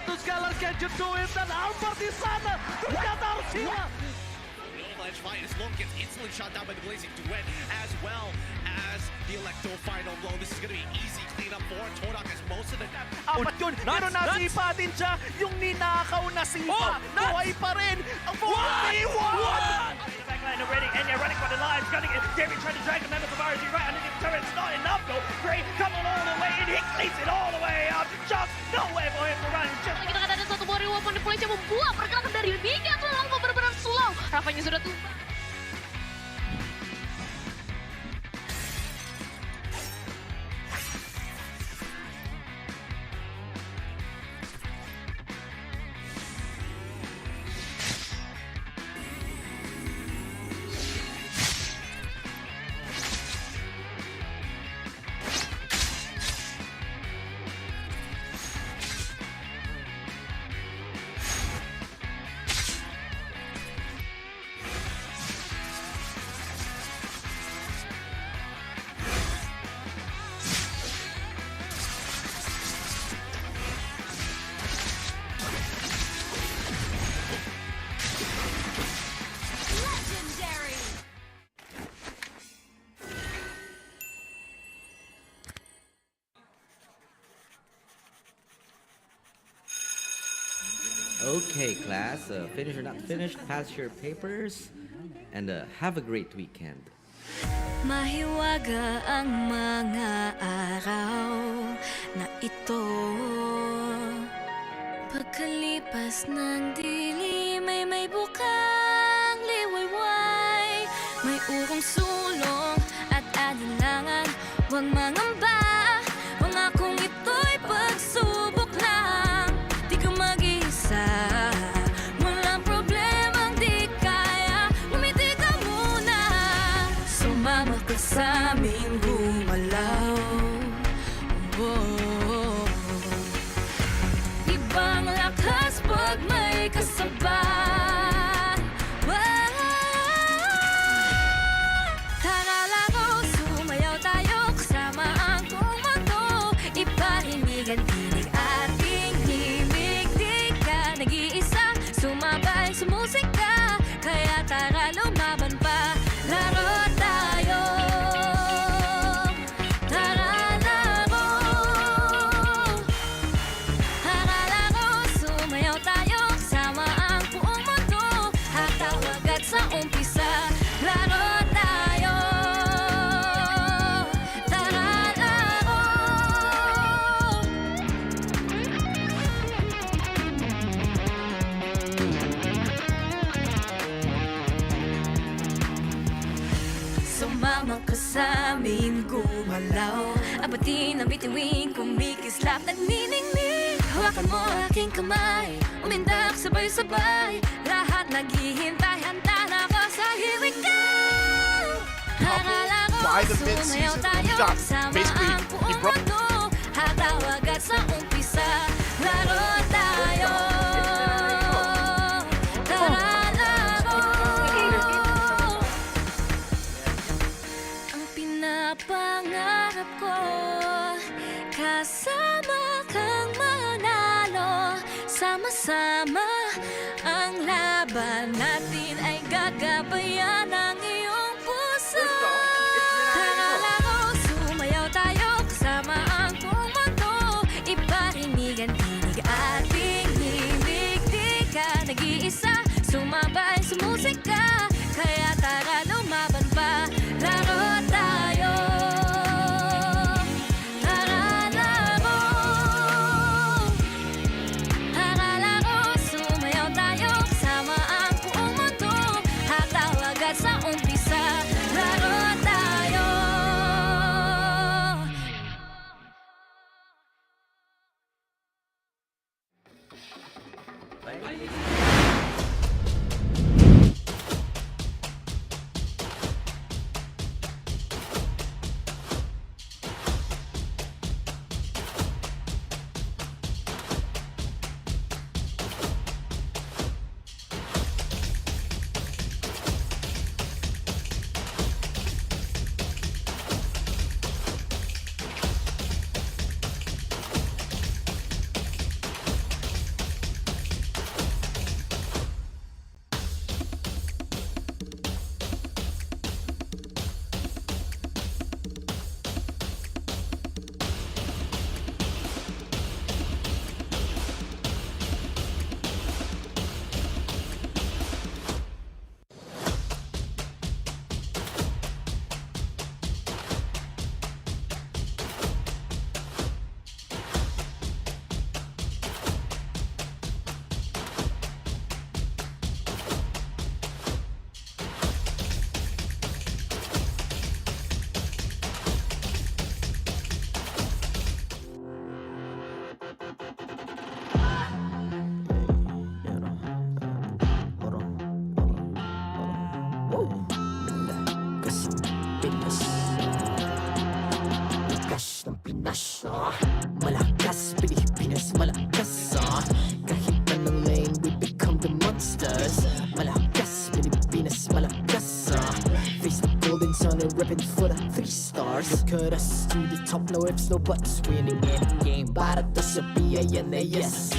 those Gallants can you do it? Dan ang Partisana! Ternyata harus hilang! Ledge fight is long, gets instantly shot down by the Blazing Duet, as well as the Electo final blow. This is going to be easy cleanup for Todak as most of the... Apat yun, pero nasipa din siya. Yung ninakaw na sipa, buhay pa rin. Ang 41! Backline already, and you're running for the lives, gunning it. David trying to drag the members of RG right underneath the turret. It's not enough though. Gray coming all the way, and he cleans it all the way up. Just no way for him to run. Just Kita kata ada satu body weapon di polisi membuat pergerakan dari Mika tuh langsung benar-benar slow. Rafanya sudah tumbang. Okay, class, finish or not finished, pass your papers, and have a great weekend. Mahiwaga ang mga araw na ito. Pagkalipas ng dilim ay may bukang liwayway. May urong sulong at alinlangan. Huwag mangamba, pangakong ito'y pagsubok lang. Di ka mag-isa, walang problemang di kaya. Lumiti ka muna, sumama ka sa'ming gumalaw. Oh. Ibang lakas pag may kasabay. Tara laro, sumayaw tayo kasama ang buong mundo. Iparinig ang tinig ating himig. Di ka nag-iisa, sumabay sa musika. Kaya tara lumaban pa, laro tayo. Tara laro, tara laro, sumayaw tayo kasama ang buong mundo. Hatawag at sa umpisa, laro tayo. Tara laro. Sumama ka sa'min gumalaw. Abatin ang bituin, kumikislap, nagniningning. Hawakan mo aking kamay, umindak sabay-sabay. Lahat naghihintay, handa na ako sa here we go. Tara laro, by the sumayaw mid-season tayo job. kasama Basically, ang he buong broke- mundo. Hatawag at sa umpisa, laro tayo. Tara laro. Ang pinapangarap ko, kasama kang manalo. Sama-sama ang laban natin ay gagabayan ng iyong puso. Tara laro, sumayaw tayo kasama ang buong mundo. Malakas, Pilipinas, malakas kahit anong lane, we become the monsters. Malakas, Pilipinas, malakas face the golden sun and ribbon for the 3 stars. Look at us to the top, no ifs, no buts. Winning any game, para to sa PNES.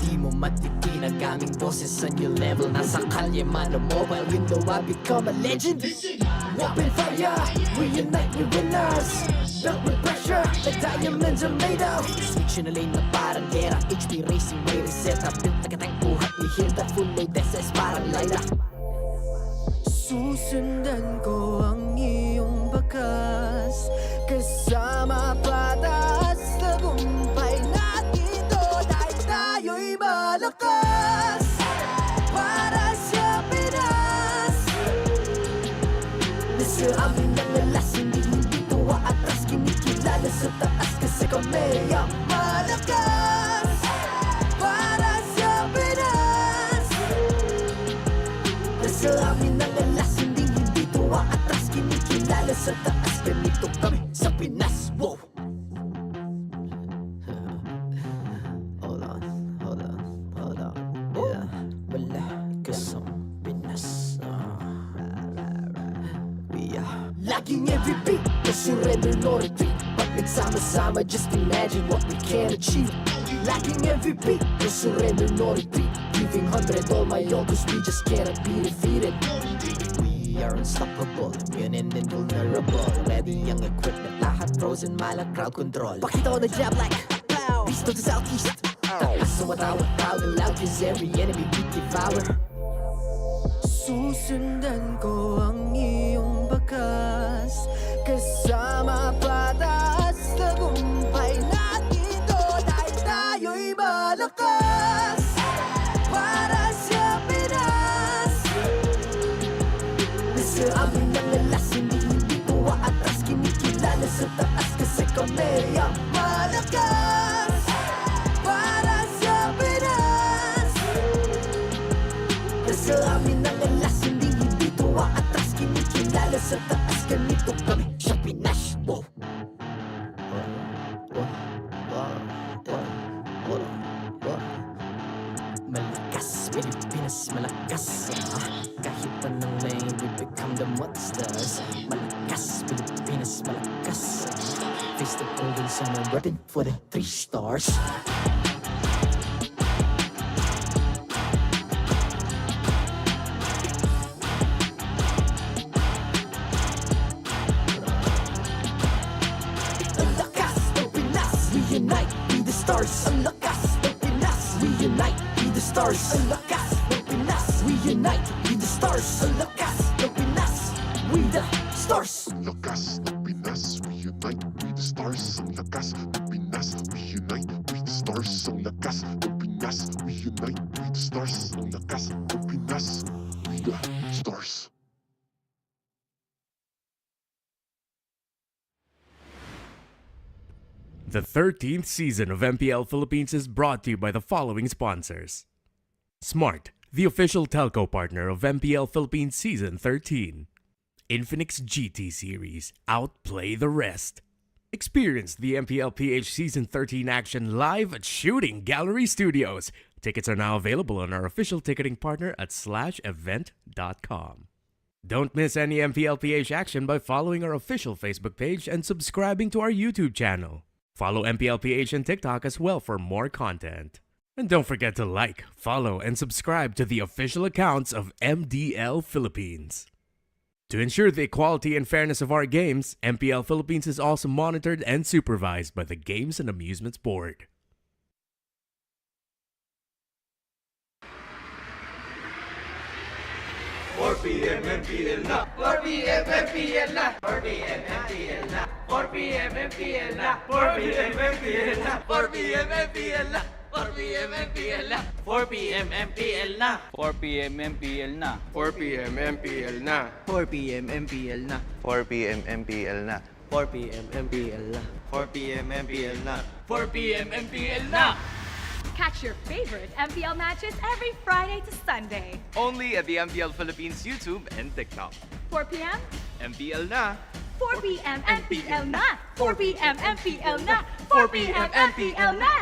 Di mo matitin ang aming boses on your level. Nasa kalye man o mobile, you know I become a legend. Open fire, we unite, we winners. Built with pressure, the diamonds are made of. Switch in a lane na parang gera. HP racing, may reset up. Built agad ang buhat, we hear the full load SS parang Lyra. Susundan ko ang iyong bakas, kasama patas. Tagumpay natin doon ay tayo'y malakas. Para sa Pinas, nasa amin ang alas, hindi tuwa atras. Kinikilala sa taas kasi kami ang malakas. Para sa Pinas, nasa amin ang alas, hindi tuwa atras. Kinikilala sa taas, ganito kami sa Pinas. Wow! Hold on. Yeah, malakas ang Pinas. We are laging every beat, no surrender, no retreat. Pag nagsama-sama, just imagine what we can achieve. Laging every beat, no surrender, no retreat. Giving 100 all my all, cause we just cannot be defeated. We are unstoppable, immune and invulnerable. Ready ang equipment, lahat frozen, malang crowd control. Pakita ko na jab like pow, east to the southeast. Taas sa matawag, proud and loud, cause every enemy we devour. Susundan ko ang iyong bakas, kasama patas. Tagumpay natin doon ay tayo'y malakas. Para sa Pinas, nasa amin ang alas, hindi tuwa atras. Kinikilala sa taas kasi kami ang malakas. Para sa Pinas, nasa amin ang alas, hindi tuwa atras. Kinikilala sa taas, ganito kami sa Pinas. Wow! Malakas, Pilipinas, malakas kahit anong lane, we become the monsters. Malakas, Pilipinas, malakas face the golden sun and weapon for the 3 stars. Ang lakas ng Pinas, we unite, be the stars. Ang lakas ng Pinas, we unite, be the stars. Ang lakas ng Pinas, we unite, be the stars. Ang lakas ng Pinas, we the stars. Ang lakas ng Pinas, we unite, we the stars. Ang lakas ng Pinas, we unite, we the stars. Ang lakas ng Pinas, we unite, we the stars. Ang lakas ng Pinas, we the stars. The 13th season of MPL Philippines is brought to you by the following sponsors. Smart, the official telco partner of MPL Philippines Season 13. Infinix GT Series, outplay the rest. Experience the MPL PH Season 13 action live at Shooting Gallery Studios. Tickets are now available on our official ticketing partner at /event.com. Don't miss any MPL PH action by following our official Facebook page and subscribing to our YouTube channel. Follow MPL PH on TikTok as well for more content. And don't forget to like, follow, and subscribe to the official accounts of MDL Philippines. To ensure the equality and fairness of our games, MPL Philippines is also monitored and supervised by the Games and Amusements Board. PM MPL na 4 PM MPL na 4 PM MPL na 4 PM MPL na 4 PM MPL na 4 PM MPL na 4 PM MPL na 4 PM MPL na 4 PM MPL na 4 PM MPL na 4 PM MPL na 4 PM MPL na 4 PM MPL na 4 PM MPL na 4 PM MPL na. Catch your favorite MPL matches every Friday to Sunday. Only at the MPL Philippines YouTube and TikTok. 4 p.m. MPL na 4 p.m. MPL na! 4 p.m. MPL na! 4 p.m. MPL na!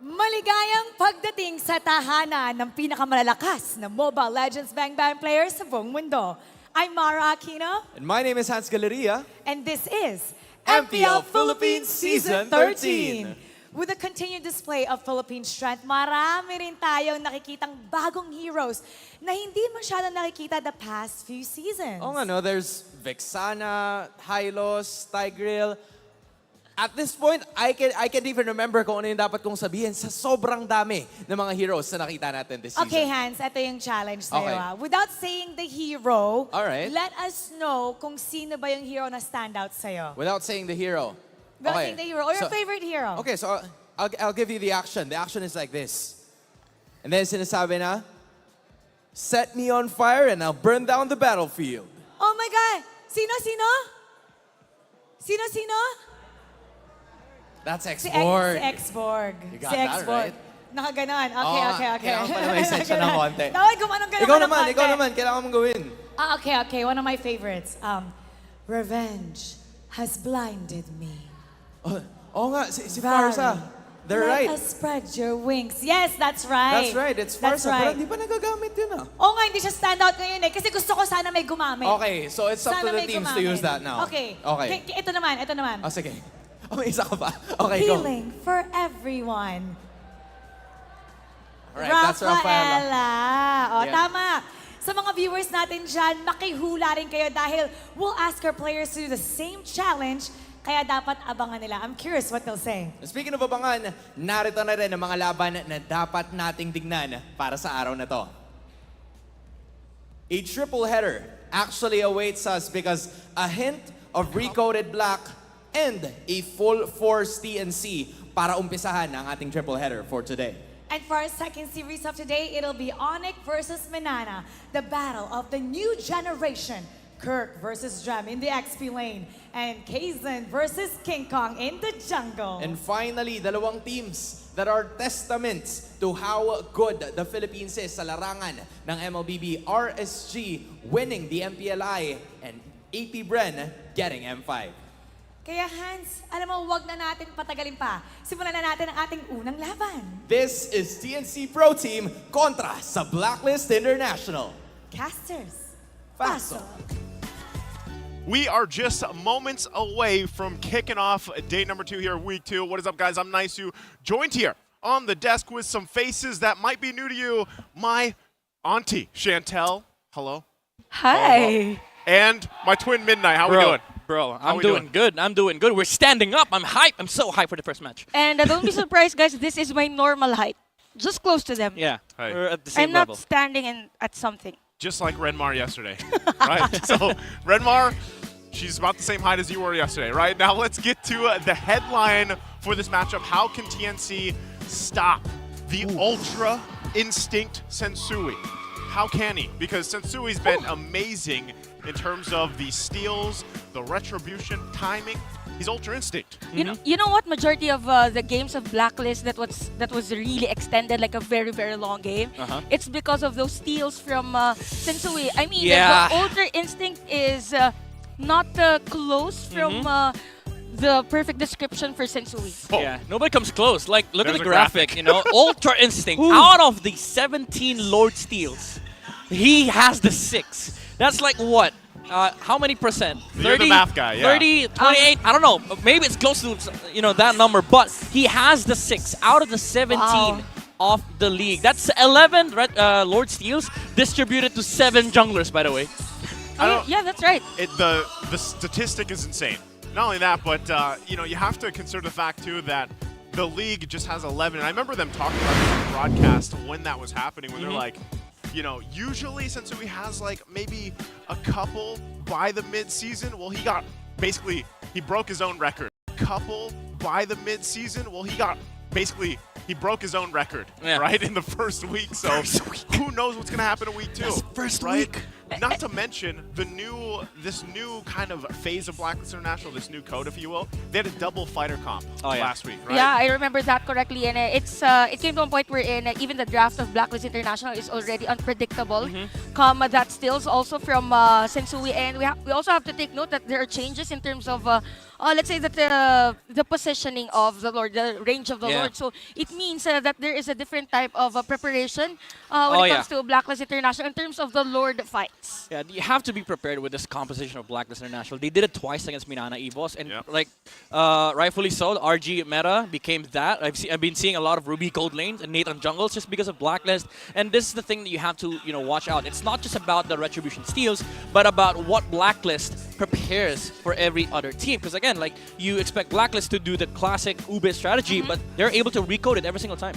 Maligayang pagdating sa tahanan ng pinakamalalakas na Mobile Legends Bang Bang players sa buong mundo. I'm Mara Aquino. And my name is Hans Galeria. And this is MPL Philippines Season 13. With a continued display of Philippine strength, marami rin tayong nakikitang bagong heroes na hindi masyadong nakikita the past few seasons. Oh nga no, there's Vexana, Hylos, Tigreal. At this point, I can't even remember kung ano yung dapat kong sabihin sa sobrang dami ng mga heroes na nakita natin this season. Okay, Hans, ito yung challenge sa'yo. Okay. Without saying the hero, Alright. let us know kung sino ba yung hero na standout sa'yo. Without saying the hero. Without Okay. saying the hero, or your So- favorite hero. Okay, so I'll give you the action. The action is like this. And then sinasabi na, set me on fire and I'll burn down the battlefield. Oh my God! Sino? Sino? That's Si X-Borg. X-Borg. You got Si that X-Borg. right. Nakaganon. Okay, Oo nga. okay. Kailangan pa na may section ng konti. Tawag kung anong ganun Ikaw ng naman, konti. ikaw naman. Kailangan mong gawin. Okay. One of my favorites. Revenge has blinded me. Oo nga, si Farsa. They're Let right. us spread your wings. Yes, that's right. That's right, it's That's Farsa. right. Pero hindi pa nagagamit yun ah. Oo nga, hindi siya standout ngayon eh. Kasi gusto ko sana may gumamit. Okay, so it's up to Sana the may teams to gumamit. use that now. Okay. Okay. Ito naman. Oh, sige. Oh, may isa ka pa. Okay, go. Healing for everyone. Alright, that's Rafaela. Rafaela. O, Yeah. tama. Sa mga viewers natin dyan, makihula rin kayo dahil we'll ask our players to do the same challenge, kaya dapat abangan nila. I'm curious what they'll say. Speaking of abangan, narito na rin ang mga laban na dapat nating tignan para sa araw na to. A triple header actually awaits us because a hint of recoded black and a full force TNC para umpisahan ang ating triple header for today. And for our second series of today, it'll be ONIC versus Minana, the battle of the new generation. Kirk versus Jam in the XP lane, and Kaizen versus King Kong in the jungle. And finally, dalawang teams that are testaments to how good the Philippines is sa larangan ng MLBB. RSG winning the MPLI and APBR getting M5. Kaya Hans, alam mo, wag na natin patagalin pa. Simulan na natin ang ating unang laban. This is TNC Pro Team kontra sa Blacklist International. Casters, Paso. We are just moments away from kicking off day number 2 here, week 2. What is up, guys? I'm Nice, joined here on the desk with some faces that might be new to you. My auntie, Chantel. Hello. Hi. And my twin, Midnight. How we doing? Bro, How I'm we doing good. I'm doing good. We're standing up. I'm hyped. I'm so hyped for the first match. And don't be surprised, guys. This is my normal height. Just close to them. Yeah, Hey. we're at the same I'm not level. standing at something. Just like Renmar yesterday, right? So, Renmar, she's about the same height as you were yesterday, right? Now let's get to the headline for this matchup. How can TNC stop the Ultra Instinct Sensui? How can he? Because Sensui's been amazing in terms of the steals, the retribution, timing. He's Ultra Instinct. You know what? Majority of the games of Blacklist that was really extended, like a very, very long game. It's because of those steals from Sensui. I mean, Yeah. the Ultra Instinct is not close from the perfect description for Sensui. Oh. Yeah, nobody comes close. Like, look There's at the a graphic. graphic, you know? Ultra Instinct. Out of the 17 Lord steals, he has the 6. That's like what? How many percent? You're the math guy, yeah. 30, 28, I don't know. Maybe it's close to, you know, that number, but he has the 6 out of the 17 of the league. That's 11 Lord steals distributed to 7 junglers, by the way. Yeah, that's right. The statistic is insane. Not only that, but you know, you have to consider the fact too that the league just has 11. And I remember them talking about this on the broadcast when that was happening, when they're like, you know, usually Sensui has like maybe a couple by the mid-season. Well, he broke his own record. Couple by the mid-season. Well, he broke his own record, right, in the first week. So who knows what's going to happen in week 2? First right? week. not to mention this new kind of phase of Blacklist International, this new code, if you will. They had a double fighter comp last week, right? Yeah, I remember that correctly, and it came to a point wherein even the draft of Blacklist International is already unpredictable. Come that steals also from Sensui, and we also have to take note that there are changes in terms of let's say that the positioning of the Lord, the range of the Lord. So it means that there is a different type of preparation when it comes to Blacklist International in terms of the Lord fights. Yeah, you have to be prepared with this composition of Blacklist International. They did it twice against Minana Evos, and like rightfully so, the RG meta became that. I've been seeing a lot of Ruby Gold lanes and Nathan jungles just because of Blacklist. And this is the thing that you have to watch out. It's not just about the Retribution steals, but about what Blacklist prepares for every other team. Because again, like you expect Blacklist to do the classic Ube strategy, but they're able to recode it every single time.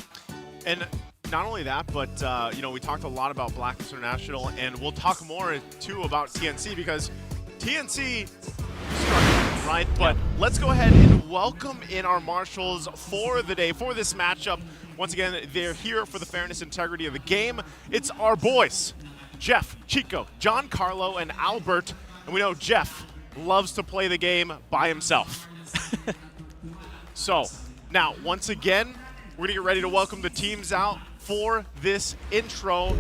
And not only that, but we talked a lot about Blacklist International, and we'll talk more too about TNC because TNC struggling, right? But let's go ahead and welcome in our marshals for the day, for this matchup. Once again, they're here for the fairness and integrity of the game. It's our boys, Jeff, Chico, John Carlo, and Albert. And we know Jeff loves to play the game by himself. So, now, once again, we're going to get ready to welcome the teams out for this intro.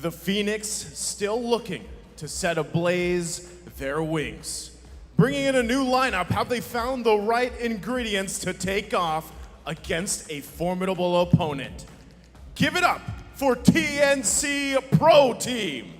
The Phoenix still looking to set ablaze their wings. Bringing in a new lineup, have they found the right ingredients to take off against a formidable opponent? Give it up for TNC Pro Team.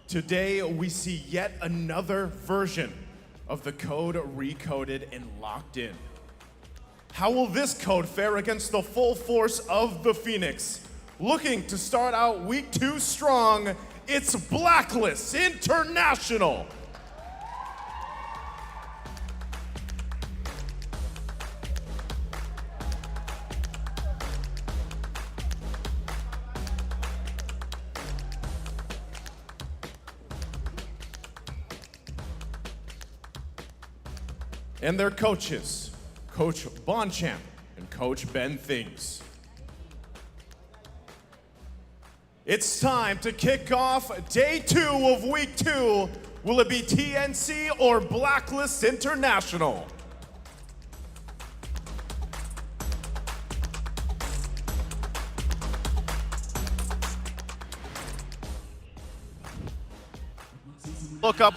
Today, we see yet another version of the code recoded and locked in. How will this code fare against the full force of the Phoenix? Looking to start out week 2 strong, it's Blacklist International. And their coaches, Coach Bonchamp and Coach Ben Things. It's time to kick off day 2 of week 2. Will it be TNC or Blacklist International?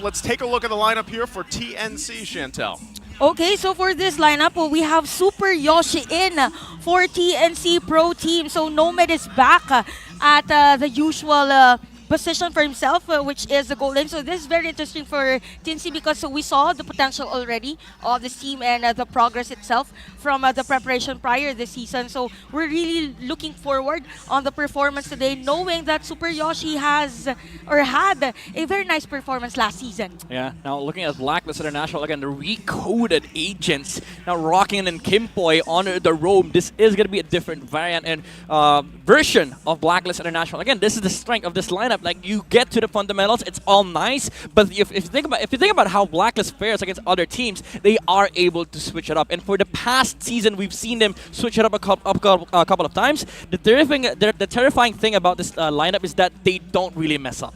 Let's take a look at the lineup here for TNC, Chantel. Okay, so for this lineup, we have Super Yoshi in for TNC Pro Team. So Nomad is back at the usual position for himself, which is the goal lane. So this is very interesting for TNC because we saw the potential already of this team and the progress itself from the preparation prior this season. So we're really looking forward on the performance today, knowing that Super Yoshi has or had a very nice performance last season. Yeah, now looking at Blacklist International, again, the recoded agents now rocking in Kimpoy on the roam. This is going to be a different variant and version of Blacklist International. Again, this is the strength of this lineup. Like, you get to the fundamentals, it's all nice, but if you think about how Blacklist fares against other teams, they are able to switch it up. And for the past season, we've seen them switch it up a couple of times. The terrifying thing about this lineup is that they don't really mess up.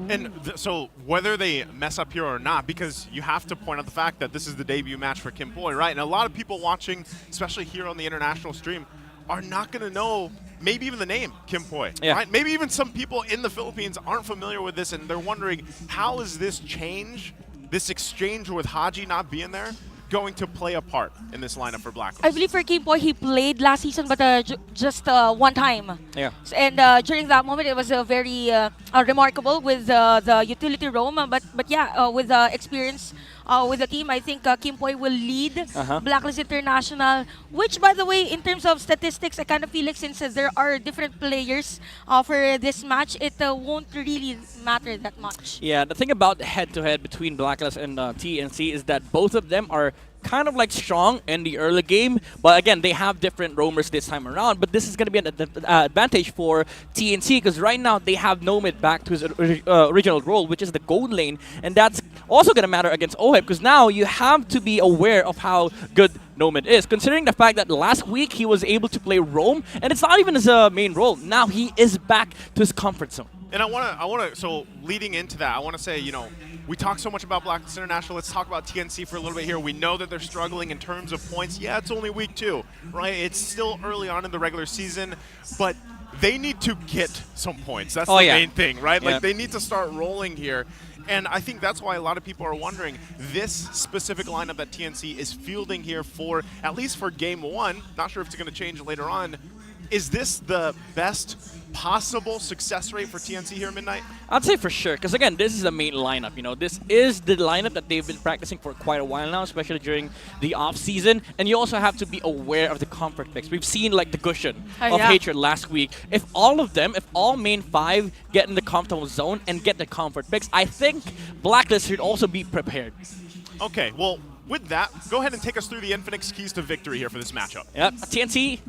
And so whether they mess up here or not, because you have to point out the fact that this is the debut match for Kim Poi, right? And a lot of people watching, especially here on the international stream, are not going to know maybe even the name Kim Poi, right? Maybe even some people in the Philippines aren't familiar with this, and they're wondering, how is this change, this exchange with Haji not being there, going to play a part in this lineup for Blacklist? I believe for Kim Poi, he played last season, but just one time. Yeah. And during that moment, it was very remarkable with the utility roam. But yeah, with the experience with the team, I think Kim Poi will lead Blacklist International. Which, by the way, in terms of statistics, I kind of feel like since there are different players for this match, it won't really matter that much. Yeah, the thing about head-to-head between Blacklist and TNC is that both of them are kind of like strong in the early game, but again, they have different roamers this time around. But this is going to be an advantage for TNC because right now they have Nomad back to his original role, which is the gold lane, and that's also going to matter against OHIP because now you have to be aware of how good Nomad is, considering the fact that last week he was able to play roam, and it's not even his main role. Now he is back to his comfort zone. And I want to, so leading into that, I want to say, you know, we talk so much about Blacklist International. Let's talk about TNC for a little bit here. We know that they're struggling in terms of points. Yeah, it's only week 2, right? It's still early on in the regular season, but they need to get some points. That's the main thing, right? Like, they need to start rolling here. And I think that's why a lot of people are wondering, this specific lineup that TNC is fielding here for, at least for game 1, not sure if it's going to change later on, is this the best possible success rate for TNC here, Midnight? I'd say for sure, because again, this is the main lineup. You know, this is the lineup that they've been practicing for quite a while now, especially during the off season. And you also have to be aware of the comfort picks. We've seen like the Gushen of Hatred last week. If all of them, if all main 5 get in the comfortable zone and get the comfort picks, I think Blacklist should also be prepared. Okay, well, with that, go ahead and take us through the Infinix keys to victory here for this matchup. Yep, TNC,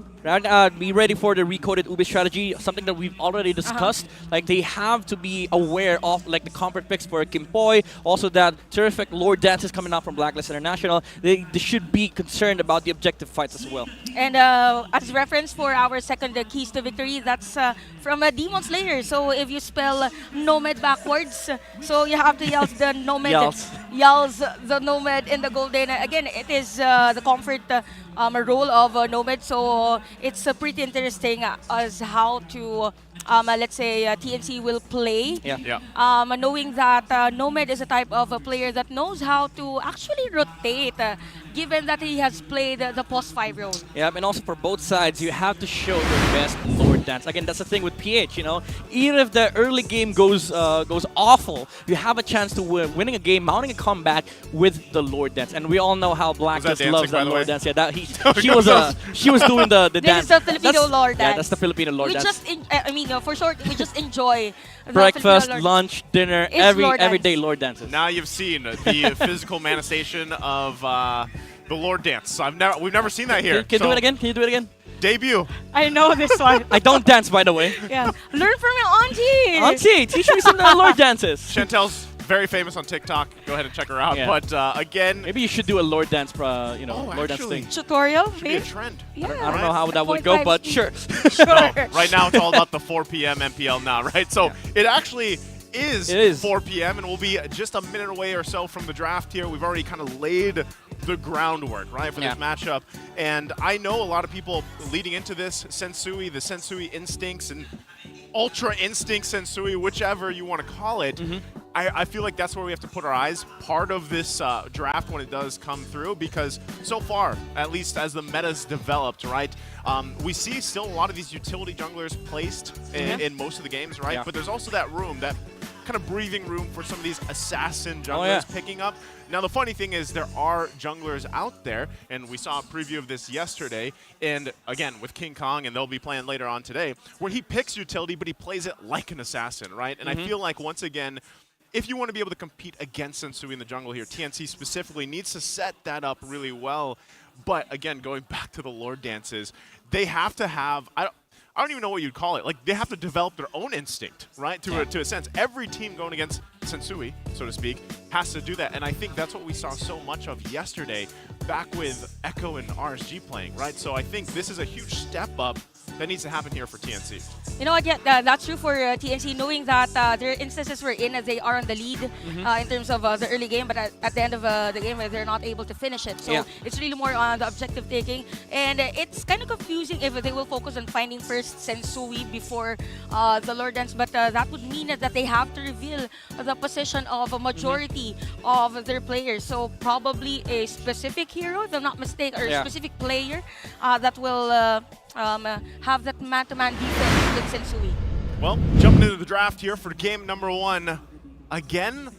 be ready for the recoded Ubi strategy, something that we've already discussed. Like, they have to be aware of like the comfort picks for Kim Poi, also that terrific Lord dances coming out from Blacklist International. They should be concerned about the objective fights as well. And as reference for our second keys to victory, that's from Demon Slayer. So if you spell Nomad backwards, so you have to yell the Nomad, yells the Nomad in the golden. Again, it is the comfort role of Nomad, so it's pretty interesting as how to, let's say, TNC will play. Knowing that Nomad is a type of a player that knows how to actually rotate, given that he has played the post 5 role. Yeah, and also for both sides, you have to show your best Lord dance. Again, that's the thing with PH, you know. Even if the early game goes awful, you have a chance to winning a game, mounting a comeback with the Lord dance. And we all know how Blacklist loves that Lord dance. Yeah, that she was doing the dance. This is the Filipino Lord dance. Yeah, that's the Filipino Lord dance. I mean, for short, we just enjoy breakfast, lunch, dinner, every day Lord dances. Now you've seen the physical manifestation of the Lord dance. We've never seen that here. Can you do it again? Can you do it again? Debut. I know this one. I don't dance, by the way. Yeah, learn from your auntie. Auntie, teach me some Lord dances. Chantel's very famous on TikTok. Go ahead and check her out. Yeah. But again, maybe you should do a Lord dance, Lord dance thing. Tutorial. Should be a trend. Yeah. I don't know how that would go, but sure. No, right now, it's all about the 4 p.m. MPL now, right? So it actually is 4 p.m. and we'll be just a minute away or so from the draft here. We've already kind of laid the groundwork, right, for this matchup. And I know a lot of people leading into this, the Sensui instincts and Ultra Instinct Sensui, whichever you want to call it. I feel like that's where we have to put our eyes, part of this draft when it does come through, because so far, at least as the meta's developed, right, we see still a lot of these utility junglers placed in most of the games, right? But there's also that room, that kind of breathing room for some of these assassin junglers picking up. Now, the funny thing is there are junglers out there, and we saw a preview of this yesterday, and again, with King Kong, and they'll be playing later on today, where he picks utility, but he plays it like an assassin, right? And I feel like, once again, if you want to be able to compete against Sensui in the jungle here, TNC specifically needs to set that up really well. But again, going back to the Lord dances, they have to have, I don't even know what you'd call it. Like, they have to develop their own instinct, right? To a sense. Every team going against Sensui, so to speak, has to do that. And I think that's what we saw so much of yesterday back with Echo and RSG playing, right? So I think this is a huge step up that needs to happen here for TNC. You know what? Yeah, that's true for TNC, knowing that there are instances wherein they are on the lead in terms of the early game, but at the end of the game, they're not able to finish it. So it's really more on the objective taking, and it's kind of confusing if they will focus on finding first Sensui before the Lord Dance, but that would mean that they have to reveal the position of a majority of their players. So probably a specific hero, if I'm not mistaken, or a specific player that will have that man-to-man defense with Sensui. Well, jumping into the draft here for game number 1. Again,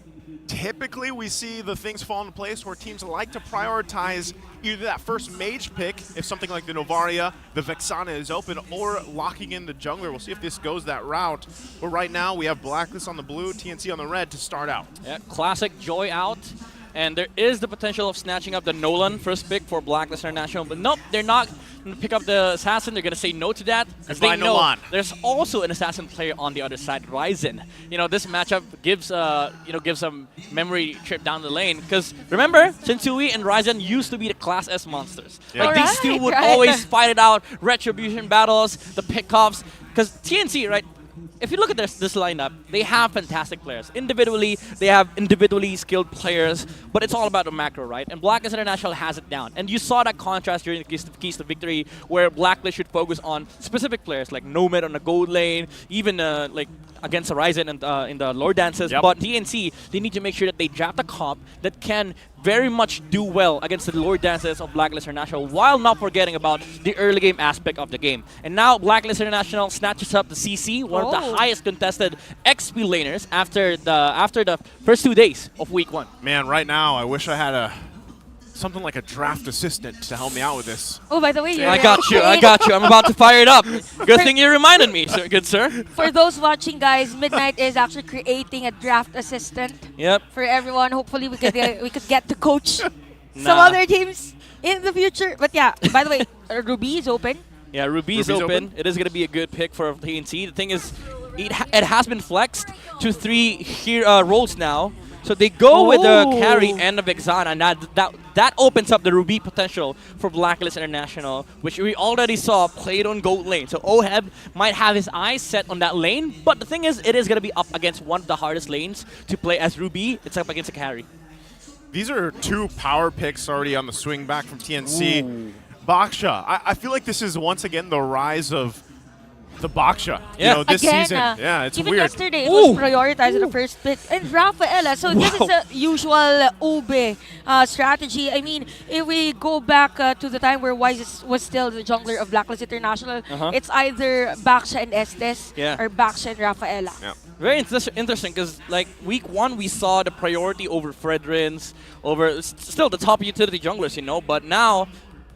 typically we see the things fall into place where teams like to prioritize either that first mage pick, if something like the Novaria, the Vexana is open, or locking in the jungler. We'll see if this goes that route. But right now we have Blacklist on the blue, TNC on the red to start out. Yeah, classic Joy out. And there is the potential of snatching up the Nolan first pick for Blacklist International. But nope, they're not going to pick up the Assassin. They're going to say no to that. As they know, Nolan. There's also an Assassin player on the other side, Ryzen. You know, this matchup gives gives some memory trip down the lane. Because remember, Sensui and Ryzen used to be the Class S monsters. Yeah. Like, these two would always fight it out, retribution battles, the pickoffs. Because TNC, right? If you look at this lineup, they have fantastic players. Individually, they have individually skilled players, but it's all about the macro, right? And Blacklist International has it down. And you saw that contrast during the Keys to Victory, where Blacklist should focus on specific players, like Nomad on the gold lane, even like against Horizon and in the Lord Dances. But TNC, they need to make sure that they draft a comp that can very much do well against the Lord Dances of Blacklist International, while not forgetting about the early game aspect of the game. And now Blacklist International snatches up the CC, one of the highest contested XP laners after the first 2 days of week 1. Man, right now I wish I had something like a draft assistant to help me out with this. Oh, by the way, I got you. I'm about to fire it up. Good thing you reminded me, sir. Good sir. For those watching, guys, Midnight is actually creating a draft assistant. Yep. For everyone. Hopefully, we could get to coach some other teams in the future. But yeah, by the way, Ruby is open. Yeah, Ruby's open. It is going to be a good pick for TNC. The thing is, it has been flexed to 3 roles now. So they go with the carry and the Vexana, and that opens up the Ruby potential for Blacklist International, which we already saw played on gold lane. So Oheb might have his eyes set on that lane, but the thing is, it is going to be up against one of the hardest lanes to play as Ruby. It's up against a carry. These are 2 power picks already on the swing back from TNC. Baksha, I feel like this is once again the rise of the Baksha, you know, this season. Yeah, it's even weird. Yesterday, it was prioritized in the first pick. And Rafaela, so this is a usual Ube strategy. I mean, if we go back to the time where Wise was still the jungler of Blacklist International, it's either Baksha and Estes or Baksha and Rafaela. Yeah. Very interesting because, like, week 1, we saw the priority over Fredrins, over still the top utility junglers, you know, but now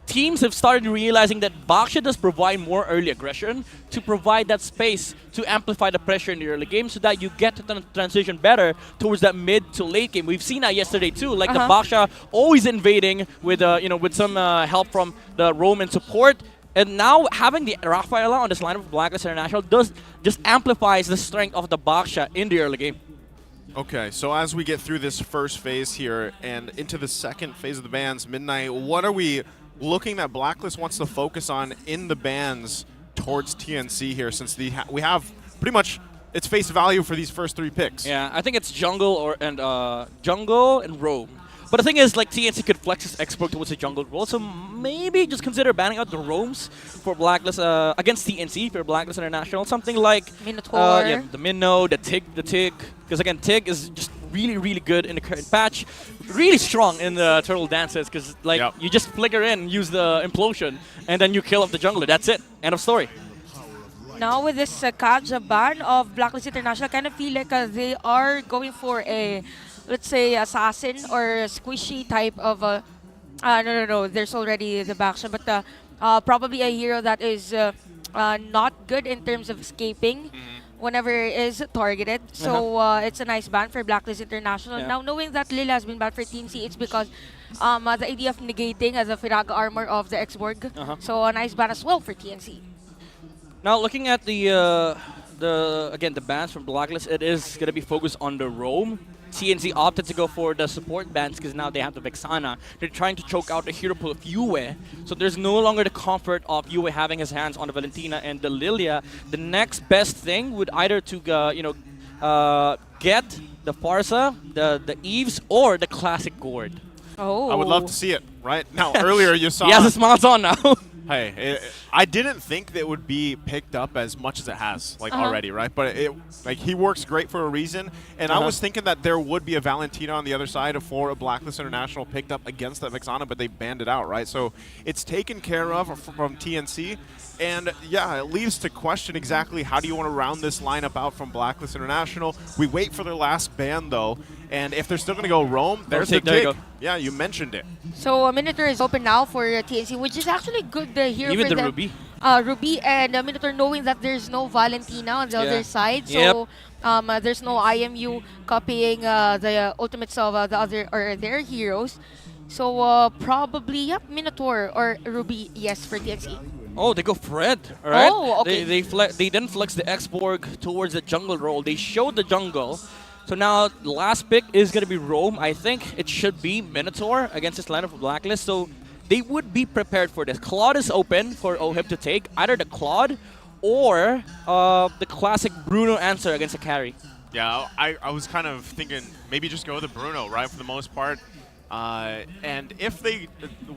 teams have started realizing that Baksha does provide more early aggression to provide that space to amplify the pressure in the early game so that you get to transition better towards that mid to late game. We've seen that yesterday too, like the Baksha always invading with with some help from the Roman support. And now having the Rafaela on this line of Blacklist International does just amplifies the strength of the Baksha in the early game. Okay, so as we get through this first phase here and into the second phase of the bans, Midnight, what are we looking that Blacklist wants to focus on in the bans towards TNC here, since we have pretty much its face value for these first 3 picks? Yeah, I think it's jungle and roam. But the thing is, like, TNC could flex his export towards the jungle role, so maybe just consider banning out the roams for Blacklist against TNC for Blacklist International. Something like Minotaur, the Minnow, the Tig. Because again, Tig is just really, really good in the current patch. Really strong in the Turtle Dances, because like you just flicker in, use the implosion, and then you kill off the jungler. That's it. End of story. Now with this Kaja ban of Blacklist International, I kind of feel like they are going for a, let's say, assassin or a squishy type of no, there's already the Baksha, but probably a hero that is not good in terms of escaping whenever it is targeted. So it's a nice ban for Blacklist International. Now, knowing that Lil has been banned for Team C, it's because the idea of negating the Firaga armor of the X-Borg. So a nice ban as well for TNC. Now, looking at the again the bans from Blacklist, it is gonna be focused on the roam. TNC opted to go for the support bans because now they have the Vexana. They're trying to choke out the hero pool of Yue. So there's no longer the comfort of Yue having his hands on the Valentina and the Lilia. The next best thing would either to get the Farsa, the Eves, or the classic Gourd. Oh. I would love to see it, right? Now, earlier you saw... He has his smiles on now. Hey, I didn't think that it would be picked up as much as it has, already, right? But he works great for a reason. And I was thinking that there would be a Valentina on the other side for a Blacklist International picked up against that Vexana, but they banned it out, right? So it's taken care of from TNC. And yeah, it leaves to question exactly how do you want to round this lineup out from Blacklist International. We wait for their last ban, though. And if they're still going to go roam, there's the kick. Yeah, you mentioned it. So Minotaur is open now for TNC, which is actually good here Even for the them. Ruby. Ruby and Minotaur knowing that there's no Valentina on the other side. So there's no IMU copying the ultimates of the other or their heroes. So probably Minotaur or Ruby, yes, for TNC. Oh, they go Fred, all right? Oh, okay. They then flex the X-Borg towards the jungle role. They showed the jungle. So now the last pick is going to be Roam. I think it should be Minotaur against this lineup of Blacklist. So they would be prepared for this. Claude is open for OHIP to take. Either the Claude or the classic Bruno answer against a carry. Yeah, I was kind of thinking maybe just go with the Bruno, right, for the most part. And if they,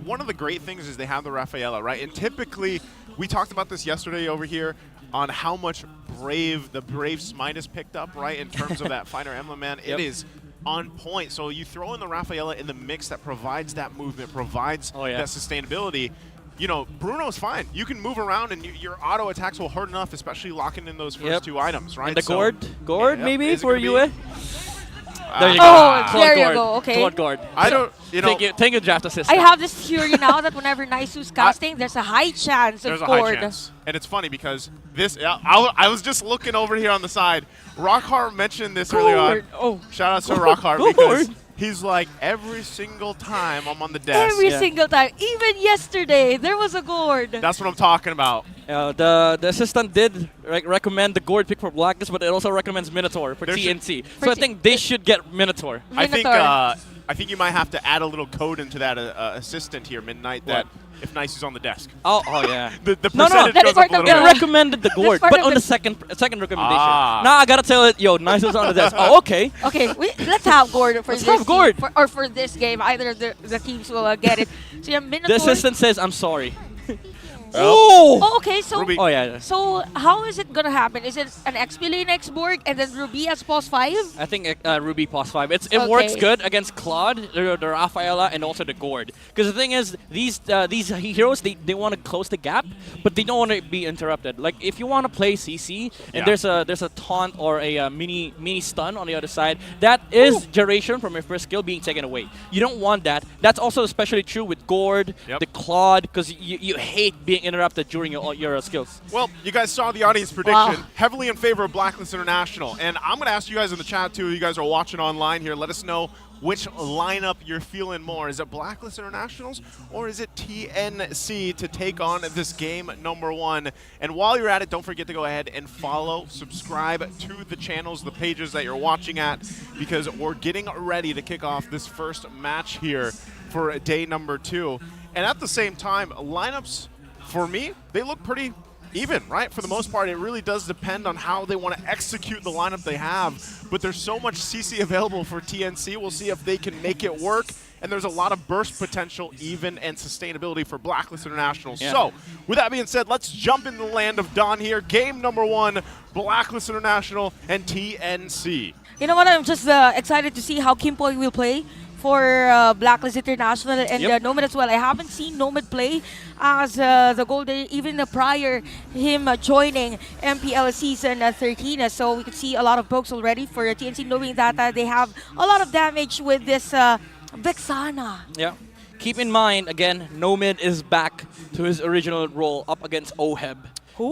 one of the great things is they have the Rafaela, right? And typically, we talked about this yesterday over here on how much the Brave Smite is picked up, right? In terms of that Fighter Emblem, man, it is on point. So you throw in the Rafaela in the mix that provides that movement, provides that sustainability. You know, Bruno's fine. You can move around and your auto attacks will hurt enough, especially locking in those first two items, right? And the Gourd maybe for Yue? There you go. Oh, there you go. Okay. Claude Guard. I don't, Thank you, draft assistant. I have this theory now that whenever Naisu's casting, there's a high chance of There's a Gourd. high chance. And it's funny because this, I was just looking over here on the side. Rockhart mentioned this earlier on. Oh. Shout out to Rockhart because he's like, every single time I'm on the desk. Every single time. Even yesterday, there was a Gourd. That's what I'm talking about. The assistant did recommend the Gourd pick for Blacklist, but it also recommends Minotaur for TNC. So I think they should get Minotaur. I think you might have to add a little code into that assistant here, Midnight, that if Nice is on the desk. Oh yeah. the percentage goes up a little bit. It recommended the Gourd, but on the second recommendation. Now I gotta tell it, yo, Nice is on the desk. Oh, okay. Okay, let's have Gourd for let's this have Gourd. or for this game. Either the teams will get it. So yeah, Minotaur. The assistant says, I'm sorry. Oh, okay. So, Ruby. So how is it gonna happen? Is it an XP lane X-Borg and then Ruby as pos 5? I think Ruby pos 5. It works good against Claude, the Rafaela, and also the Gourd. Because the thing is, these heroes they want to close the gap, but they don't want to be interrupted. Like if you want to play CC and there's a taunt or a mini stun on the other side, that is duration from your first skill being taken away. You don't want that. That's also especially true with Gourd, the Claude, because you hate being interrupted during your skills. Well, you guys saw the audience prediction heavily in favor of Blacklist International. And I'm going to ask you guys in the chat, too. You guys are watching online here. Let us know which lineup you're feeling more. Is it Blacklist Internationals or is it TNC to take on this game number 1? And while you're at it, don't forget to go ahead and follow, subscribe to the channels, the pages that you're watching at, because we're getting ready to kick off this first match here for day number 2. And at the same time, lineups, for me, they look pretty even, right? For the most part, it really does depend on how they want to execute the lineup they have. But there's so much CC available for TNC. We'll see if they can make it work. And there's a lot of burst potential, even, and sustainability for Blacklist International. So, with that being said, let's jump in the land of Dawn here. Game number 1, Blacklist International and TNC. You know what? I'm just excited to see how Kimpoy will play for Blacklist International and Nomad as well. I haven't seen Nomad play as the Golden even prior him joining MPL season 13. So we could see a lot of pokes already for TNC, knowing that they have a lot of damage with this Vexana. Yeah. Keep in mind, again, Nomad is back to his original role up against OHEB.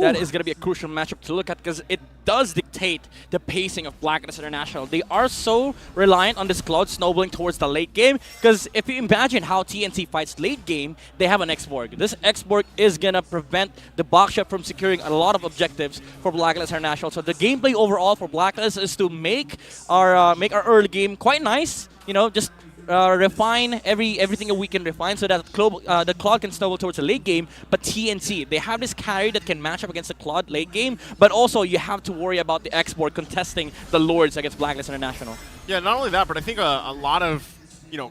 That is going to be a crucial matchup to look at because does dictate the pacing of Blacklist International. They are so reliant on this Cloud snowballing towards the late game, because if you imagine how TNC fights late game, they have an X-Borg. This X-Borg is going to prevent the Baksha from securing a lot of objectives for Blacklist International. So the gameplay overall for Blacklist is to make our early game quite nice, you know, just refine everything that we can refine so that the Claude can snowball towards the late game. But TNC, they have this carry that can match up against the Claude late game, but also you have to worry about the X-Board contesting the Lords against Blacklist International. Yeah, not only that, but I think a lot of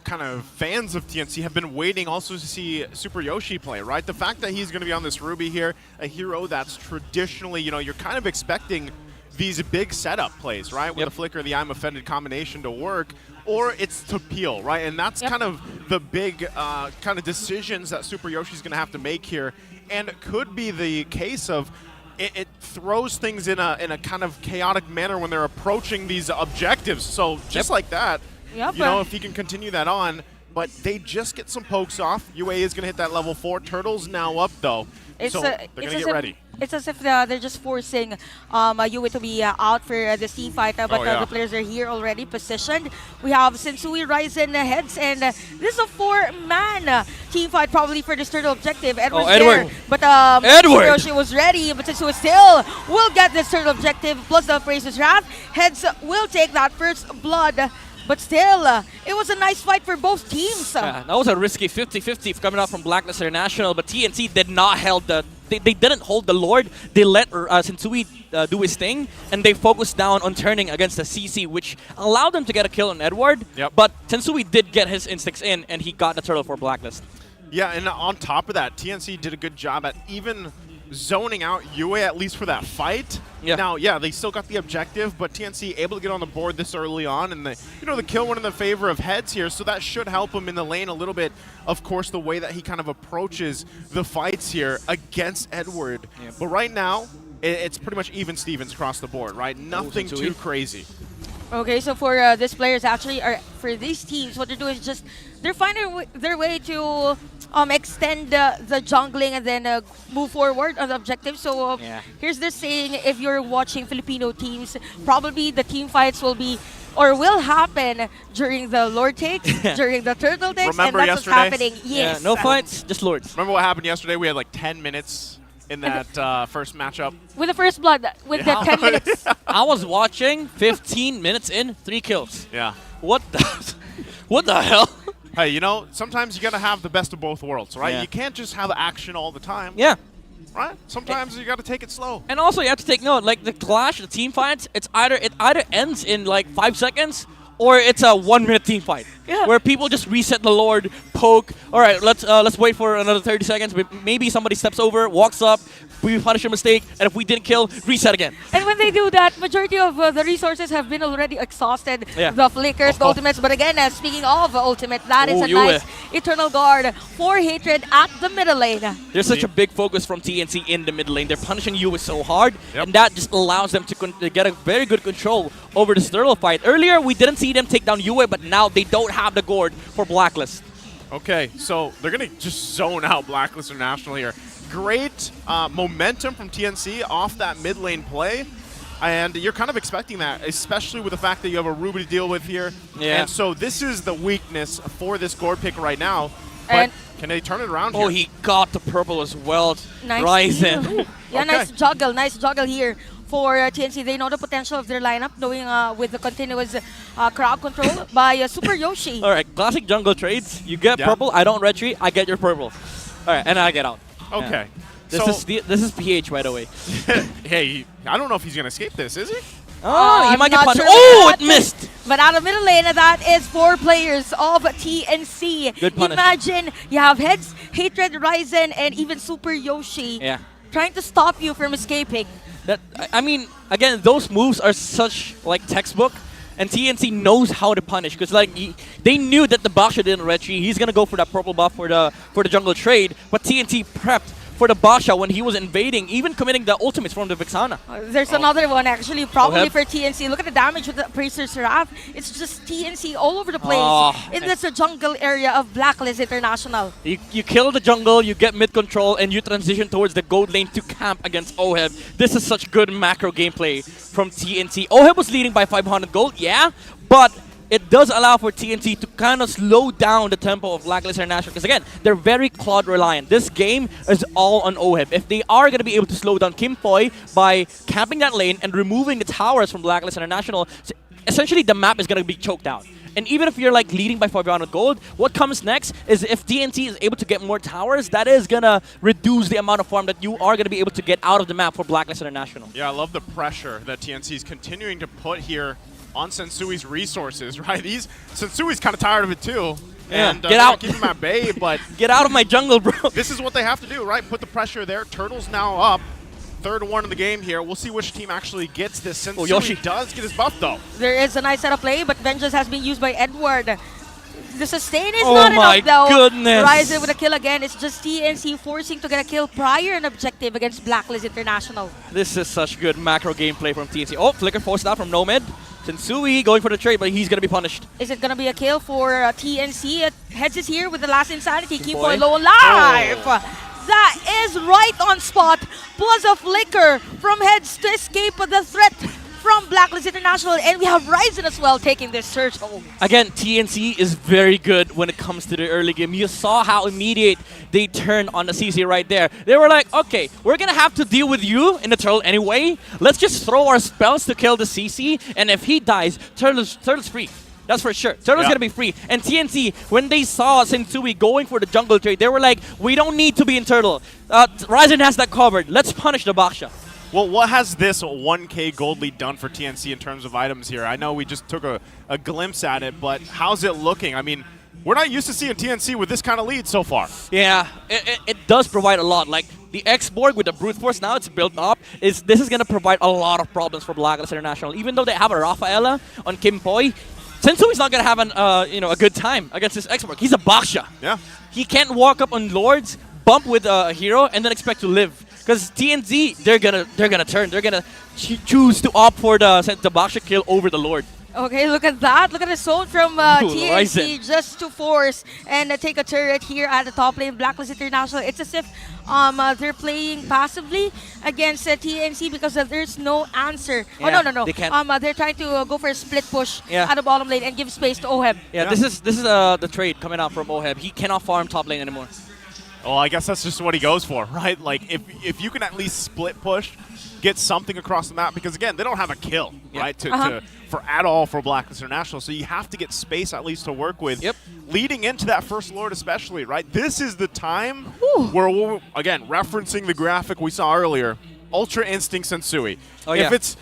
kind of fans of TNC have been waiting also to see Super Yoshi play, right? The fact that he's going to be on this Ruby here, a hero that's traditionally, you're kind of expecting these big setup plays, right? With the Flicker, the I'm Offended combination to work, or it's to peel, right? And that's kind of the big kind of decisions that Super Yoshi's going to have to make here. And it could be the case of it throws things in a kind of chaotic manner when they're approaching these objectives. So just like that, if he can continue that on, but they just get some pokes off. UA is going to hit that level 4. Turtle's now up, though. So they're going to get ready. It's as if they're just forcing UA to be out for this team fight, but the players are here already positioned. We have Sensui, Ryzen, Heads, and this is a 4-man team fight probably for this turtle objective. Edward's there, but Edward Yoshi was ready, but Sensui still will get this turtle objective, plus the Phraser's Wrath. Heads will take that first blood. But still, it was a nice fight for both teams. Yeah, that was a risky 50-50 coming out from Blacklist International, but TNC did not hold they didn't hold the Lord. They let Sensui do his thing, and they focused down on turning against the CC, which allowed them to get a kill on Edward. But Sensui did get his instincts in, and he got the turtle for Blacklist. Yeah, and on top of that, TNC did a good job at even zoning out UA, at least for that fight. Now, they still got the objective, but TNC able to get on the board this early on, and the kill went in the favor of Heads here, so that should help him in the lane a little bit. Of course, the way that he kind of approaches the fights here against Edward. But right now, it's pretty much even Stevens across the board, right? Nothing too crazy. Okay, so for these players, actually, for these teams, what they're doing is just they're finding their way to extend the jungling and then move forward on the objective. So here's the saying: if you're watching Filipino teams, probably the team fights will be or will happen during the Lord takes, during the turtle takes, Remember and that's yesterday? what's happening. Yes. Yeah, no fights, just Lords. Remember what happened yesterday? We had like 10 minutes in that first matchup. With the first blood, with the 10 minutes. I was watching, 15 minutes in, 3 kills. Yeah. What the hell? Hey, sometimes you got to have the best of both worlds, right? You can't just have action all the time. Yeah. Right? Sometimes you got to take it slow. And also you have to take note, like the clash, the team fights, it either ends in like 5 seconds or it's a 1-minute team fight. Where people just reset the Lord, poke. All right, let's wait for another 30 seconds. Maybe somebody steps over, walks up, we punish a mistake, and if we didn't kill, reset again. And when they do that, majority of the resources have been already exhausted. The flickers, the ultimates. But again, speaking of ultimate, that is a nice Eternal Guard for Hatred at the middle lane. There's such a big focus from TNC in the mid lane. They're punishing Yue so hard, and that just allows them to get a very good control over this turtle fight. Earlier, we didn't see them take down Yue, but now they don't have the gourd for Blacklist. Okay, so they're going to just zone out Blacklist International here. Great momentum from TNC off that mid lane play. And you're kind of expecting that, especially with the fact that you have a Ruby to deal with here. And so this is the weakness for this gourd pick right now. But can they turn it around here? Oh, he got the purple as well. Nice. Ryzen. Nice juggle here for TNC. They know the potential of their lineup, knowing with the continuous crowd control by Super Yoshi. All right, classic jungle trades. You get purple, I don't retreat, I get your purple. All right, and I get out. Okay. This is PH, by the way. Hey, I don't know if he's going to escape this, is he? Oh, he might get punished. Sure Oh, it missed! But out of middle lane, that is 4 players of TNC. Good punish. Imagine you have Heads, Hatred, Ryzen, and even Super Yoshi trying to stop you from escaping. I mean, again, those moves are such like textbook, and TNC knows how to punish because like they knew that the Baksha didn't retreat. He's gonna go for that purple buff for the jungle trade, but TNC prepped for the Basha when he was invading, even committing the ultimates from the Vixana. There's another one actually, probably Oheb. for TNC. Look at the damage with the Praetor's Wrath. It's just TNC all over the place in this jungle area of Blacklist International. You kill the jungle, you get mid control, and you transition towards the gold lane to camp against Oheb. This is such good macro gameplay from TNC. Oheb was leading by 500 gold, yeah, but it does allow for TNT to kind of slow down the tempo of Blacklist International because, again, they're very Claude reliant. This game is all on Oheb. If they are going to be able to slow down Kim Poi by camping that lane and removing the towers from Blacklist International, essentially the map is going to be choked out. And even if you're like leading by 500 gold, what comes next is if TNT is able to get more towers, that is going to reduce the amount of farm that you are going to be able to get out of the map for Blacklist International. Yeah, I love the pressure that TNC is continuing to put here on Sensui's resources, right? Sensui's kind of tired of it too. Yeah. And get out. Keep him at bay, but get out of my jungle, bro. This is what they have to do, right? Put the pressure there. Turtle's now up. 3rd one in the game here. We'll see which team actually gets this. Sensui Yoshi does get his buff though. There is a nice setup play, but Vengeance has been used by Edward. The sustain is not enough though. Goodness. Ryzen with a kill again. It's just TNC forcing to get a kill prior an objective against Blacklist International. This is such good macro gameplay from TNC. Oh, Flicker forced out from Nomad. Sensui going for the trade, but he's going to be punished. Is it going to be a kill for TNC? Heads is here with the last Insanity. Keep going low alive. That is right on spot. Plus a Flicker from Heads to escape the threat from Blacklist International. And we have Ryzen as well taking this surge home. Again, TNC is very good when it comes to the early game. You saw how immediate they turned on the CC right there. They were like, okay, we're going to have to deal with you in the turtle anyway. Let's just throw our spells to kill the CC. And if he dies, Turtle's free. That's for sure. Turtle's going to be free. And TNC, when they saw Sensui going for the jungle trade, they were like, we don't need to be in Turtle. Ryzen has that covered. Let's punish the Baksha. Well, what has this 1K gold lead done for TNC in terms of items here? I know we just took a glimpse at it, but how's it looking? I mean, we're not used to seeing TNC with this kind of lead so far. Yeah, it does provide a lot. Like, the X-Borg with the Brute Force now it's built up, this is going to provide a lot of problems for Blacklist International. Even though they have a Rafaela on Kim Poi, Sensui's not going to have a good time against this X-Borg. He's a Baksha. Yeah. He can't walk up on Lords, bump with a hero, and then expect to live. Because TNZ, they're gonna turn. They're gonna choose to opt for the Baksha kill over the Lord. Okay, look at that. Look at the zone from TNC Ryzen. just to force and take a turret here at the top lane. Blacklist International. It's as if they're playing passively against TNC because there's no answer. Yeah, oh, no. They can't. They're trying to go for a split push Yeah. at the bottom lane and give space to Oheb. Yeah, this is the trade coming out from Oheb. He cannot farm top lane anymore. Well, I guess that's just what he goes for, right? Like, if you can at least split push, get something across the map, because, again, they don't have a kill, right, at all for Blacklist International, so you have to get space at least to work with. Yep. Leading into that first Lord especially, right? This is the time where, we'll, again, referencing the graphic we saw earlier, Ultra Instinct Sensui. Oh, yeah. If it's,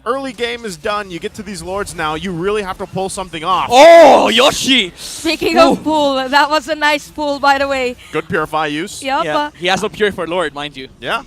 early game is done, you get to these Lords now, you really have to pull something off. Oh, Yoshi! Speaking of pull, that was a nice pull, by the way. Good Purify use. Yep. Yeah. He has no Purify Lord, mind you. Yeah.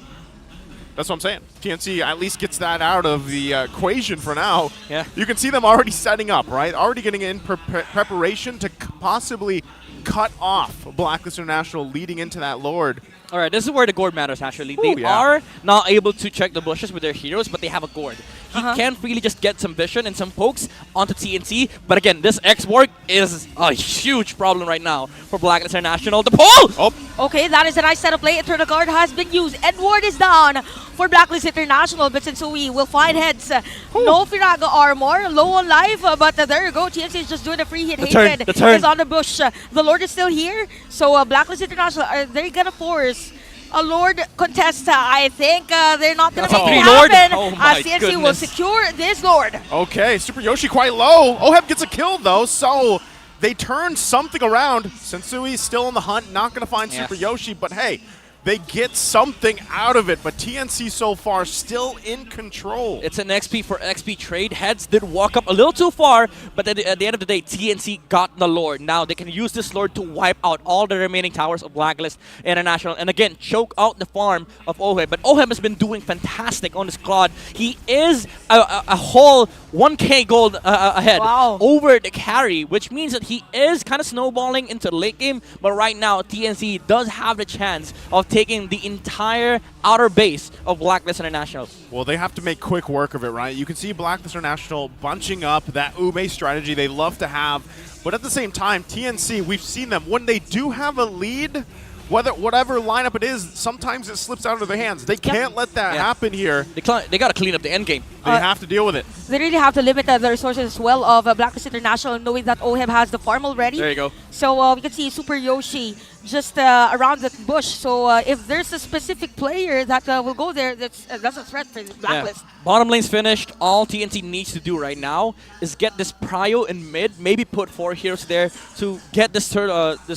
That's what I'm saying. TNC at least gets that out of the equation for now. Yeah. You can see them already setting up, right? Already getting in preparation to possibly cut off Blacklist International leading into that Lord. All right, this is where the gourd matters, actually. They are not able to check the bushes with their heroes, but they have a gourd. He can freely just get some vision and some pokes onto TNC. But again, this X-Borg is a huge problem right now for Blacklist International. The pull! Oh. Okay, that is a nice setup play. Eternal Guard has been used. Edward is down for Blacklist International, but Sensui will find heads. No Firaga armor, low on life, but there you go. TNC is just doing a free hit. Hatred is on the bush. The Lord is still here, so Blacklist International, are they going to force a Lord contest? I think they're not going to make it happen. Oh TNC will secure this Lord. Okay, Super Yoshi quite low. Oheb gets a kill, though, so they turn something around. Sensui still on the hunt, not going to find Super Yoshi, but hey, they get something out of it, but TNC so far still in control. It's an XP for XP trade. Heads did walk up a little too far, but at the end of the day, TNC got the Lord. Now they can use this Lord to wipe out all the remaining towers of Blacklist International, and again, choke out the farm of Oheb. But Oheb has been doing fantastic on this Claude. He is a whole 1K gold ahead over the carry, which means that he is kind of snowballing into the late game, but right now, TNC does have the chance of taking the entire outer base of Blacklist International. Well, they have to make quick work of it, right? You can see Blacklist International bunching up that Ube strategy they love to have. But at the same time, TNC, we've seen them. When they do have a lead, whatever lineup it is, sometimes it slips out of their hands. They can't let that happen here. They got to clean up the end game. They have to deal with it. They really have to limit the resources as well of Blacklist International, knowing that OHEB has the farm already. There you go. So we can see Super Yoshi just around that bush. So if there's a specific player that will go there, that's a threat for the Blacklist. Yeah. Bottom lane's finished. All TNC needs to do right now is get this prio in mid, maybe put 4 heroes there to get this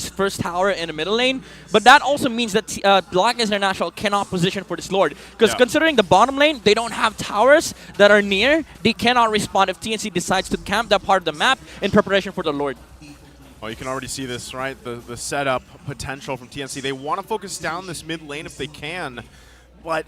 first tower in the middle lane. But that also means that Blacklist International cannot position for this Lord. Because considering the bottom lane, they don't have towers that are near. They cannot respond if TNC decides to camp that part of the map in preparation for the Lord. Well, you can already see this, right? The setup potential from TNC. They want to focus down this mid lane if they can, but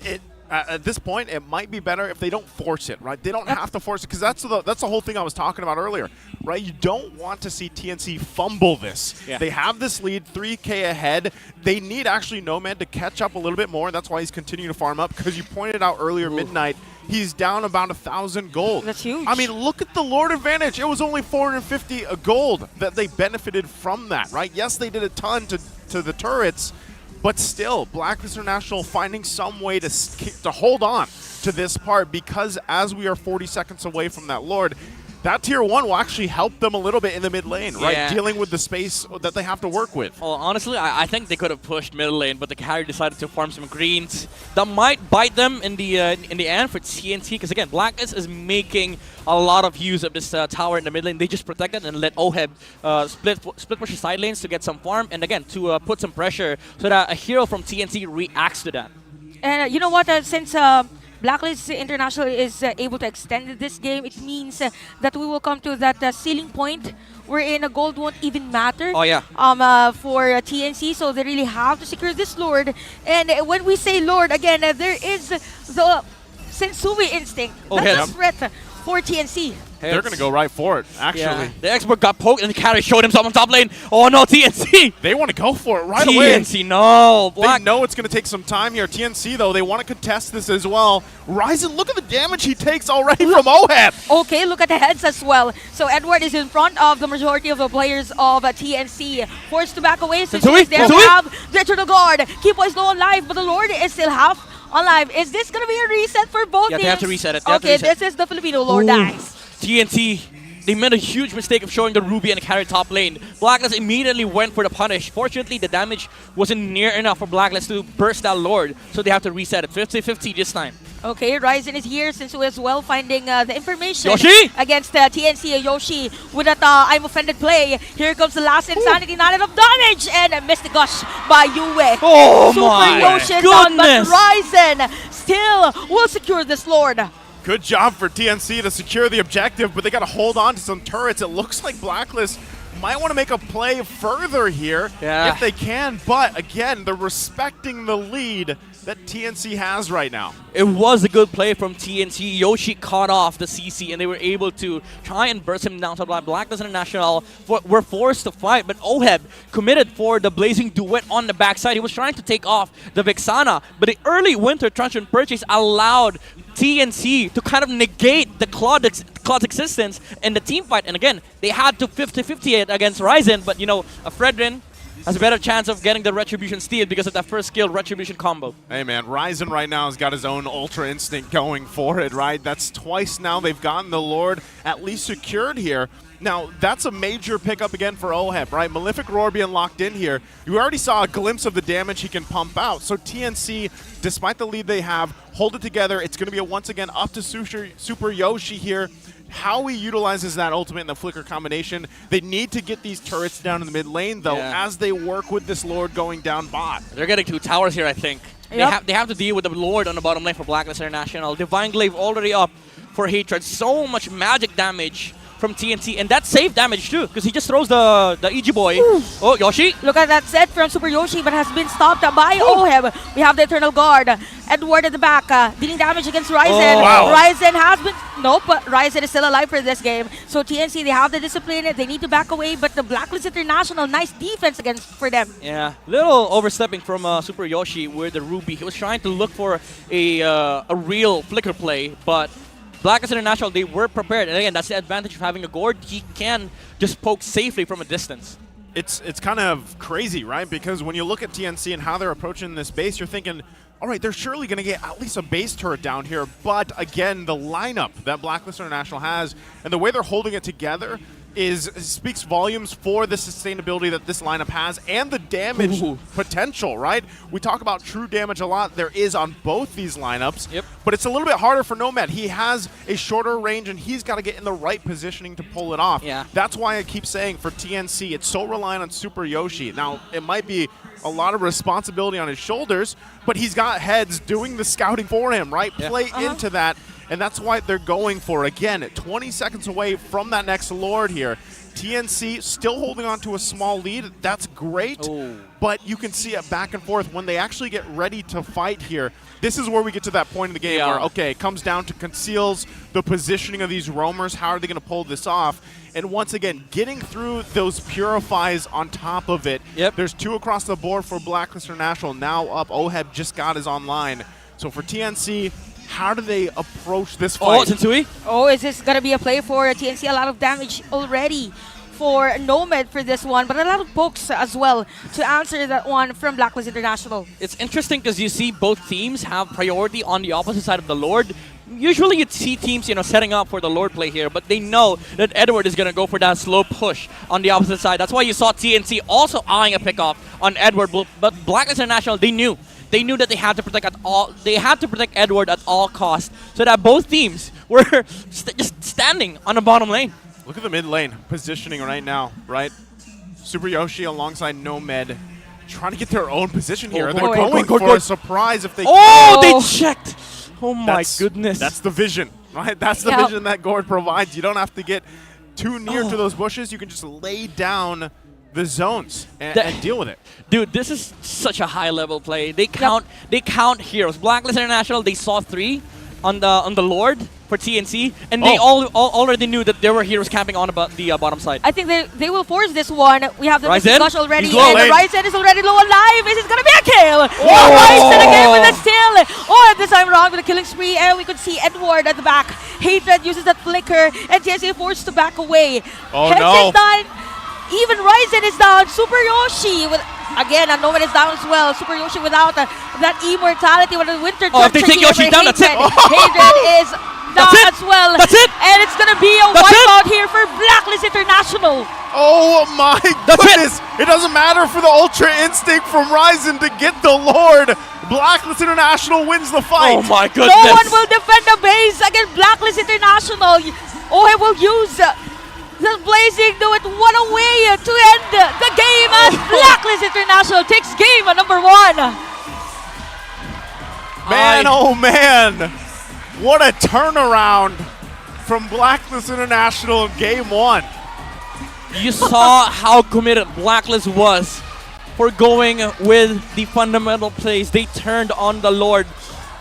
at this point, it might be better if they don't force it, right? They don't have to force it, because that's the whole thing I was talking about earlier, right? You don't want to see TNC fumble this. Yeah. They have this lead, 3K ahead. They need actually Nomad to catch up a little bit more. That's why he's continuing to farm up, because you pointed out earlier, Midnight, he's down about 1,000 gold. That's huge. I mean, look at the Lord advantage. It was only 450 gold that they benefited from that, right? Yes, they did a ton to the turrets, but still, Blacklist International finding some way to hold on to this part, because as we are 40 seconds away from that Lord, that tier 1 will actually help them a little bit in the mid lane, right? Yeah. Dealing with the space that they have to work with. Well, honestly, I think they could have pushed middle lane, but the carry decided to farm some greens. That might bite them in the end for TNT, because again, Blacklist is making a lot of use of this tower in the mid lane. They just protect it and let OHEB split push the side lanes to get some farm, and again, to put some pressure so that a hero from TNT reacts to that. And you know what, since Blacklist International is able to extend this game, it means that we will come to that ceiling point wherein a gold won't even matter for TNC. So they really have to secure this Lord. And when we say Lord, again, there is the Sensui instinct. That's a threat for TNC. They're going to go right for it, actually. Yeah. The expert got poked and the carry showed himself on top lane. Oh no, TNC! They want to go for it right away. TNC, no. They know it's going to take some time here. TNC, though, they want to contest this as well. Ryzen, look at the damage he takes already from OHEB. Okay, look at the heads as well. So Edward is in front of the majority of the players of TNC. Forced to back away since he's there. We have the Eternal Guard. Keep boys low on life, but the Lord is still half alive. Is this going to be a reset for both teams? They have to reset it. Okay, this is the Filipino Lord dies. TNT, they made a huge mistake of showing the Ruby and carry top lane. Blacklist immediately went for the punish. Fortunately, the damage wasn't near enough for Blacklist to burst that Lord, so they have to reset it. 50-50 this time. Okay, Ryzen is here since we as well finding the information Yoshi! against TNC. Yoshi with that I'm offended play. Here comes the last insanity, not enough damage, and missed the gush by Yue. Oh Super my Yoshi down, but goodness! Ryzen still will secure this Lord. Good job for TNC to secure the objective, but they got to hold on to some turrets. It looks like Blacklist might want to make a play further here if they can, but again, they're respecting the lead that TNC has right now. It was a good play from TNC. Yoshi caught off the CC, and they were able to try and burst him down to Blacklist International. Were forced to fight, but OHEB committed for the Blazing Duet on the backside. He was trying to take off the Vexana, but the early winter Truncheon purchase allowed TNC to kind of negate the Claude's existence in the team fight. And again, they had to 50-50 it against Ryzen, but you know, Fredrin has a better chance of getting the Retribution steal because of that first skill Retribution combo. Hey man, Ryzen right now has got his own Ultra Instinct going for it, right? That's twice now they've gotten the Lord at least secured here. Now, that's a major pickup again for OHEB, right? Malefic Roar being locked in here. You already saw a glimpse of the damage he can pump out. So TNC, despite the lead they have, hold it together. It's going to be a once again up to Super Yoshi here. How he utilizes that ultimate and the flicker combination. They need to get these turrets down in the mid lane, though, as they work with this Lord going down bot. They're getting 2 towers here, I think. Yep. They have to deal with the Lord on the bottom lane for Blacklist International. Divine Glaive already up for Hatred. So much magic damage from TNC, and that's safe damage too, because he just throws the EG boy. Oh, Yoshi! Look at that set from Super Yoshi, but has been stopped by Oheb. We have the Eternal Guard. Edward at the back, dealing damage against Ryzen. Ryzen has been... Nope, Ryzen is still alive for this game. So TNC, they have the discipline. They need to back away, but the Blacklist International, nice defense against for them. Yeah, little overstepping from Super Yoshi with the Ruby. He was trying to look for a real flicker play, but Blacklist International, they were prepared. And again, that's the advantage of having a Gord. He can just poke safely from a distance. It's kind of crazy, right? Because when you look at TNC and how they're approaching this base, you're thinking, all right, they're surely going to get at least a base turret down here. But again, the lineup that Blacklist International has and the way they're holding it together speaks volumes for the sustainability that this lineup has and the damage potential, right? We talk about true damage a lot. There is on both these lineups, but it's a little bit harder for Nomad. He has a shorter range, and he's got to get in the right positioning to pull it off. Yeah. That's why I keep saying for TNC, it's so reliant on Super Yoshi. Now, it might be a lot of responsibility on his shoulders, but he's got heads doing the scouting for him, right? Play into that. And that's why they're going for, again, 20 seconds away from that next Lord here. TNC still holding on to a small lead. That's great, but you can see it back and forth when they actually get ready to fight here. This is where we get to that point in the game where, okay, it comes down to conceals, the positioning of these roamers. How are they going to pull this off? And once again, getting through those purifies on top of it. There's 2 across the board for Blacklist International. Now up, Oheb just got his online. So for TNC, how do they approach this fight? Oh, is this going to be a play for TNC? A lot of damage already for Nomad for this one, but a lot of pokes as well to answer that one from Blacklist International. It's interesting because you see both teams have priority on the opposite side of the Lord. Usually you'd see teams, setting up for the Lord play here, but they know that Edward is going to go for that slow push on the opposite side. That's why you saw TNC also eyeing a pickoff on Edward, but Blacklist International, they knew. They knew that they had to protect Edward at all costs, so that both teams were just standing on the bottom lane. Look at the mid lane positioning right now, right? Super Yoshi alongside Nomad trying to get their own position here. They're going for a surprise if they can. They checked. Oh my goodness. That's the vision, right? That's the vision that Gord provides. You don't have to get too near to those bushes. You can just lay down the zones and deal with it. Dude, this is such a high-level play. They count heroes. Blacklist International, they saw 3 on the Lord for TNC, and they already knew that there were heroes camping on the bottom side. I think they will force this one. We have the Gush already, and Ryzen is already low alive. Is it going to be a kill? Ryzen again with a steal. Oh, this time around with a killing spree, and we could see Edward at the back. Hatred uses that flicker, and TNC forced to back away. Oh no. Done. Even Ryzen is down. Super Yoshi with again, Nomad is down as well. Super Yoshi without that immortality with the winter. If they take Yoshi down, that's it. Hatred is down as well. That's it. And it's gonna be a wipeout here for Blacklist International. Oh my goodness! It doesn't matter for the Ultra Instinct from Ryzen to get the Lord. Blacklist International wins the fight. Oh my goodness! No one will defend the base against Blacklist International. He will use the Blazing do it one away to end the game as Blacklist International takes game number 1. Man, oh man! What a turnaround from Blacklist International in game 1. You saw how committed Blacklist was for going with the fundamental plays. They turned on the Lord.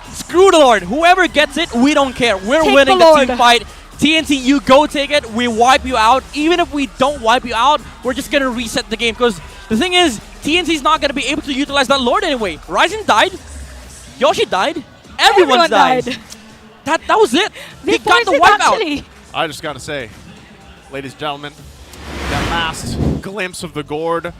Screw the Lord. Whoever gets it, we don't care. We're winning the team fight. TNC, you go take it. We wipe you out. Even if we don't wipe you out, we're just going to reset the game. Because the thing is, TNC's not going to be able to utilize that Lord anyway. Ryzen died. Yoshi died. Everyone died. That was it. He got the wipeout. I just got to say, ladies and gentlemen, that last glimpse of the Gord,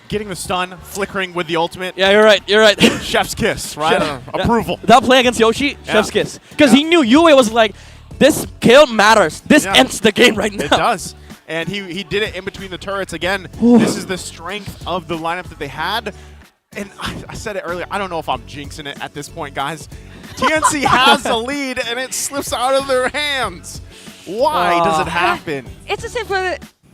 getting the stun, flickering with the ultimate. Yeah, you're right. You're right. Chef's kiss, right? Approval. That play against Yoshi, chef's kiss. Because he knew Yue was like, this kill matters. This ends the game right now. It does. And he did it in between the turrets. Again, this is the strength of the lineup that they had. And I said it earlier, I don't know if I'm jinxing it at this point, guys. TNC has the lead, and it slips out of their hands. Why does it happen? It's as if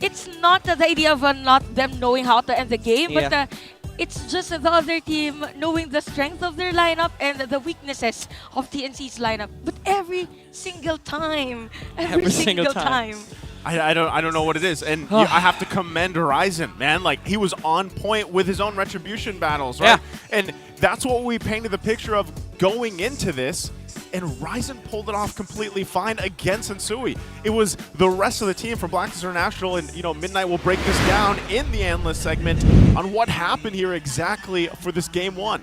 it's not the idea of not them knowing how to end the game, but it's just the other team knowing the strength of their lineup and the weaknesses of TNC's lineup. But every single time, every single time. I don't know what it is, and I have to commend Ryzen, man. Like, he was on point with his own retribution battles, right? Yeah. And that's what we painted the picture of going into this, and Ryzen pulled it off completely fine against Sensui. It was the rest of the team from Blacklist International, and Midnight will break this down in the analyst segment on what happened here exactly for this game one.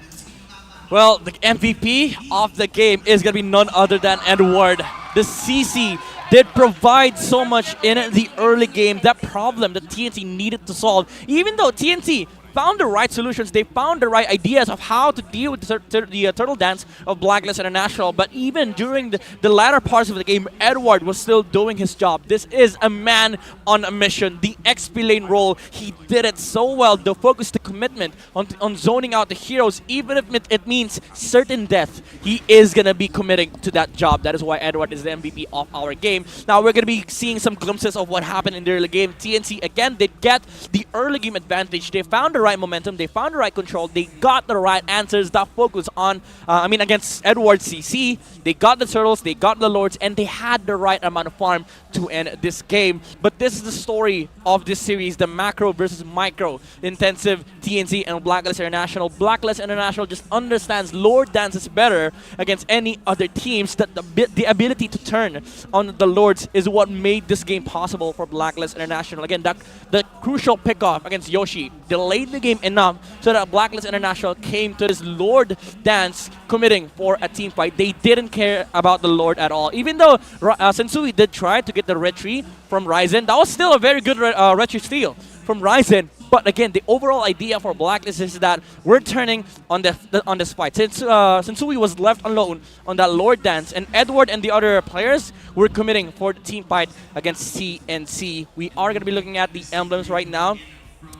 Well, the MVP of the game is going to be none other than Edward. The CC did provide so much in the early game, that problem that TNC needed to solve. Even though TNC found the right solutions, they found the right ideas of how to deal with the turtle dance of Blacklist International. But even during the latter parts of the game, Edward was still doing his job. This is a man on a mission. The XP lane role, he did it so well. The focus, the commitment on zoning out the heroes, even if it means certain death, he is going to be committing to that job. That is why Edward is the MVP of our game. Now we're going to be seeing some glimpses of what happened in the early game. TNC, again, they get the early game advantage. They found the right momentum, they found the right control, they got the right answers that focus on, against Edward CC. They got the turtles, they got the lords, and they had the right amount of farm to end this game. But this is the story of this series, the macro versus micro intensive TNC and Blacklist International. Blacklist International just understands Lord dances better against any other teams, that the ability to turn on the lords is what made this game possible for Blacklist International. Again, the crucial pickoff against Yoshi delayed the game enough so that Blacklist International came to this Lord dance committing for a team fight. They didn't care about the Lord at all. Even though Sensui did try to get the retry from Ryzen, that was still a very good retry steal from Ryzen. But again, the overall idea for Blacklist is that we're turning on this fight. Since Sensui was left alone on that Lord dance, and Edward and the other players were committing for the team fight against CNC. We are going to be looking at the emblems right now.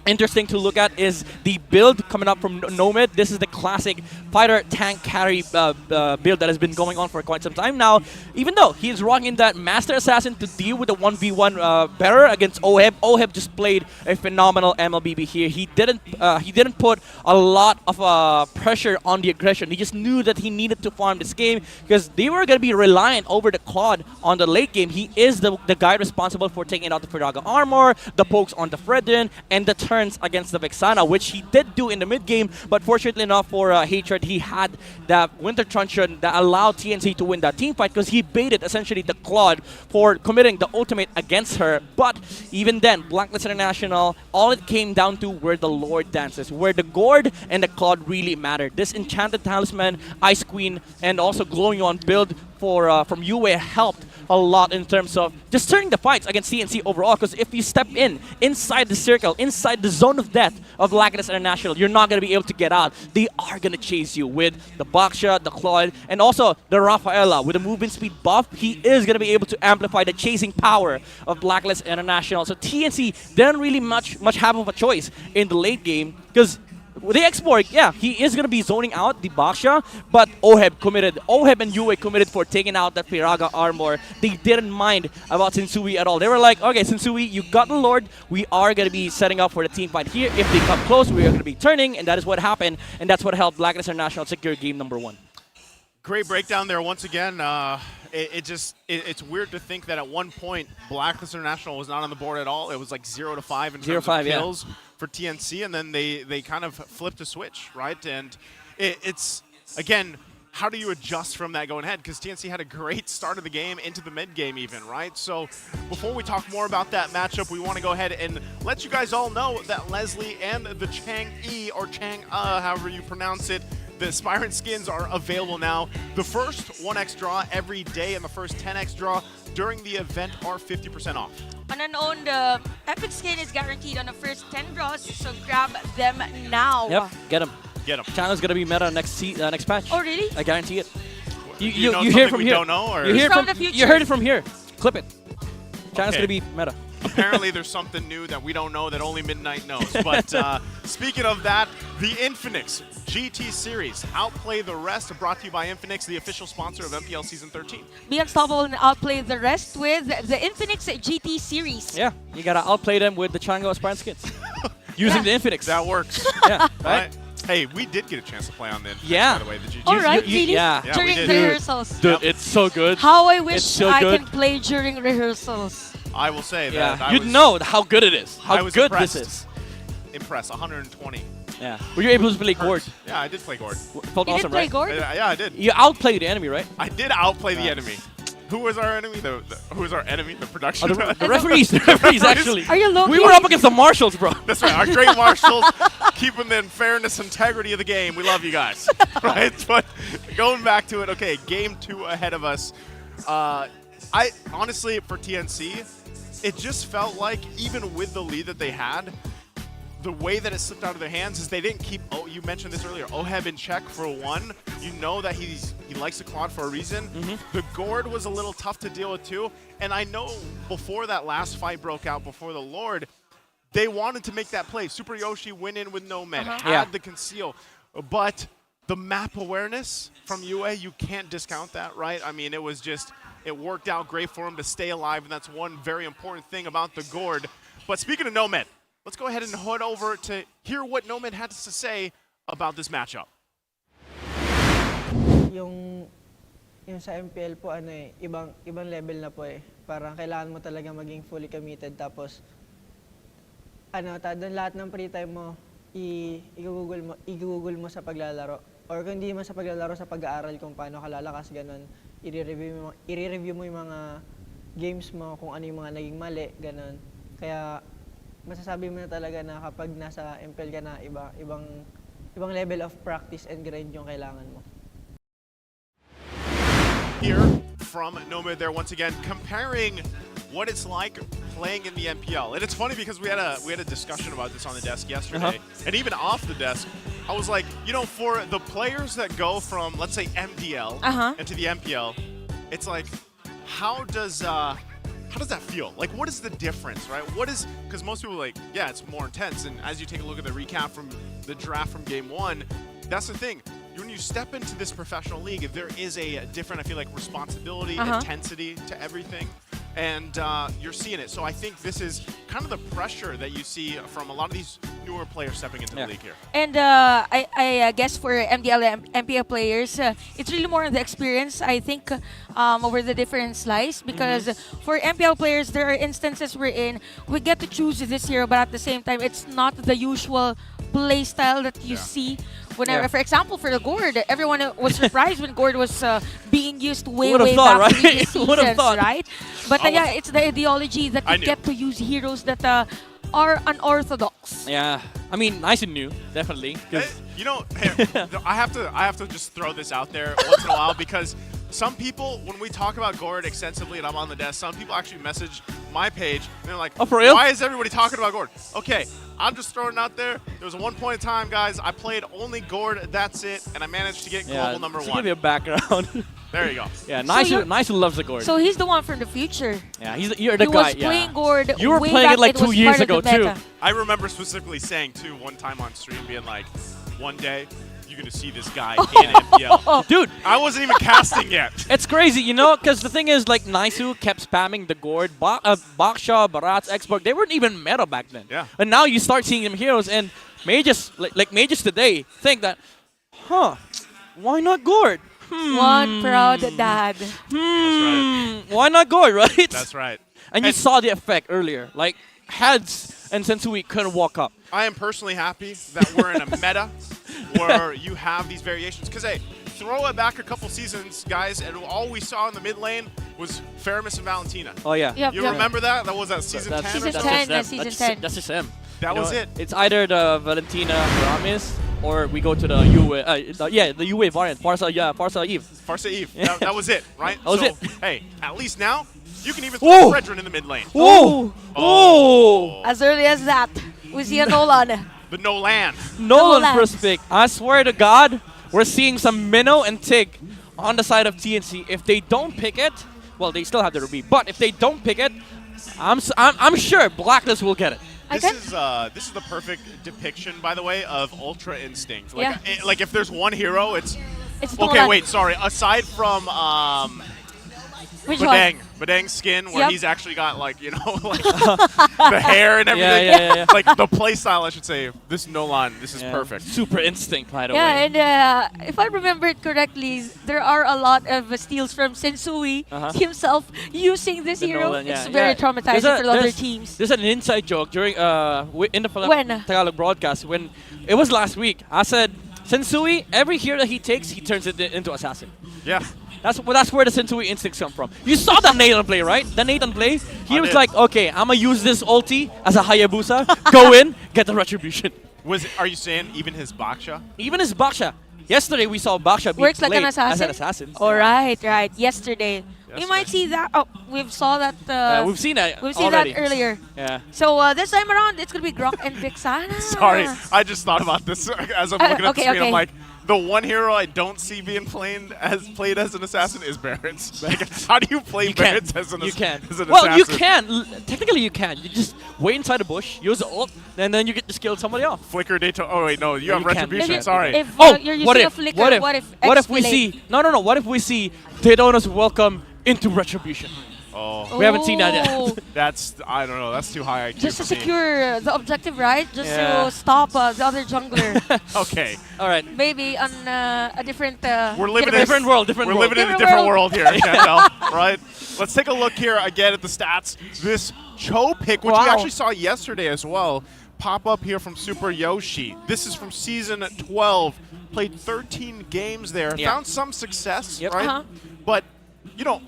Interesting to look at is the build coming up from Nomad. This is the classic fighter tank carry build that has been going on for quite some time now. Even though he is rocking that Master Assassin to deal with the 1v1 better against Oheb. Oheb just played a phenomenal MLBB here. He didn't put a lot of pressure on the aggression. He just knew that he needed to farm this game because they were going to be reliant over the Claude on the late game. He is the guy responsible for taking out the Firaga armor, the pokes on the Fredrin, and the turns against the Vexana, which he did do in the mid game, but fortunately enough for Hatred, he had that Winter Truncheon that allowed TNC to win that team fight because he baited essentially the Claude for committing the ultimate against her. But even then, Blacklist International, all it came down to were the Lord dances, where the Gourd and the Claude really mattered. This Enchanted Talisman, Ice Queen, and also Glowing On build from UA helped a lot in terms of just turning the fights against CNC overall, because if you step inside the circle, inside the zone of death of Blacklist International, you're not going to be able to get out. They are going to chase you with the Baksha, the Claude, and also the Rafaela. With the movement speed buff, he is going to be able to amplify the chasing power of Blacklist International. So TNC didn't really much have of a choice in the late game, because with the X-Borg, yeah, he is going to be zoning out the Baksha, but Oheb and Yue committed for taking out that Firaga armor. They didn't mind about Sensui at all. They were like, okay, Sensui, you got the Lord. We are going to be setting up for the team fight here. If they come close, we are going to be turning, and that is what happened, and that's what helped Blacklist International secure game number 1. Great breakdown there once again. It's weird to think that at one point Blacklist International was not on the board at all. It was like 0-5 in terms of kills for TNC, and then they kind of flipped a switch, right? And it's again, how do you adjust from that going ahead? Because TNC had a great start of the game into the mid game even, right? So before we talk more about that matchup, we want to go ahead and let you guys all know that Leslie and the Chang-E, or Chang-E, however you pronounce it, the Spirant skins are available now. The first 1x draw every day and the first 10x draw during the event are 50% off. On and on, the epic skin is guaranteed on the first 10 draws, so grab them now. Yep, get them. Get them. Channel's gonna be meta next patch. Oh, really? I guarantee it. You know hear from we here. Don't know, or? You heard it from here. Clip it. Channel's gonna be meta. Apparently there's something new that we don't know that only Midnight knows. But speaking of that, the Infinix GT Series, Outplay the Rest, brought to you by Infinix, the official sponsor of MPL Season 13. Be unstoppable and outplay the rest with the Infinix GT Series. Yeah, you gotta outplay them with the Chango Aspirant skins. Using the Infinix. That works. Yeah, right? Hey, we did get a chance to play on the Infinix, yeah. by the way. The GT All right, Series. really? Yeah. During we did. the rehearsals. Dude, it's so good. How I wish so I good. can play during rehearsals. I will say that. You'd know how good it is. How good impressed. this is. Impressed. 120. Yeah. Were you able to play Gord? Yeah, I did play Gord. Felt awesome, right? Yeah, I did. You outplayed the enemy, right? I did outplay the enemy. Who was our enemy? Who was our enemy? The production. The referees. The referees, actually. Are you low-key? We were up against the marshals, bro. That's right. Our great marshals, keeping the fairness, integrity of the game. We love you guys. Right? But going back to it, okay, game 2 ahead of us. I honestly, for TNC, it just felt like even with the lead that they had, the way that it slipped out of their hands is they didn't keep, you mentioned this earlier, Oheb in check for one. You know that he likes the quad for a reason. The Gord was a little tough to deal with too. And I know before that last fight broke out, before the Lord, they wanted to make that play. Super Yoshi went in with no med, had the conceal. But the map awareness from UA, you can't discount that, right? I mean, it was just, it worked out great for him to stay alive, and that's one very important thing about the Gord. But speaking of Nomad, let's go ahead and head over to hear what Nomad had to say about this matchup. Yung sa MPL po ibang level na po eh. Parang kailangan mo talaga maging fully committed, tapos doon lahat ng free time mo i-google mo sa paglalaro, or kung hindi man sa paglalaro, sa pag-aaral kung paano ka lalakas, ganun. I-review mo yung mga games mo, kung ano yung mga naging mali, ganun. Kaya masasabi mo na talaga na kapag nasa MPL ka na, ibang level of practice and grind yung kailangan mo. Here from Nomad there once again, comparing what it's like playing in the MPL. And it's funny because we had a discussion about this on the desk yesterday, and even off the desk, I was like, you know, for the players that go from, let's say, MDL into the MPL, it's like, how does that feel? Like, what is the difference, right? Because most people are like, yeah, it's more intense. And as you take a look at the recap from the draft from game 1, that's the thing. When you step into this professional league, there is a different, I feel like, responsibility, intensity to everything. And you're seeing it. So I think this is kind of the pressure that you see from a lot of these newer players stepping into the league here. And I guess for MDL and MPL players, it's really more on the experience, I think, over the different slice. Because for MPL players, there are instances wherein we get to choose this hero, but at the same time, it's not the usual play style that you see. Whenever, for example, for the Gord, everyone was surprised when Gord was being used way back in the seasons, right? But yeah, it's the ideology that you get to use heroes that are unorthodox. Yeah, I mean, nice and new, definitely. You know, I have to just throw this out there once in a while, because some people, when we talk about Gord extensively and I'm on the desk, some people actually message my page and they're like, oh, for real? Why is everybody talking about Gord? Okay, I'm just throwing it out there. There was one point in time, guys, I played only Gord, that's it, and I managed to get global number 1. Give you a background. There you go. Yeah, nice who loves the Gord. So he's the one from the future. Yeah, you're the guy. He was playing Gord. You were playing it like 2 years ago too. I remember specifically saying too one time on stream, being like, one day you're gonna see this guy in MPL. Dude, I wasn't even casting yet. It's crazy, you know, because the thing is, like, Naisu kept spamming the Gord. Baksha, Baratz, Xbox, they weren't even meta back then. Yeah. And now you start seeing them heroes, and mages, like mages today, think that, why not Gord? One proud dad. That's right. Why not Gord, right? That's right. And you saw the effect earlier. Like, Heads and Sensui couldn't walk up. I am personally happy that we're in a meta where you have these variations. Because, hey, throw it back a couple seasons, guys, and all we saw in the mid lane was Faramis and Valentina. Oh, yeah. You remember that? That was season 10 Season or something? 10, season 10. That's just him. That was it. It's either the Valentina Ramis or we go to the UA, the UA variant, Farsa Eve. Farsa Eve. That was it, right? That was it. Hey, at least now, you can even throw Fredrin in the mid lane. As early as that, we see a Nolan. The Nolan. Nolan first pick. I swear to God, we're seeing some Minnow and Tig on the side of TNC. If they don't pick it, well, they still have the Ruby. But if they don't pick it, I'm sure Blacklist will get it. This is the perfect depiction, by the way, of Ultra Instinct. Like, like if there's one hero, it's okay. Nolan. Wait, sorry. Aside from Which Badang's skin, where Yep. he's actually got like like the hair and everything. Yeah. Like the play style, I should say. This Nolan, this is perfect. Super instinct, by the Yeah, way. and if I remember it correctly, there are a lot of steals from Sensui himself using this The hero. Nolan, It's very traumatizing for other teams. There's an inside joke during in the When? Tagalog broadcast when it was last week. I said, Sensui, every hero that he takes, he turns it into assassin. Yeah. That's where the Sensui instincts come from. You saw the Nathan play, right? The Nathan play. He was like, okay, I'm gonna use this ulti as a Hayabusa. Go in, get the retribution. Are you saying even his Baksha? Even his Baksha. Yesterday we saw Baksha be Works like played an assassin? as an assassin. All right. Yesterday. We might see that. Oh, we've saw that. We've seen that. We've seen already. that earlier. Yeah. So this time around, it's gonna be Grok and Vixana. Sorry, I just thought about this as I'm looking at the screen. I'm like, the one hero I don't see being played as an assassin is Barrett's. Like, how do you play Barrett's as an assassin? Well, you can. Technically, you can. You just wait inside the bush, use the ult, and then you get to kill somebody off. Flicker Daytona. Oh wait, no, you have you can't. retribution. Sorry. If you're using what a if? flicker, What if X we delay? see? No. What if we see Daytona's welcome into retribution? Oh. We haven't seen that yet. That's, I don't know, that's too high IQ Just to for me. secure the objective, right? Just to stop the other jungler. Okay. All right. Maybe on a different. We're living in a different world. We're living in a different world here, Chantel. Right? Let's take a look here again at the stats. This Cho pick, which we actually saw yesterday as well, pop up here from Super Yoshi. This is from season 12. Played 13 games there. Yeah. Found some success, Yep. right? But,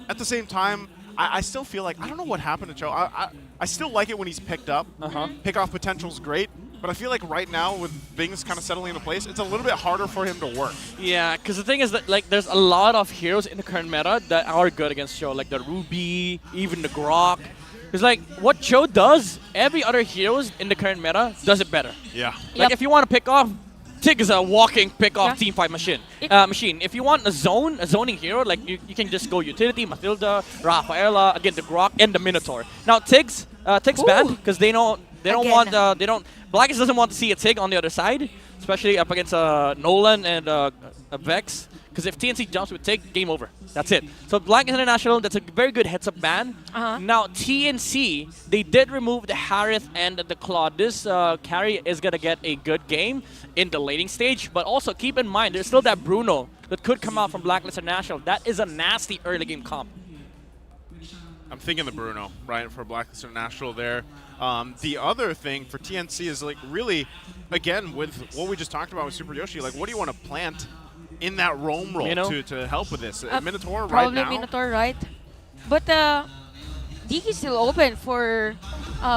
at the same time, I still feel like, I don't know what happened to Cho. I still like it when he's picked up. Pick-off potential's great. But I feel like right now, with things kind of settling into place, it's a little bit harder for him to work. Yeah, because the thing is that there's a lot of heroes in the current meta that are good against Cho, like the Ruby, even the Grok. Because what Cho does, every other heroes in the current meta does it better. Yeah. If you want to pick off, Tig is a walking pick-off teamfight machine. If you want a zoning hero, you can just go utility, Matilda, Rafaela, again the Grok, and the Minotaur. Now Tig's banned because they don't Blacklist doesn't want to see a Tig on the other side, especially up against Nolan and Vex. Because if TNC jumps with Tig, game over. That's it. So Black International, that's a very good heads-up ban. Now TNC, they did remove the Harith and the Claw. This carry is going to get a good game in the laning stage. But also keep in mind, there's still that Bruno that could come out from Blacklist International. That is a nasty early game comp. I'm thinking the Bruno, right, for Blacklist International there. The other thing for TNC is really, again, with what we just talked about with Super Yoshi, what do you want to plant in that roam role to help with this? Minotaur right now? Probably Minotaur, right? But Diki's still open for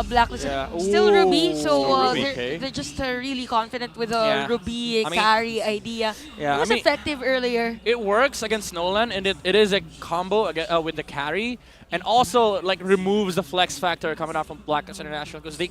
Blacklist. Still Ruby, so they're just really confident with the Ruby carry idea. Yeah, it was effective earlier. It works against Nolan, and it is a combo with the carry. And also, removes the flex factor coming out from Blacklist International, because they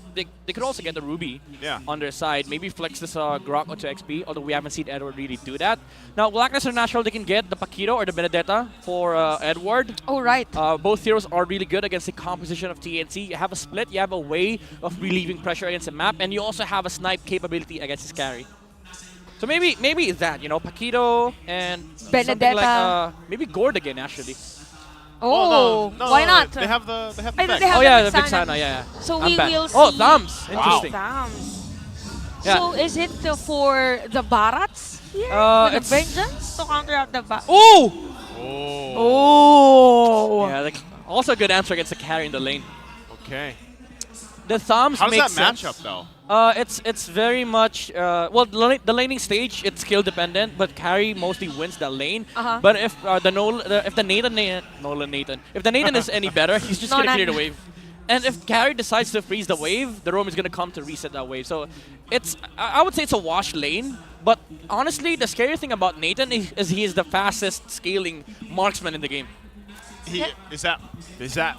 could also get the Ruby on their side. Maybe flex this Grok onto XP, although we haven't seen Edward really do that. Now, Blacklist International, they can get the Paquito or the Benedetta for Edward. Oh, right. Both heroes are really good against the composition of TNC. You have a split, you have a way of relieving pressure against the map, and you also have a snipe capability against his carry. So maybe it's that, Paquito and Benedetta. Maybe Gord again, actually. Oh, no, why not? They have the They Vex. have the Vixana, yeah. So we will see. Oh, Thumbs. Interesting. Thumbs. Yeah. So is it for the Barats here? With the Vengeance to counteract the Barats? Oh! Oh! Yeah, also a good answer against the carry in the lane. Okay. The Thumbs How does make that match sense. up, though? It's very much the laning stage, it's skill dependent, but carry mostly wins the lane. But if the Nathan is any better, he's just gonna clear the wave. And if carry decides to freeze the wave, the roam is gonna come to reset that wave. So I would say it's a wash lane. But honestly, the scary thing about Nathan is he is the fastest scaling marksman in the game. Is that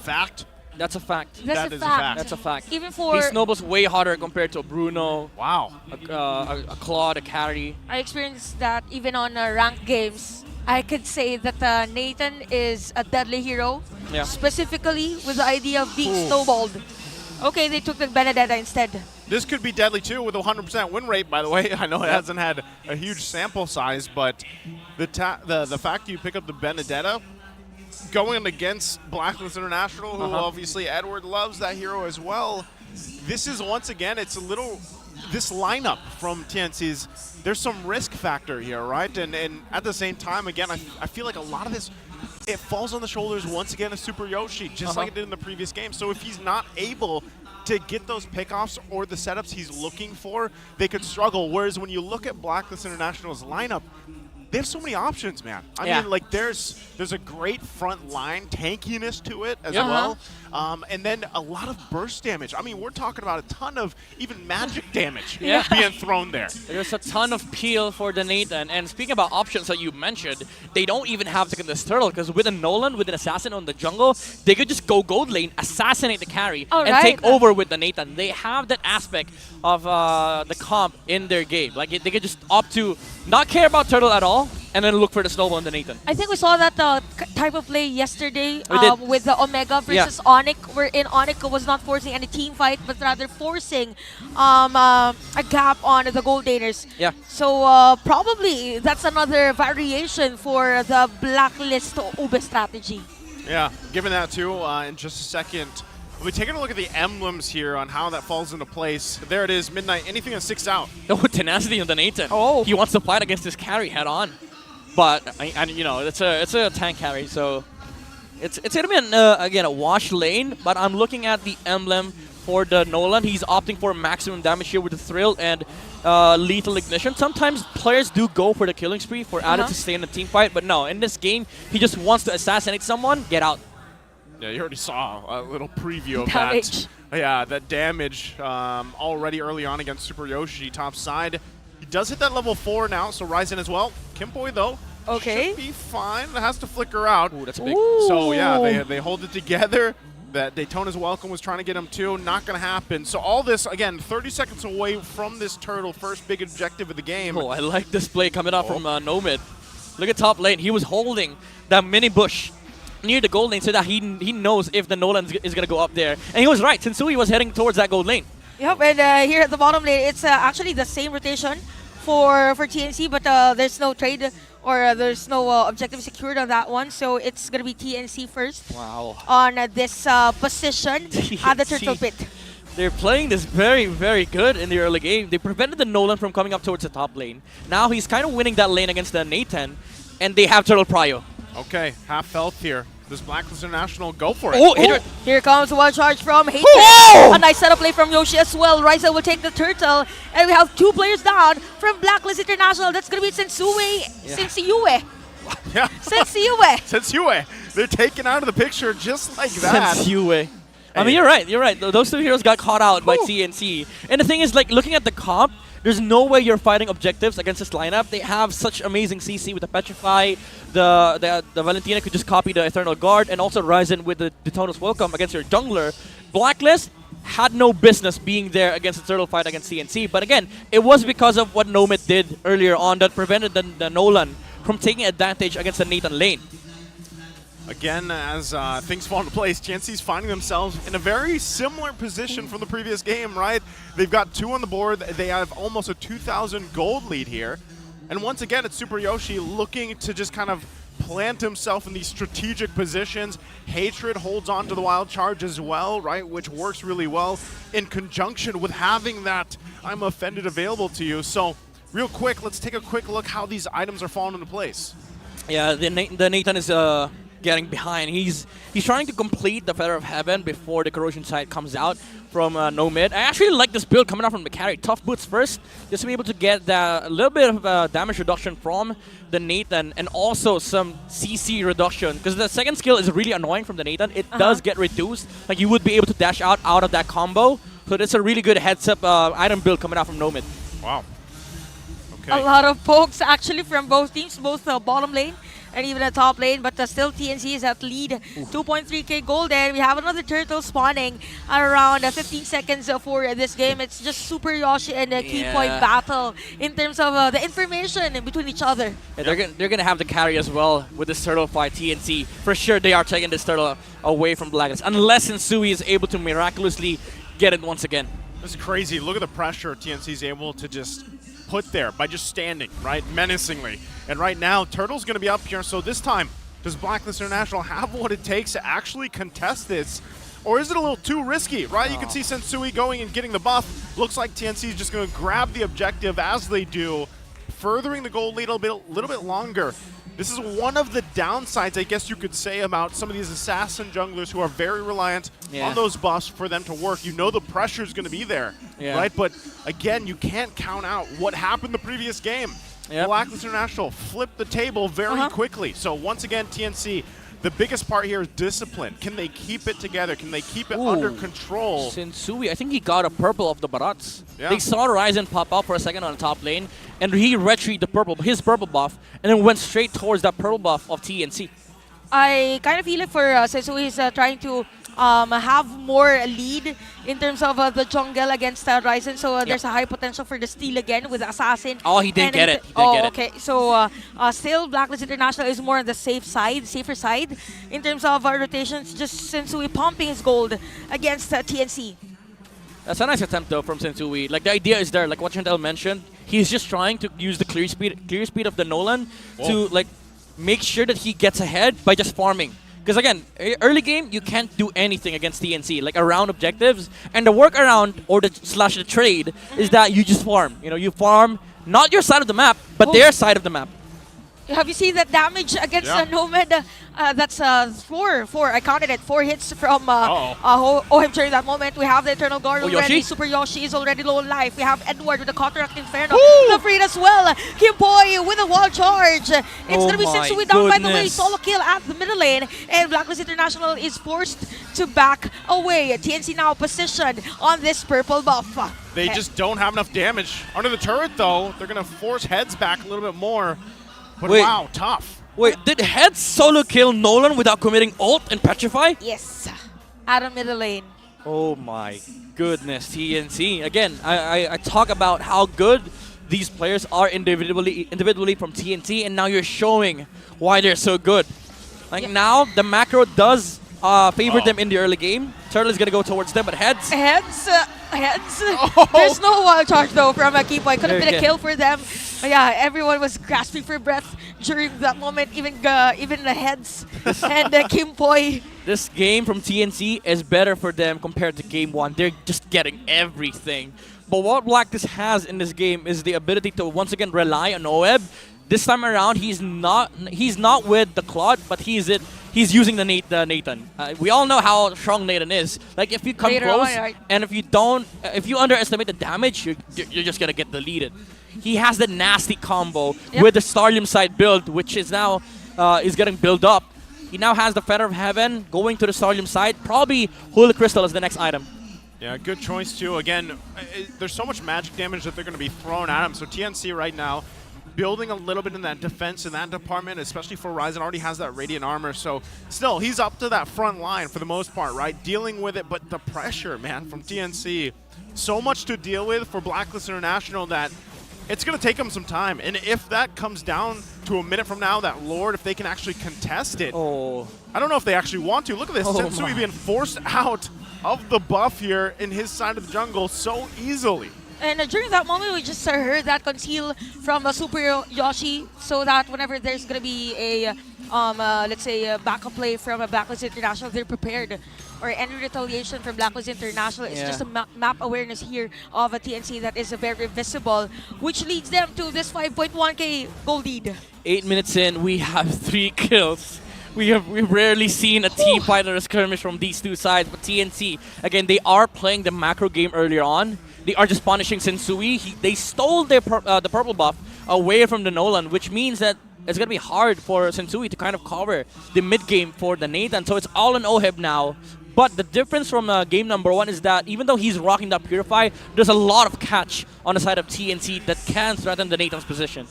fact? That's a fact. That's a fact. That's a fact. Even for he snowballs way harder compared to a Bruno. Wow. A Claude, a carry. I experienced that even on ranked games. I could say that Nathan is a deadly hero. Yeah. Specifically with the idea of being snowballed. Okay, they took the Benedetta instead. This could be deadly too with a 100% win rate, by the way. I know it hasn't had a huge sample size, but the fact you pick up the Benedetta, going against Blacklist International, who obviously Edward loves that hero as well. This is, once again, it's a little, this lineup from TNC's, there's some risk factor here, right? And at the same time, again, I feel like a lot of this, it falls on the shoulders once again of Super Yoshi, just like it did in the previous game. So if he's not able to get those pickoffs or the setups he's looking for, they could struggle. Whereas when you look at Blacklist International's lineup, they have so many options, man. I mean, like, there's a great front line tankiness to it as well. And then a lot of burst damage. I mean, we're talking about a ton of even magic damage being thrown there. There's a ton of peel for the Nathan. And speaking about options that you mentioned, they don't even have to get this turtle, because with a Nolan, with an assassin on the jungle, they could just go gold lane, assassinate the carry, and take over with the Nathan. They have that aspect of the comp in their game. Like, they could just opt to not care about turtle at all, and then look for the snowball on the Nathan. I think we saw that type of play yesterday with the Omega versus ONIC, wherein ONIC was not forcing any team fight, but rather forcing a gap on the gold laners. Yeah. So probably that's another variation for the Blacklist Ube strategy. Yeah, given that too, in just a second. We'll be taking a look at the emblems here on how that falls into place. There it is, Midnight. Anything that sticks out? Oh, tenacity on the Nathan. Oh. He wants to fight against this carry head on. But, and you know, it's a tank carry, so it's going to be, again, a wash lane. But I'm looking at the emblem for the Nolan. He's opting for maximum damage here with the Thrill and Lethal Ignition. Sometimes players do go for the killing spree for added to stay in the team fight. But no, in this game, he just wants to assassinate someone, get out. Yeah, you already saw a little preview of that. Yeah, that damage already early on against Super Yoshi top side. He does hit that level 4 now, so Ryzen as well. Kimboy, though, should be fine. It has to flicker out. Ooh, that's big. So, yeah, they hold it together. That Daytona's Welcome was trying to get him too. Not going to happen. So all this, again, 30 seconds away from this turtle. First big objective of the game. Oh, I like this play coming up from Nomad. Look at top lane. He was holding that mini bush near the gold lane so that he knows if the Nolan is going to go up there. And he was right. Sensui was heading towards that gold lane. Yep, and here at the bottom lane, it's actually the same rotation for TNC, but there's no trade or there's no objective secured on that one. So it's going to be TNC first on this position at the turtle pit. They're playing this very, very good in the early game. They prevented the Nolan from coming up towards the top lane. Now he's kind of winning that lane against the Nathan, and they have turtle prio. Okay, half health here. Does Blacklist International go for it? Oh, here comes one charge from Hater. A nice setup play from Yoshi as well. Ryza will take the turtle. And we have 2 players down from Blacklist International. That's going to be Sensui. Sensui. Yeah. Sensui. Sensui. They're taken out of the picture just like that. Sensui. I mean, you're right. Those 2 heroes got caught out by TNC. And the thing is, like, looking at the comp, there's no way you're fighting objectives against this lineup. They have such amazing CC with the Petrify. The Valentina could just copy the Eternal Guard, and also Ryzen with the Daytona's Welcome against your jungler. Blacklist had no business being there against the turtle fight against CNC. But again, it was because of what Nomad did earlier on that prevented the Nolan from taking advantage against the Nathan lane. Again, as things fall into place, GNC's finding themselves in a very similar position from the previous game, right? They've got 2 on the board. They have almost a 2,000 gold lead here. And once again, it's Super Yoshi looking to just kind of plant himself in these strategic positions. Hatred holds on to the wild charge as well, right? Which works really well in conjunction with having that I'm offended available to you. So real quick, let's take a quick look how these items are falling into place. Yeah, the Nathan is getting behind. He's trying to complete the Feather of Heaven before the Corrosion Sight comes out from Nomad. I actually like this build coming out from the carry. Tough boots first, just to be able to get a little bit of damage reduction from the Nathan, and also some CC reduction, because the second skill is really annoying from the Nathan. It does get reduced. Like, you would be able to dash out of that combo. So that's a really good heads-up item build coming out from Nomad. Wow. Okay. A lot of pokes actually from both teams, both the bottom lane and even the top lane, but still TNC is at lead. 2.3k gold, and we have another turtle spawning at around 15 seconds for this game. It's just Super Yoshi and a key point battle in terms of the information in between each other. Yeah, they're gonna have the carry as well with this turtle fight. TNC, for sure, they are taking this turtle away from Blacklist, unless Sensui is able to miraculously get it once again. This is crazy. Look at the pressure TNC is able to just put there by just standing, right, menacingly. And right now, Turtle's going to be up here, so this time, Does Blacklist International have what it takes to actually contest this? Or is it a little too risky, right? You can see Sensui going and getting the buff. Looks like TNC is just going to grab the objective as they do, furthering the gold lead a little bit longer. This is one of the downsides, I guess you could say, about some of these assassin junglers who are very reliant on those buffs for them to work. You know the pressure is going to be there, right? But again, you can't count out what happened the previous game. Blacklist International flipped the table very quickly. So once again, TNC, the biggest part here is discipline. Can they keep it together? Can they keep it under control? Sensui, I think he got a purple of the Barats. They saw Ryzen pop up for a second on the top lane, and he retrieved the purple, his purple buff, and then went straight towards that purple buff of TNC. I kind of feel it for Sensui is trying to have more lead in terms of the jungle against Ryzen, so there's a high potential for the steal again with Assassin. Oh, he didn't get it. Okay. So still Blacklist International is more on the safer side in terms of rotations, just Sensui pumping his gold against TNC. That's a nice attempt though from Sensui. Like the idea is there, like what Chantel mentioned, he's just trying to use the clear speed of the Nolan to like make sure that he gets ahead by just farming. Because again, early game, you can't do anything against TNC, like around objectives. And the workaround, or the trade, is that you just farm. You know, you farm not your side of the map, but their side of the map. Have you seen that damage against Nomad? That's 4. I counted it. 4 hits from OHIM during that moment. We have the Eternal Guard already. Super Yoshi is already low on life. We have Edward with the Counteract Inferno. The Freed as well. Kimboy with a wall charge. It's going to be Sensui down, by the way. Solo kill at the middle lane. And Blacklist International is forced to back away. TNC now positioned on this purple buff. They just don't have enough damage. Under the turret, though, they're going to force Heads back a little bit more. But wow, tough. Wait, did Heads solo kill Nolan without committing ult and Petrify? Yes, out of middle lane. Oh my goodness, TNC. Again, I talk about how good these players are individually from TNC, and now you're showing why they're so good. Like now, the macro does favor them in the early game. Turtle is going to go towards them, but Heads. Heads. There's no wall charge though from Kimboy. Could have been a kill for them. But yeah, everyone was grasping for breath during that moment, even the Heads and Kimboy. This game from TNC is better for them compared to game 1. They're just getting everything. But what Blacklist has in this game is the ability to once again rely on OEB. This time around, he's not with the Claude, but he's using the Nathan. We all know how strong Nathan is. Like if you come close and if you underestimate the damage, you're just gonna get deleted. He has the nasty combo with the Starlium side build, which is now is getting built up. He now has the Feather of Heaven going to the Starlium side. Probably Holy Crystal is the next item. Yeah, good choice too. Again, there's so much magic damage that they're going to be thrown at him. So TNC right now building a little bit in that defense in that department, especially for Ryzen, already has that Radiant Armor. So still, he's up to that front line for the most part, right? Dealing with it, but the pressure, man, from TNC. So much to deal with for Blacklist International that it's going to take them some time. And if that comes down to a minute from now, that Lord, if they can actually contest it, I don't know if they actually want to. Look at this, Sensui being forced out of the buff here in his side of the jungle so easily. And during that moment, we just heard that conceal from Super Yoshi, so that whenever there's going to be a, let's say, a backup play from a Blacklist International, they're prepared. Or any retaliation from Blacklist International. It's just a map awareness here of a TNC that is very visible, which leads them to this 5.1k gold lead. 8 minutes in, we have 3 kills. We've rarely seen a team fight or a skirmish from these two sides, but TNC, again, they are playing the macro game earlier on. They are just punishing Sensui. They stole their the purple buff away from the Nolan, which means that it's going to be hard for Sensui to kind of cover the mid game for the Nathan. So it's all on OHIB now. But the difference from game number 1 is that even though he's rocking that Purify, there's a lot of catch on the side of TNC that can threaten the Nathan's position.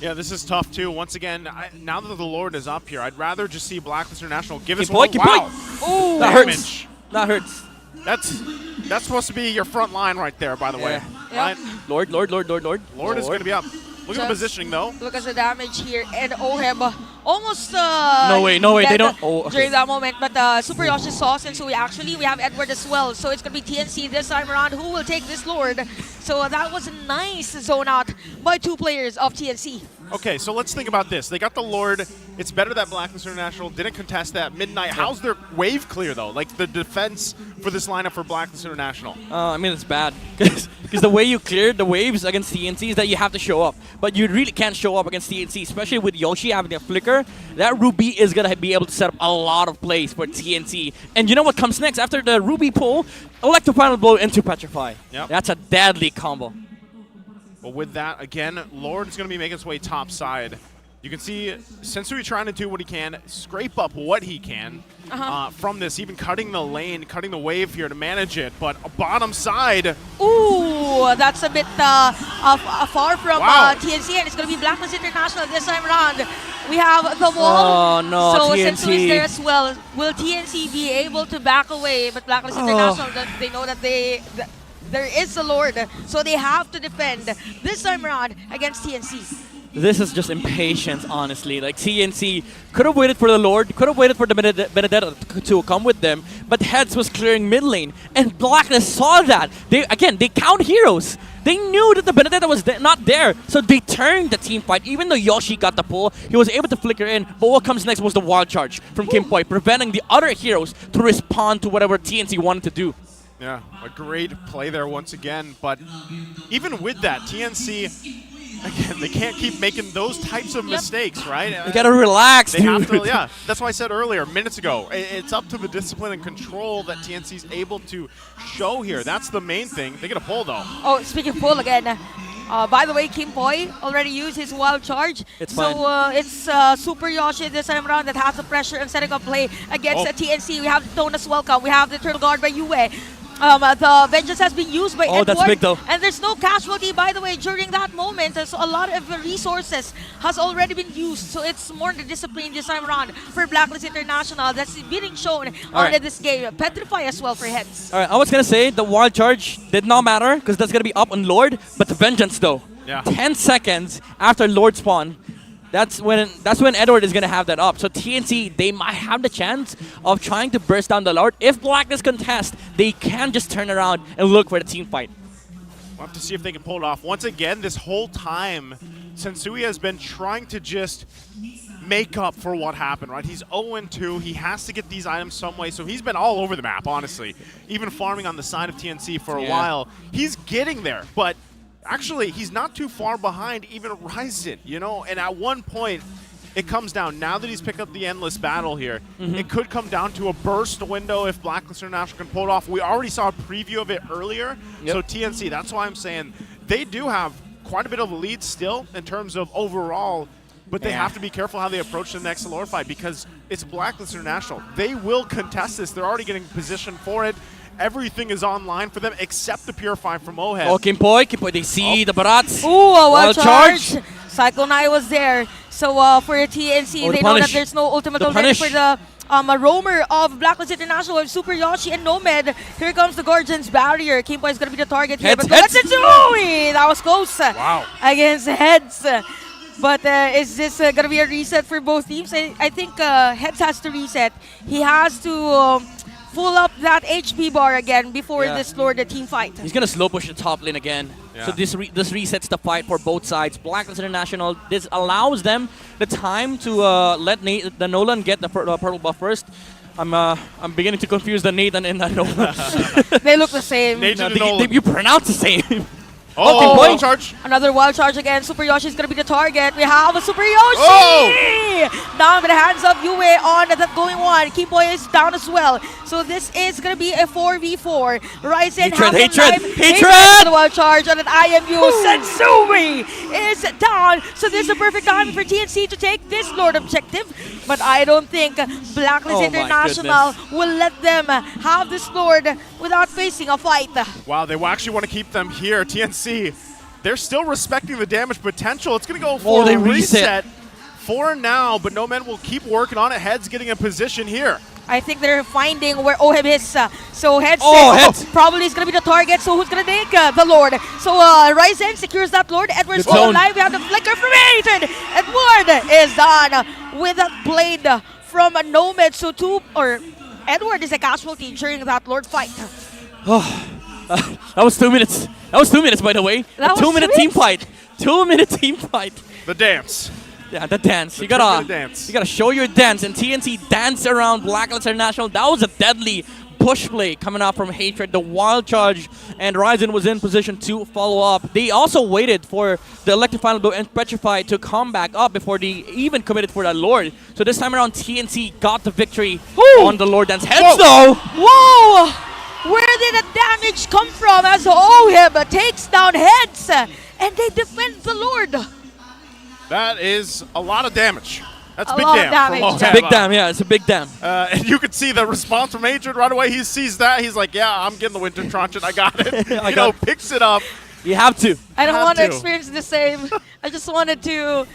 Yeah, this is tough too. Once again, now that the Lord is up here, I'd rather just see Blacklist International give us one. Wow! Oh, that hurts. That hurts. That's supposed to be your front line right there, by the way. Right? Lord. Lord is going to be up. Look at the positioning, though. Look at the damage here. And OHIB almost No way, they dead don't. Oh, okay. during that moment. But Super Yoshi saw, since we have Edward as well. So it's going to be TNC this time around who will take this Lord. So that was a nice zone out by 2 players of TNC. Okay, so let's think about this. They got the Lord. It's better that Blacklist International didn't contest that midnight. How's their wave clear, though? Like, the defense for this lineup for Blacklist International? I mean, it's bad. Because the way you cleared the waves against TNC is that you have to show up. But you really can't show up against TNC, especially with Yoshi having a flicker. That Ruby is going to be able to set up a lot of plays for TNC. And you know what comes next? After the Ruby pull, Electro Final Blow into Petrify. Yep. That's a deadly combo. But with that, again, Lord is going to be making his way top side. You can see Sensui trying to do what he can, scrape up what he can from this, even cutting the lane, cutting the wave here to manage it. But bottom side. Ooh, that's a bit far from TNC, and it's going to be Blacklist International this time around. We have the wall. Oh, no, so TNC. Sensui is there as well. Will TNC be able to back away? But Blacklist International, they know that there is a Lord, so they have to defend this time around against TNC. This is just impatience, honestly. Like, TNC could have waited for the Lord, could have waited for the Benedetta to come with them, but Heads was clearing mid lane, and Blacklist saw that. They count heroes. They knew that the Benedetta was not there, so they turned the team fight. Even though Yoshi got the pull, he was able to flicker in, but what comes next was the wild charge from Kimpoi, preventing the other heroes to respond to whatever TNC wanted to do. Yeah, a great play there once again, but even with that, TNC... Again, they can't keep making those types of mistakes, right? You gotta relax, They have dude. to, yeah. That's why I said earlier, minutes ago, it's up to the discipline and control that TNC's able to show here. That's the main thing. They get a pull, though. Oh, speaking of pull again, by the way, Kimpoi already used his wild charge. It's so it's Super Yoshi this time around that has the pressure and setting up play against TNC. We have the Tonas welcome. We have the Turtle Guard by Yue. The Vengeance has been used by Edward. That's big, though. And there's no casualty, by the way, during that moment. So a lot of resources has already been used. So it's more the discipline this time around for Blacklist International that's being shown on this game. Petrify as well for Heads. All right, I was going to say the wild charge did not matter because that's going to be up on Lord, but the Vengeance, though. Yeah. 10 seconds after Lord spawn, that's when Edward is going to have that up. So TNC, they might have the chance of trying to burst down the Lord. If Blacklist contest, they can just turn around and look for the team fight. We'll have to see if they can pull it off. Once again, this whole time, Sensui has been trying to just make up for what happened, right? He's 0-2. He has to get these items some way, so he's been all over the map, honestly. Even farming on the side of TNC for a while. He's getting there, but actually, he's not too far behind even Ryzen, you know? And at one point, it comes down. Now that he's picked up the endless battle here, it could come down to a burst window if Blacklist International can pull it off. We already saw a preview of it earlier. So TNC, that's why I'm saying they do have quite a bit of a lead still in terms of overall, but they have to be careful how they approach the next Lord fight because it's Blacklist International. They will contest this. They're already getting positioned for it. Everything is online for them except the Purify from Mohead. Oh, Kimpoi, they see the Barats. Ooh, a wild charge. Cyclone Eye was there. So for TNC, they know that there's no ultimate already for the roamer of Blacklist International with Super Yoshi and Nomad. Here comes the Guardian's Barrier. Kimpoi is going to be the target here. But Sensui! That was close against Heads. But is this going to be a reset for both teams? I think Heads has to reset. He has to full up that HP bar again before this Lord the team fight. He's going to slow push the top lane again. So this resets the fight for both sides. Blacklist International, this allows them the time to let the Nolan get the purple buff first. I'm beginning to confuse the Nathan and the Nolan. They look the same. Nathan and Nolan. You pronounce the same. Oh, wild charge. Another wild charge again. Super Yoshi is going to be the target. We have a Super Yoshi! Down with the hands of Yue on that going one. Kimpoi is down as well. So this is going to be a 4v4. Ryzen hatred! The wild charge on an IMU. Sensui is down. So this is a perfect time for TNC to take this Lord objective. But I don't think Blacklist International will let them have this Lord without facing a fight. Wow, they actually want to keep them here. TNC, they're still respecting the damage potential. It's going to go for a reset for now, but Nomad will keep working on it. Heads getting a position here. I think they're finding where Oheb is. So Heads, Heads. probably is going to be the target. So who's going to take the Lord? So Ryzen secures that Lord. Edward's Good still zone. alive. We have the flicker from Hatred. Edward is done with that blade from Nomad. So Edward is a casualty during that Lord fight. That was 2 minutes. That was 2 minutes, by the way. That A 2 was minute 2 team minutes? fight. 2 minute team fight. The dance. Yeah, the dance. The You gotta 2 minute dance. You gotta show your dance. And TNC danced around Blacklist International. That was a deadly push play coming out from Hatred. The wild charge, and Ryzen was in position to follow up. They also waited for the electric final blow and Petrify to come back up before they even committed for that Lord. So this time around, TNC got the victory on the Lord dance. Heads though. Whoa! Where did the damage come from as Oheb takes down Heads and they defend the Lord? That is a lot of damage. That's A big lot of damn. damage. From It's a big damn, yeah, it's a big damn. And you could see the response from Hatred right away. He sees that. He's like, yeah, I'm getting the Winter Tronchant. I got it. Picks it up. You have to. I don't Have want to to. experience the same. I just wanted to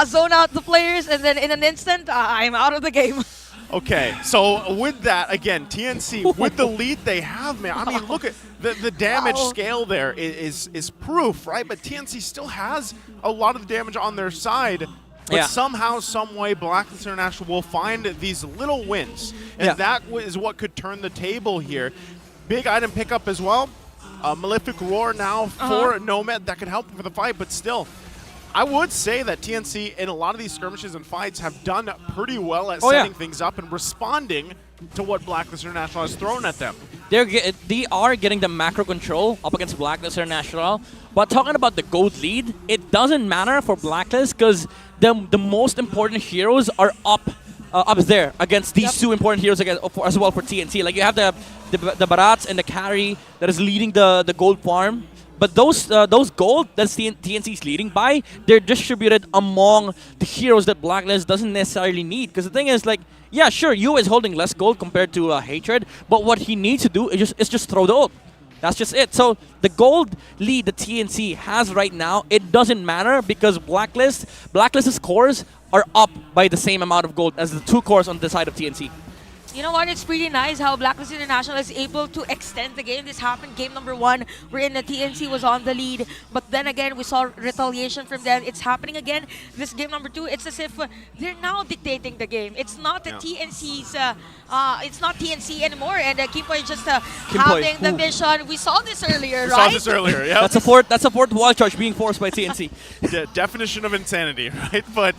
zone out the players, and then in an instant, I'm out of the game. Okay, so with that, again, TNC, with the lead they have, man, I mean, look at the damage scale there is proof, right? But TNC still has a lot of the damage on their side. But somehow, some way, Blacklist International will find these little wins. And that is what could turn the table here. Big item pickup as well. Malefic Roar now for Nomad. That could help for the fight, but still, I would say that TNC in a lot of these skirmishes and fights have done pretty well at setting things up and responding to what Blacklist International has thrown at them. They are getting the macro control up against Blacklist International. But talking about the gold lead, it doesn't matter for Blacklist because the most important heroes are up there against these two important heroes as well for TNC. Like you have the Barats and the carry that is leading the gold farm. But those gold that TNC is leading by, they're distributed among the heroes that Blacklist doesn't necessarily need. Because the thing is, like, yeah, sure, Yu is holding less gold compared to Hatred, but what he needs to do is just throw the ult. That's just it. So the gold lead that TNC has right now, it doesn't matter because Blacklist's cores are up by the same amount of gold as the 2 cores on the side of TNC. You know what? It's pretty nice how Blacklist International is able to extend the game. This happened game number 1, wherein the TNC was on the lead. But then again, we saw retaliation from them. It's happening again. This game number 2, it's as if they're now dictating the game. It's not the TNC's. It's not TNC anymore. And Kimpoy just having the mission. We saw this earlier, We right? saw this earlier, yeah. That's a fourth wild charge being forced by TNC. The definition of insanity, right? But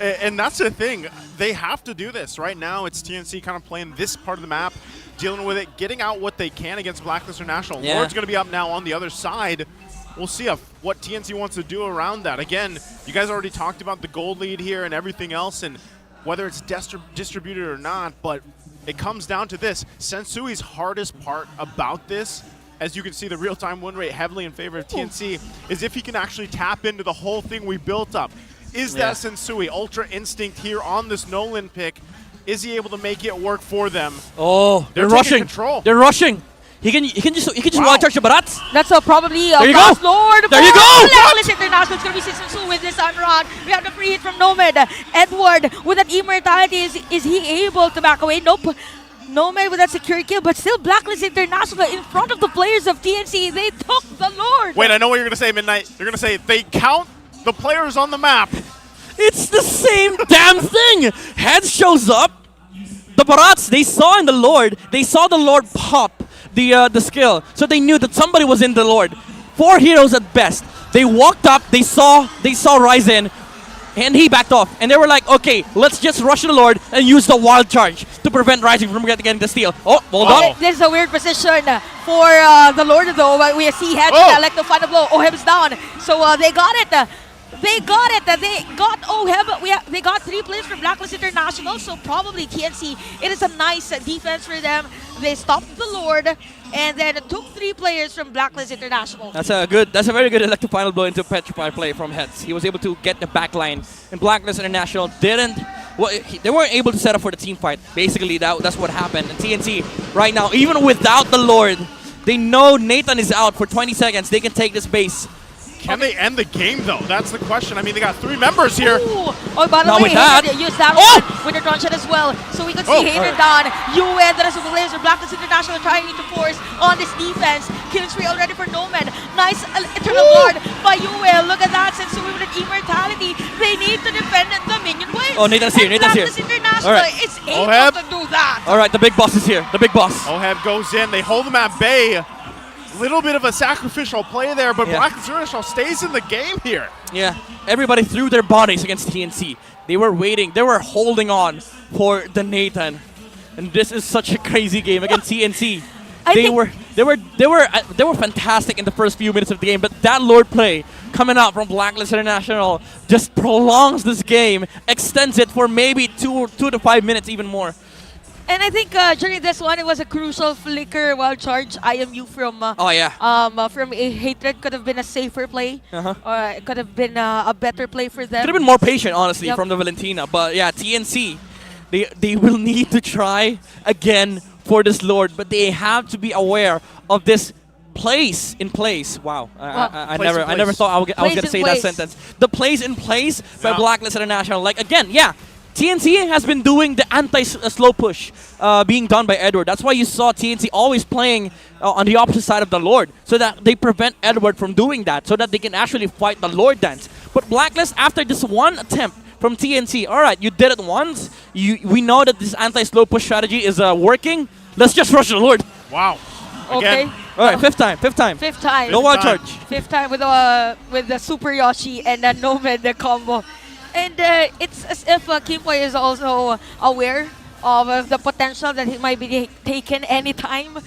and that's the thing. They have to do this. Right now, it's TNC kind of playing this part of the map, dealing with it, getting out what they can against Blacklist International. Yeah. Lord's going to be up now on the other side. We'll see what TNC wants to do around that. Again, you guys already talked about the gold lead here and everything else, and whether it's distributed or not, but it comes down to this. Sensui's hardest part about this, as you can see the real-time win rate heavily in favor of TNC, is if he can actually tap into the whole thing we built up. Is that Sensui Ultra Instinct here on this Nolan pick? Is he able to make it work for them? Oh, they're taking rushing. Control. They're rushing. He can just wild charge the Barats. That's probably a There you Frost go. Lord. There you go. Blacklist International. It's going to be 6-2 with this time around. We have the free hit from Nomad. Edward with that immortality. Is he able to back away? Nope. Nomad with that secure kill, but still Blacklist International in front of the players of TNC. They took the Lord. Wait, I know what you're going to say, Midnight. You're going to say they count the players on the map. It's the same damn thing. Heads shows up. The Barats, they saw in the Lord. They saw the Lord pop the skill, so they knew that somebody was in the Lord. 4 heroes at best. They walked up. They saw Ryzen, and he backed off. And they were like, okay, let's just rush the Lord and use the wild charge to prevent Ryzen from getting the steal. Oh, hold on. This is a weird position for the Lord, though. But we see Heads like to find a blow. Oheb's down, so they got it. They got it. They got Oheb. They got 3 players from Blacklist International, so probably TNC. It is a nice defense for them. They stopped the Lord, and then took 3 players from Blacklist International. That's a very good electric final blow into Petrify play from Heads. He was able to get the back line, and Blacklist International didn't. Well, they weren't able to set up for the team fight. Basically, that's what happened. And TNC right now, even without the Lord, they know Nathan is out for 20 seconds. They can take this base. Can they end the game, though? That's the question. I mean, they got 3 members here. Ooh. Oh, by the Not way, with that. Hatred used that Oh! one with the drone shot as well. So we could see Hatred down. Yue and the rest of the players are Blacklist International trying to force on this defense. Kill spree already for Nomad. Nice Eternal Guard by Yue. Look at that. Since we with Immortality, they need to defend the minion waves. Oh, Nathan's here. Nathan's here. Blacklist International is able Oheb. to do that. All right, the big boss is here. The big boss. Oheb goes in. They hold him at bay. Little bit of a sacrificial play there, but Yeah. Blacklist International stays in the game here. Yeah, everybody threw their bodies against TNC. They were waiting. They were holding on for the Nathan. And this is such a crazy game against TNC. They were fantastic in the first few minutes of the game, but that Lord play coming out from Blacklist International just prolongs this game, extends it for maybe 2 to 5 minutes even more. And I think during this one, it was a crucial flicker while charge IMU from from a Hatred could have been a safer play, or it could have been a better play for them. Could have been more patient, honestly, Yep. from the Valentina. But yeah, TNC, they will need to try again for this Lord, but they have to be aware of this place in place. Wow, I never thought I was gonna say that sentence. The place in place by Blacklist International. Like again, yeah. TNC has been doing the anti-slow push being done by Edward. That's why you saw TNC always playing on the opposite side of the Lord, so that they prevent Edward from doing that, so that they can actually fight the Lord dance. But Blacklist, after this one attempt from TNC, all right, you did it once. We know that this anti-slow push strategy is working. Let's just rush the Lord. Wow. Okay. All right, fifth time. Fifth time. No wild charge. Fifth time with the Super Yoshi and the Nomad combo. And it's as if Kimboy is also aware of the potential that he might be taken anytime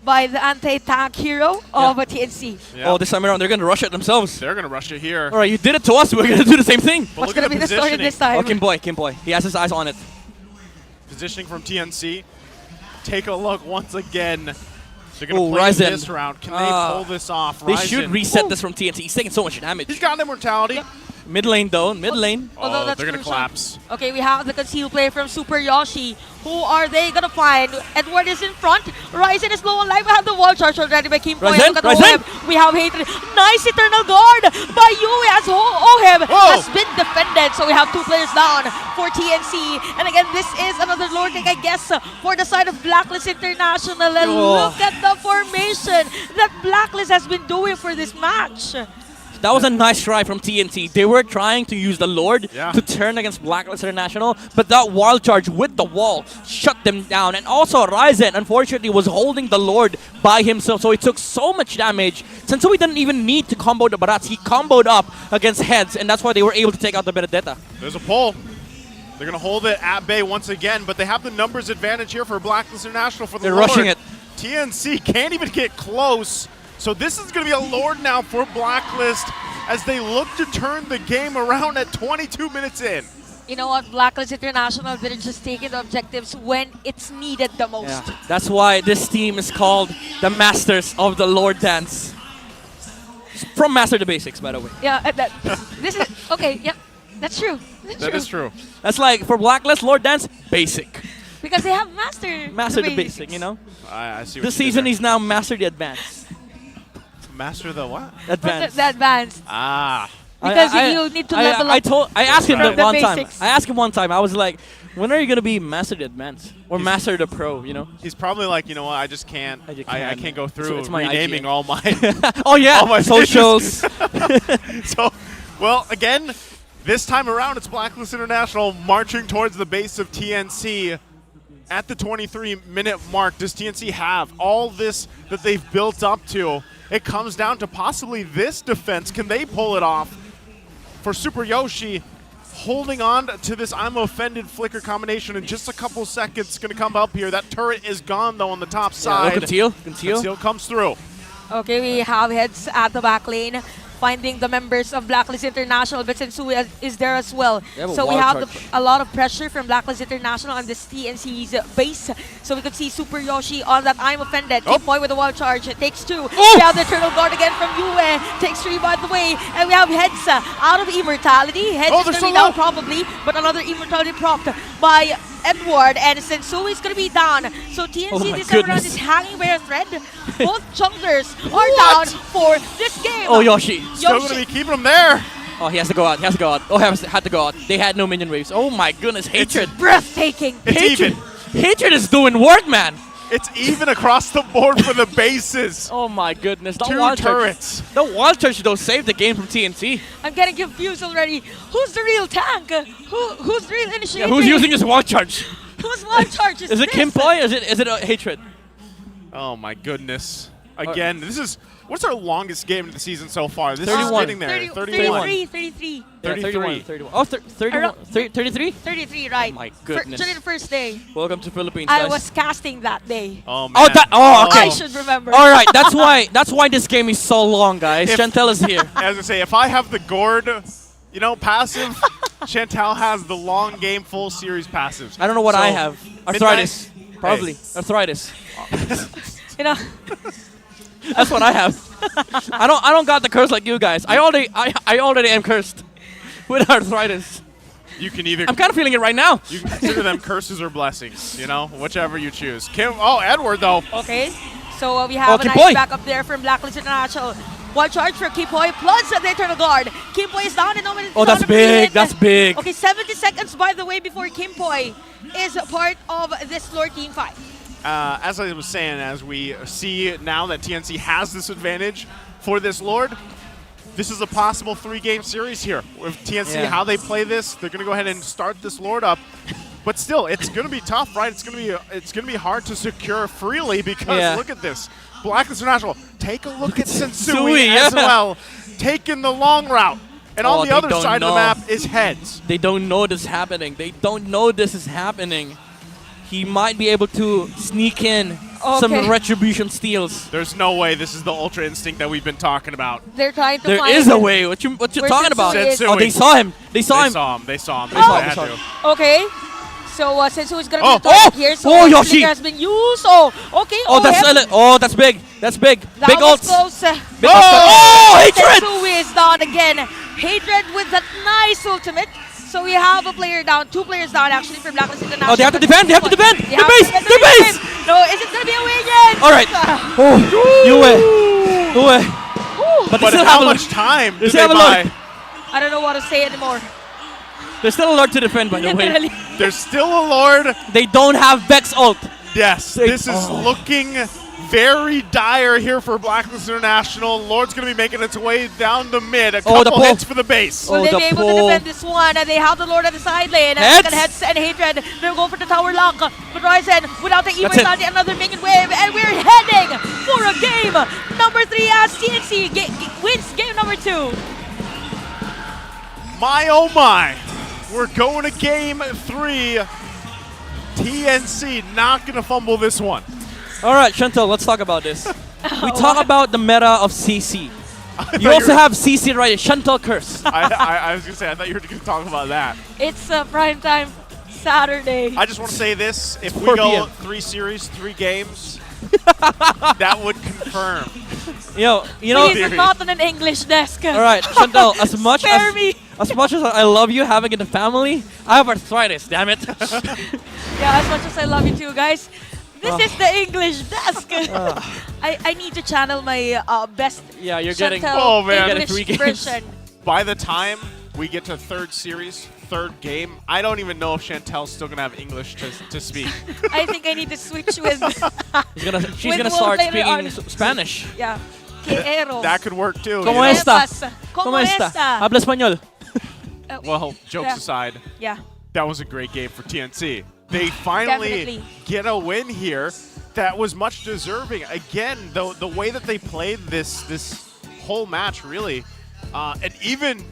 by the anti-tank hero of TNC. Yeah. Oh, this time around, they're going to rush it themselves. They're going to rush it here. All right, you did it to us. We're going to do the same thing. But What's going to be the story this time? Oh, Kimboy. He has his eyes on it. Positioning from TNC. Take a look once again. They're going to play this round. Can they pull this off? They should reset this from TNC. He's taking so much damage. He's got immortality. Yep. Mid lane though, mid lane. Oh, they're going to collapse. Okay, we have the concealed play from Super Yoshi. Who are they going to find? Edward is in front. Ryzen is low on life. We have the wall charge already by Kimboy. Look at Oheb. We have Hatred. Nice Eternal Guard by Yue as Oheb has been defended. So we have 2 players down for TNC. And again, this is another Lord thing, I guess, for the side of Blacklist International. And look at the formation that Blacklist has been doing for this match. That was a nice try from TNT. They were trying to use the Lord to turn against Blacklist International, but that wild charge with the wall shut them down. And also Ryzen, unfortunately, was holding the Lord by himself, so he took so much damage. Since we didn't even need to combo the Barats, he comboed up against heads, and that's why they were able to take out the Benedetta. There's a pull. They're going to hold it at bay once again, but they have the numbers advantage here for Blacklist International for the They're Lord. rushing it. TNC can't even get close. So this is going to be a Lord now for Blacklist as they look to turn the game around at 22 minutes in. You know what? Blacklist International, they're just taking the objectives when it's needed the most. Yeah. That's why this team is called the Masters of the Lord Dance. From Master the Basics, by the way. Yeah, this is, okay, yeah, that's true. That is true. That's like, for Blacklist, Lord Dance, basic. Because they have Master the Basic, you know? I see what this season, he's now Master the Advanced. Master the what? Advanced. The Advanced. Ah. Because you need to level up. I asked him from one the time. basics. I asked him one time. I was like, when are you going to be Master the Advanced? Or Master the Pro, you know? He's probably like, you know what, I just can't. I can't go through it's my renaming idea. all my oh yeah, all my socials. So, well, again, this time around, it's Blacklist International marching towards the base of TNC. At the 23-minute mark, does TNC have all this that they've built up to? It comes down to possibly this defense. Can they pull it off? For Super Yoshi, holding on to this I'm Offended flicker combination in just a couple seconds. Going to come up here. That turret is gone, though, on the top side. Conceal comes through. Okay, we have heads at the back lane, finding the members of Blacklist International, but Sensui is there as well. So we have a lot of pressure from Blacklist International on this TNC's base. So we could see Super Yoshi on that I'm Offended. Kimboy with a wild charge. It takes 2. We have the Eternal Guard again from Yue. Takes 3 by the way. And we have Heads out of Immortality. Heads is going to be down probably, but another Immortality propped by Edward, and Sensui is going to be down. So TNC my this time around goodness. is hanging by a thread. Both junglers are down for this game. Oh, Yoshi. Still going to be keeping him there. Oh, he has to go out. He has to go out. Oh, he had to go out. They had no minion waves. Oh my goodness, hatred. Breathtaking. It's Hatred. even. Hatred is doing work, man. It's even across the board for the bases. Oh my goodness. The Two wall turrets. Charge, the wall charge, though, saved the game from TNC. I'm getting confused already. Who's the real tank? Who's the real initiator? Yeah, who's using his wall charge? Whose wall charge is Is it this? Kimpoi? Is it hatred? Oh my goodness. Again, this is what's our longest game of the season so far? This 31. is getting there. 31. 33. Yeah, 33. 31. Oh, 31. 33? 33, right. Oh my goodness. During the first day. Welcome to Philippines, I guys. was casting that day. Oh man. Okay. I should remember. All right, that's why this game is so long, guys. Chantel is here. As I say, if I have the gourd, passive, Chantal has the long game full series passives. I don't know what So, I have. Arthritis. Probably. Hey. Arthritis. You know. That's what I have. I don't got the curse like you guys. I already am cursed with arthritis. You can either. I'm kind of feeling it right now. You can consider them curses or blessings, whichever you choose. Edward though. Okay. So we have a nice backup there from Blacklist International. One charge for Kimpoi plus the Eternal Guard. Kimpoi is down in no minutes. Oh, that's big. That's big. Okay, 70 seconds by the way before Kimpoi is a part of this Lord Team Fight. As I was saying, as we see now that TNC has this advantage for this Lord, this is a possible 3-game series here. With TNC, how they play this, they're going to go ahead and start this Lord up. But still, it's going to be tough, right? It's going to be hard to secure freely because look at this. Blacklist International, take a look at Sensui as well, taking the long route. And on the other side of the map is heads. They don't know this is happening. They don't know this is happening. He might be able to sneak in some retribution steals. There's no way this is the Ultra Instinct that we've been talking about. They're trying to There find is a way. What you talking about? Oh, they saw him. They saw him. They saw him. They saw him. Okay. So Sensui is going to be the target here. So Yoshi has been used. Okay. That's big. That's big. That big was ults. close. Hatred! Sensui is down again. Hatred with that nice ultimate. So we have a player down, 2 players down actually from Blacklist International. Oh, they have to defend. They have to defend. They The have base. to defend The base. No, is it going to be a win yet? All right. You win. But they still how have much time They do still they have a buy? I don't know what to say anymore. There's still a Lord to defend, by the way. Literally. There's still a Lord. They don't have Vex ult. Yes, this is looking very dire here for Blacklist International. Lord's going to be making its way down the mid. A couple hits for the base. Will they be able to defend this one? They have the Lord at the side lane. Heads and Hatred. They're going for the tower lock. But Ryzen, without the Evos on another minion wave. And we're heading for a game number 3 as TNC wins game number 2. My oh my. We're going to game 3. TNC not going to fumble this one. All right, Chantal, let's talk about this. We talk about the meta of CC. You also have CC right, Chantal Curse. I was going to say, I thought you were going to talk about that. It's a primetime Saturday. I just want to say this. If we 4 go PM. 3 series, 3 games, that would confirm. You know. Please, not on an English desk. All right, Chantal, as much Spare me. as I love you having in the family, I have arthritis, damn it. Yeah, as much as I love you too, guys. This is the English desk. I need to channel my best. Yeah, you're Chantal getting English 3 games. version. By the time we get to 3rd series, 3rd game, I don't even know if Chantel's still going to have English to speak. I think I need to switch with. She's gonna start speaking Spanish. Yeah. Quiero. That could work too. ¿Cómo está? ¿Cómo está? Habla español. Well, jokes aside, Yeah. that was a great game for TNC. They finally get a win here that was much deserving. Again, the way that they played this whole match, really, and even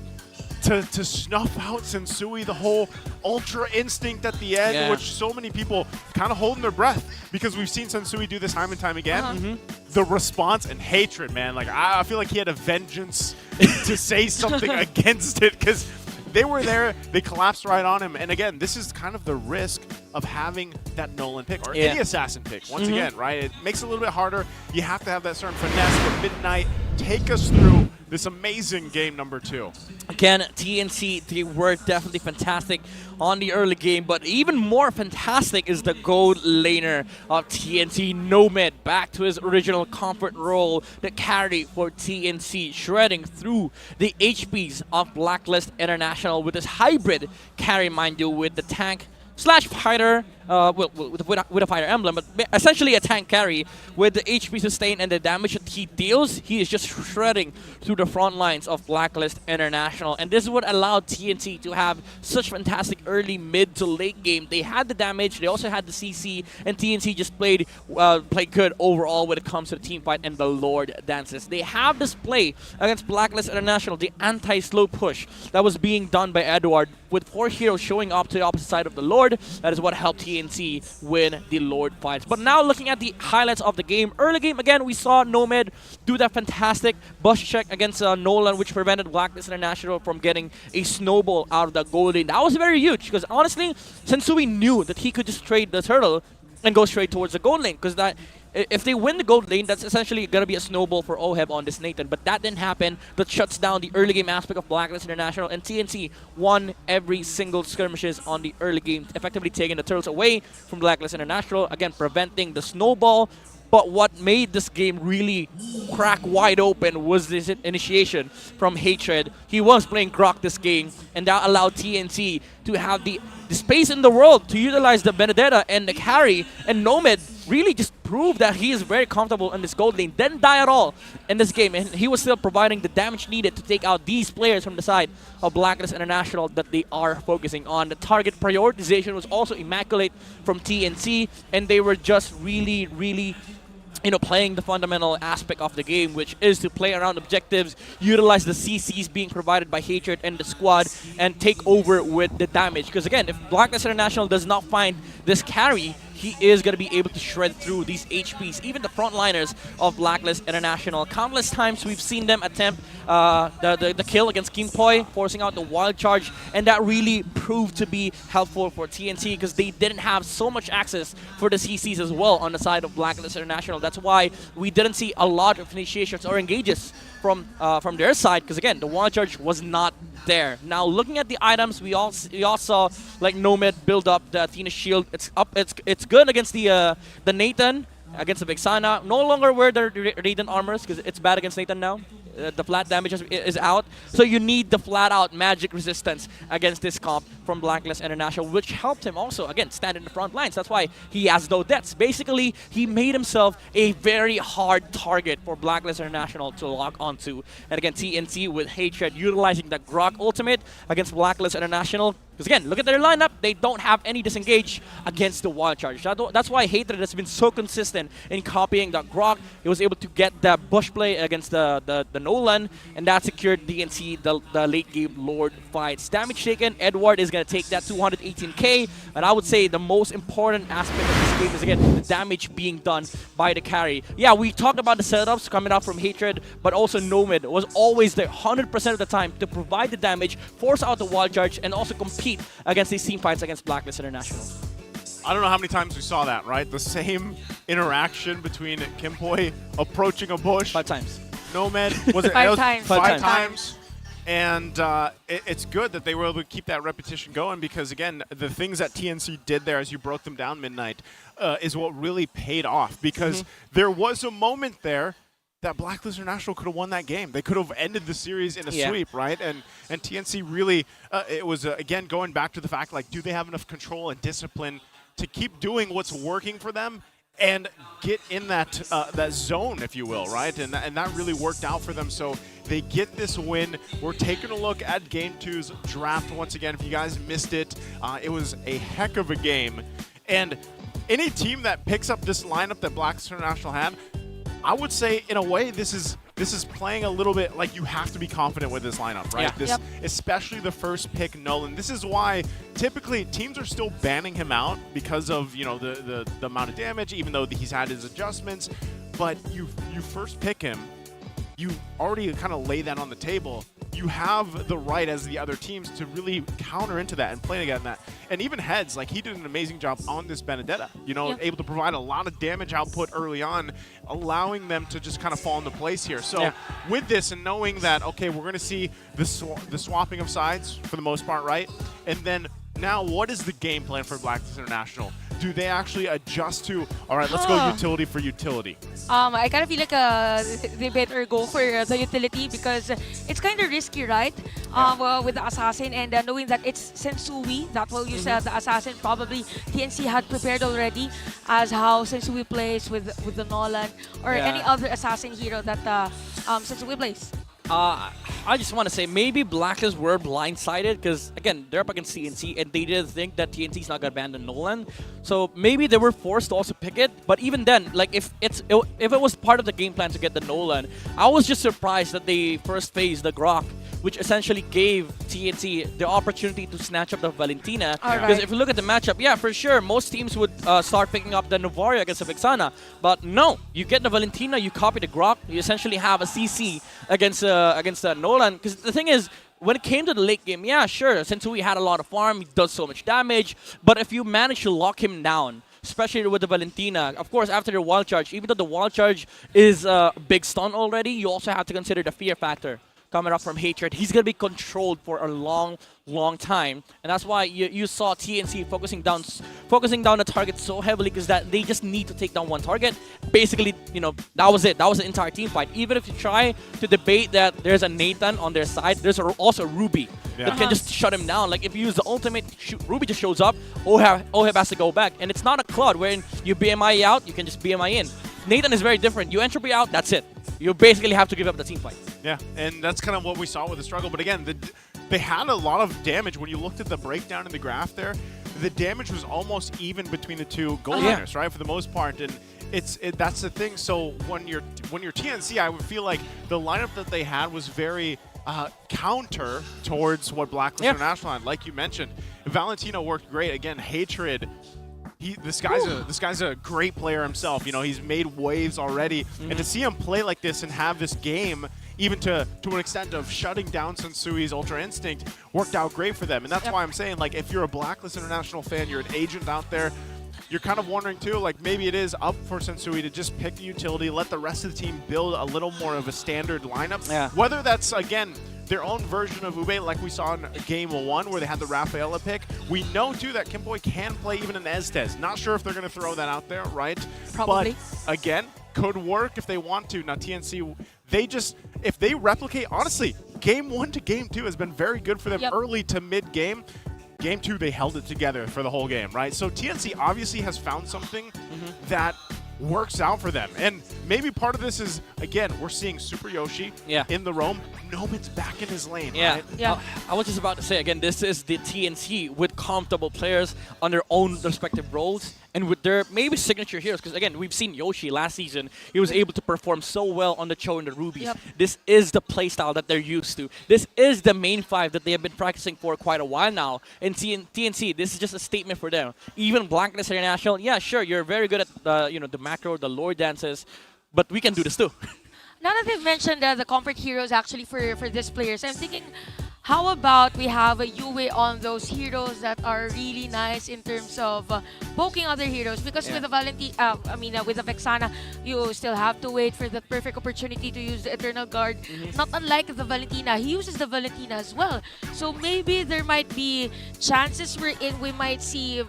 to snuff out Sensui, the whole Ultra Instinct at the end, which so many people kind of holding their breath because we've seen Sensui do this time and time again. The response and hatred, man. Like I feel like he had a vengeance to say something against it because they were there, they collapsed right on him. And again, this is kind of the risk of having that Nolan pick or any assassin pick. Once again, right? It makes it a little bit harder. You have to have that certain finesse. But Midnight, take us through this amazing game number 2. Again, TNC, they were definitely fantastic on the early game, but even more fantastic is the gold laner of TNC, Nomad, back to his original comfort role, the carry for TNC, shredding through the HPs of Blacklist International with his hybrid carry, mind you, with the tank / fighter, with a fighter emblem, but essentially a tank carry with the HP sustain and the damage that he deals. He is just shredding through the front lines of Blacklist International, and this is what allowed TNT to have such fantastic early, mid to late game. They had the damage, they also had the CC, and TNT just played good overall when it comes to the team fight and the Lord dances. They have this play against Blacklist International, the anti-slow push that was being done by Edward, with 4 heroes showing up to the opposite side of the Lord. That is what helped TNC win the Lord fights. But now looking at the highlights of the game. Early game, again, we saw Nomad do that fantastic bush check against Nolan, which prevented Blacklist International from getting a snowball out of the gold lane. That was very huge, because honestly, Sensui knew that he could just trade the turtle and go straight towards the gold lane, because that if they win the gold lane, that's essentially going to be a snowball for OHEB on this Nathan. But that didn't happen. That shuts down the early game aspect of Blacklist International. And TNC won every single skirmishes on the early game, effectively taking the turtles away from Blacklist International. Again, preventing the snowball. But what made this game really crack wide open was this initiation from Hatred. He was playing Grok this game, and that allowed TNC to have the space in the world to utilize the Benedetta and the carry, and Nomad really just proved that he is very comfortable in this gold lane. Didn't die at all in this game, and he was still providing the damage needed to take out these players from the side of Blacklist International that they are focusing on. The target prioritization was also immaculate from TNC, and they were just really, really playing the fundamental aspect of the game, which is to play around objectives, utilize the CCs being provided by Hatred and the squad, and take over with the damage. Because again, if Blacklist International does not find this carry, he is going to be able to shred through these HPs, even the frontliners of Blacklist International. Countless times we've seen them attempt the kill against King Poi, forcing out the wild charge, and that really proved to be helpful for TNT because they didn't have so much access for the CCs as well on the side of Blacklist International. That's why we didn't see a lot of initiations or engages from their side, because again, the wild charge was not there. Now looking at the items, we all saw like Nomad build up the Athena shield. It's good against the Nathan, against the Vexana. No longer wear the Radiant armors because it's bad against Nathan now. The flat damage is out, so you need the flat-out magic resistance against this comp from Blacklist International, which helped him also, again, stand in the front lines. That's why he has no deaths. Basically, he made himself a very hard target for Blacklist International to lock onto. And again, TNT with Hatred utilizing the Grok ultimate against Blacklist International. Because again, look at their lineup. They don't have any disengage against the wild charge. That's why Hatred has been so consistent in copying the Grok. He was able to get that bush play against the Nolan, and that secured DNC the late game Lord fights. Damage taken, Edward is going to take that 218k, and I would say the most important aspect of this game is, again, the damage being done by the carry. Yeah, we talked about the setups coming out from Hatred, but also Nomad was always there 100% of the time to provide the damage, force out the wild charge, and also compete against these team fights against Blacklist International. I don't know how many times we saw that, right? The same interaction between Kimpoi approaching a bush. 5 times. Nomad, was it? Five times. Five times. And it's good that they were able to keep that repetition going because, again, the things that TNC did there as you broke them down midnight is what really paid off because there was a moment there that Blacklist International could have won that game. They could have ended the series in a sweep, right? And TNC really, it was, again, going back to the fact, like, do they have enough control and discipline to keep doing what's working for them and get in that that zone, if you will, right? And that really worked out for them. So they get this win. We're taking a look at Game 2's draft once again. If you guys missed it, it was a heck of a game. And any team that picks up this lineup that Blacklist International had, I would say, in a way, this is playing a little bit like you have to be confident with this lineup, right? Yeah. Especially the first pick, Nolan. This is why typically teams are still banning him out because of the amount of damage, even though he's had his adjustments. But you first pick him, you already kind of lay that on the table. You have the right as the other teams to really counter into that and play against that. and even Heads, like he did an amazing job on this Benedetta. You know, able to provide a lot of damage output early on, allowing them to just kind of fall into place here. So with this and knowing that, okay, we're going to see the swapping of sides for the most part, right? And then now, what is the game plan for Blacklist International? Do they actually adjust to, all right, let's go utility for utility? I kind of feel like they better go for the utility because it's kind of risky, right? With the Assassin and knowing that it's Sensui that will use the Assassin. Probably TNC had prepared already as how Sensui plays with the Nolan or any other Assassin hero that Sensui plays. I just want to say maybe Blacklist were blindsided because, again, they're up against TNC and they didn't think that TNC's not going to abandon Nolan. So maybe they were forced to also pick it. But even then, like if it was part of the game plan to get the Nolan, I was just surprised that they first phased the Grok, which essentially gave TNC the opportunity to snatch up the Valentina. Because if you look at the matchup, yeah, for sure, most teams would start picking up the Novaria against the Vexana. But no, you get the Valentina, you copy the Grok, you essentially have a CC against Nolan. Because the thing is, when it came to the late game, yeah, sure, Sensui had a lot of farm, he does so much damage. But if you manage to lock him down, especially with the Valentina, of course, after the wild charge, even though the wild charge is a big stun already, you also have to consider the fear factor coming up from Hatred. He's going to be controlled for a long time. And that's why you saw TNC focusing down the target so heavily because that they just need to take down one target. Basically, you know, that was it. That was the entire team fight. Even if you try to debate that there's a Nathan on their side, there's also Ruby that can just shut him down. Like if you use the ultimate, Ruby just shows up, Oheb has to go back. And it's not a Claude wherein you BMI out, you can just BMI in. Nathan is very different. You entropy out, that's it. You basically have to give up the team fight. Yeah, and that's kind of what we saw with the struggle. But again, they had a lot of damage. When you looked at the breakdown in the graph there, the damage was almost even between the two goal liners, right, for the most part. And that's the thing. So when you're TNC, I would feel like the lineup that they had was very counter towards what Blacklist International had. Like you mentioned, Valentino worked great. Again, Hatred. This guy's a great player himself. You know, he's made waves already, and to see him play like this and have this game, even to an extent of shutting down Sensui's Ultra Instinct, worked out great for them. And that's why I'm saying, like, if you're a Blacklist International fan, you're an agent out there, you're kind of wondering too, like maybe it is up for Sensui to just pick the utility, let the rest of the team build a little more of a standard lineup. Whether that's, again, their own version of Ube, like we saw in Game 1 where they had the Rafaela pick. We know, too, that Kimboy can play even an Estes. Not sure if they're going to throw that out there, right? Probably. But, again, could work if they want to. Now, TNC, if they replicate, honestly, Game 1 to Game 2 has been very good for them early to mid-game. Game 2, they held it together for the whole game, right? So TNC obviously has found something that works out for them. And maybe part of this is, again, we're seeing Super Yoshi in the roam. Nomad's back in his lane, right? I was just about to say, again, this is the TNC with comfortable players on their own respective roles and with their maybe signature heroes. Because, again, we've seen Yoshi last season. He was able to perform so well on the Cho and the Rubies. This is the playstyle that they're used to. This is the main five that they have been practicing for quite a while now. And TNC, this is just a statement for them. Even Blacklist International, yeah, sure, you're very good at the macro, the lore dances, but we can do this too. Now that they've mentioned the comfort heroes actually for these players, I'm thinking, how about we have a Yue on those heroes that are really nice in terms of poking other heroes? Because with the with the Vexana, you still have to wait for the perfect opportunity to use the Eternal Guard. Not unlike the Valentina, he uses the Valentina as well. So maybe there might be chances wherein we might see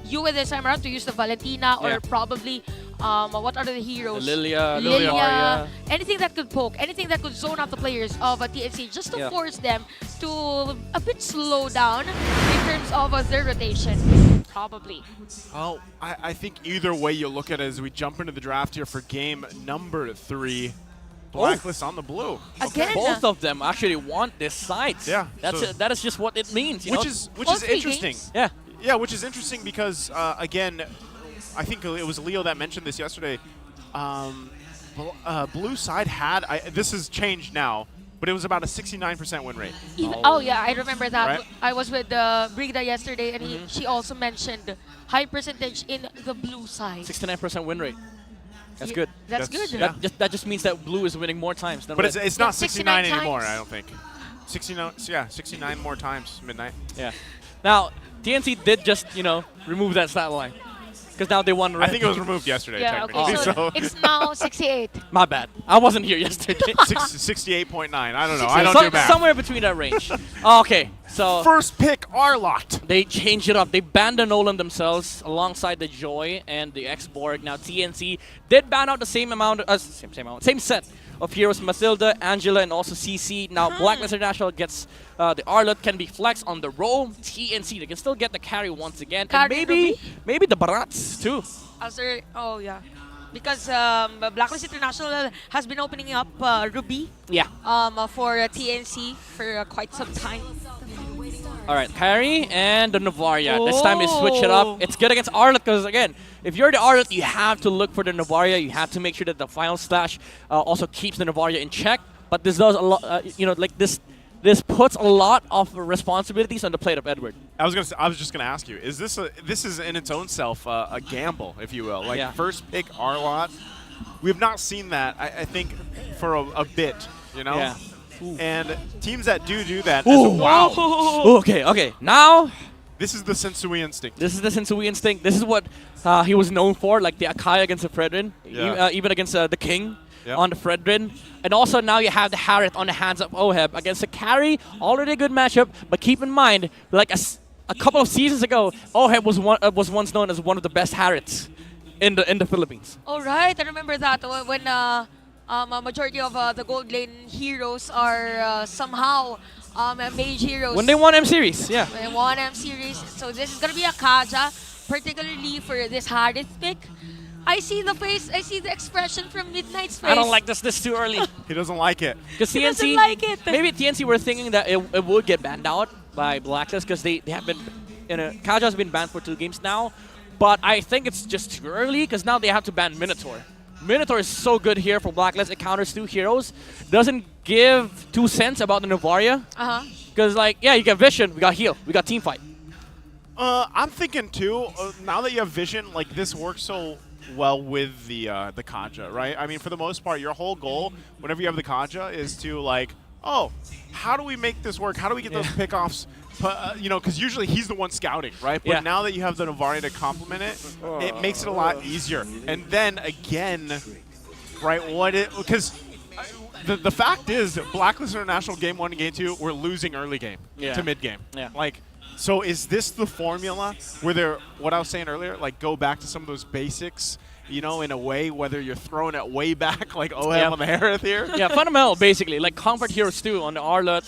Yue this time around to use the Valentina or probably what are the heroes? Lilia. Anything that could poke, anything that could zone out the players of TNC just to force them to a bit slow down in terms of their rotation. Probably. Oh, I think either way you look at it as we jump into the draft here for game number 3. Blacklist on the blue. Again, both of them actually want this side. Yeah, that is just what it means. Which is interesting. Games. Yeah, which is interesting because again, I think it was Leo that mentioned this yesterday. Blue side had this has changed now, but it was about a 69% win rate. Yeah, I remember that. Right? I was with Brigda yesterday, and she also mentioned high percentage in the blue side. 69% win rate. That's good. That's good. That just means that blue is winning more times than but red. It's not 69 anymore, I don't think. 69 more times, Midnight. Yeah. Now, TNC did just, you know, remove that stat line. Because now they won. I think it was removed yesterday, Yeah, technically. okay, so So it's now 68. My bad. I wasn't here yesterday. 68.9. I don't know. I don't do math. Somewhere between that range. Okay, so First pick, Arlott. they changed it up. They banned the Nolan themselves alongside the Joy and the X-Borg. Now TNC did ban out the same amount, same set of heroes, Mathilda, Angela, and also CC. Now Blacklist International gets the Arlott, can be flexed on the roll. TNC, they can still get the carry once again. And maybe the Barats too. Oh yeah, because Blacklist International has been opening up Ruby. Yeah. For TNC for quite some time. All right, carry and the Novaria. This time they switch it up. It's good against Arlott because, again, if you're the Arlott, you have to look for the Novaria. You have to make sure that the final slash also keeps the Novaria in check. But this does a lot, you know, like this puts a lot of responsibilities on the plate of Edward. I was just gonna ask you: is this is in its own self a gamble, if you will? Like first pick Arlott. We have not seen that. I think for a bit, you know. Yeah. And teams that do that. Wow. Okay. Now, this is the Sensui instinct. This is the Sensui instinct. This is what he was known for, like the Akai against the Fredrin, even against the King on the Fredrin. And also now you have the Harith on the hands of Oheb against the carry. Already a good matchup, but keep in mind, like a couple of seasons ago, Oheb was once known as one of the best Hariths in the Philippines. All right, I remember that when a majority of the gold lane heroes are somehow mage heroes. When they won M Series, yeah. When they won M Series. So this is going to be a Kaja, particularly for this Harith pick. I see the face, I see the expression from Midnight's face. I don't like this too early. He doesn't like it. Because He TNC, doesn't like it. Maybe TNC were thinking that it would get banned out by Blacklist because they have been, Kaja has been banned for 2 games now. But I think it's just too early because now they have to ban Minotaur. Minotaur is so good here for Blacklist. It counters 2 heroes. Doesn't give 2 cents about the Novaria. Because, like, yeah, you get Vision, we got heal, we got team fight. I'm thinking too. Now that you have Vision, like this works so well with the Kaja, right? I mean, for the most part, your whole goal whenever you have the Kaja is to like, oh, how do we make this work? How do we get those pickoffs? You know, because usually he's the one scouting, right? But now that you have the Novaria to complement it, it makes it a lot easier. And then again, right? Because the fact is, Blacklist International game 1 and game 2, we're losing early game to mid game. Yeah. Like, so is this the formula where they're, what I was saying earlier, like go back to some of those basics, you know, in a way, whether you're throwing it way back like OM on the Harith here? Yeah, fundamental, basically, like comfort heroes too on the Arlott,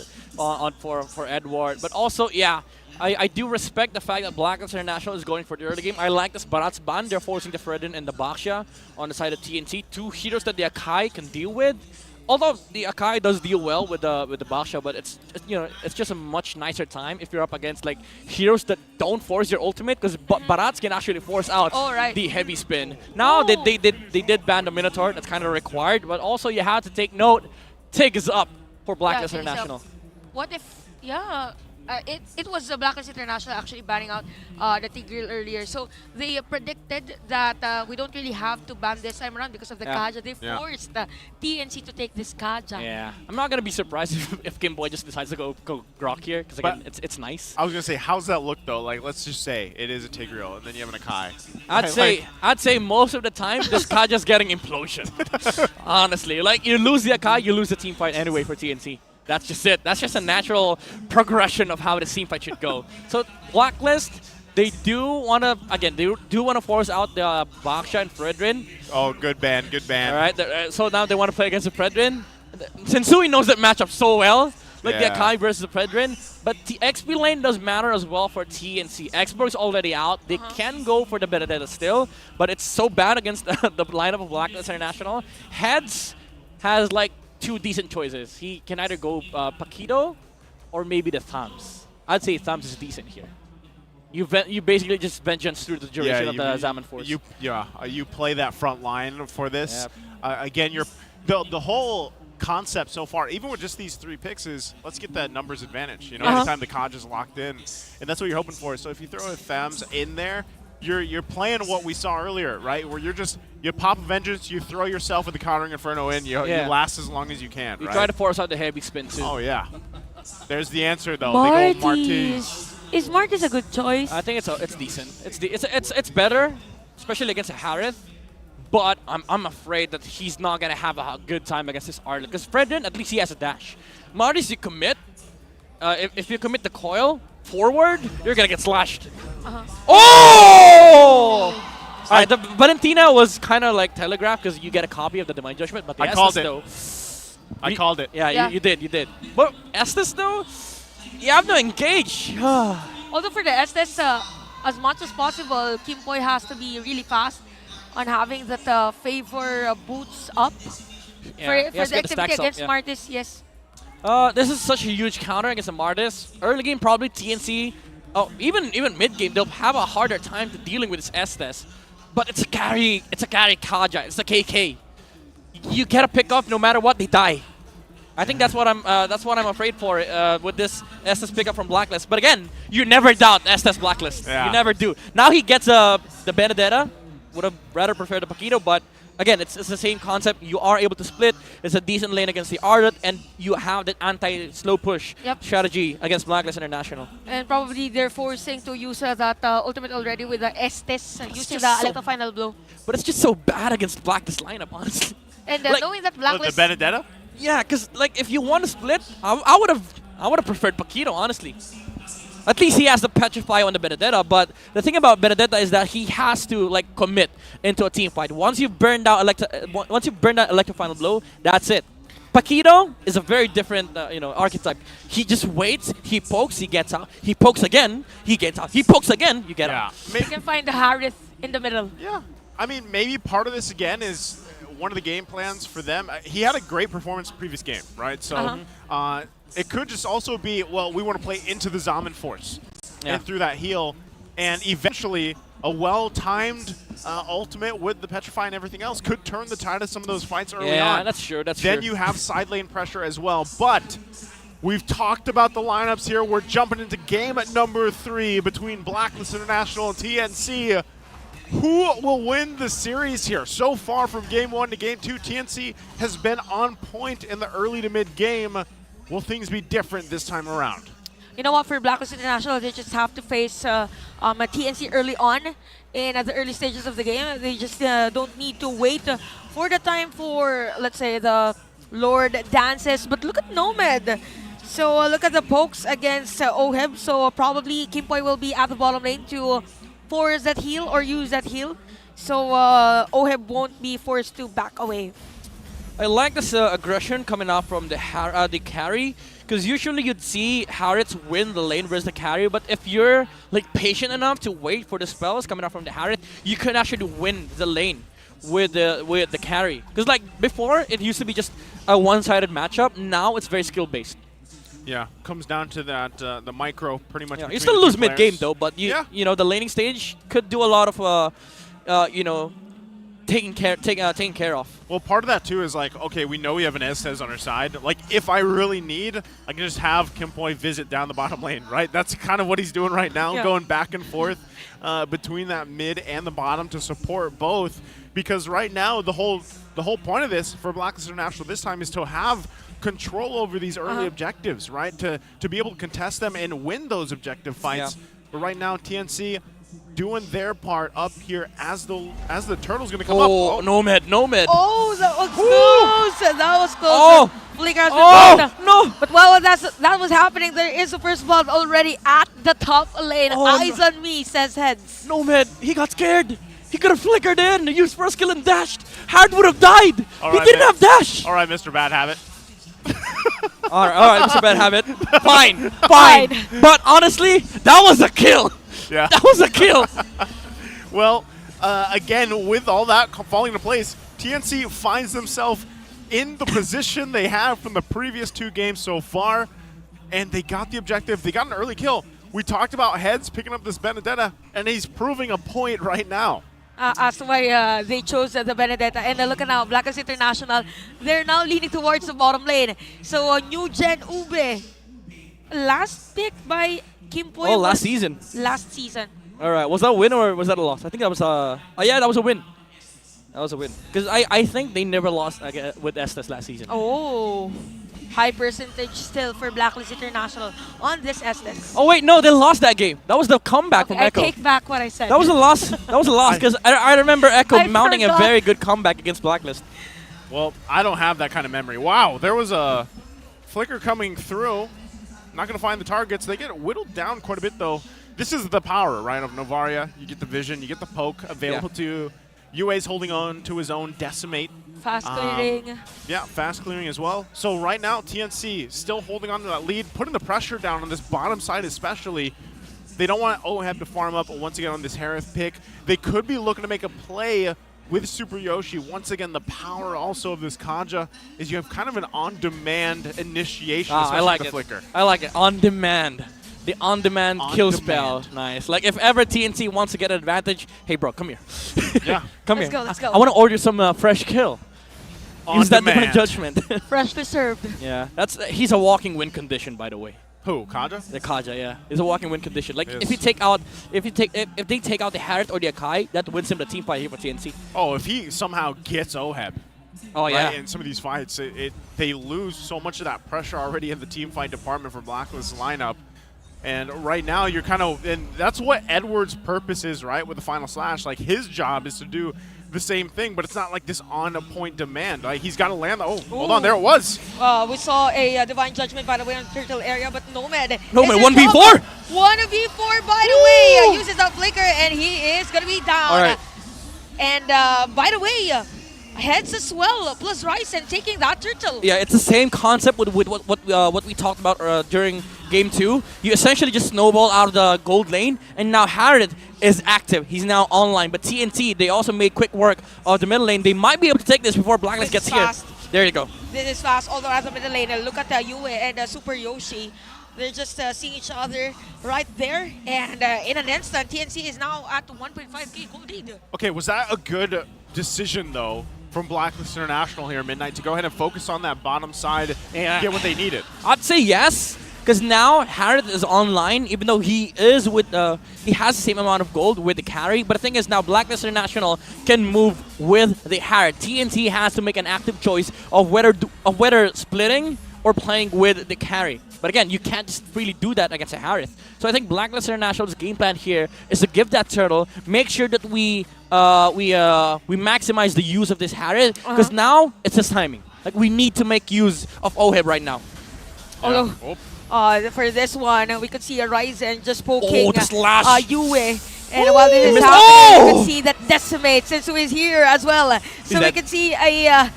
for Edward. But also, yeah, I do respect the fact that Blacklist International is going for the early game. I like this Barat's ban. They're forcing the Fredin and the Baksha on the side of TNC. 2 heroes that the Akai can deal with. Although the Akai does deal well with the Baksha, but it's just a much nicer time if you're up against like heroes that don't force your ultimate, because Barats can actually force out the heavy spin. Now they did ban the Minotaur. That's kind of required, but also you have to take note. Tig is up for Blacklist International. What if, it was Blacklist International actually banning out the Tigreal earlier. So they predicted that we don't really have to ban this time around because of the Kaja. They forced TNC to take this Kaja. Yeah, I'm not gonna be surprised if Game Boy just decides to go Grok here, because again, it's nice. I was gonna say, how's that look though? Like, let's just say it is a Tigreal, and then you have an Akai. I'd say most of the time this Kaja's getting implosion. Honestly, like you lose the Akai, you lose the team fight anyway for TNC. That's just it. That's just a natural progression of how the team fight should go. So Blacklist, they do want to force out the Baksha and Fredrin. Oh, good ban, good ban. All right, so now they want to play against the Fredrin. Sensui knows that matchup so well, like the Akai versus the Fredrin. But the XP lane does matter as well for TNC. Xborg's already out. They can go for the Benedetta still, but it's so bad against the lineup of Blacklist International. Heads has like 2 decent choices. He can either go Paquito or maybe the Thumbs. I'd say Thumbs is decent here. You basically just vengeance through the duration of the Zaman Force. You play that front line for this. Again, the whole concept so far, even with just these 3 picks, is let's get that numbers advantage. You know, anytime the Kaj is locked in, and that's what you're hoping for. So if you throw a Thumbs in there, you're playing what we saw earlier, right? Where you pop a Vengeance, you throw yourself with the Countering Inferno in, you last as long as you can, you right? try to force out the heavy spin too. Oh, yeah. There's the answer, though. Big old Marty. Is Martis a good choice? I think it's decent. It's better, especially against a Harith. But I'm afraid that he's not gonna have a good time against this Arlet. Because Fredrin, at least he has a dash. Martis, you commit. If you commit the coil forward, you're gonna get slashed. Oh! Alright, the Valentina was kind of like telegraphed because you get a copy of the Divine Judgment, but the I Estes, called it. though, I called it. Yeah, you did. But Estes, though, you have to engage. Although for the Estes, as much as possible, Kimpoy has to be really fast on having that favor boots up Yeah, for the activity against Martis, yes. This is such a huge counter against a Martis. Early game, probably TNC. Oh, even mid game, they'll have a harder time to dealing with this Estes. But it's a carry Kaja. It's a KK. You get a pick up no matter what, they die. I think that's what I'm afraid for with this Estes pickup from Blacklist. But again, you never doubt Estes Blacklist. Yeah. You never do. Now he gets the Benedetta. Would have rather preferred the Paquito, but again, it's the same concept. You are able to split. It's a decent lane against the Ardent, and you have that anti-slow push strategy against Blacklist International. And probably they're forcing to use that ultimate already with the Estes, using the Electro Final Blow. But it's just so bad against Blacklist lineup, honestly. And Like- knowing that Blacklist... The Benedetta? Yeah, because like if you want to split, I would have preferred Paquito, honestly. At least he has the Petrify on the Benedetta, but the thing about Benedetta is that he has to like commit into a team fight. Once you've burned out Electro Final Blow, that's it. Paquito is a very different archetype. He just waits, he pokes, he gets out, he pokes again, he gets out, he pokes again, you get out. You can find the Harith in the middle. Yeah. I mean, maybe part of this again is one of the game plans for them. He had a great performance previous game, right? So it could just also be, well, we want to play into the Zaman Force and through that heal, and eventually a well-timed ultimate with the Petrify and everything else could turn the tide of some of those fights early on. Yeah, that's true. Then you have side lane pressure as well. But we've talked about the lineups here. We're jumping into game at number 3 between Blacklist International and TNC. Who will win the series here? So far from game 1 to game 2, TNC has been on point in the early to mid game. Will things be different this time around? You know what, for Blacklist International, they just have to face a TNC early on in the early stages of the game. They just don't need to wait for the time for, let's say, the Lord dances. But look at Nomad. So look at the pokes against Oheb. So probably Kimpoy will be at the bottom lane to force that heal or use that heal. So Oheb won't be forced to back away. I like this aggression coming out from the carry, because usually you'd see Harith win the lane versus the carry, but if you're like patient enough to wait for the spells coming out from the Harith, you could actually win the lane with the carry. Because like before, it used to be just a one-sided matchup. Now it's very skill-based. Yeah, comes down to that the micro pretty much. You still lose mid-game though, but you know the laning stage could do a lot of taking care of. Well, part of that too is like, okay, we know we have an Estes on our side. Like, if I really need, I can just have Kimpoy visit down the bottom lane, right? That's kind of what he's doing right now, going back and forth between that mid and the bottom to support both. Because right now, the whole point of this for Blacklist International this time is to have control over these early objectives, right? To be able to contest them and win those objective fights. But right now, TNC doing their part up here as the turtle's gonna come up. Oh, Nomad. Oh, that was close. That was close. Oh, No. But while that was happening, there is a first blood already at the top lane. Eyes on me, says Heads. Nomad, he got scared. He could have flickered in, used first skill and dashed. Hard would have died. He didn't have dash. All right, Mr. Bad Habit. all right, Mr. Bad Habit. Fine. But honestly, that was a kill. Yeah. That was a kill. Well, again, with all that falling into place, TNC finds themselves in the position they have from the previous 2 games so far, and they got the objective. They got an early kill. We talked about Heads picking up this Benedetta, and he's proving a point right now. As to why they chose the Benedetta. And look at now, Blacklist International, they're now leaning towards the bottom lane. So new gen Ube, last pick by Kimpoy. Oh, last season. Last season. All right, was that a win or was that a loss? I think that was a... Oh, yeah, that was a win. That was a win. Because I think they never lost with Estes last season. Oh. high percentage still for Blacklist International on this Estes. Oh wait, no, they lost that game. That was the comeback from I Echo. take back what I said. That was a loss. That was a loss because I remember Echo I mounting forgot. a very good comeback against Blacklist. Well, I don't have that kind of memory. Wow, there was a flicker coming through. Not going to find the targets. They get whittled down quite a bit, though. This is the power, right, of Novaria. You get the vision, you get the poke available to you. UA's holding on to his own decimate. Fast clearing. Yeah, fast clearing as well. So right now, TNC still holding on to that lead, putting the pressure down on this bottom side especially. They don't want OHEB to farm up once again on this Harith pick. They could be looking to make a play with Super Yoshi. Once again, the power also of this Kaja is you have kind of an on-demand initiation, especially I like with it. the flicker. I like it. On demand. The on-demand kill spell. Nice. Like, if ever TNC wants to get an advantage, hey, bro, come here. Yeah. Come Let's here. go, let's go. I want to order some fresh kill. Use that different judgment. Freshly served. Yeah. He's a walking win condition, by the way. Who, Kaja? The Kaja, yeah. He's a walking win condition. Like, Yes. if they take out the Harith or the Akai, that wins him the team fight here for TNC. Oh, if he somehow gets OHEB. Oh, yeah. In some of these fights, they lose so much of that pressure already in the team fight department for Blacklist lineup. And right now, you're kind of, and that's what Edward's purpose is, right, with the Final Slash. Like, his job is to do the same thing, but it's not like this on-a-point demand. Like, he's got to land. Oh, hold on, there it was. We saw a Divine Judgment, by the way, on the turtle area, but Nomad. Nomad, is 1v4? 1v4, by the way. Uses that flicker, and he is going to be down. All right. And by the way, heads as well, plus Ryzen taking that turtle. Yeah, it's the same concept with what we talked about during Game 2. You essentially just snowball out of the gold lane, and now Harith is active. He's now online. But TNT, they also made quick work of the middle lane. They might be able to take this before Blacklist This gets is here. fast. There you go. This is fast all the way out the middle lane. And look at the Yue and Super Yoshi. They're just seeing each other right there. And in an instant, TNC is now at 1.5k gold lead. Okay, was that a good decision, though, from Blacklist International here, Midnight, to go ahead and focus on that bottom side and get what they needed? I'd say yes, because now Harith is online, even though he is with he has the same amount of gold with the carry. But the thing is, now Blacklist International can move with the Harith. TNT has to make an active choice of whether splitting or playing with the carry. But again, you can't just really do that against a Harith. So I think Blacklist International's game plan here is to give that turtle, make sure that we maximize the use of this Harith, because now it's just timing. Like, we need to make use of OHEB right now. Although, for this one, we could see a Ryzen just poking the slash. Yue. And while this is happening, we can see that Decimate, Sensu is here as well. So we can see a,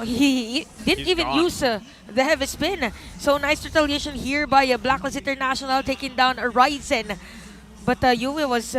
he didn't even use the heavy spin. So nice retaliation here by Blacklist International taking down a Ryzen. But Yue was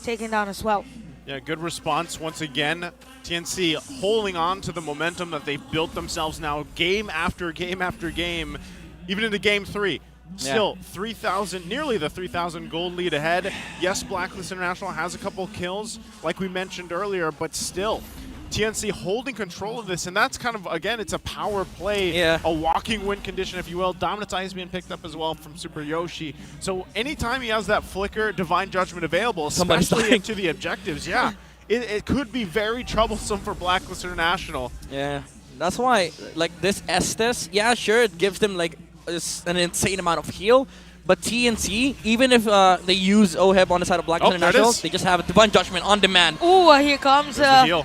taken down as well. Yeah, good response once again. TNC holding on to the momentum that they've built themselves now game after game after game, even into Game 3. Still, 3,000, nearly the 3,000 gold lead ahead. Yes, Blacklist International has a couple kills, like we mentioned earlier, but still, TNC holding control of this, and that's kind of, again, it's a power play, a walking win condition, if you will. Dominant's Eye is being picked up as well from Super Yoshi. So anytime he has that flicker, Divine Judgment available, especially into the objectives, it could be very troublesome for Blacklist International. Yeah, that's why, like, this Estes, yeah, sure, it gives them, like, an insane amount of heal, but TNC, even if they use OHEB on the side of Blacklist International, they just have a Divine Judgment on demand. Oh, here comes the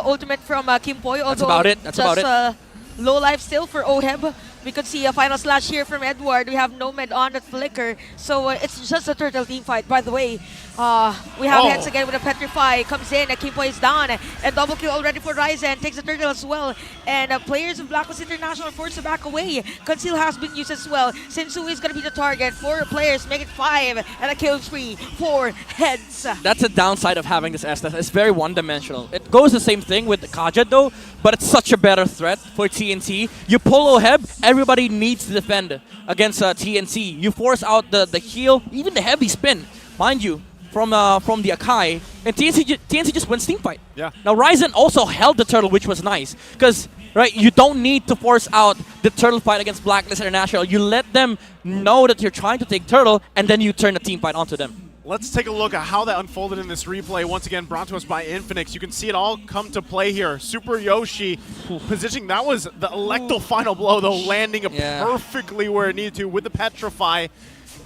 ultimate from Kim Poi. That's about it. That's about it. Low life still for OHEB. We could see a final slash here from Edward. We have Nomad on that flicker. So it's just a turtle team fight, by the way. We have heads again with a Petrify. Comes in, Kimpo is down. And double kill already for Ryzen. Takes the turtle as well. And players of Blacklist International are forced to back away. Conceal has been used as well. Sensu is going to be the target. 4 players make it 5. And a kill tree. 4 heads. That's a downside of having this Estes. It's very one-dimensional. It goes the same thing with the Kaja though, but it's such a better threat for TNT. You pull OHEB, everybody needs to defend against TNC. You force out the heal, even the heavy spin, mind you, from the Akai, and TNC just wins team fight. Yeah. Now Ryzen also held the turtle, which was nice, because you don't need to force out the turtle fight against Blacklist International. You let them know that you're trying to take turtle, and then you turn the team fight onto them. let's take a look at how that unfolded in this replay. Once again, brought to us by Infinix. You can see it all come to play here. Super Yoshi positioning. That was the Electo final blow, though, landing perfectly where it needed to with the Petrify.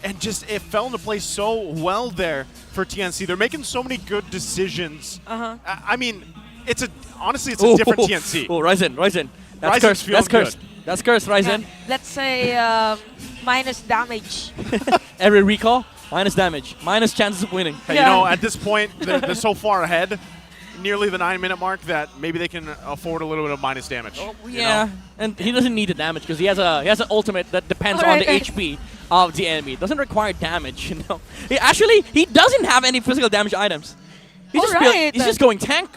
And just, it fell into place so well there for TNC. They're making so many good decisions. I mean, honestly, it's a different TNC. Oh, Ryzen. That's Ryzen's cursed. feeling That's cursed. good. That's cursed, Ryzen. Yeah, let's say minus damage. Every recall, minus damage. Minus chances of winning. Hey, you know, at this point, they're so far ahead, nearly the 9-minute mark, that maybe they can afford a little bit of minus damage. Yeah, and he doesn't need the damage because he has an ultimate that depends on the HP of the enemy. It doesn't require damage, you know. He doesn't have any physical damage items. He's just going tank.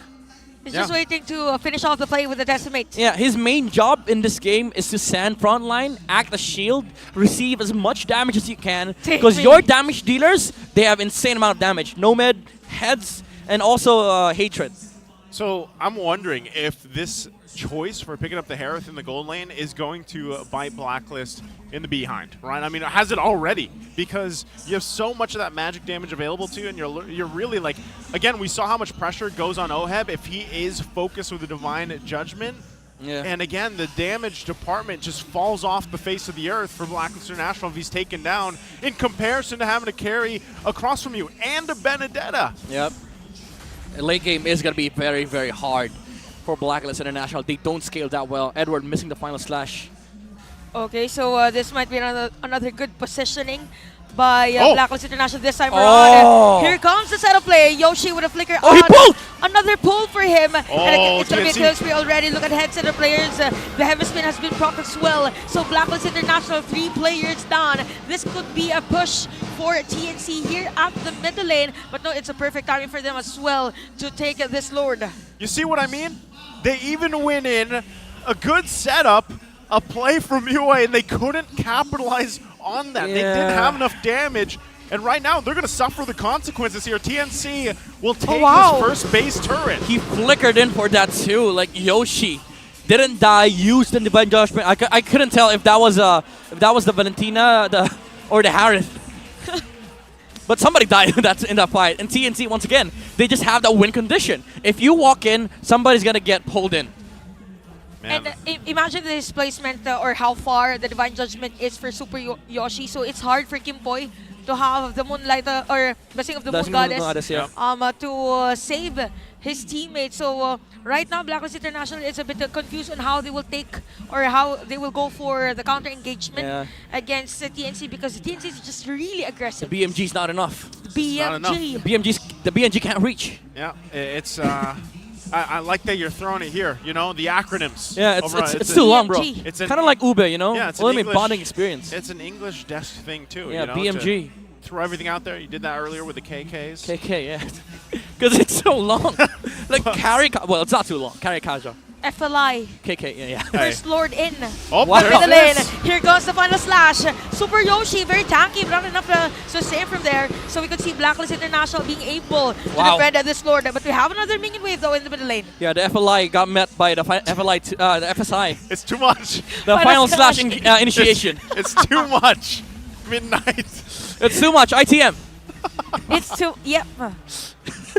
He's just waiting to finish off the play with the decimate. Yeah, his main job in this game is to stand front line, act as shield, receive as much damage as you can. Because your damage dealers, they have insane amount of damage. Nomad, heads, and also hatred. So I'm wondering if this choice for picking up the Harith in the gold lane is going to bite Blacklist in the behind, right? I mean, it has it already because you have so much of that magic damage available to you, and you're really like, again, we saw how much pressure goes on Oheb if he is focused with the Divine Judgment. Yeah. And again, the damage department just falls off the face of the earth for Blacklist International if he's taken down in comparison to having to carry across from you and a Benedetta. Yep. The late game is going to be very, very hard for Blacklist International. They don't scale that well. Edward missing the final slash. Okay, so this might be another good positioning by Blacklist International this time around. Here comes the setup play. Yoshi with a flicker. He pulled! Another pull for him. And it's going to be a TNC. kill spree already. Look at head center players. The heavy spin has been proc as well. So Blacklist International, 3 players down. This could be a push for TNC here at the middle lane. But no, it's a perfect timing for them as well to take this Lord. You see what I mean? They even went in a good setup, a play from UA, and they couldn't capitalize on that. They didn't have enough damage. And right now, they're going to suffer the consequences here. TNC will take this first base turret. He flickered in for that too, like Yoshi. Didn't die, used the Divine Judgment. I couldn't tell if that was the Valentina or the Harith. But somebody died in that fight. And TNC, once again, they just have that win condition. If you walk in, somebody's going to get pulled in. And imagine the displacement or how far the Divine Judgment is for Super Yoshi. So it's hard for Kimboy to have the Moonlight or Blessing of the Moon Goddess to save his teammates. So right now, Blacklist International is a bit confused on how they will take or how they will go for the counter engagement against TNC because TNC is just really aggressive. The BMG is not enough. BMG. The BMG can't reach. Yeah, it's I like that you're throwing it here, you know, the acronyms. Yeah, it's too long, bro. It's kind of like Ube, you know? Yeah, it's Ultimate English bonding experience. It's an English desk thing, too. Yeah, you know, BMG. Throw everything out there. You did that earlier with the KKs. KK, yeah. Because it's so long. Like, well, it's not too long. Carry Kaja. FLI. KK, yeah. First Lord in. Oh, the lane. Here goes the final slash. Super Yoshi, very tanky, but not enough to save from there. So we could see Blacklist International being able to defend this Lord. But we have another minion wave though in the middle lane. Yeah, the FLI got met by the FLI, the FSI. It's too much. The final slash initiation. It's too much. Midnight. It's too much. ITM. It's too, yep.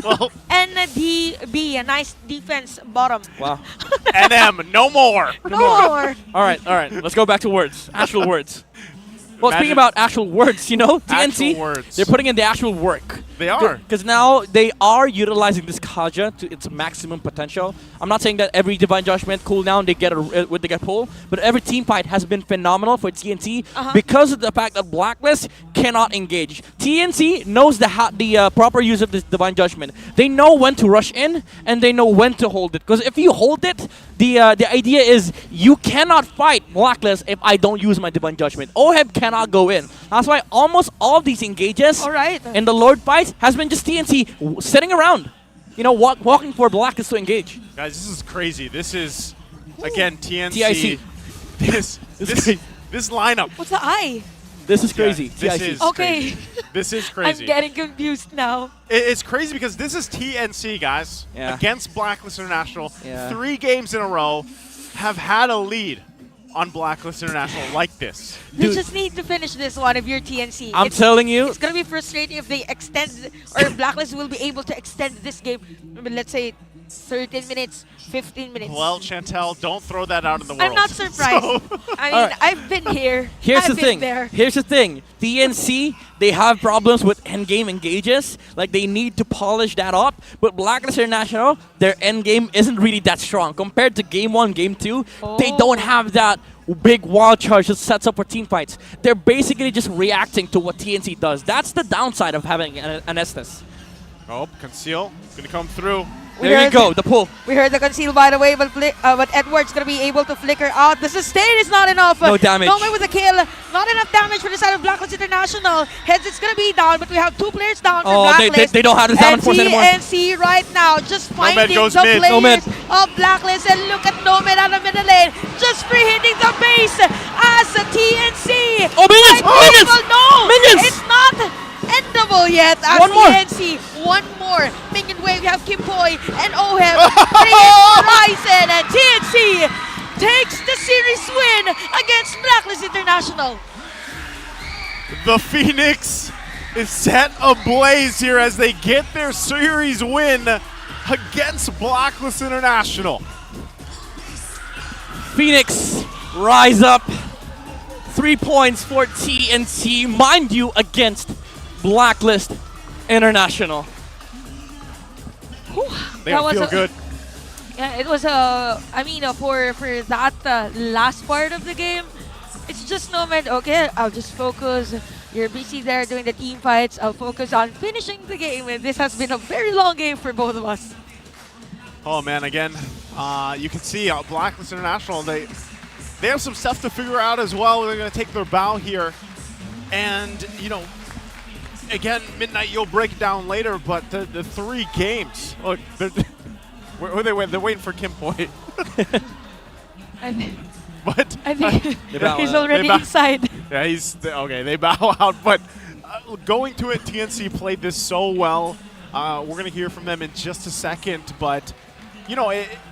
Well, NDB, a nice defense bottom. Wow. NM, no more. No more. All right. Let's go back to words. Actual words. Well, speaking about actual words, you know, TNC, they're putting in the actual work. They are. Because now they are utilizing this Kaja to its maximum potential. I'm not saying that every Divine Judgment cooldown they get pulled, but every team fight has been phenomenal for TNC because of the fact that Blacklist cannot engage. TNC knows the proper use of this Divine Judgment. They know when to rush in and they know when to hold it. Because if you hold it, the idea is you cannot fight Blacklist if I don't use my Divine Judgment. Oheb cannot go in. That's why almost all of these engages in the Lord fights has been just TNC sitting around, you know, walking for Blacklist to engage. Guys, this is crazy. This is, again, TNC. TIC. This lineup. What's the I? This is crazy. Yeah, this is okay. crazy. This is crazy. I'm getting confused now. It's crazy because this is TNC, guys, against Blacklist International. 3 games in a row have had a lead. on Blacklist International like this. You just need to finish this one if you're TNC. I'm telling you. It's going to be frustrating if they extend, or Blacklist will be able to extend this game, let's say 13 minutes, 15 minutes. Well, Chantel, don't throw that out in the world. I'm not surprised. I mean, I've been here. Here's I've the thing. been there. Here's the thing. TNC, they have problems with endgame engages. Like, they need to polish that up. But Blacklist International, their endgame isn't really that strong. Compared to Game 1, Game 2, they don't have that big wild charge that sets up for team fights. They're basically just reacting to what TNC does. That's the downside of having an Estes. Oh, Conceal. Going to come through. There you go, the pull. We heard the conceal, by the way, but Edward's going to be able to flicker out. The sustain is not enough. No damage. Nomad with a kill. Not enough damage for the side of Blacklist International. Heads, it's going to be down, but we have 2 players down for Blacklist. They don't have the down force anymore. And TNC right now just finding the players of Blacklist. And look at Nomad out of middle lane. Just free hitting the base as a TNC. Oh, minions! Minions! No! Minions! It's not endable yet as One more. TNC. One more. Minion wave, we have Kimboy and Oheb. Horizon and TNC takes the series win against Blacklist International. The Phoenix is set ablaze here as they get their series win against Blacklist International. Phoenix rise up. 3 points for TNC, mind you, against Blacklist International. They feel good. Yeah, it was I mean, for that last part of the game, it's just Nomad. Okay, I'll just focus. You're busy there doing the team fights. I'll focus on finishing the game. And this has been a very long game for both of us. Oh man, again, you can see Blacklist International, they have some stuff to figure out as well. They're going to take their bow here. And, you know, again, Midnight, you'll break it down later, but the 3 games, look, they're waiting for Kim Boy. I think he's already inside. Yeah, okay, they bow out, but going to it, TNC played this so well. We're going to hear from them in just a second, but, you know,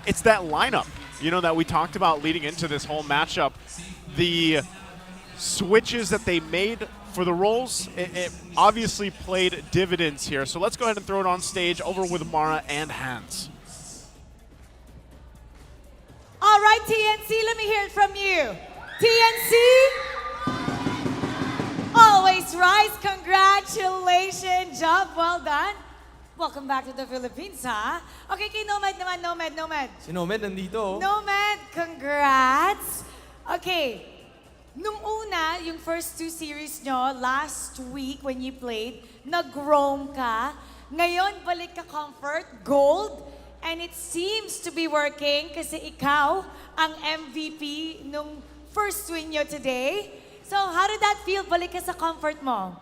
it's that lineup, you know, that we talked about leading into this whole matchup. The switches that they made for the roles, it obviously played dividends here. So let's go ahead and throw it on stage over with Mara and Hans. All right, TNC, let me hear it from you. TNC, always rise. Congratulations. Job well done. Welcome back to the Philippines, ha? Okay, kay Nomad naman, Nomad. Si Nomad nandito. Nomad, congrats. Okay, nung una, yung first 2 series nyo, last week when you played, nag-roam ka. Ngayon, balik ka Comfort, Gold. And it seems to be working kasi ikaw ang MVP nung first win nyo today. So, how did that feel? Balik ka sa Comfort mo?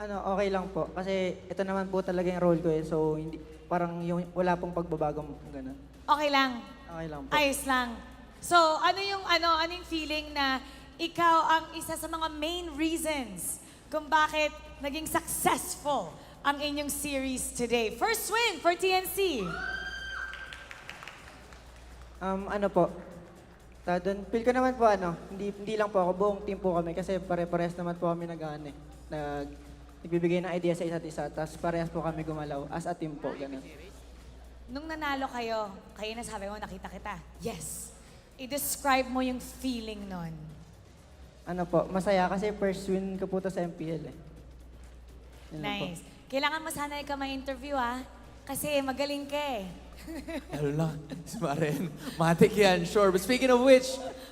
Okay lang po. Kasi ito naman po talaga yung role ko eh. So, hindi, parang yung, wala pong pagbabago gano'n. Okay lang? Okay lang po. Ayos lang. So, ano yung feeling na ikaw ang isa sa mga main reasons kung bakit naging successful ang inyong series today? First win for TNC. Ano po, doon, feel ko naman po hindi lang po ako, buong team po kami kasi pare-parehas naman po kami nagbibigay ng idea sa isa't isa, tapos parehas po kami gumalaw as a team po, ganun. Nung nanalo kayo na sabi mo, nakita kita. Yes. I-describe mo yung feeling nun. Ano po, masaya kasi first win ko po to sa MPL eh. Yun lang po. Nice. Kailangan mo sana ikaw ma-interview kasi magaling ka eh. Lalo na, si Bren. Matik yan, sure. But speaking of which,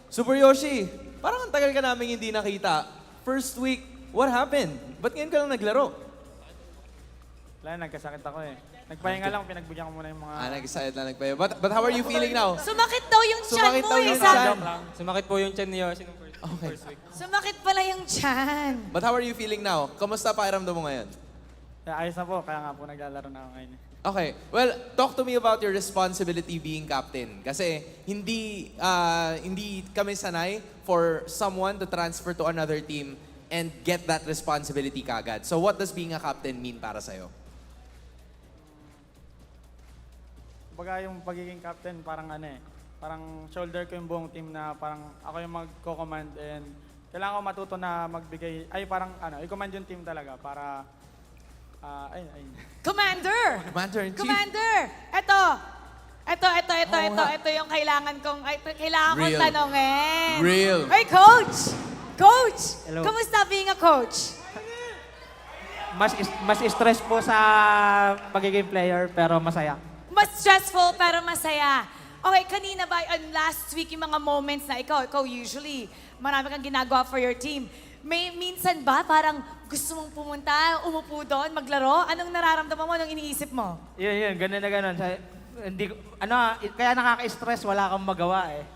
Super Yoshi, parang ang tagal ka namin hindi nakita. First week, what happened? Ba't ngayon ka lang naglaro? Wala, nagkasakit ako eh. Nagpahinga lang, pinagbigyan ko muna yung mga... nagkasakit lang nagpahinga. But how are you feeling now? Sumakit daw yung tiyan mo eh. Sumakit po yung tiyan ni Yoshi nung first week. Sumakit pala yung tiyan. But how are you feeling now? Kamusta pakiramdam mo ngayon? Ayos na po, kaya nga po naglalaro na ako ngayon. Okay. Well, talk to me about your responsibility being captain. Kasi hindi kami sanay for someone to transfer to another team and get that responsibility kagad. So what does being a captain mean para sa'yo? Baga yung pagiging captain, parang parang shoulder ko yung buong team na parang ako yung magko-command and kailangan ko matuto na magbigay, parang i-command yung team talaga para, Commander! Commander-in-Chief. Commander! Ito yung kailangan kong tanongin. Real. Hey, Coach! Coach! Hello. Kumusta being a coach? Mas stress po sa pagiging player pero masaya. Mas stressful pero masaya. Okay, kanina ba, last week yung mga moments na ikaw usually, marami kang ginagawa for your team. May minsan ba parang gusto mong pumunta, umupo doon, maglaro? Anong nararamdaman mo, anong iniisip mo? Yun, ganun na ganun. Kaya nakaka-stress, wala kang magawa eh.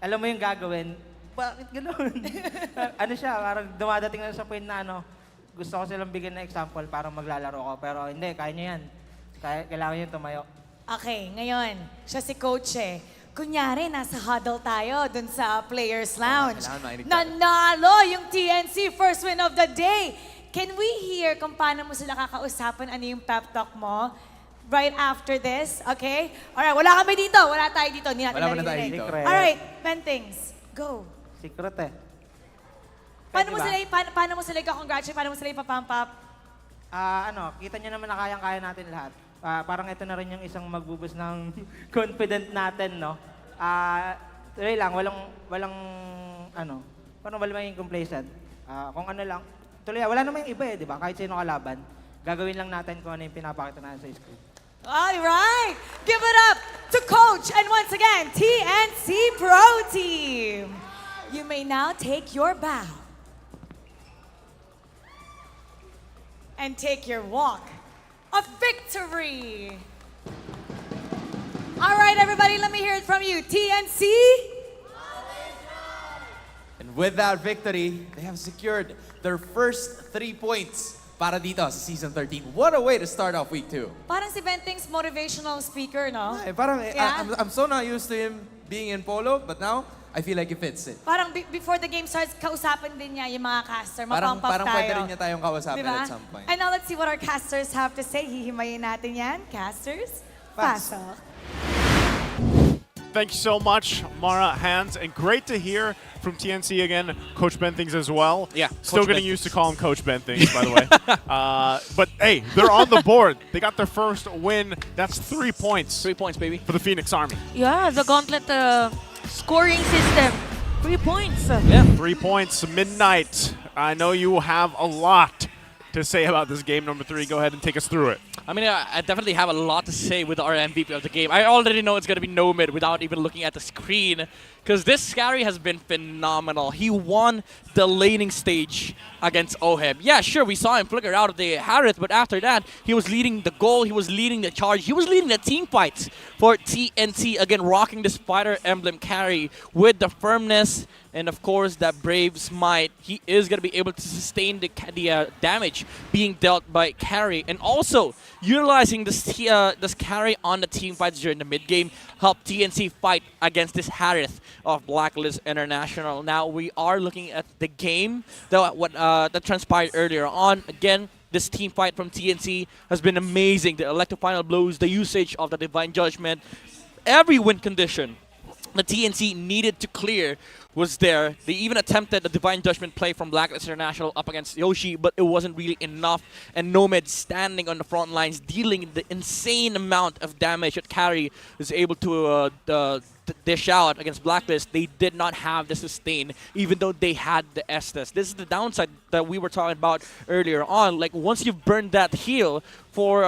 Alam mo yung gagawin, bakit ganun? Parang dumadating na sa point na gusto ko silang bigyan ng example para maglalaro ko. Pero hindi, kaya niya yan. Kailangan niya tumayo. Okay, ngayon, siya si Coach eh. Kunyari, nasa huddle tayo dun sa Players Lounge. Nanalo yung TNC first win of the day. Can we hear kung paano mo sila kakausapin? Ano yung pep talk mo? Right after this, okay? Alright, wala kami dito. Wala tayo dito. Wala na tayo dito. Alright, Pentings, go. Secret eh. Paano mo sila i-congratulate? Paano mo sila ipapump up? Kita niyo naman na kayang-kaya natin lahat. Parang ito na rin yung isang magbubus ng confident natin, no? Tuloy lang, walang parang wala maging complacent. Kung ano lang, tuloy, wala naman yung iba eh, di ba? Kahit sino kalaban, gagawin lang natin kung ano yung pinapakita natin sa screen. All right, give it up to Coach and once again, TNC Pro Team. You may now take your bow and take your walk of victory. All right, everybody, let me hear it from you. TNC? And with that victory, they have secured their first 3 points para dito sa Season 13. What a way to start off Week 2. Parang si Bentings motivational speaker, no? I'm so not used to him being in polo, but now I feel like he fits it. Parang before the game starts, kausapin din niya yung mga caster. Mapump up Parang tayo. pwede rin niya tayong kausapin diba? at some point. And now let's see what our casters have to say. Hihimayin natin yan. Casters, pasok. Thank you so much, Mara, Hans, and great to hear from TNC again, Coach Benthings as well. Yeah, Still Coach getting Ben. used to call him Coach Benthings, by the way. But hey, they're on the board. They got their first win. That's 3 points. 3 points, baby. For the Phoenix Army. Yeah, the gauntlet scoring system. 3 points. Yeah. 3 points, midnight. I know you have a lot to say about this game number 3. Go ahead and take us through it. I mean, I definitely have a lot to say with our MVP of the game. I already know it's going to be Nomad without even looking at the screen, because this Scary has been phenomenal. He won the laning stage against OHEB. Yeah, sure, we saw him flicker out of the Harith, but after that, he was leading the goal, he was leading the charge, he was leading the team fights for TNT, again rocking this Spider Emblem carry with the firmness and of course that brave smite. He is going to be able to sustain the damage being dealt by carry, and also utilizing this carry on the team fights during the mid game helped TNC fight against this Harith of Blacklist International. Now we are looking at the game that transpired earlier on. Again, this team fight from TNC has been amazing. The electric final blows, the usage of the Divine Judgment, every win condition the TNC needed to clear was there. They even attempted the Divine Judgment play from Blacklist International up against Yoshi, but it wasn't really enough. And Nomad standing on the front lines, dealing the insane amount of damage that Carry was able to dish out against Blacklist. They did not have the sustain, even though they had the Estes. This is the downside that we were talking about earlier on. Like, once you've burned that heal for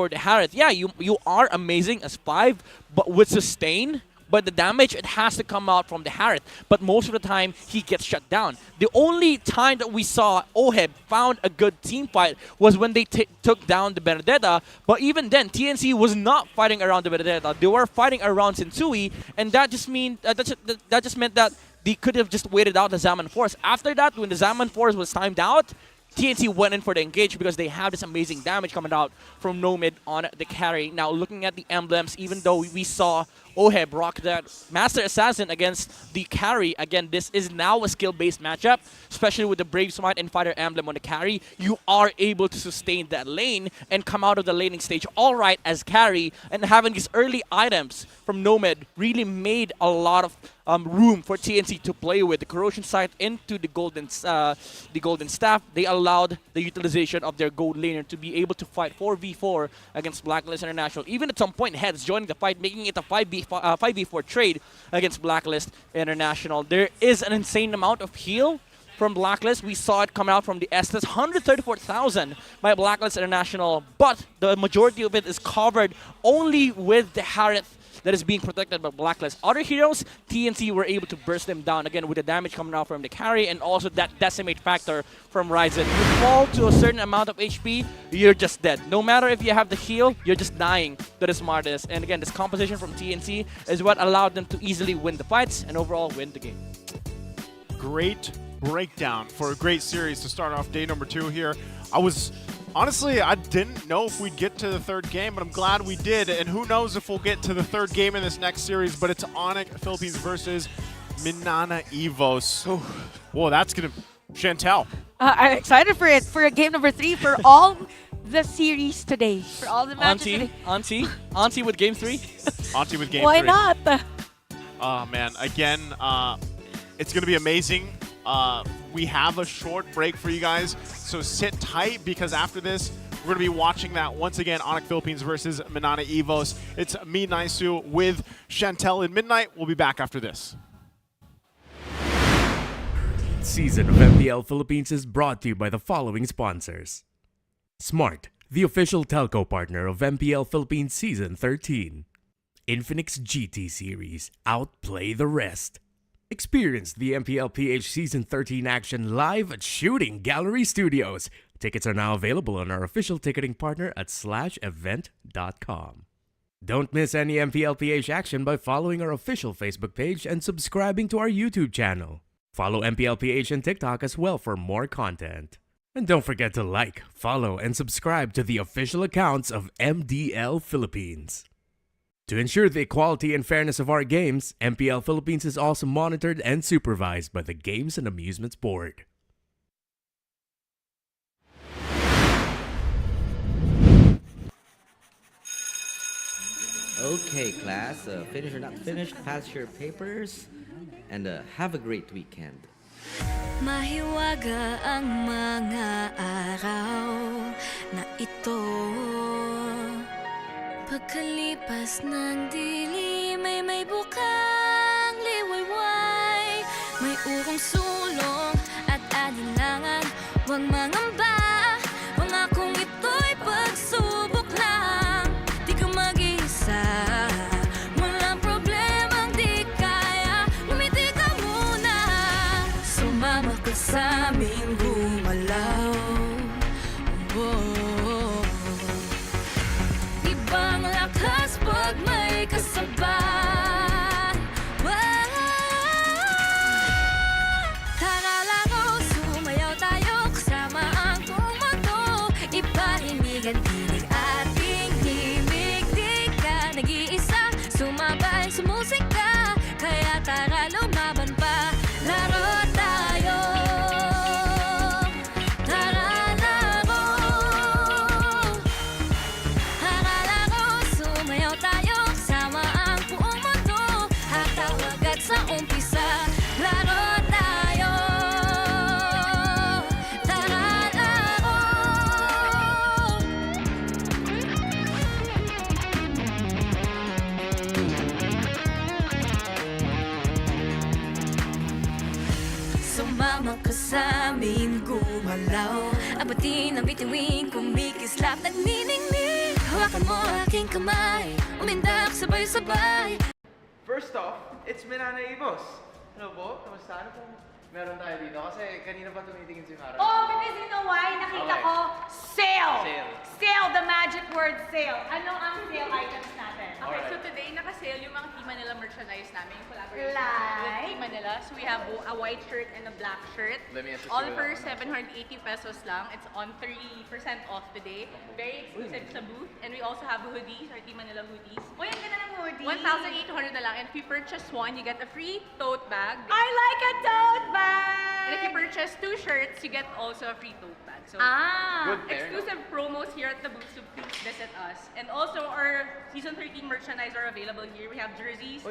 the Harith, yeah, you are amazing as 5, but with sustain, but the damage, it has to come out from the Harith. But most of the time, he gets shut down. The only time that we saw OHEB found a good team fight was when they took down the Benedetta. But even then, TNC was not fighting around the Benedetta. They were fighting around Sensui, and that just meant that they could have just waited out the Zaman Force. After that, when the Zaman Force was timed out, TNC went in for the engage because they have this amazing damage coming out from Nomad on the carry. Now, looking at the emblems, even though we saw Oheb rock that Master Assassin against the carry. Again, this is now a skill-based matchup, especially with the Brave Smite and Fighter Emblem on the carry. You are able to sustain that lane and come out of the laning stage all right as carry, and having these early items from Nomad really made a lot of room for TNC to play with. The Corrosion Sight into the golden staff, they allowed the utilization of their gold laner to be able to fight 4v4 against Blacklist International. Even at some point, Heads joining the fight, making it a 5v4 trade against Blacklist International. There is an insane amount of heal from Blacklist. We saw it come out from the Estes, 134,000 by Blacklist International, but the majority of it is covered only with the Harith that is being protected by Blacklist. Other heroes, TNC were able to burst them down again with the damage coming out from the carry and also that decimate factor from Ryzen. You fall to a certain amount of HP, you're just dead. No matter if you have the heal, you're just dying to the smartest. And again, this composition from TNC is what allowed them to easily win the fights and overall win the game. Great breakdown for a great series to start off day number 2 here. Honestly, I didn't know if we'd get to the third game, but I'm glad we did. And who knows if we'll get to the third game in this next series, but it's ONIC Philippines versus Minana Evos. Whoa, that's going to... Chantel. I'm excited for it, for game number 3, for all the series today, for all the matches today. Auntie with game 3? Auntie with game 3. Why not? Oh, man. Again, it's going to be amazing. We have a short break for you guys, so sit tight because after this, we're going to be watching that once again, ONIC Philippines versus Minana Evos. It's me, Naisu, with Chantel in Midnight. We'll be back after this. Season of MPL Philippines is brought to you by the following sponsors. Smart, the official telco partner of MPL Philippines Season 13. Infinix GT Series, outplay the rest. Experience the MPL PH Season 13 action live at Shooting Gallery Studios. Tickets are now available on our official ticketing partner at /event.com. Don't miss any MPL PH action by following our official Facebook page and subscribing to our YouTube channel. Follow MPL PH on TikTok as well for more content. And don't forget to like, follow, and subscribe to the official accounts of MDL Philippines. To ensure the equality and fairness of our games, MPL Philippines is also monitored and supervised by the Games and Amusements Board. Okay, class, finish or not finished, pass your papers, and have a great weekend. Mahiwaga ang mga araw na ito. Pagkalipas ng dilim ay may bukang liwayway. May urong sulong at alinlangan. Huwag mangamba, pangakong ito'y pagsubok lang. Di ka mag-iisa, walang problemang di kaya. Lumiti ka muna, sumama ka sa aming gumalaw. Ibang lakas pag may kasabay. Tara laro, sumayaw tayo kasama ang buong mundo. Iparinig ang tinig ating himig. Di ka nag-iisa, sumabay sa musika. Kaya tara lumaban pa, laro tayo. Sumama ka sa amin gumalaw. Abatin ang bituin, kumikislap, nagniningning. Hawakan mo aking kamay, umindak sabay-sabay. First off, it's Minana Evos. Hello po, kamusta? Ano po meron tayo dito? Kasi kanina pa tumitingin si Mara. Oh, because you know why? Nakita ko, sale! Sale. Sale, the the magic word sale. Ano ang sale items natin? Okay, so today naka-sale yung mga Team Manila merchandise namin, yung collaboration Like? with Team Manila. So we have a white shirt and a black shirt. Let me assist All you with for that one. 780 pesos lang. It's on 3% off today. Very exclusive sa booth. And we also have hoodies, our Team Manila hoodies. Uy, ang ganda ng hoodie. 1,800 na lang. And if you purchase one, you get a free tote bag. I like a tote bag! And if you purchase 2 shirts, you get also a free tote bag. So Good pair, no? exclusive promos here at the booth, so please visit us. And also our season 13 merchandise are available here. We have jerseys,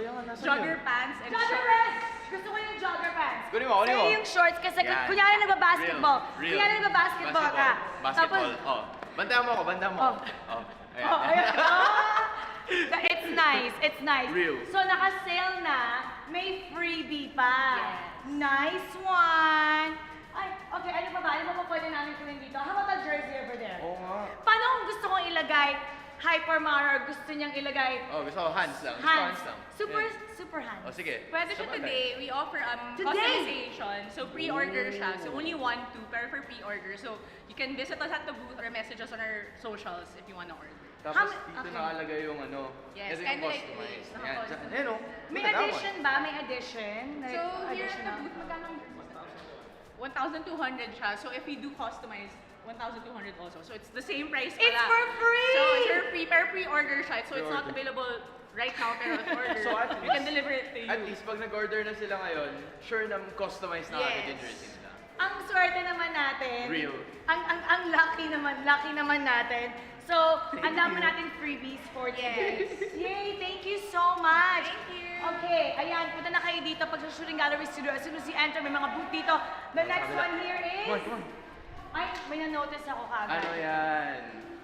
jogger pants, and Jogger shorts. pants! Gusto ko yung jogger pants. Kunin mo, kunin mo. Sa'yo yung shorts kasi Yan. kunyari nagbabasketball. Real. Kunyari nagbabasketball ka. Basketball. Oh. Bantayan mo ako, bantayan mo. Oh. Ayan. Oh, ayan. It's nice. It's nice. Real. So, naka-sale na. May freebie pa. Nice one. Ay, okay. Ano pa ba? Ano pa pwede namin kunin dito? How about the jersey over there? Oo nga. Paano kung gusto kong ilagay Hypermara or gusto niyang ilagay Oh, gusto ko hands lang. Gusto ko hands? hands lang. Super, Yan. super hands. Oh, sige. Pwede siya Sabagay. today. We offer Today? customization. So pre-order siya. So only 1, 2 pero for pre-order. So you can visit us at the booth or message us on our socials if you want to order. Tapos dito nakalagay yung ano. Yes, ito yung kinda like customized. this. Yan, Naka-customize. dyan. Ayan o. May addition ba? May addition? Like, So here at the additional? booth, magkano ang 1,200 siya. So if we do customize, 1,200 also. So it's the same price pala. It's for free! So it's for free, pero pre-order siya. So it's not available right now, pero at order. So at we can deliver it to you. At least pag nag-order na sila ngayon, sure na customize na agad yung Yes. jersey nila. Ang swerte naman natin. Real. Ang lucky naman natin. So, ang dami natin freebies for today. Yay! Thank you so much. Thank you. Okay, ayan, punta na kayo dito pag sa Shooting Gallery Studio. As soon as you enter, may mga booth dito. The next one here is... Come on. Ay, may na-notice ako kagad. Ano yan?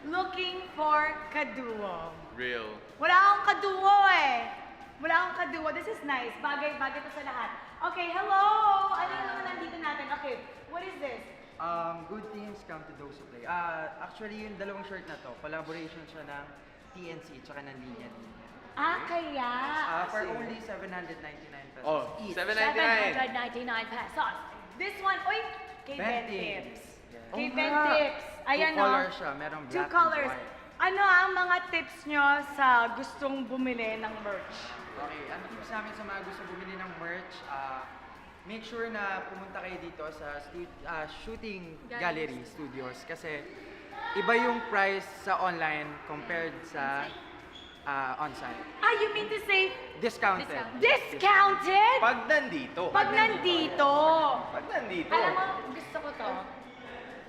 Looking for kaduo. Real. Wala akong kaduo eh. Wala akong kaduo. This is nice. Bagay to sa lahat. Okay, hello! Ano yung naman nandito natin? Okay, what is this? Good things come to those who play. Actually, yung dalawang shirt na to, collaboration siya ng TNC tsaka ng Linya. Ah, kaya. For only 799 pesos Oh, each. 799 pesos. This one, oy, kay Ben Tips. Kay Ben Tips. Ayan Two o. colors siya, merong black Two colors. and white. Ano ang mga tips nyo sa gustong bumili ng merch? Okay, ano tips namin sa mga gusto bumili ng merch? Make sure na pumunta kayo dito sa Shooting Gallery Studios kasi iba yung price sa online compared sa on-site. Ah, you mean to say Discounted. discounted? Pag nandito. Pag nandito. Pag nandito. Alam mo, gusto ko to.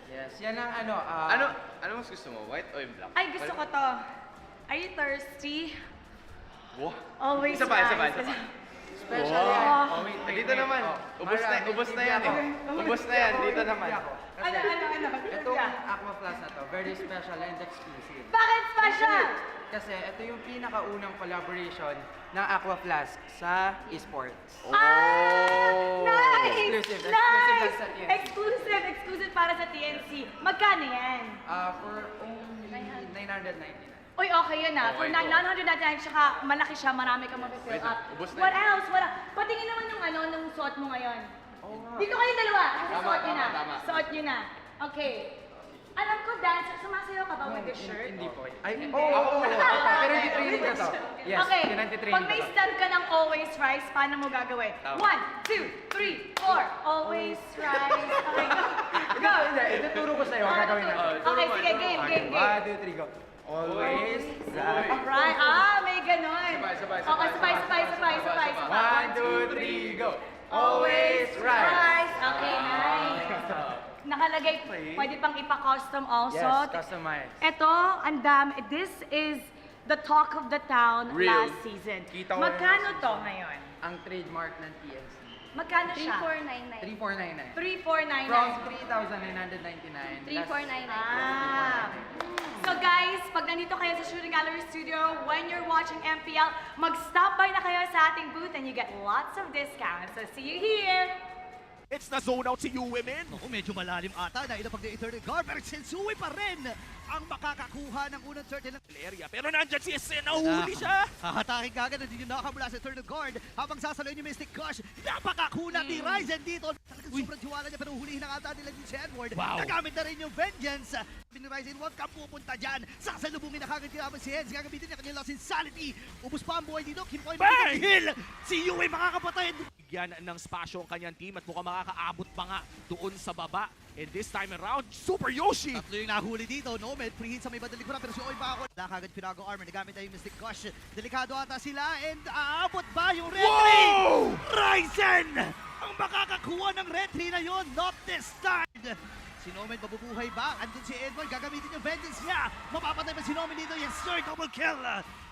Yes, yan ang ano. Ano mas gusto mo? White o yung black? Ay, gusto ko to. Are you thirsty? Wow. Always Isa pa. rise. Special Wow. yan. Oh. Dito naman. Ubus na yan eh. Ubus na yan. Dito naman. Ano? Itong Aqua Plus na to, very special and exclusive. Bakit special? Kasi ito yung pinakaunang collaboration ng Aqua Plus sa esports. Nice! Exclusive Nice! sa TNC. Exclusive para sa TNC. Magkano yan? For only 999. Uy, okay yun ah. For Okay, 999, tsaka malaki siya, marami kang mapifill Wait lang, up. ubos na What yun. else? Wala. Patingin naman yung nung suot mo ngayon. Dito kayo dalawa. Kasi Tama, suot nyo na. tama. Suot nyo na. Okay. Alam ko, dancer, sumasayaw ka ba with this shirt? Hindi po. Ay, Hindi. oo. Pero hindi training ka to. Yes, Okay, pinantitraining pag ko may to. stand ka ng always rise, paano mo gagawin? Tama. 1, 2, 3, 4. Always rise. Okay, go. Hindi, ituturo ko sa'yo. Gagawin natin. Okay, sige, game. 1, 2, 3, go. Always rise. Alright. May ganon. Sabay. Okay, sabay. 1, 2, 3, go. Always rise. Okay, nice. Nakalagay, pwede pang ipa-custom also. Yes, customize. Ito, ang dami. This is the talk of the town Real. last season. Kita ko Magkano yung to ngayon? Ang trademark ng TNC. Magkano siya? 3499. 3499. From 3,999. 3499. So guys, pag nandito kayo sa Shooting Gallery Studio, when you're watching MPL, mag-stop by na kayo sa ating booth and you get lots of discounts. So see you here! It's the zone out to you women. Naku, medyo malalim ata dahil pag na-eternal guard, pero Sensui pa rin ang makakakuha ng unang certain ng area. Pero nandyan si Sen, nahuli siya. Hahatakin kagad na din yung nakamula sa eternal guard habang sasaloy ni Mystic Kush. Napakakunat ni Ryzen dito. Talagang sobrang tiwala niya pero hulihin ang ata nila ni Edward. Wow. Nagamit na rin yung vengeance Ryzen, huwag kang pupunta dyan. Sasalubungin na kagad kinaban si Hens. Gagamitin niya kanyang lost insanity. Ubus pa ang buhay dito. Kinpoint Bang! heal. Si Yue makakapatay. Bigyan ng spasyo ang kanyang team at mukhang makakaabot pa nga doon sa baba. And this time around, Super Yoshi! Tatlo yung nahuli dito. Nomad, free hit sa may bandang likuran. Pero si Oy ba ako? Wala kagad pinago armor. Nagamit na yung Mystic Gush. Delikado ata sila. And aabot ba yung Red 3? Ryzen! Ang makakakuha ng Red 3 na yun. Not this time. Si Nomad mabubuhay ba? Andun si Edward. Gagamitin yung vengeance niya. Mapapatay ba si Nomad dito? Yes sir, double kill.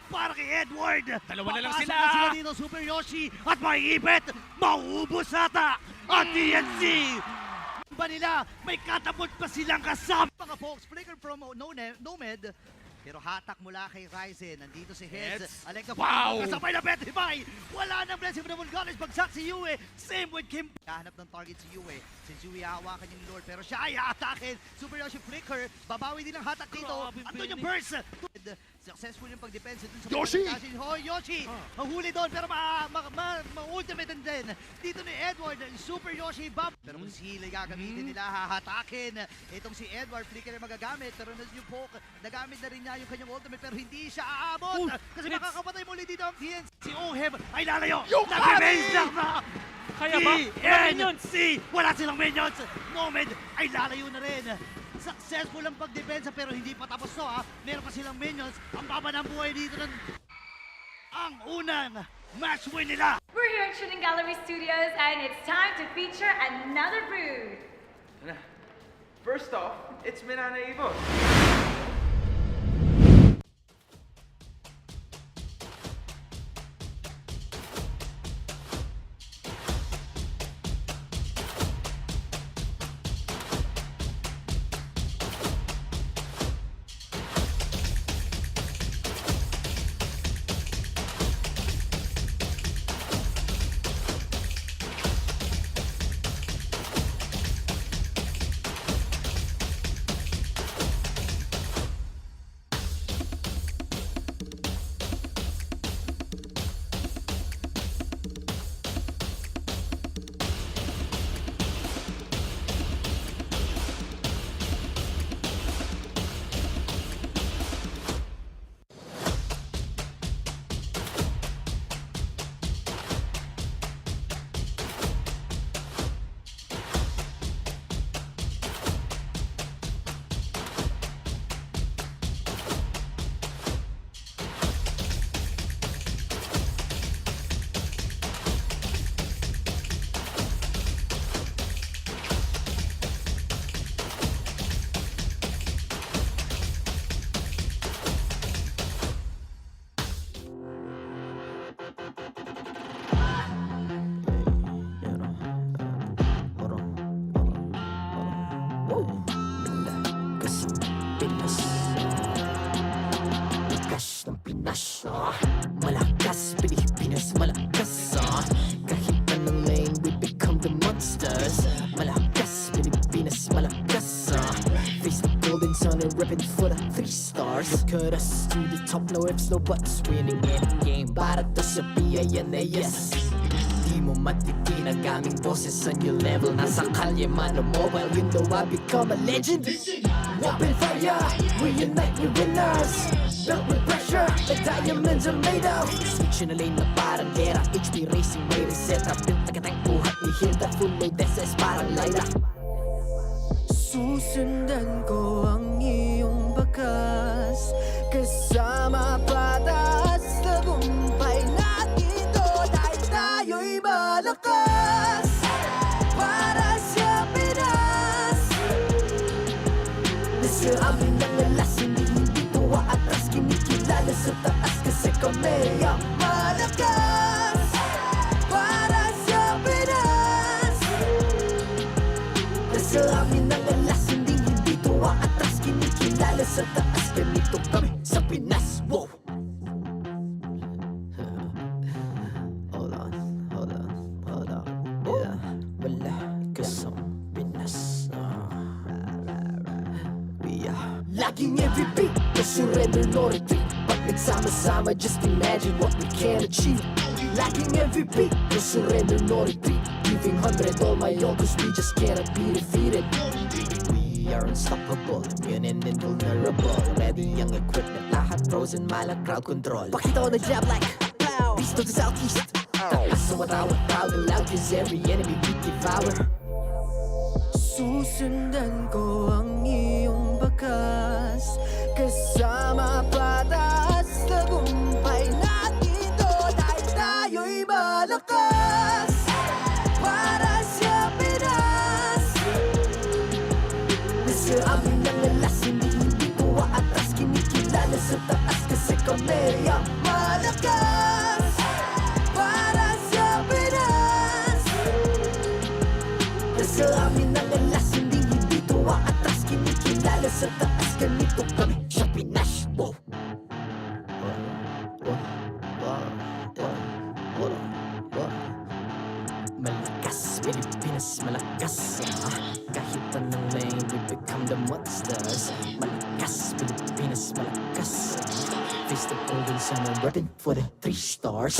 Para kay Edward. Dalawa na lang Papasok sila. na sila dito, Super Yoshi. At may ipit. Mauubos ata. At TNC. Ba nila, may katapult pa silang kasama. Mga folks, flicker from Nomad. Pero hatak mula kay Ryzen. Nandito si Heads. Alek na Wow! kasabay na Petrify. Wala nang blessing from the Vulgaris. Bagsak si Yue. Same with Kim. Hahanap ng target si Yue. Since Yue hahawakan yung Lord. Pero siya ay aatakin. Super Yoshi flicker. Babawi din ang hatak dito. Andun yung burst. Successful yung pag-depensa dun sa Yoshi! Hoy, Yoshi! Mahuli doon pero ma-ultimate din. Dito ni Edward, Super Yoshi Bob. Pero kung sila gagamitin nila, hahatakin. Itong si Edward, flicker na magagamit. Pero yung poke, nagamit na rin niya yung kanyang ultimate pero hindi siya aabot. Kasi makakapatay muli dito ang TNC. Si Ohem ay lalayo. Nag-remains lang na! Kaya ba? TNC! Wala silang minions! Nomad ay lalayo na rin. Successful ang pagdepensa pero hindi pa tapos to ha. Meron pa silang minions. Ang baba ng buhay dito ng ang unang match win nila. We're here at Shooting Gallery Studios and it's time to feature another brood. First off, it's Minana Evos. Malakas, Pilipinas, malakas Kahit anong lane, we become the monsters Malakas, Pilipinas, malakas Face the golden sun and repping for the 3 stars Look at us to the top, no ifs, no buts Winning any game, para to sa PNAS Di mo matitin ang aming boses on your level Nasa kalye man o mobile, you know I become a legend Open fire, we unite, we winners Built with pressure, the diamonds are made of Switch in a lane na parang gera HP racing, may reset up Built agad ang buhat ni Hilda Full load SS parang Lyra Susundan ko ang iyong bakas Kasama patas Tagumpay natin doon Dahil tayo'y malakas Para sa Pinas Nasa amin ang alas Hindi tuwa atras Kinikilala sa taas Kasi kami ang malakas Para sa Pinas Nasa amin ang alas Hindi tuwa atras Kinikilala sa taas Ganito kami sa Pinas Wow! Yeah, wala kasang Pinas Laging MVP, no surrender, no retreat Pag nagsama-sama, just imagine what we can achieve Laging MVP, no surrender, no retreat Giving 100 all my all, cause we just cannot be defeated We are unstoppable, immune and invulnerable. Ready ang equipment, lahat frozen, malak crowd control. Pakita ko na jab like pow, beast of the southeast. Takas sa watawat, proud and loud, cause every enemy we devour. Susundan ko ang iyong bakas, kasama patas, tagumpay natin ito dahil tayo'y malakas. Para sa Pinas, nasa amin ang alas, hindi ko aatras, kinikilala sa taas kasi kami ang malakas. Para sa Pinas, nasa amin ang alas, hindi ko aatras, kinikilala sa taas, ganito kami sa Pinas. Wow. Malakas, Pilipinas, malakas. Kahit anong lane, we become the monsters. Malakas, Pilipinas, malakas. Face the golden sun and repping for the 3 stars.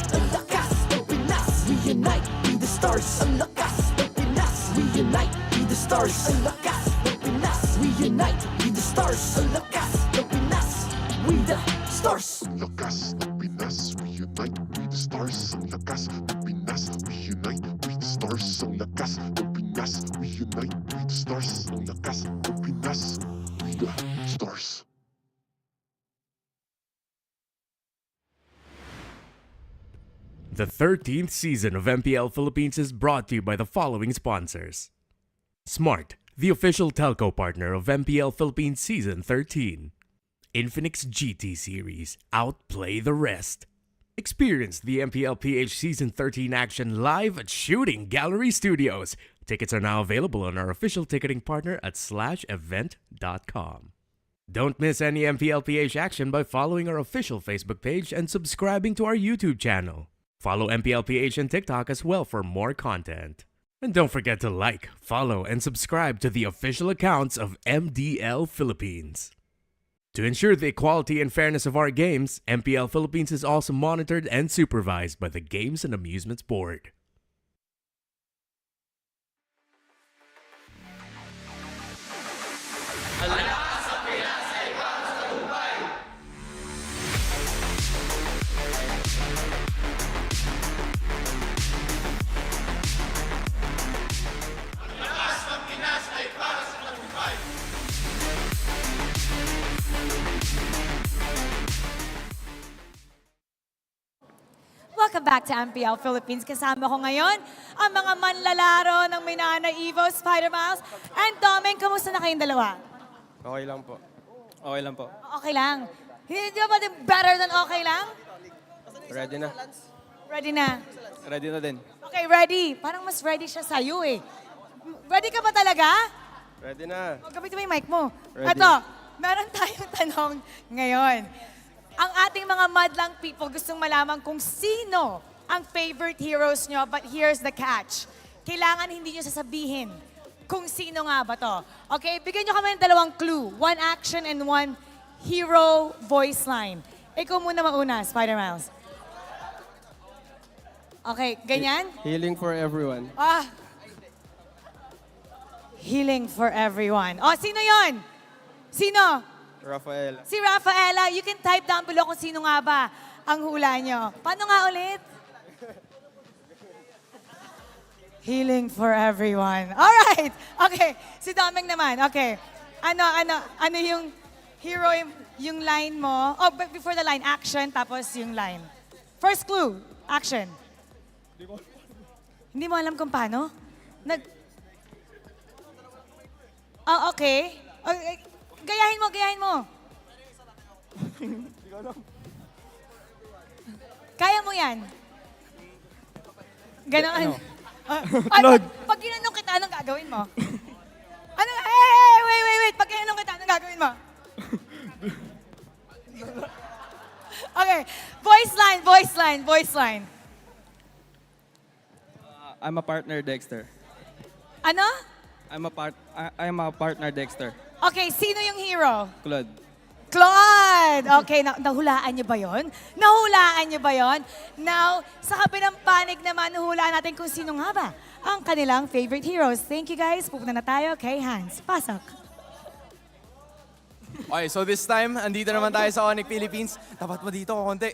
Ang lakas ng Pinas, we unite, be the stars. Ang lakas ng Pinas, we unite, be the stars. Ang lakas ng Pinas, we unite, be the stars. Ang lakas ng Pinas, we the stars. Ang lakas ng Pinas, we unite, we the stars. Ang lakas ng Pinas, we unite, we the stars. Ang lakas ng Pinas, we unite, we the stars. Ang lakas ng Pinas, we the stars. The 13th season of MPL Philippines is brought to you by the following sponsors. Smart, the official telco partner of MPL Philippines Season 13. Infinix GT Series, outplay the rest. Experience the MPL PH Season 13 action live at Shooting Gallery Studios. Tickets are now available on our official ticketing partner at /event.com. Don't miss any MPL PH action by following our official Facebook page and subscribing to our YouTube channel. Follow MPL PH on TikTok as well for more content. And don't forget to like, follow, and subscribe to the official accounts of MDL Philippines. To ensure the equality and fairness of our games, MPL Philippines is also monitored and supervised by the Games and Amusements Board. Welcome back to MPL Philippines. Kasama ko ngayon ang mga manlalaro ng Minana, Evos, Spider Miles, and Doming. Kamusta na kayong dalawa? Okay lang po. Okay lang po. Okay lang. Hindi ba din better than okay lang? Ready na. Ready na. Ready na din. Okay, ready. Parang mas ready siya sa'yo eh. Ready ka ba talaga? Ready na. Gamitin mo yung mic mo. Ready. Ito, meron tayong tanong ngayon. Ang ating mga madlang people gustong malaman kung sino ang favorite heroes nyo, but here's the catch. Kailangan hindi nyo sasabihin kung sino nga ba to. Okay, bigyan nyo kami ng dalawang clue. 1 action and 1 hero voice line. Ikaw muna mauna, Spider Miles. Okay, ganyan? Healing for everyone. Healing for everyone. Oh, sino yon? Sino? Rafael. Si Rafaela. You can type down below kung sino nga ba ang hula nyo. Paano nga ulit? Healing for everyone. Alright. Okay. Si Doming naman. Okay. Ano yung hero, yung line mo? Oh, but before the line, action, tapos yung line. First clue, action. Hindi mo alam kung paano? Oh, okay. Okay. Gayahin mo, gayahin mo. Kaya mo yan. Ganon. Pag ginanong kita, anong gagawin mo? Wait. Pag ginanong kita, anong gagawin mo? Okay. Voice line. I'm a partner, Dexter. Ano? I'm a partner, Dexter. Okay, sino yung hero? Claude. Claude! good. Okay, nahulaan niyo ba yon? Nahulaan niyo ba yon? Now, sa kabilang panig naman, nahulaan natin kung sino nga ba ang kanilang favorite heroes. Thank you guys. Pupunta na tayo kay Hans. Pasok. Okay, so this time, andito naman tayo sa ONIC Philippines. Tapat mo dito konti.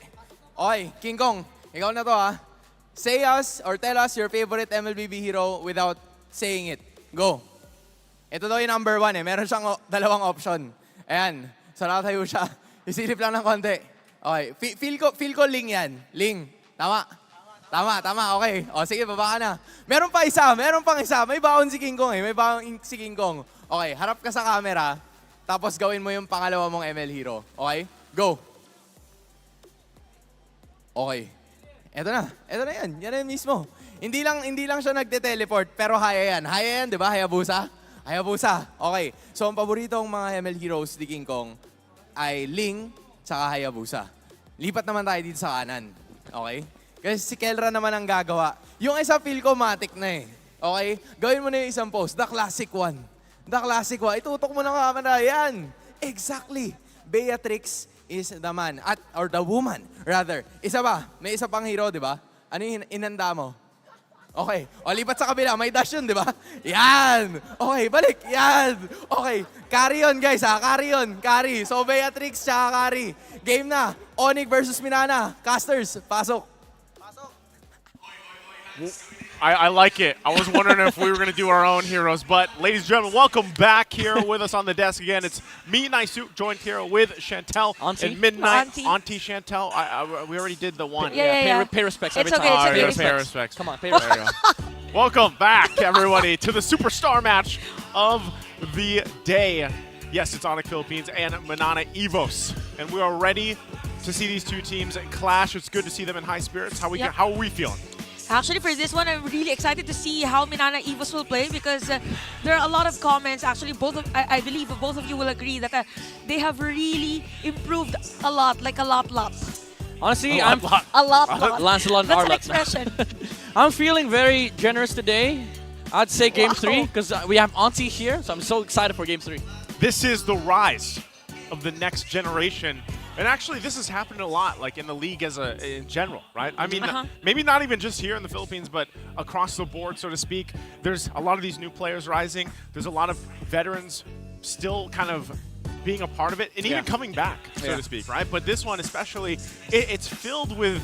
Okay, King Kong, ikaw na to ha. Say us or tell us your favorite MLBB hero without saying it. Go. Ito daw yung number 1 eh. Meron siyang dalawang option. Ayan, saratayo siya. Isilip lang ng konti. Okay, feel ko Ling yan. Ling, tama. Tama, okay. O sige, baba ka na. Meron pang isa. May baon si King Kong eh. May baon si King Kong. Okay, harap ka sa camera. Tapos gawin mo yung pangalawa mong ML hero. Okay? Go. Okay. Eto na yan. Yan na yun mismo. Hindi lang siya nagte-teleport, pero haya yan, di ba? Hayabusa. Okay. So, ang paboritong mga ML heroes ni King Kong ay Ling tsaka Hayabusa. Lipat naman tayo dito sa kanan. Okay? Kasi si Kelra naman ang gagawa. Yung isa feel ko matic na eh. Okay? Gawin mo na yung isang pose. The classic one. Itutok mo na camera. Yan. Exactly. Beatrix is the man. Or the woman, rather. Isa ba? May isa pang hero, di ba? Ano yung inanda mo? Okay. O, lipat sa kabila. May dash yun, di ba? Yan! Okay, balik. Yan! Okay. Carry yun, guys, ha? Carry. So, Beatrix, tsaka carry. Game na. ONIC versus Minana. Casters, pasok. I like it. I was wondering if we were going to do our own heroes. But, ladies and gentlemen, welcome back here with us on the desk again. It's me, Naisu, joined here with Chantel and Midnight. Auntie Chantel. We already did the one. Yeah. Pay respects every time. Pay respects. Come on, pay respects. Welcome back, everybody, to the superstar match of the day. Yes, it's ONIC Philippines and Minana Evos. And we are ready to see these two teams clash. It's good to see them in high spirits. How are we feeling? Actually, for this one, I'm really excited to see how Minana Evos will play because there are a lot of comments. Actually, I believe both of you will agree that they have really improved a lot, like a lot. Honestly, a lot. Lancelot That's an Arlott. expression. I'm feeling very generous today. I'd say Game 3 because we have Auntie here, so I'm so excited for Game 3. This is the rise of the next generation. And actually, this has happened a lot, like in the league in general, right? I mean, maybe not even just here in the Philippines, but across the board, so to speak. There's a lot of these new players rising. There's a lot of veterans still kind of being a part of it and even coming back, so to speak, right? But this one especially, it's filled with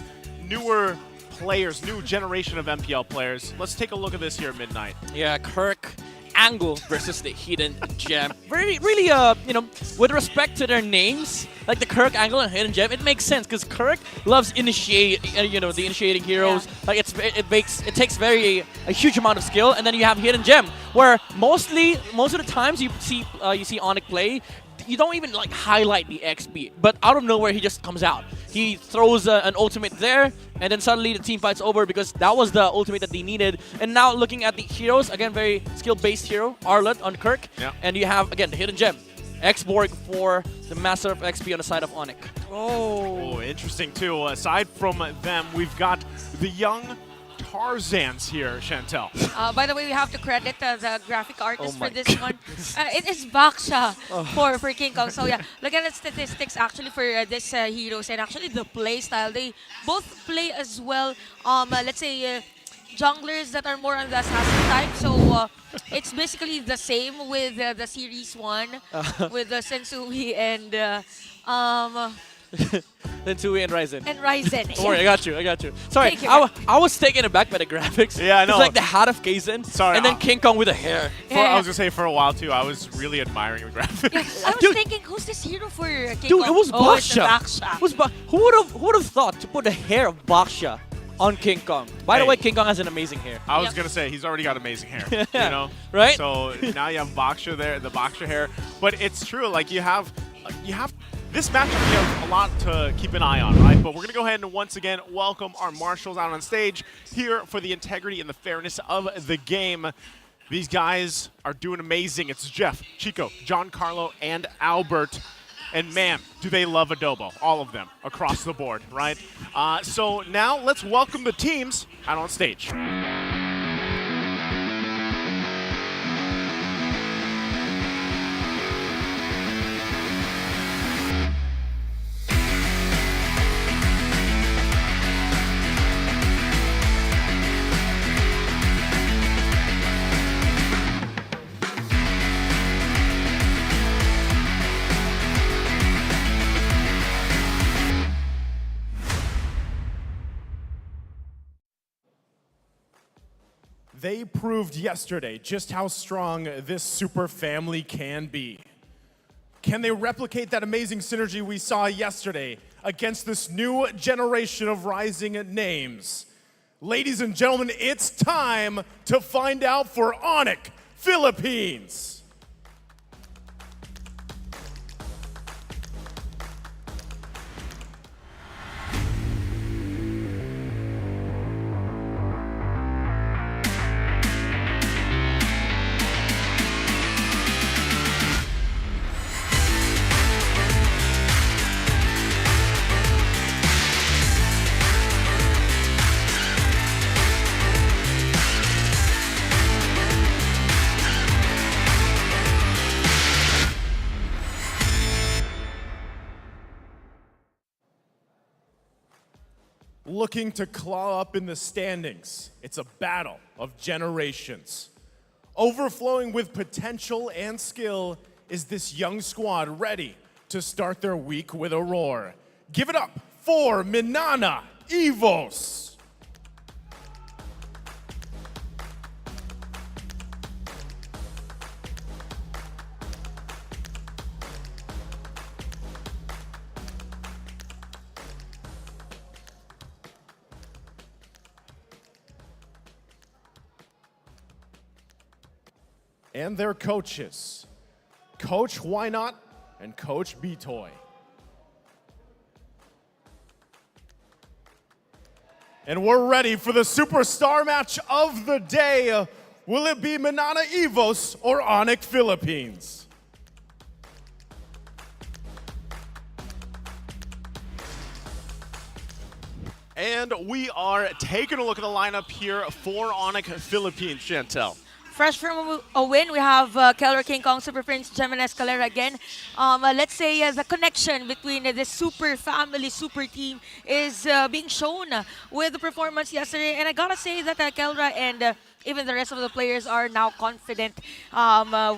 newer players, new generation of MPL players. Let's take a look at this here at Midnight. Yeah, Kirk, Angle versus the Hidden Gem. Really, with respect to their names, like the Kirk, Angle, and Hidden Gem, it makes sense because Kirk loves the initiating heroes. Like it takes a huge amount of skill, and then you have Hidden Gem, where most of the times you see ONIC play, you don't even like highlight the XP, but out of nowhere he just comes out. He throws an ultimate there, and then suddenly the team fight's over because that was the ultimate that they needed. And now looking at the heroes, again, very skill-based hero, Arlott on Kirk, and you have, again, the Hidden Gem. X-Borg for the Master of XP on the side of ONIC. Oh, interesting too. Aside from them, we've got the young Tarzans here, Chantel. By the way, we have to credit the graphic artist for this one. It is Baksha for King Kong. So yeah, look at the statistics actually for this heroes and actually the play style. They both play as well. Let's say junglers that are more on the assassin type. So it's basically the same with the series 1 with Sensui and Sensui and Ryzen. Don't worry, I got you. Sorry, I was taken aback by the graphics. Yeah, I know. It's like the hat of Kaizen, and then King Kong with a hair. I was gonna say for a while too, I was really admiring the graphics. I was thinking, who's this hero for King Kong? Dude, it was Baksha. Baksha. Who would have thought to put the hair of Baksha on King Kong? By the way, King Kong has an amazing hair. I was gonna say he's already got amazing hair. You know, right? So now you have Baksha there, the Baksha hair. But it's true, like you have this matchup. We have a lot to keep an eye on, right? But we're gonna go ahead and once again welcome our marshals out on stage here for the integrity and the fairness of the game. These guys are doing amazing. It's Jeff, Chico, Giancarlo, and Albert. And man, do they love Adobo, all of them, across the board, right? So now let's welcome the teams out on stage. They proved yesterday just how strong this super family can be. Can they replicate that amazing synergy we saw yesterday against this new generation of rising names? Ladies and gentlemen, it's time to find out for ONIC Philippines. Looking to claw up in the standings. It's a battle of generations. Overflowing with potential and skill is this young squad ready to start their week with a roar. Give it up for Minana Evos. And their coaches, Coach Why Not and Coach B-Toy. And we're ready for the superstar match of the day. Will it be Minana Evos or ONIC Philippines? And we are taking a look at the lineup here for ONIC Philippines, Chantel. Fresh from a win, we have Kelra King Kong, Super Prince, Gemini Escalera again. Let's say the connection between this super family, super team is being shown with the performance yesterday. And I gotta say that Kelra and even the rest of the players are now confident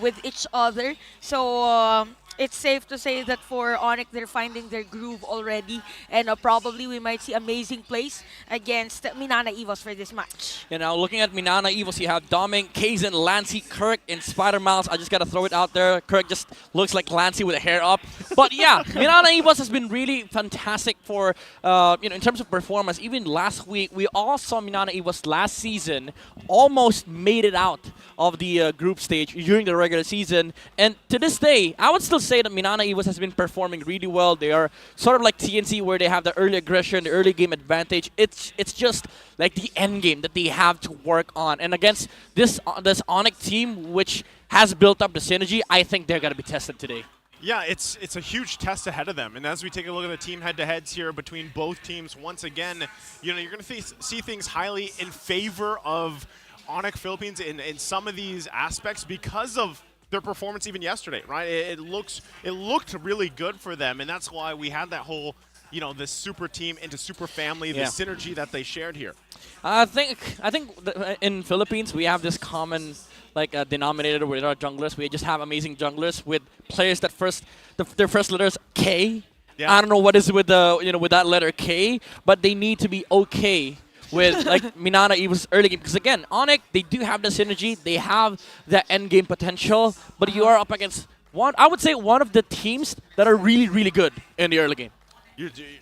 with each other. So it's safe to say that for ONIC, they're finding their groove already. And probably we might see amazing plays against Minana Evos for this match. You know, looking at Minana Evos, you have Doming, Kaizen, Lancey, Kirk, and Spider-Mouse. I just got to throw it out there. Kirk just looks like Lancey with a hair up. But yeah, Minana Evos has been really fantastic for, in terms of performance. Even last week, we all saw Minana Evos last season almost made it out of the group stage during the regular season. And to this day, I would still say that Minana Evos has been performing really well. They are sort of like TNC where they have the early aggression, the early game advantage. It's just like the end game that they have to work on. And against this ONIC team, which has built up the synergy, I think they're going to be tested today. Yeah, it's a huge test ahead of them. And as we take a look at the team head-to-heads here between both teams, once again, you're going to see things highly in favor of ONIC Philippines in some of these aspects because of their performance even yesterday, right? It looked really good for them, and that's why we had that whole, this super team into super family, the synergy that they shared here. I think in Philippines we have this common denominator with our junglers. We just have amazing junglers with players that their first letter is K. Yeah. I don't know what is with with that letter K, but they need to be okay with Minana Evos early game. Because again, ONIC, they do have the synergy, they have the end game potential, but you are up against I would say one of the teams that are really, really good in the early game.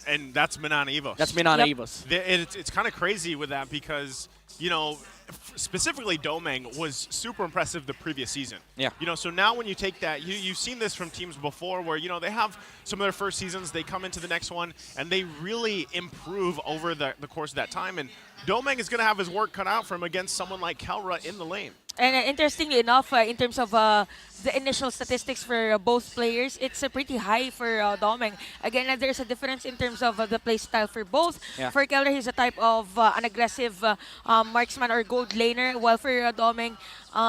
And that's Minana Evos. That's Minana Evos. It's kind of crazy with that because, specifically Domeng was super impressive the previous season. Yeah. So now when you take that, you've seen this from teams before where, they have some of their first seasons, they come into the next one, and they really improve over the course of that time. And Domeng is going to have his work cut out for him against someone like Kelra in the lane. And interestingly enough, in terms of the initial statistics for both players, it's pretty high for Domeng. Again, there's a difference in terms of the play style for both. Yeah. For Kelra, he's a type of an aggressive marksman or gold laner, while for Domeng,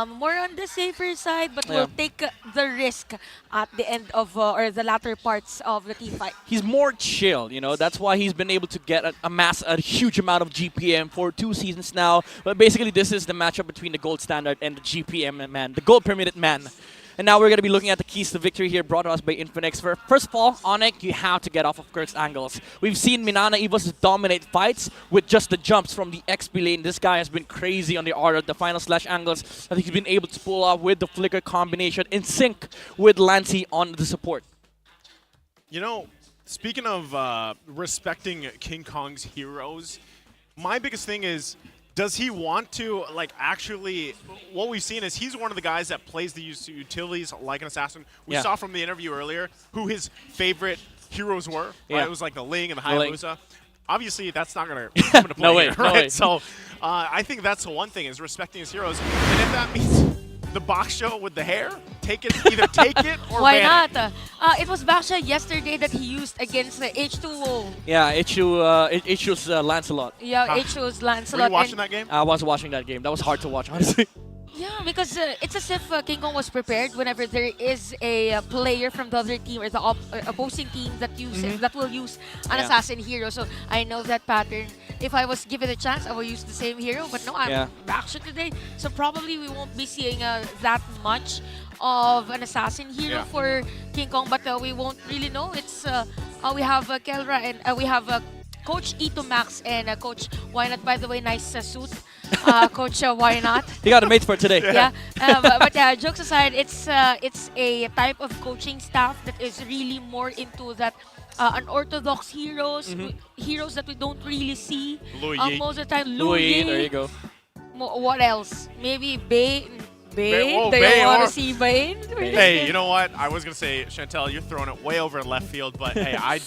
more on the safer side, but will take the risk at the end of or the latter parts of the team fight. He's more chill, That's why he's been able to amass a huge amount of GPM for 2 seasons now. But basically, this is the matchup between the gold standard and the GPM man, the gold permitted man. And now we're going to be looking at the keys to victory here brought to us by Infinix. First of all, ONIC, you have to get off of Kirk's angles. We've seen Minana Evos dominate fights with just the jumps from the XP lane. This guy has been crazy on the art, the final slash angles that he's been able to pull off with the flicker combination in sync with Lancey on the support. You know, speaking of respecting King Kong's heroes, my biggest thing is, does he want to, like, actually, what we've seen is he's one of the guys that plays the utilities like an assassin. We saw from the interview earlier who his favorite heroes were. Right? It was like the Ling and the Hayabusa. Obviously, that's not going to come into play No way, here, no right? way. So I think that's the one thing, is respecting his heroes. And if that means the box show with the hair, either take it or Why ban not? It was Baksha yesterday that he used against H2O. Yeah, it shows Lancelot. Yeah, H2O's Lancelot. Were you watching that game? I was watching that game. That was hard to watch, honestly. Yeah, because it's as if King Kong was prepared whenever there is a player from the other team or the opposing team that that will use an assassin hero. So I know that pattern. If I was given a chance, I will use the same hero. But no, I'm Baksha today. So probably we won't be seeing that much of an assassin hero for King Kong. But we won't really know. It's we have Kelra and we have Coach Ito Max and Coach Why Not. By the way, nice suit. Coach Why Not. He got a mate for today. Yeah, but jokes aside, it's a type of coaching staff that is really more into that unorthodox heroes, heroes that we don't really see most of the time. Louis, there you go. What else? Maybe Bane. Bane. Do you want to see Bane? Hey, you know what? I was going to say, Chantel, you're throwing it way over in left field, but hey,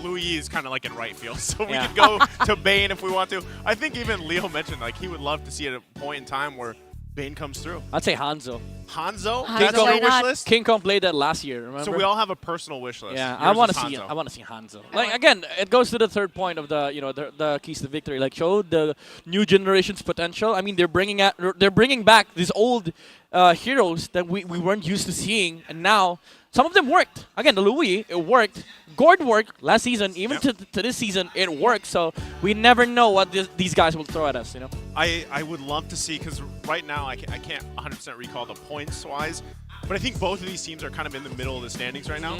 Louis is kind of like in right field, so we could go to Bane if we want to. I think even Leo mentioned like he would love to see at a point in time where Bane comes through. I'd say Hanzo. Hanzo? Hanzo, That's your wish list? King Kong played that last year, remember? So we all have a personal wish list. Yeah, Yours I want is to see. Hanzo. I want to see Hanzo. Like again, it goes to the third point of the the keys to victory. Like show the new generation's potential. I mean, they're bringing back these old heroes that we weren't used to seeing, and now some of them worked. Again, the Louis, it worked. Gord worked last season, even to this season, it worked. So we never know what these guys will throw at us. You know. I would love to see, because right now I can't 100% recall the points wise, but I think both of these teams are kind of in the middle of the standings right now.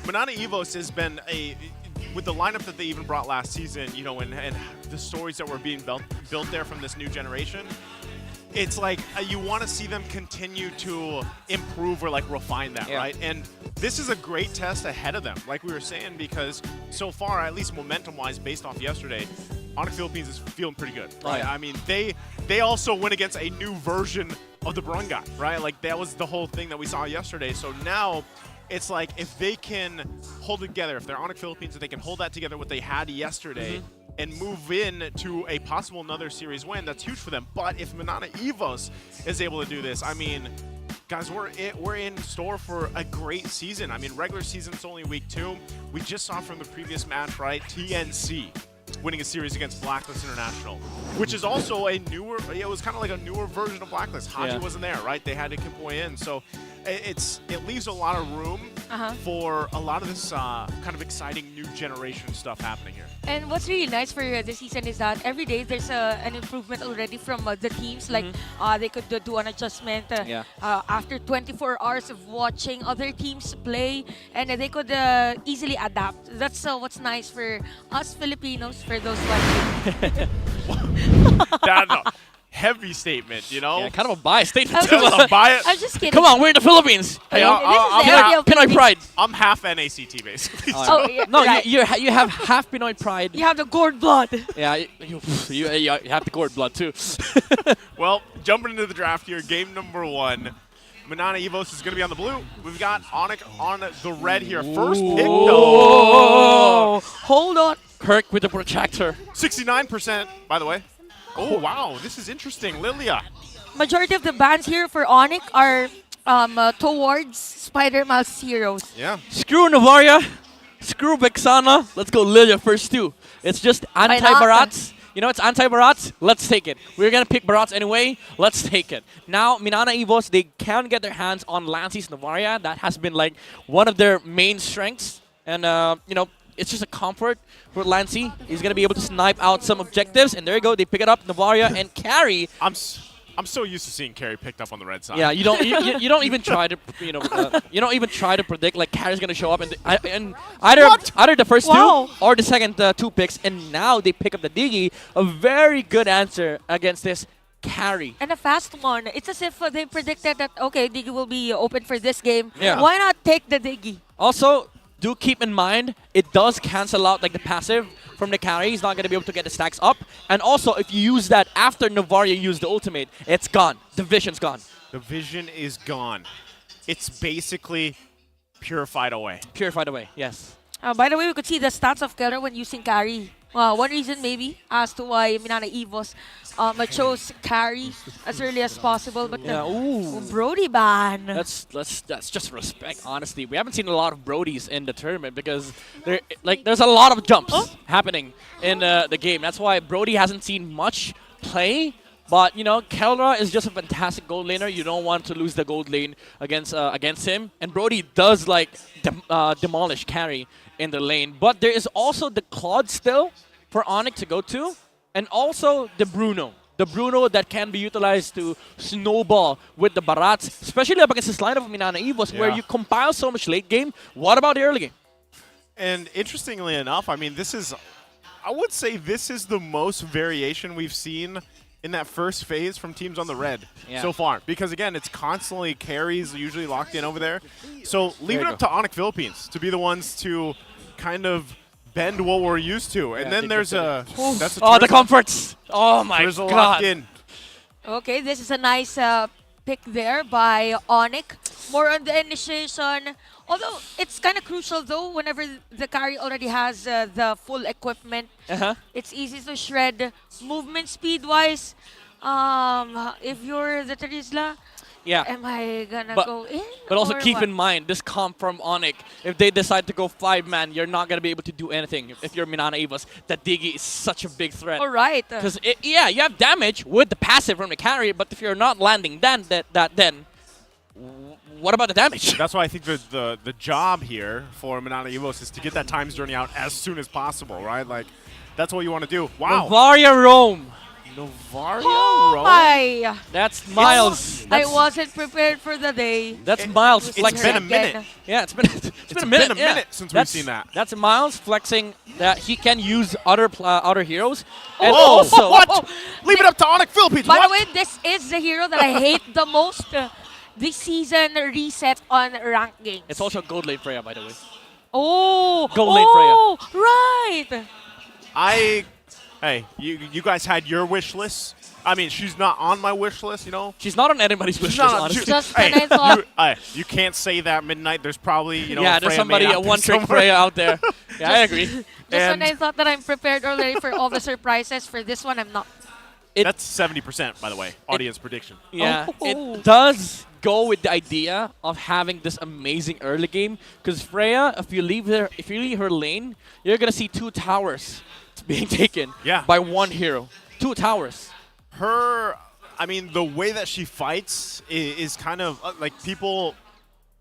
Minana Evos has been with the lineup that they even brought last season, you know, and the stories that were being built there from this new generation. It's like you want to see them continue to improve or like refine that, right? And this is a great test ahead of them, like we were saying, because so far, at least momentum-wise, based off yesterday, ONIC Philippines is feeling pretty good, right? I mean, they also went against a new version of the Bren guy, right? Like that was the whole thing that we saw yesterday. So now it's like if they can hold it together, if they're ONIC Philippines, if they can hold that together what they had yesterday, and move in to a possible another series win, that's huge for them. But if Minana Evos is able to do this, I mean, guys, we're in store for a great season. I mean, regular season's only week 2. We just saw from the previous match, right, TNC winning a series against Blacklist International, which is also a newer, it was kind of like a newer version of Blacklist. Haji wasn't there, right? They had to Kimpoy in. So it leaves a lot of room for a lot of this kind of exciting new generation stuff happening here. And what's really nice for this season is that every day there's an improvement already from the teams. Like they could do an adjustment after 24 hours of watching other teams play, and they could easily adapt. That's what's nice for us Filipinos, for those watching. That's a heavy statement, you know? Yeah, kind of a biased statement. I'm just kidding. Come on, we're in the Philippines. Hey, I'm Pinoy pride. I'm half NACT basically. No, you have half Pinoy pride. You have the gourd blood. Yeah, you have the gourd blood too. Well, jumping into the draft here, game number 1. Minana Evos is going to be on the blue. We've got ONIC on the red here. First pick, though. Hold on. Kirk with the protractor. 69%, by the way. Oh, wow. This is interesting. Lilia. Majority of the bans here for ONIC are towards Spider-Man's heroes. Yeah. Screw Navaria. Screw Vexana. Let's go Lilia first, too. It's just anti-Barats. You know, it's anti-Barats. Let's take it. We're going to pick Barats anyway. Let's take it. Now, Minana Evos, they can get their hands on Lancey's Navaria. That has been, like, one of their main strengths. And, you know, it's just a comfort for Lancey. He's going to be able to snipe out some objectives. And there you go. They pick it up, Navaria, and carry. I'm I'm so used to seeing carry picked up on the red side. Yeah, you don't even try to you don't even try to predict like carry's gonna show up and either the first two or the second two picks, and now they pick up the Digi. A very good answer against this carry. And a fast one. It's as if they predicted that, okay, Digi will be open for this game. Yeah. Why not take the Digi? Also, do keep in mind, it does cancel out like the passive from the carry. He's not going to be able to get the stacks up. And also, if you use that after Novaria used the ultimate, it's gone. The vision's gone. The vision is gone. It's basically purified away. Purified away, yes. By the way, we could see the stats of Keller when using carry. One reason maybe as to why Minana Evos chose carry as early as possible, but Brody ban. That's just respect. Honestly, we haven't seen a lot of Brodies in the tournament because there's a lot of jumps happening in the game. That's why Brody hasn't seen much play. But you know, Keldra is just a fantastic gold laner. You don't want to lose the gold lane against him. And Brody does like demolish carry in the lane. But there is also the Claude still for ONIC to go to, and also the Bruno. The Bruno that can be utilized to snowball with the Barats, especially up against this line of Minana Evos, where you compile so much late game. What about the early game? And interestingly enough, I mean, I would say this is the most variation we've seen in that first phase from teams on the red so far. Because again, it's constantly carries usually locked in over there. So leave it up to ONIC Philippines to be the ones to kind of bend what we're used to. And then there's that's the comforts. Oh my god. Locked in. Okay, this is a nice pick there by ONIC. More on the initiation. Although it's kind of crucial though, whenever the carry already has the full equipment, it's easy to shred movement speed-wise. If you're the Terizla, am I gonna go in? But also or keep what? in mind, this comp from ONIC, if they decide to go 5-man, you're not gonna be able to do anything. If you're Minana Evos, that Digi is such a big threat. All right. Because you have damage with the passive from the carry, but if you're not landing then what about the damage? That's why I think the job here for Minana Evos is to get that Times Journey out as soon as possible, right? Like, that's what you want to do. Wow. Novaria Rome. Novaria Rome? My. That's Miles. I wasn't prepared for the day. That's Miles flexing. It's been a minute. Yeah, it's been a minute. Since we've seen that. That's Miles flexing that he can use other heroes. And also, what? Leave it up to ONIC Philippines. By the way, this is the hero that I hate the most. This season reset on rank games. It's also gold lane Freya, by the way. Oh, gold lane Freya. Right. Hey, you guys had your wish list. I mean, she's not on my wish list, you know. She's not on anybody's wish list, honestly. Just when I thought. You can't say that, Midnight. There's probably, you know, there's Freya somebody, made a out one-trick somewhere. Freya out there. Yeah, I agree. Just when I thought that I'm prepared already for all the surprises, for this one, I'm not. That's 70%, by the way, audience prediction. Yeah, it does go with the idea of having this amazing early game. Because Freya, if you leave her lane, you're gonna see 2 towers being taken by one hero. 2 towers. I mean, the way that she fights is kind of like people,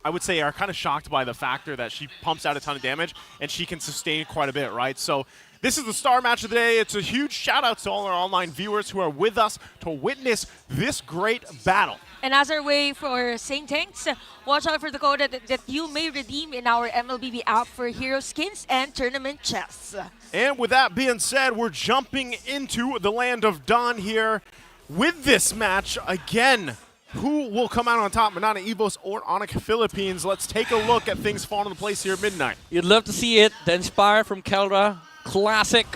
I would say, are kind of shocked by the factor that she pumps out a ton of damage and she can sustain quite a bit, right? So this is the star match of the day. It's a huge shout out to all our online viewers who are with us to witness this great battle. And as our way for saying thanks, watch out for the code that you may redeem in our MLBB app for hero skins and tournament chests. And with that being said, we're jumping into the land of Dawn here with this match again. Who will come out on top, Minana Evos or ONIC Philippines? Let's take a look at things falling into place here at Midnight. You'd love to see it. The Inspire from Keldra. Classic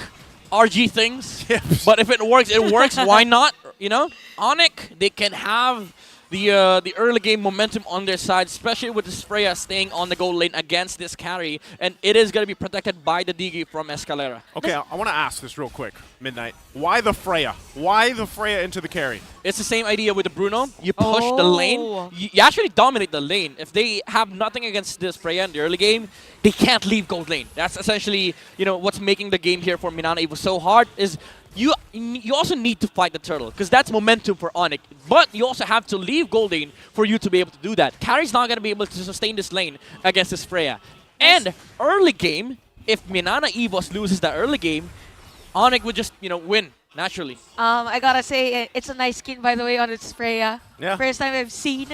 RG things. But if it works, it works. Why not? You know, ONIC, they can have the early game momentum on their side, especially with this Freya staying on the goal lane against this carry, and it is going to be protected by the Digi from Escalera. Okay, I want to ask this real quick, Midnight. Why the Freya? Why the Freya into the carry? It's the same idea with the Bruno. You push the lane. You actually dominate the lane. If they have nothing against this Freya in the early game, they can't leave gold lane. That's essentially, you know, what's making the game here for Minana Evo so hard is you also need to fight the turtle because that's momentum for ONIC. But you also have to leave gold lane for you to be able to do that. Carry's not going to be able to sustain this lane against this Freya. And early game, if Minana Evos loses that early game, ONIC would just, you know, win naturally. I gotta say, it's a nice skin, by the way, on its Freya. Yeah. First time I've seen.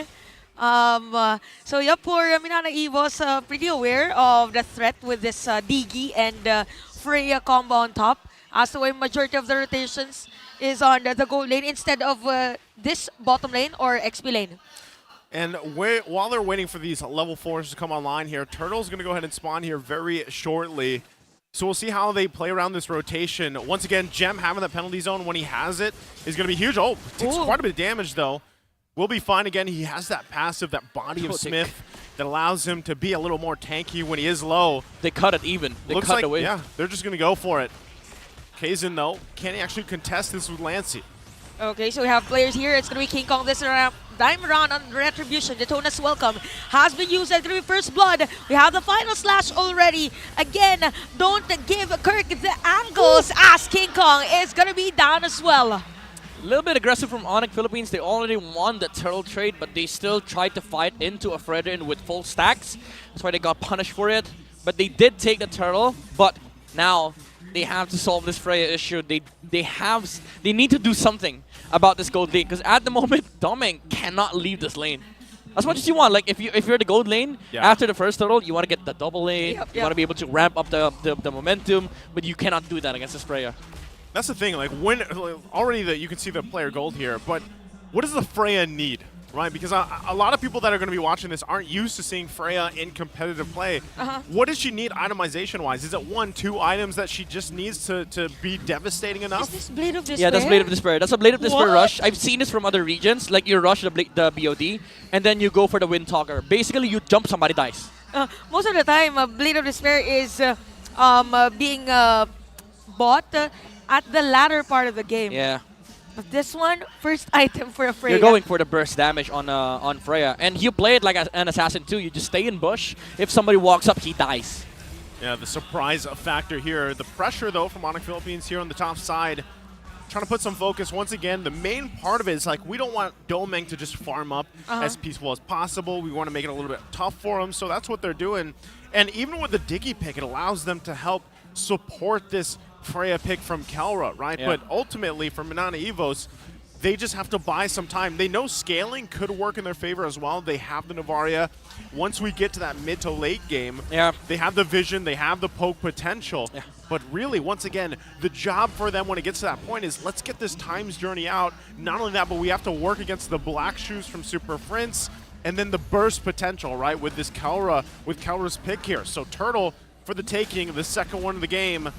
So yeah, for Minana Evos, pretty aware of the threat with this Digi and Freya combo on top. As the way majority of the rotations is on the gold lane instead of this bottom lane or XP lane. And while they're waiting for these level 4s to come online here, Turtle's going to go ahead and spawn here very shortly. So we'll see how they play around this rotation. Once again, Gem having that penalty zone when he has it is going to be huge. Oh, takes quite a bit of damage, though. Will be fine again. He has that passive, that body of Smith that allows him to be a little more tanky when he is low. They cut it even. They Looks cut like, away. yeah, they're just going to go for it. Kaizen, though, can he actually contest this with Lancey? Okay, so we have players here. It's going to be King Kong this round. Diamond Run on Retribution. Daytona's welcome has been used. It's going to be First Blood. We have the final slash already. Again, don't give Kirk the angles as King Kong is going to be down as well. A little bit aggressive from ONIC Philippines. They already won the turtle trade, but they still tried to fight into a Fredrin with full stacks. That's why they got punished for it. But they did take the turtle, but now they have to solve this Freya issue. They need to do something about this gold lane, because at the moment, Domeng cannot leave this lane. As much as you want, like if you're the gold lane, after the first turtle, you want to get the double lane, you want to be able to ramp up the momentum, but you cannot do that against this Freya. That's the thing, like when already that you can see the player gold here, but what does the Freya need, right? Because a lot of people that are going to be watching this aren't used to seeing Freya in competitive play. What does she need itemization-wise? Is it 1, 2 items that she just needs to be devastating enough? Is this Blade of Despair? Yeah, that's Blade of Despair. That's a Blade of Despair rush. I've seen this from other regions. Like you rush the BOD, and then you go for the Wind Talker. Basically, you jump, somebody dies. Most of the time, Blade of Despair is being bought at the latter part of the game. Yeah. But this one, first item for a Freya. You're going for the burst damage on Freya. And you play it like an assassin too. You just stay in bush. If somebody walks up, he dies. Yeah, the surprise factor here. The pressure, though, from ONIC Philippines here on the top side. Trying to put some focus. Once again, the main part of it is like we don't want Domeng to just farm up as peaceful as possible. We want to make it a little bit tough for him. So that's what they're doing. And even with the Diggy pick, it allows them to help support this Freya pick from Kelra, right? Yeah. But ultimately, for Minana Evos, they just have to buy some time. They know scaling could work in their favor as well. They have the Navaria. Once we get to that mid to late game, they have the vision, they have the poke potential. But really, once again, the job for them when it gets to that point is let's get this Times Journey out. Not only that, but we have to work against the Black Shoes from Super Prince, and then the burst potential, right, with this Kelra, with Kelra's pick here. So Turtle for the taking, the second one of the game.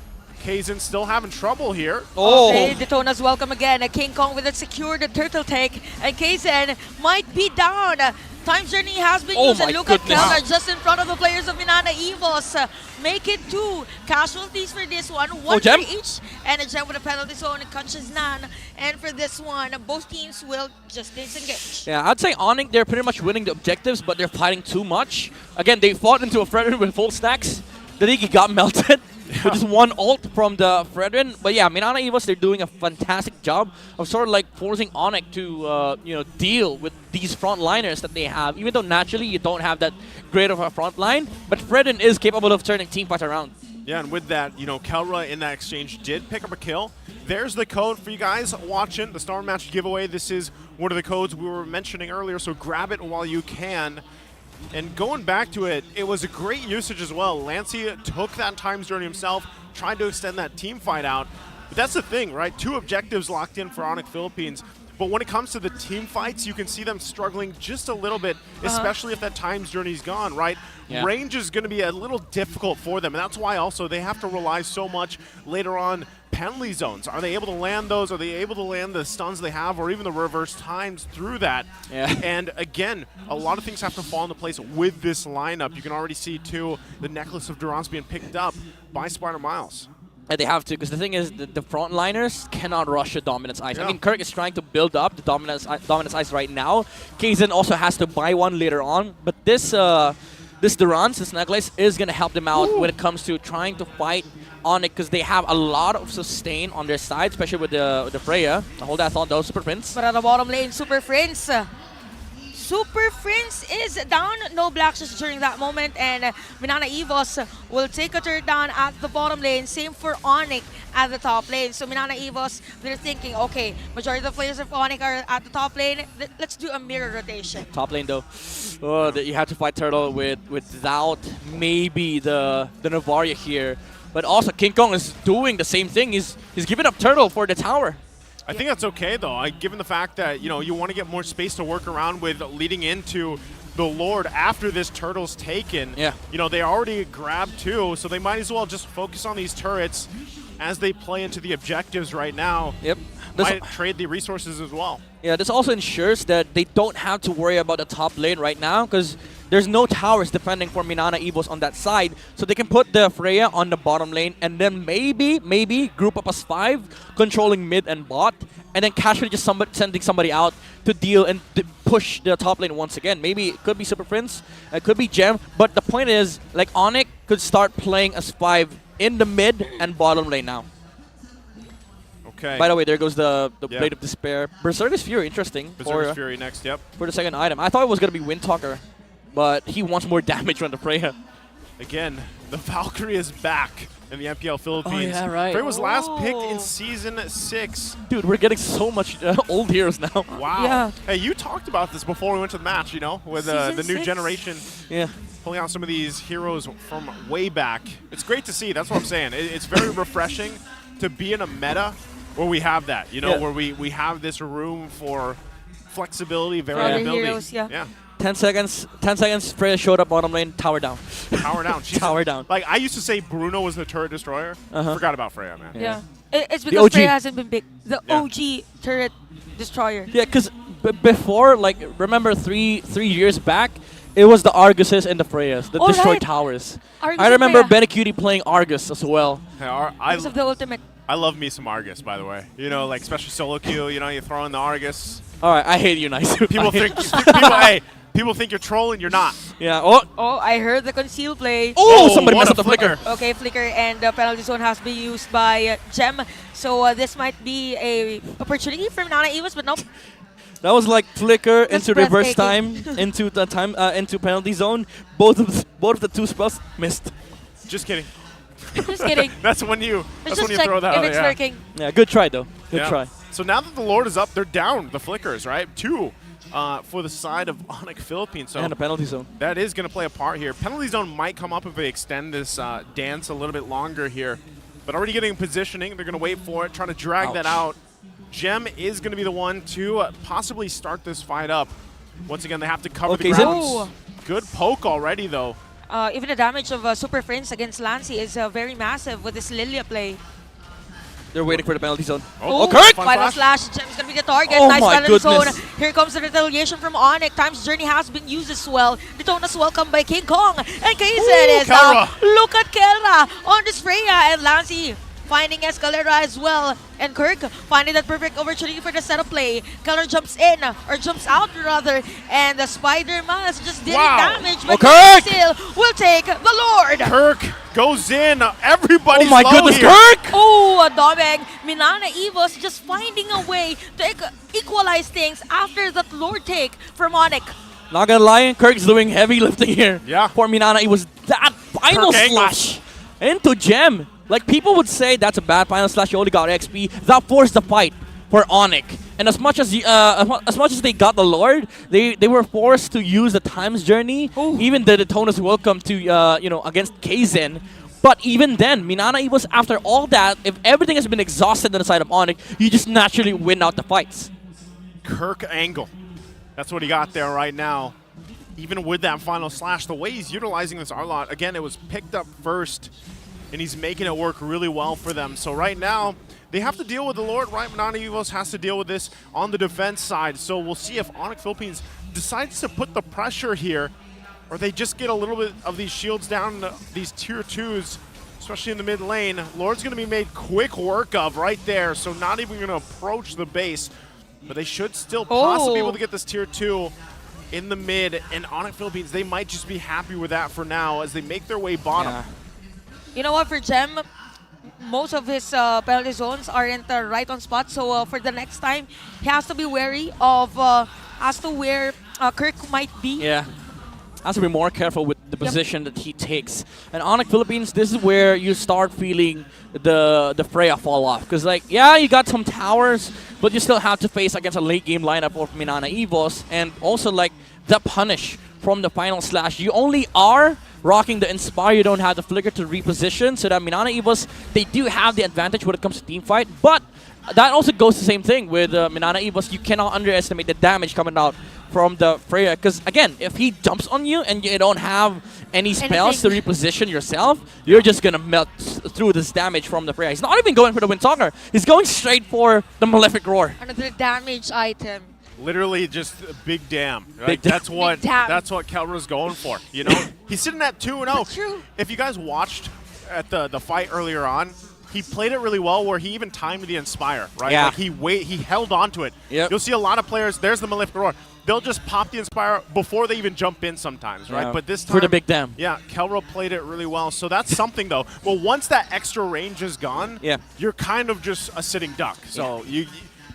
Kaizen still having trouble here. Okay, Daytona's welcome again. King Kong with a secured turtle take, and Kaizen might be down. Time Journey has been used, and look at Kelra just in front of the players of Minana Evos. Make it 2 casualties for this one, 1 for each, and a gem with a penalty zone, conscious none. And for this one, both teams will just disengage. Yeah, I'd say ONIC, they're pretty much winning the objectives, but they're fighting too much. Again, they fought into a Fredrin with full stacks. The Digi got melted. With just one ult from the Fredrin. But yeah, Minana Evos, they're doing a fantastic job of sort of like forcing ONIC to deal with these frontliners that they have. Even though naturally you don't have that great of a front line, but Fredrin is capable of turning team fight around. Yeah, and with that, Kelra in that exchange did pick up a kill. There's the code for you guys watching the Storm Match giveaway. This is one of the codes we were mentioning earlier, so grab it while you can. And going back to it, it was a great usage as well. Lancey took that Times Journey himself, tried to extend that team fight out. But that's the thing, right? 2 objectives locked in for ONIC Philippines. But when it comes to the team fights, you can see them struggling just a little bit, especially if that Times Journey's gone, right? Yeah. Range is going to be a little difficult for them, and that's why also they have to rely so much later on penalty zones. Are they able to land those? Are they able to land the stuns they have, or even the reverse times through that? Yeah. And again, a lot of things have to fall into place with this lineup. You can already see, too, the Necklace of Durance being picked up by Spider Miles. Yeah, they have to, because the thing is, the frontliners cannot rush the Dominance Ice. I mean, Kirk is trying to build up the Dominance Ice right now. Kaizen also has to buy one later on. But this Durance, this Necklace, is going to help them out when it comes to trying to fight ONIC, because they have a lot of sustain on their side, especially with the Freya. Hold that thought, though, Super Prince. But at the bottom lane, Super Prince Super Prince is down. No Blacklist during that moment. And Minana Evos will take a turret down at the bottom lane. Same for ONIC at the top lane. So Minana Evos, they're thinking, okay, majority of the players of ONIC are at the top lane. Let's do a mirror rotation. Top lane though, you have to fight Turtle without maybe the Navaria here. But also King Kong is doing the same thing. He's giving up Turtle for the tower. I think that's okay though, given the fact that you want to get more space to work around with leading into the Lord after this turtle's taken. Yeah. They already grabbed 2, so they might as well just focus on these turrets as they play into the objectives right now. Yep. Might trade the resources as well. Yeah, this also ensures that they don't have to worry about the top lane right now because there's no towers defending for Minana Evos on that side. So they can put the Freya on the bottom lane and then maybe group up as 5, controlling mid and bot, and then casually just sending somebody out to deal and push the top lane once again. Maybe it could be Super Prince, it could be Gem, but the point is, like, ONIC could start playing as 5 in the mid and bottom lane now. Okay. By the way, there goes the Blade of Despair. Berserker's Fury, interesting. Berserker's Fury next, yep. For the second item. I thought it was going to be Windtalker, but he wants more damage from the Freya. Again, the Valkyrie is back in the MPL Philippines. Oh, yeah, right. Freya was last picked in Season 6. Dude, we're getting so much old heroes now. Wow. Yeah. Hey, you talked about this before we went to the match, with the new generation. Yeah. Pulling out some of these heroes from way back. It's great to see. That's what I'm saying. It's very refreshing to be in a meta where we have that, where we have this room for flexibility, variability. Heroes, yeah. 10 seconds, Freya showed up bottom lane, tower down. Tower down. Tower down. Like, I used to say Bruno was the turret destroyer. Forgot about Freya, man. Yeah. It's because Freya hasn't been big. The OG turret destroyer. Yeah, because before, like, remember 3 years back, it was the Arguses and the Freyas that destroyed towers. Argus I remember Freya. Benecutie playing Argus as well. Because of the ultimate. I love me some Argus, by the way. Like, especially solo queue, you throw in the Argus. All right, I hate you, nice. People think you're trolling, you're not. Yeah. Oh, I heard the conceal play. Oh, somebody messed up the flicker. Okay, flicker, and the penalty zone has been used by Gem. So this might be a opportunity for Minana Evos, but nope. That was like flicker That's into reverse time, breathtaking. into penalty zone. Both of the 2 spells missed. Just kidding. Just kidding. That's when you throw that if out. it's working. Yeah, good try though. Good try. So now that the Lord is up, they're down the flickers, right? 2 for the side of ONIC Philippines. So and a penalty zone. That is going to play a part here. Penalty zone might come up if they extend this dance a little bit longer here. But already getting positioning. They're going to wait for it, trying to drag that out. Gem is going to be the one to possibly start this fight up. Once again, they have to cover the grounds. Good poke already, though. Even the damage of Super Prince against Lancy is very massive with this Lilia play. They're waiting for the penalty zone. Oh, Kirk! Final slash. Gem's gonna be the target. Oh nice my penalty zone. goodness. Here comes the retaliation from ONIC. Time's Journey has been used as well. The tone as welcome by King Kong. And Kaizen is look at Kelra on this Freya and Lancy finding Escalera as well. And Kirk finding that perfect opportunity for the setup play. Keller jumps in, or jumps out rather, and the Spider-Man is just dealing damage. But Kirk still will take the Lord. Kirk goes in. Everybody's oh my low goodness, here. Kirk! Oh, Domeng. Minana Evos just finding a way to equalize things after that Lord take from ONIC. Not gonna lie, Kirk's doing heavy lifting here. Yeah. For Minana, it was that final Kirk slash into Gem. Like, people would say that's a bad final slash, you only got XP. That forced the fight for ONIC. And as much as they got the Lord, they were forced to use the Time's Journey. Even the Daytona's welcome to, against Kaizen. But even then, Minana Evos, after all that, if everything has been exhausted on the side of ONIC, you just naturally win out the fights. Kirk angle. That's what he got there right now. Even with that final slash, the way he's utilizing this Arlot, again, it was picked up first. And he's making it work really well for them. So right now, they have to deal with the Lord, right? Minana Evos has to deal with this on the defense side. So we'll see if ONIC Philippines decides to put the pressure here, or they just get a little bit of these shields down, these tier 2s, especially in the mid lane. Lord's going to be made quick work of right there, so not even going to approach the base. But they should still possibly be able to get this tier 2 in the mid. And ONIC Philippines, they might just be happy with that for now as they make their way bottom. Yeah. You know what, for Gem, most of his penalty zones aren't right on spot. So for the next time, he has to be wary of, has to wear Kirk might be. Yeah. Has to be more careful with the position that he takes. And ONIC Philippines, this is where you start feeling the Freya fall off. Because, like, yeah, you got some towers, but you still have to face against a late game lineup of Minana Evos. And also, like, the punish from the final slash. You only are rocking the Inspire. You don't have the Flicker to reposition. So that Minana Evos, they do have the advantage when it comes to team fight. But that also goes the same thing with Minana Evos. You cannot underestimate the damage coming out from the Freya, because again, if he jumps on you and you don't have any spells to reposition yourself, you're just gonna melt through this damage from the Freya. He's not even going for the Windstalker. He's going straight for the Malefic Roar. Another damage item. Literally just a big damn. Right? Big damn. That's what Kelra's going for. You know, he's sitting at 2-0. True. If you guys watched at the fight earlier on, he played it really well where he even timed the Inspire, right? Yeah. Like he held on to it. Yep. You'll see a lot of players, there's the Malefic Roar. They'll just pop the Inspire before they even jump in sometimes, right? Yeah. But this time, For the big damn. Yeah, Kelra played it really well. So that's something, though. Well, once that extra range is gone, you're kind of just a sitting duck. So you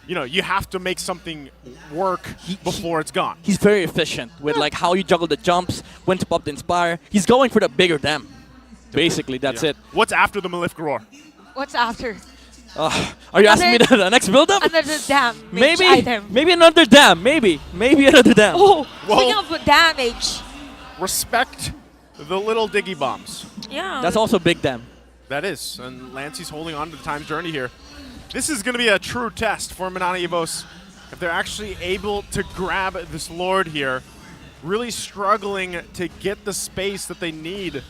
know, you have to make something work before it's gone. He's very efficient with like how you juggle the jumps, when to pop the Inspire. He's going for the bigger dam. Basically, that's it. What's after the Malefic Roar? What's after? Are you asking me the next build-up? Another damage Maybe, item. maybe another dam. Maybe another dam. Oh, speaking of damage. Respect the little diggy bombs. Yeah. That's also big dam. That is, and Lancey's holding on to the time's journey here. This is going to be a true test for Minana Evos. If they're actually able to grab this Lord here, really struggling to get the space that they need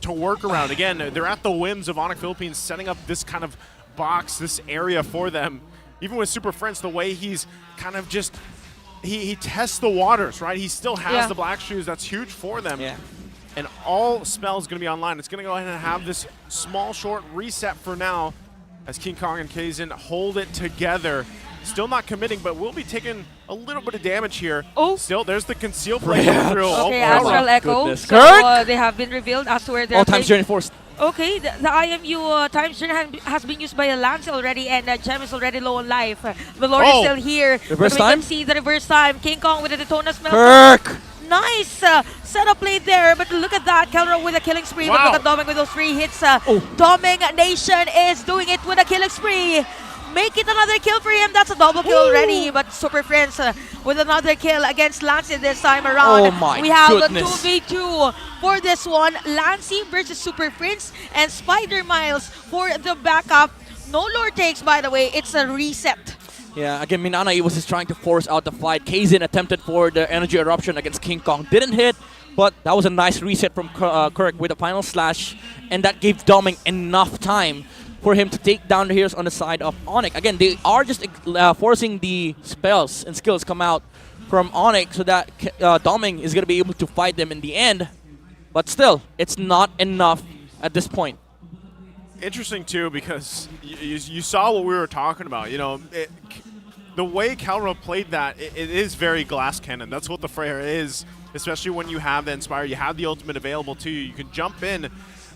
to work around. Again, they're at the whims of ONIC Philippines setting up this kind of box, this area for them. Even with Super Prince, the way he's kind of just, he tests the waters, right? He still has the black shoes. That's huge for them. Yeah. And all spells going to be online. It's going to go ahead and have this small, short reset for now as King Kong and Kaizen hold it together. Still not committing, but will be taking a little bit of damage here. Oh. Still, there's the conceal play going through. Okay, oh, Astral Echo. Goodness. So, Kirk! they have been revealed as to where they're All times journey forced. Okay, the IMU Times Journey has been used by Lance already, and Gem is already low on life. The Lord is still here. Reverse but time? we can see the reverse time. King Kong with the Daytona smell. Kirk! Nice setup play there, but look at that. Kelra with a killing spree. But look at Doming with those 3 hits. Doming Nation is doing it with a killing spree. Make it another kill for him. That's a double kill already. But Super Prince with another kill against Lancey this time around. Oh my we have goodness. a 2v2 for this one. Lancey versus Super Prince and Spider Miles for the backup. No Lord takes, by the way. It's a reset. Yeah, again, Minana Evos is trying to force out the fight. Kaizen attempted for the energy eruption against King Kong. Didn't hit, but that was a nice reset from Kirk with a final slash. And that gave Doming enough time for him to take down the heroes on the side of ONIC. Again, they are just forcing the spells and skills come out from ONIC so that Doming is going to be able to fight them in the end. But still, it's not enough at this point. Interesting, too, because you saw what we were talking about. You know, the way Kelra played that, it is very glass cannon. That's what the Freya is, especially when you have the Inspire. You have the ultimate available to you. You can jump in.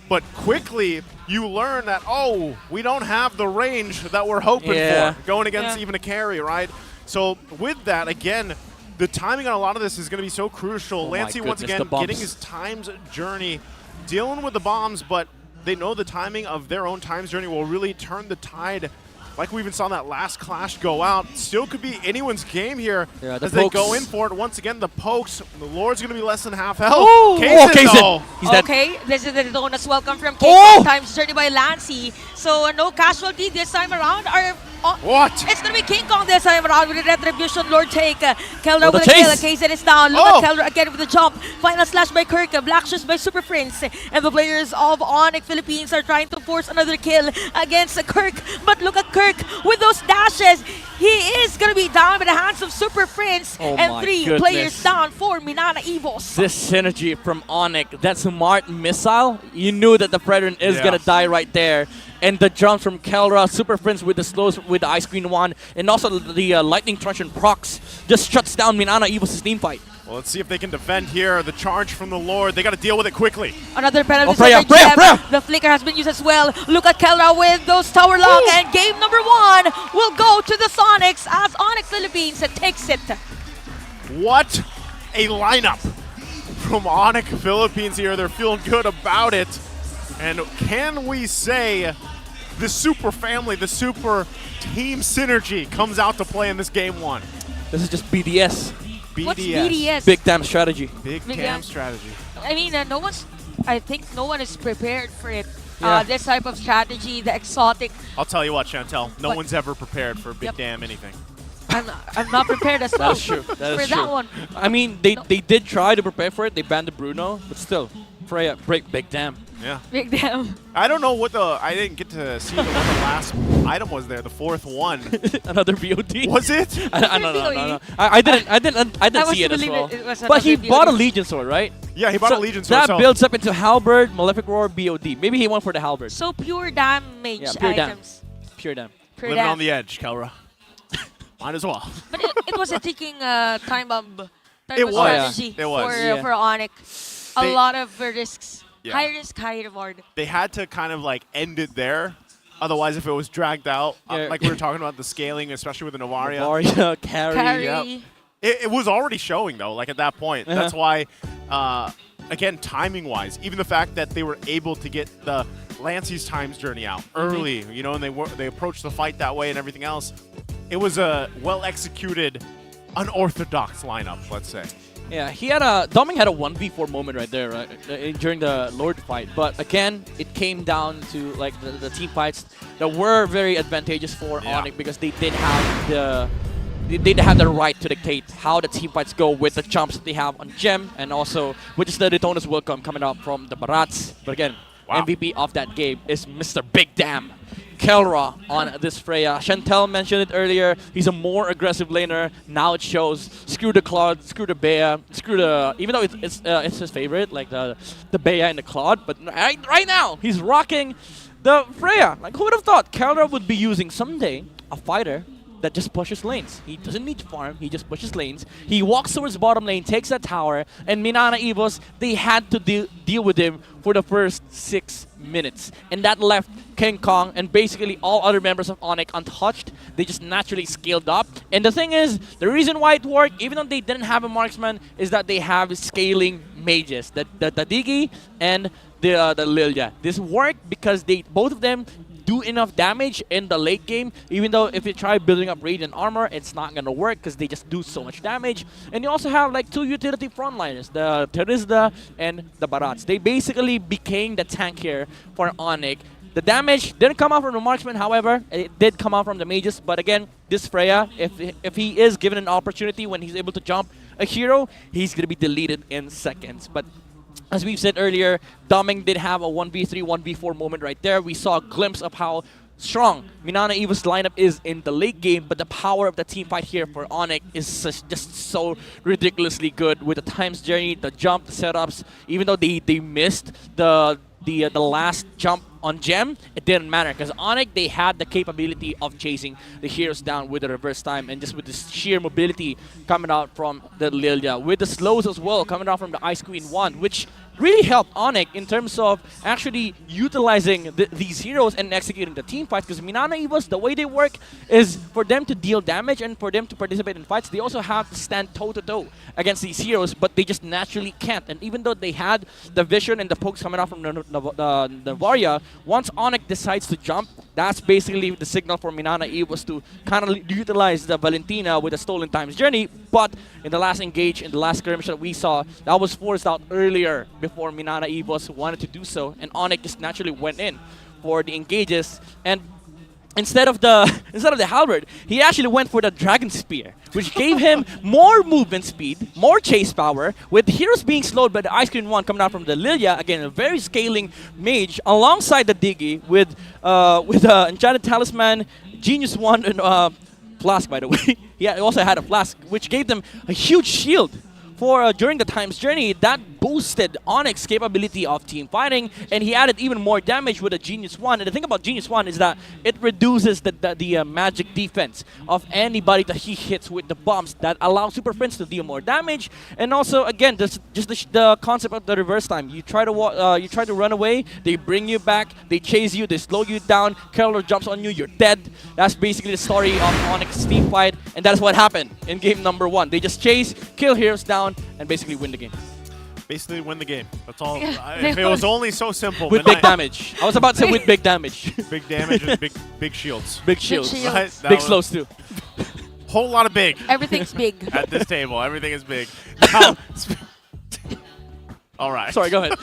But quickly, you learn that, oh, we don't have the range that we're hoping for going against even a carry, right? So with that, again, the timing on a lot of this is going to be so crucial. Lancey, once again, getting his time's journey, dealing with the bombs, but they know the timing of their own time's journey will really turn the tide. Like we even saw that last clash go out. Still could be anyone's game here as they go in for it. Once again, the pokes. The Lord's going to be less than half health. Kaizen. He's dead. Okay, this is the bonus welcome from Kaizen. Times journey by Lancey. So no casualty this time around. What? It's going to be King Kong this time around with the retribution. Lord take. Kelra with a chase. kill. Kaizen is down. Look at Kelra again with the jump. Final slash by Kirk. Black shoes by Super Prince. And the players of ONIC Philippines are trying to force another kill against Kirk. But look at Kirk with those dashes. He is going to be down by the hands of Super Prince. And 3 players down for Minana Evos. This synergy from ONIC, that smart missile, you knew that the Brethren is going to die right there. And the jumps from Kelra, Super Prince with the slows with the Ice Queen 1, and also the Lightning Truncheon procs just shuts down Minana Evos' team fight. Well, let's see if they can defend here. The charge from the Lord. They got to deal with it quickly. Another penalty. Freya. The flicker has been used as well. Look at Kelra with those tower lock. And game number 1 will go to the Sonics as ONIC Philippines takes it. What a lineup from ONIC Philippines here. They're feeling good about it. And can we say the super family, the super team synergy comes out to play in this game one? This is just BDS. BDS. What's BDS? Big damn strategy. Big damn strategy. I mean, I think no one is prepared for it. Yeah. This type of strategy, the exotic. I'll tell you what, Chantel, no What? one's ever prepared for big damn anything. I'm not prepared as well. That's true. That is for true. that one. I mean, they did try to prepare for it. They banned the Bruno, but still, Freya break big damn. Yeah. Big damn. I don't know what I didn't get to see what the last item was there, the fourth one. Another BOD. Was it? No. I didn't see it as well. But he bought a Legion Sword, right? Yeah, he bought a Legion Sword. That so builds up into Halberd, Malefic Roar, BOD. Maybe he went for the Halberd. So pure damage Yeah, pure damn. items. Pure damn. Pure living damn. on the edge, Kelra. Might as well. But it was a ticking time bomb type It of was. strategy It was. for ONIC. A They- lot of risks. Yeah. High risk, high reward. They had to kind of like end it there. Otherwise, if it was dragged out, Yeah. like we were talking about the scaling, especially with the Novaria. Novaria, carry. Carry. It was already showing, though, like at that point. That's why, again, timing-wise, even the fact that they were able to get the Lancey's Times journey out early, you know, and they approached the fight that way and everything else, it was a well-executed, unorthodox lineup, let's say. Yeah, Doming had a 1v4 moment right there, right, during the Lord fight. But again, it came down to like the team fights that were very advantageous for ONIC because they did have the right to dictate how the team fights go with the jumps that they have on Gem, and also which is the Daytona's welcome coming out from the Barats. But again, MVP of that game is Mr. Big Damn Kelra on this Freya. Chantel mentioned it earlier. He's a more aggressive laner. Now it shows. Screw the Claude, screw the Bea, screw the. Even though it's his favorite, like the Bea and the Claude, but right now he's rocking the Freya. Like who would have thought Kelra would be using someday a fighter that just pushes lanes. He doesn't need to farm, he just pushes lanes. He walks towards bottom lane, takes that tower, and Minana Evos, they had to deal with him for the first 6 minutes. And that left King Kong and basically all other members of ONIC untouched. They just naturally scaled up. And the thing is, the reason why it worked, even though they didn't have a marksman, is that they have scaling mages, the Digi and the Lilia. This worked because both of them do enough damage in the late game, even though if you try building up Radiant Armor, it's not gonna work because they just do so much damage. And you also have like 2 utility frontliners, the Terizda and the Barats. They basically became the tank here for ONIC. The damage didn't come out from the marksman, however, it did come out from the mages. But again, this Freya, if he is given an opportunity when he's able to jump a hero, he's gonna be deleted in seconds. But as we've said earlier, Doming did have a 1v3, 1v4 moment right there. We saw a glimpse of how strong Minana Evos lineup is in the late game, but the power of the team fight here for ONIC is just so ridiculously good with the times journey, the jump, the setups. Even though they missed the last jump on Gem, it didn't matter because ONIC, they had the capability of chasing the heroes down with the reverse time and just with this sheer mobility coming out from the Lilia, with the slows as well coming out from the Ice Queen 1, which really helped ONIC in terms of actually utilizing these heroes and executing the team fights, because Minana Evos, the way they work is for them to deal damage and for them to participate in fights, they also have to stand toe-to-toe against these heroes, but they just naturally can't. And even though they had the vision and the pokes coming out from the Novaria, once ONIC decides to jump, that's basically the signal for Minana Evos to kind of utilize the Valentina with a Stolen Times journey. But in the last engage, in the last skirmish that we saw, that was forced out earlier before Minana Evos wanted to do so, and ONIC just naturally went in for the engages. And instead of the halberd, he actually went for the Dragon Spear, which gave him more movement speed, more chase power, with the heroes being slowed by the Ice Cream 1 coming out from the Lilia. Again, a very scaling mage alongside the Diggy with Enchanted Talisman, Genius 1, and Flask, by the way. He also had a Flask, which gave them a huge shield for during the times journey. That boosted ONIC's capability of team fighting, and he added even more damage with a Genius 1. And the thing about Genius 1 is that it reduces the magic defense of anybody that he hits with the bombs that allow Super Prince to deal more damage. And also, again, just the concept of the reverse time. You try to run away, they bring you back, they chase you, they slow you down, Keller jumps on you, you're dead. That's basically the story of ONIC's team fight. And that's what happened in game number 1. They just chase, kill heroes down, and basically win the game. Basically win the game. That's all. Yeah, If it was only so simple. With big damage. I was about to say with big damage. Big damage and big shields. Big shields. Right? That Big was- slows too. Whole lot of big. Everything's big. At this table, everything is big. Now, all right. Sorry, go ahead.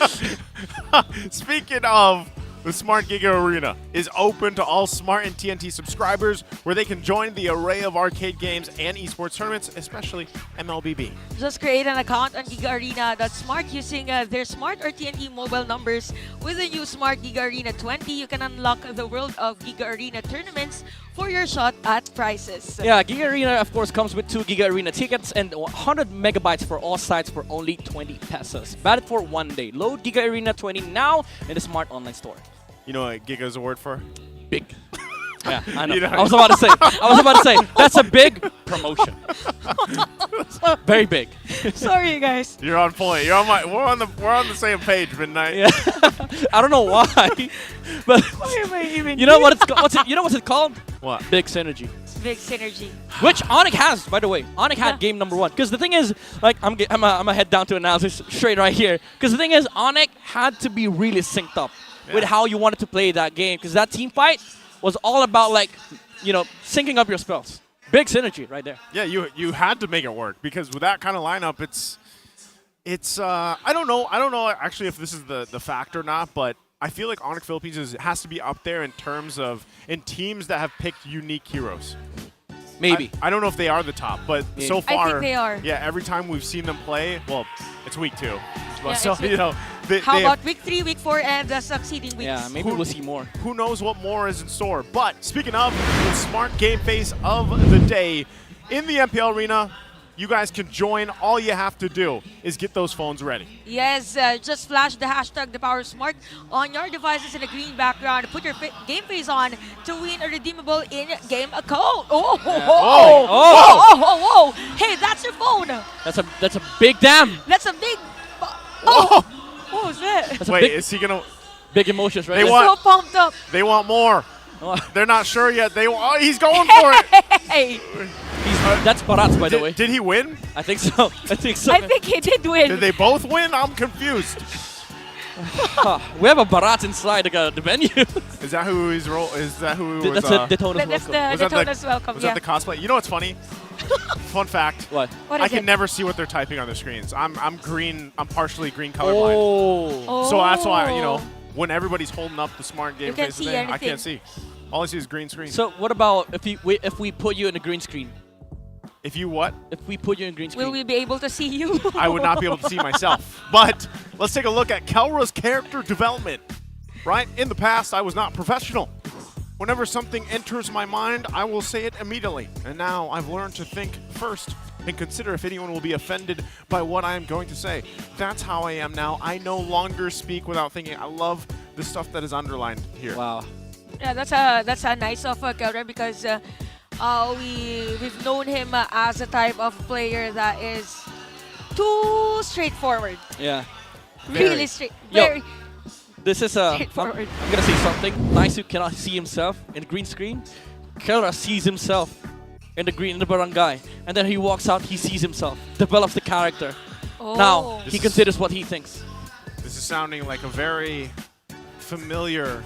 Speaking of, the Smart Giga Arena is open to all Smart and TNT subscribers, where they can join the array of arcade games and esports tournaments, especially MLBB. Just create an account on GigaArena.smart using their Smart or TNT mobile numbers. With the new Smart Giga Arena 20, you can unlock the world of Giga Arena tournaments for your shot at prizes. Yeah, Giga Arena, of course, comes with 2 Giga Arena tickets and 100 megabytes for all sites for only 20 pesos. Valid for 1 day. Load Giga Arena 20 now in the Smart Online Store. You know what Giga is a word for? Big. Yeah, I know. You know- I was about to say. That's a big promotion. Very big. Sorry, guys. You're on point. You're on my. We're on the same page, Midnight. Yeah. I don't know why, but Why am I even you know here? what it's you know what's it called? What? Big synergy. Big synergy. Which ONIC has, by the way. ONIC had game number 1. Because the thing is, like, I'm gonna head down to analysis straight right here. Because the thing is, ONIC had to be really synced up with how you wanted to play that game. Because that team fight was all about, like, you know, syncing up your spells. Big synergy right there. Yeah, you had to make it work, because with that kind of lineup, it's I don't know actually if this is the fact or not, but I feel like ONIC Philippines has to be up there in terms of teams that have picked unique heroes. Maybe. I don't know if they are the top, but Maybe. so I far, think they are. Yeah, every time we've seen them play, well, it's week 2. Yeah, So, it's week- you know, How they about week 3, week 4, and the succeeding weeks? Yeah, maybe we'll see more. Who knows what more is in store. But speaking of the Smart Game Face of the day, in the MPL Arena, you guys can join. All you have to do is get those phones ready. Yes, just flash the hashtag #ThePowerSmart on your devices in a green background. Put your game face on to win a redeemable in-game account. Oh, whoa. Hey, that's your phone. That's a big damn. That's a big. Oh, what was that? That's a Wait, big, is he gonna? big emotions, right? They there. want- So pumped up. They want more. They're not sure yet. He's going for it. Hey, That's Barats, by the way. Did he win? I think so. I think so. I think he did win. Did they both win? I'm confused. We have a Barat inside the venue. Is that who is Is that who was? That's a Daytona's That's welcome. the Daytona's welcome. Was Yeah. that the cosplay? You know what's funny? Fun fact. What? What I is can it? never see what they're typing on their screens. I'm green. I'm partially green colorblind. Oh. So that's why, you know, when everybody's holding up the Smart Game You can't Face see thing, I anything. can't see. All I see is green screen. So what about if we put you in a green screen? If you what? If we put you in green screen. Will we be able to see you? I would not be able to see myself. But let's take a look at Kelra's character development. Right? In the past, I was not professional. Whenever something enters my mind, I will say it immediately. And now I've learned to think first and consider if anyone will be offended by what I am going to say. That's how I am now. I no longer speak without thinking. I love the stuff that is underlined here. Wow. Yeah, that's a nice of Kelra because we've known him as a type of player that is too straightforward. Yeah. Really straight. Yo, Very. This is I'm Straightforward. gonna say something. Naisu cannot see himself in the green screen. Kelra sees himself in the barangay, and then he walks out. He sees himself, develops the character. Oh. Now This he is- considers what he thinks. This is sounding like a very familiar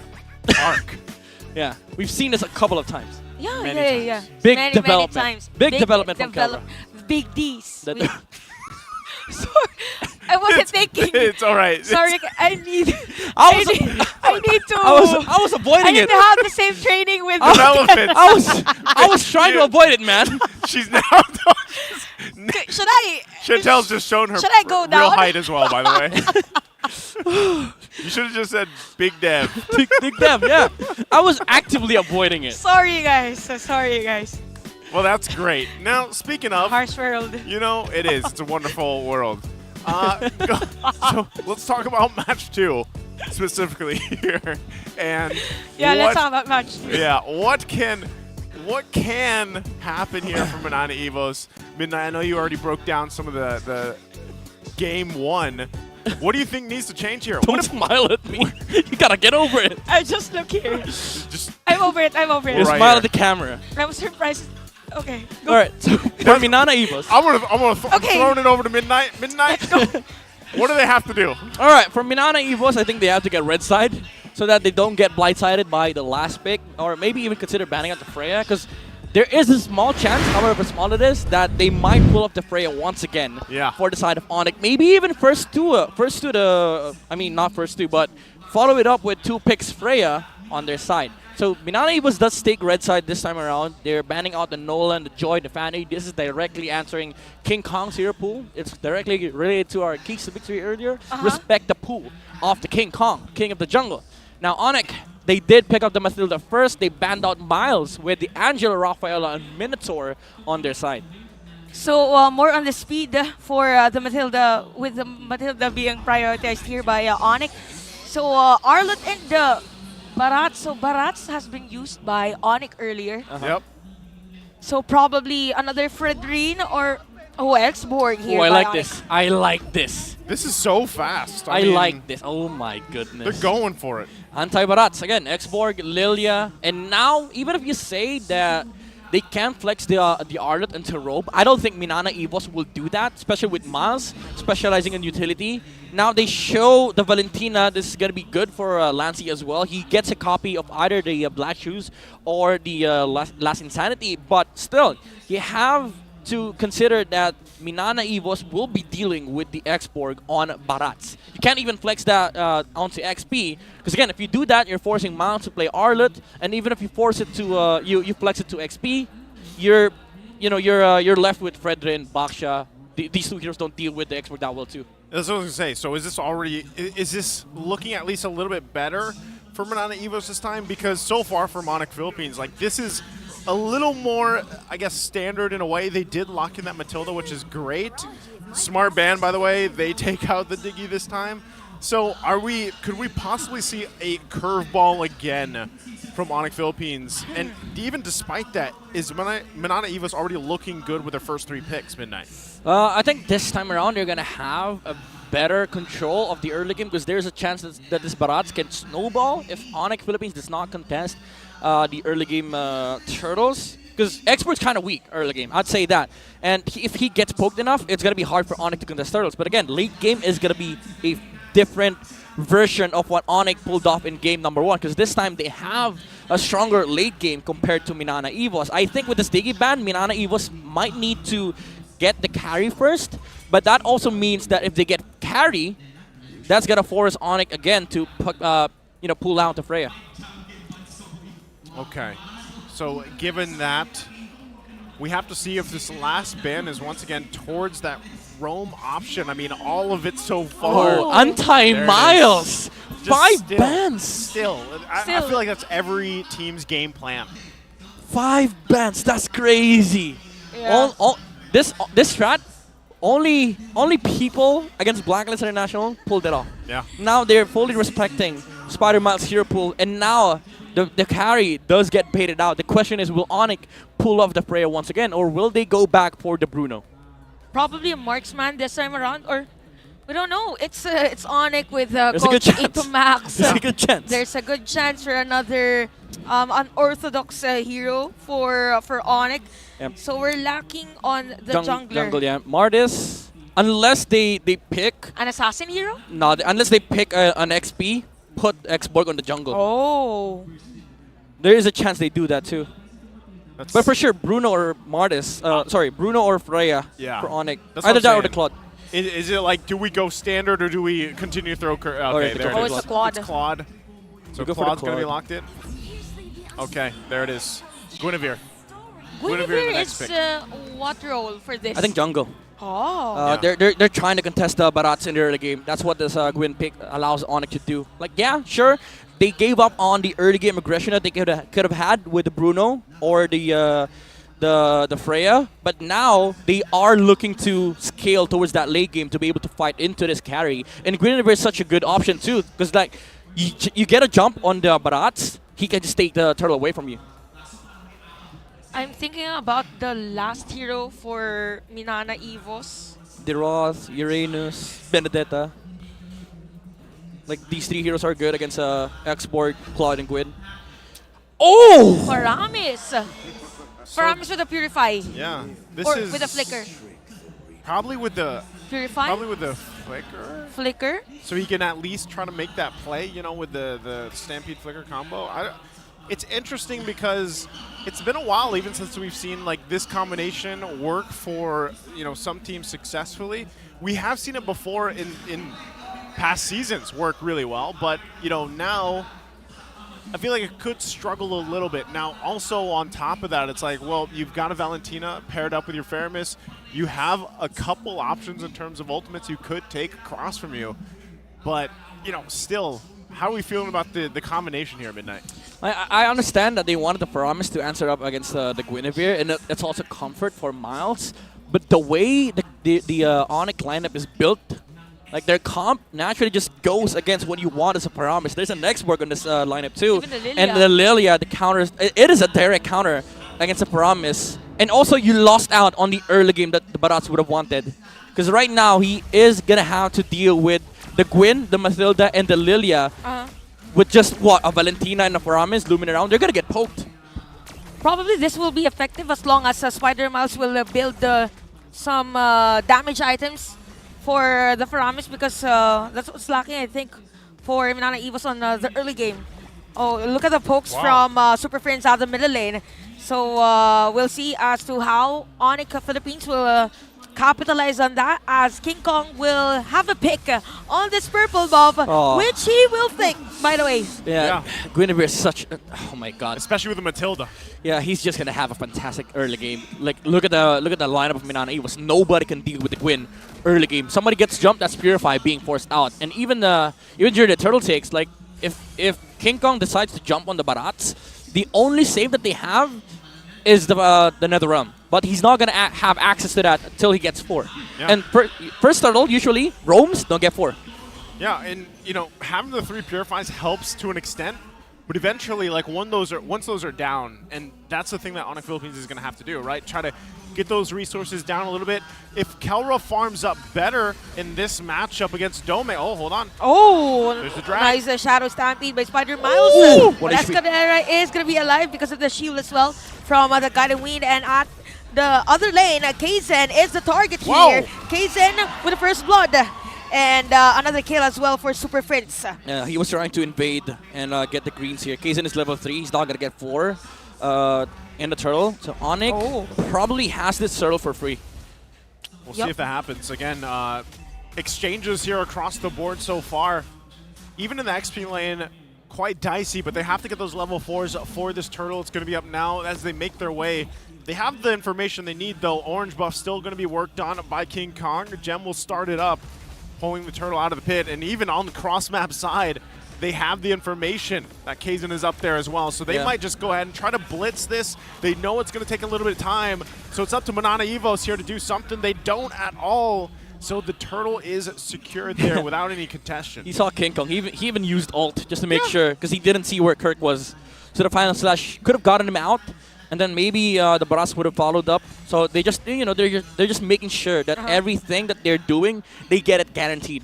arc. Yeah, we've seen this a couple of times. Yeah, Many yeah. Big many, development. Many times. Big development from Kelra. Big D's. That- Sorry, I wasn't thinking. It's all right. Sorry, I need. I I was- need to. I was avoiding I need it. to have the same training with. Development. I was trying to avoid it, man. She's now. Should I? Chantel's just shown her Should I go real down? height as well, by the way. You should have just said Big Dev. Big Dev, yeah. I was actively avoiding it. Sorry, guys. Sorry, guys. Well, that's great. Now, speaking of, Harsh world. you know, it is. It's a wonderful world. So let's talk about match 2 specifically here. And Yeah, what, let's talk about match 2. Yeah, what can happen here from Minana Evos? Midnight, I know you already broke down some of the game 1. What do you think needs to change here? Don't smile at me. You gotta get over it. I just look here. Just I'm over it. I'm over it. You Right smile here. at the camera. I'm surprised. Okay. All right. So for Minana Evos. I'm throwing it over to Midnight. Midnight. What do they have to do? All right. For Minana Evos, I think they have to get red side so that they don't get blindsided by the last pick, or maybe even consider banning out the Freya, because there is a small chance, however small it is, that they might pull up the Freya once again for the side of ONIC. Maybe even first two I mean, not first two, but follow it up with 2 picks Freya on their side. So Minana Evos does take red side this time around. They're banning out the Nolan, the Joy, the Fanny. This is directly answering King Kong's hero pool. It's directly related to our keys to victory earlier. Respect the pool of the King Kong, King of the Jungle. Now ONIC, they did pick up the Matilda first. They banned out Miles with the Angela, Rafaela, and Minotaur on their side. So more on the speed for the Matilda, with the Matilda being prioritized here by ONIC. So Arlott and Barats. So Barats has been used by ONIC earlier. Yep. So probably another Fredrine or X-Borg here. Oh, I by like ONIC. this. I like this. This is so fast. I mean, like this. Oh my goodness. They're going for it. Anti-Barats. Again, X-Borg, Lilia. And now, even if you say that they can flex the Arlott into Robe, I don't think Minana Evos will do that, especially with Miles specializing in utility. Now they show the Valentina. This is going to be good for Lancey as well. He gets a copy of either the Black Shoes or the Last Insanity. But still, you have to consider that Minana Evos will be dealing with the X-Borg on Barats. You can't even flex that onto XP, because again, if you do that, you're forcing Miles to play Arlott, and even if you force it to you flex it to XP, you're left with Fredrin, Baksha. These 2 heroes don't deal with the X-Borg that well too. That's what I was gonna say. So is this looking at least a little bit better for Minana Evos this time? Because so far for ONIC Philippines, like, this is a little more, I guess, standard in a way. They did lock in that Matilda, which is great. Smart ban, by the way. They take out the Diggy this time. So could we possibly see a curveball again from ONIC Philippines? And even despite that, is Minana Evos already looking good with their first 3 picks, Midnight? I think this time around they're going to have a better control of the early game, because there's a chance that this Barats can snowball if ONIC Philippines does not contest the early game Turtles. Because Expert's kind of weak early game, I'd say that. And if he gets poked enough, it's going to be hard for ONIC to contest Turtles. But again, late game is going to be a different version of what ONIC pulled off in game number 1, because this time they have a stronger late game compared to Minana Evos. I think with this Diggy ban, Minana Evos might need to get the carry first, but that also means that if they get carry, that's going to force ONIC again to pull out the Freya. Okay. So given that, we have to see if this last ban is once again towards that roam option. I mean, all of it so far. Oh, anti-Miles! 5 bans! Still. I feel like that's every team's game plan. 5 bans, that's crazy. Yeah. This strat, only people against Blacklist International pulled it off. Yeah. Now they're fully respecting Spider-Miles hero pool, and now the carry does get baited out. The question is, will ONIC pull off the Freya once again, or will they go back for the Bruno? Probably a marksman this time around, or we don't know. It's ONIC with There's a good Coach chance. Ito Max. There's a good chance. There's a good chance for another unorthodox hero for ONIC. Yep. So we're lacking on the jungler. Jungle, yeah. Martis, unless they pick... An assassin hero? No, unless they pick an XP, put X-Borg on the jungle. Oh. There is a chance they do that too. But for sure, Bruno or Martis, Bruno or Freya for ONIC. Either that or the Claude. Is it like, do we go standard or do we continue to throw... Okay, there it is. It's a Claude. It's Claude. So go for the Claude's going to be Claude. locked in? Okay, there it is. Guinevere. Guinevere the next is pick. what role for this? I think jungle. Oh. They're trying to contest the Barats in the early game. That's what this Gwyn pick allows ONIC to do. Like, yeah, sure, they gave up on the early game aggression that they could have had with the Bruno or the Freya, but now they are looking to scale towards that late game to be able to fight into this carry. And Guinevere is such a good option too, because like you get a jump on the Barats, he can just take the turtle away from you. I'm thinking about the last hero for Minana Evos. Deroth, Uranus, Benedetta. Like, these 3 heroes are good against X-Borg, Claude, and Gwyn. Oh! Paramis. Paramus with the Purify. Yeah. This or is with a Flicker. Probably with the Purify? Probably with the Flicker. Flicker. So he can at least try to make that play, you know, with the Stampede Flicker combo. It's interesting because it's been a while even since we've seen like this combination work for, you know, some teams successfully. We have seen it before in past seasons work really well, but, you know, now I feel like it could struggle a little bit. Now, also on top of that, it's like, well, you've got a Valentina paired up with your Faramis. You have a couple options in terms of ultimates you could take across from you. But, you know, still, how are we feeling about the combination here at Midnight? I understand that they wanted the Paramus to answer up against the Guinevere, and it's also comfort for Miles. But the way the ONIC lineup is built, like their comp naturally just goes against what you want as a Paramus. There's an X-Borg on this lineup too. Even the Lilia. And the Lilia, the counters, it is a direct counter against a Paramus. And also you lost out on the early game that the Barats would have wanted. Because right now he is going to have to deal with the Gwyn, the Mathilda, and the Lilia. With just what, a Valentina and a Paramus looming around, they're going to get poked. Probably this will be effective as long as Spider Miles will build some damage items for the Faramis, because that's what's lacking, I think, for Minana Evos on the early game. Oh, look at the pokes from Super Friends out the middle lane. So we'll see as to how ONIC Philippines will capitalize on that, as King Kong will have a pick on this purple buff, which he will think, by the way. Yeah. Guinevere is such oh my god. Especially with the Matilda. Yeah, he's just gonna have a fantastic early game. Like look at the lineup of Minana Evos. Nobody can deal with the Gwyn early game. Somebody gets jumped, that's Purify being forced out. And even during the turtle takes, like if King Kong decides to jump on the Barats, the only save that they have is the Nether Realm. But he's not going to have access to that until he gets 4. Yeah. And first turtle, usually, roams don't get 4. Yeah, and, you know, having the 3 Purifies helps to an extent. But eventually, like, once those are down, and that's the thing that ONIC Philippines is going to have to do, right? Try to get those resources down a little bit. If Kelra farms up better in this matchup against Dome, oh, hold on. Oh, there's the drag. Nice Shadow Stampede by Spider Miles. What Escalera is going to be alive because of the shield as well from the Guided Wind. And at the other lane, Kaizen is the target here. Kaizen with the first blood. And another kill as well for Super Prince. Yeah, he was trying to invade and get the greens here. Kaizen is level 3. He's not going to get 4 in the turtle. So ONIC probably has this turtle for free. We'll see if that happens. Again, exchanges here across the board so far. Even in the XP lane, quite dicey, but they have to get those level 4s for this turtle. It's going to be up now as they make their way. They have the information they need, though. Orange buff still going to be worked on by King Kong. Gem will start it up, pulling the turtle out of the pit. And even on the cross-map side, they have the information that Kaizen is up there as well. So they might just go ahead and try to blitz this. They know it's going to take a little bit of time. So it's up to Minana Evos here to do something. They don't at all. So the turtle is secured there without any contestation. He saw King Kong. He even used ult just to make sure, because he didn't see where Kirk was. So the final slash could have gotten him out. And then maybe the Baras would have followed up. So they just, you know, they're just making sure that everything that they're doing, they get it guaranteed.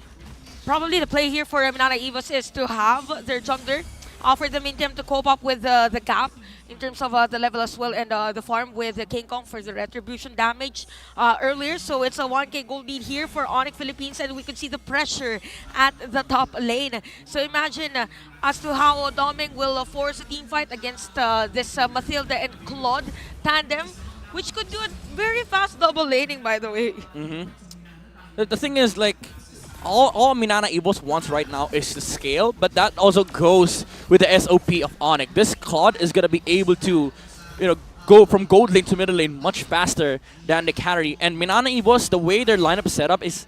Probably the play here for Minana Evos is to have their jungler offer them in time to cope up with the gap in terms of the level as well, and the farm with King Kong for the retribution damage earlier. So it's a 1k gold lead here for ONIC Philippines, and we can see the pressure at the top lane. So imagine as to how Doming will force a team fight against this Mathilda and Claude tandem, which could do a very fast double laning, by the way. The thing is, like, all Minana Evos wants right now is to scale, but that also goes with the SOP of ONIC. This Claude is gonna be able to, you know, go from gold lane to middle lane much faster than the carry. And Minana Evos, the way their lineup is set up is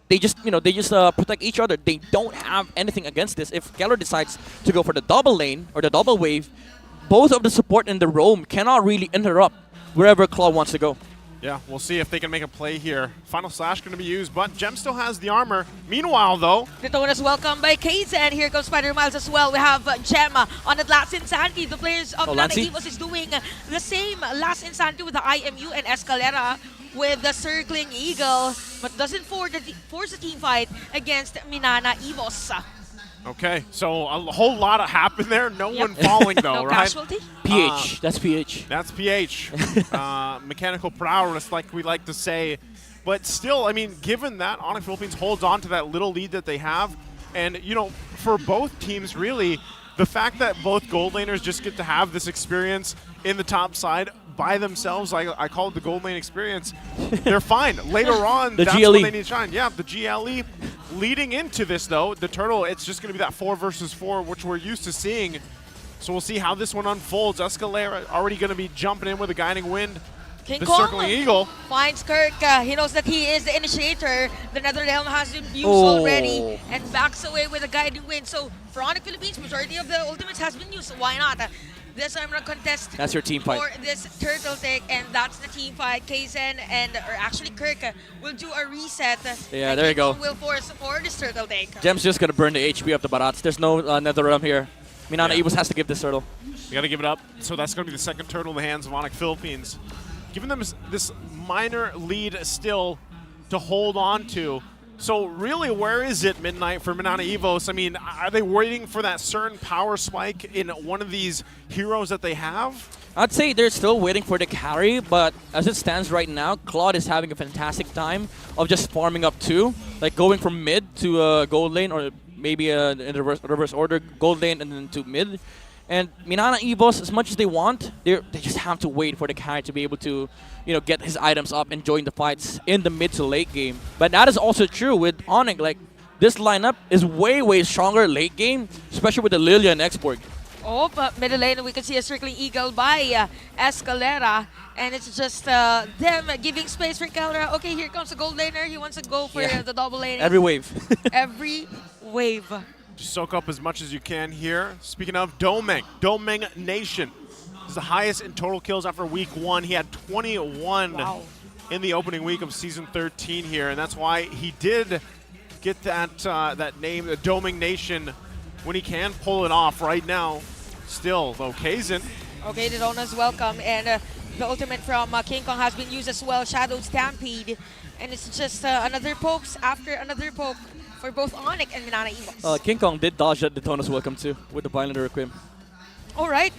they just, you know, protect each other. They don't have anything against this. If Keller decides to go for the double lane or the double wave, both of the support and the roam cannot really interrupt wherever Claude wants to go. Yeah, we'll see if they can make a play here. Final Slash going to be used, but Gem still has the armor. Meanwhile, though... The tone is welcomed by Kaizen. Here comes Spider Miles as well. We have Gem on the last Insanity. The players of Minana Evos is doing the same last Insanity with the IMU and Escalera with the Circling Eagle, but doesn't force the team fight against Minana Evos. Okay, so a whole lot of happened there. No one falling though, No right? casualty? PH. That's PH. That's PH. Mechanical prowess, like we like to say. But still, I mean, given that ONIC Philippines holds on to that little lead that they have, and, you know, for both teams, really, the fact that both gold laners just get to have this experience in the top side by themselves, I call it the gold lane experience, they're fine. Later on, The that's GLE. when they need to shine. Yeah, the GLE. Leading into this, though, the Turtle, it's just going to be that 4 versus 4, which we're used to seeing. So we'll see how this one unfolds. Escalera already going to be jumping in with a guiding wind. King The Kong circling eagle. finds Kirk. He knows that he is the initiator. The Netherrealm has been used Oh. already and backs away with a guiding wind. So for ONIC Philippines, majority of the ultimates has been used. So why not? This I'm gonna contest. That's your team fight. For this turtle take, and that's the team fight. Kaizen or actually Kirk will do a reset. Yeah, and there you King go. Kong will force for this turtle take. Gem's just gonna burn the HP of the Barats. There's no Netherrealm here. Minana Yeah. Evos has to give this turtle. You got to give it up. So that's going to be the second turtle in the hands of ONIC Philippines. Giving them this minor lead still to hold on to. So really, where is it, Midnight, for Minana Evos? I mean, are they waiting for that certain power spike in one of these heroes that they have? I'd say they're still waiting for the carry, but as it stands right now, Claude is having a fantastic time of just farming up 2, like going from mid to gold lane, or maybe in the reverse order, gold lane and then to mid. And Minana Evos, as much as they want, they just have to wait for the carry to be able to, you know, get his items up and join the fights in the mid to late game. But that is also true with ONIC. Like, this lineup is way stronger late game, especially with the Lilia and Exborg. Oh, but middle lane, we can see a circling eagle by Escalera. And it's just them giving space for Calera. Okay, here comes the gold laner. He wants to go for the double lane. Every wave. Every wave. Just soak up as much as you can here. Speaking of Domeng Nation is the highest in total kills after week 1. He had 21 in the opening week of season 13 here, and that's why he did get that name, the Domeng Nation, when he can pull it off right now. Still, though, Kaizen. Okay, the donuts welcome, and the ultimate from King Kong has been used as well, Shadow Stampede, and it's just another pokes after another poke for both ONIC and Minana Evos. King Kong did dodge that Daytona's welcome too with the Violator equip. Oh, right.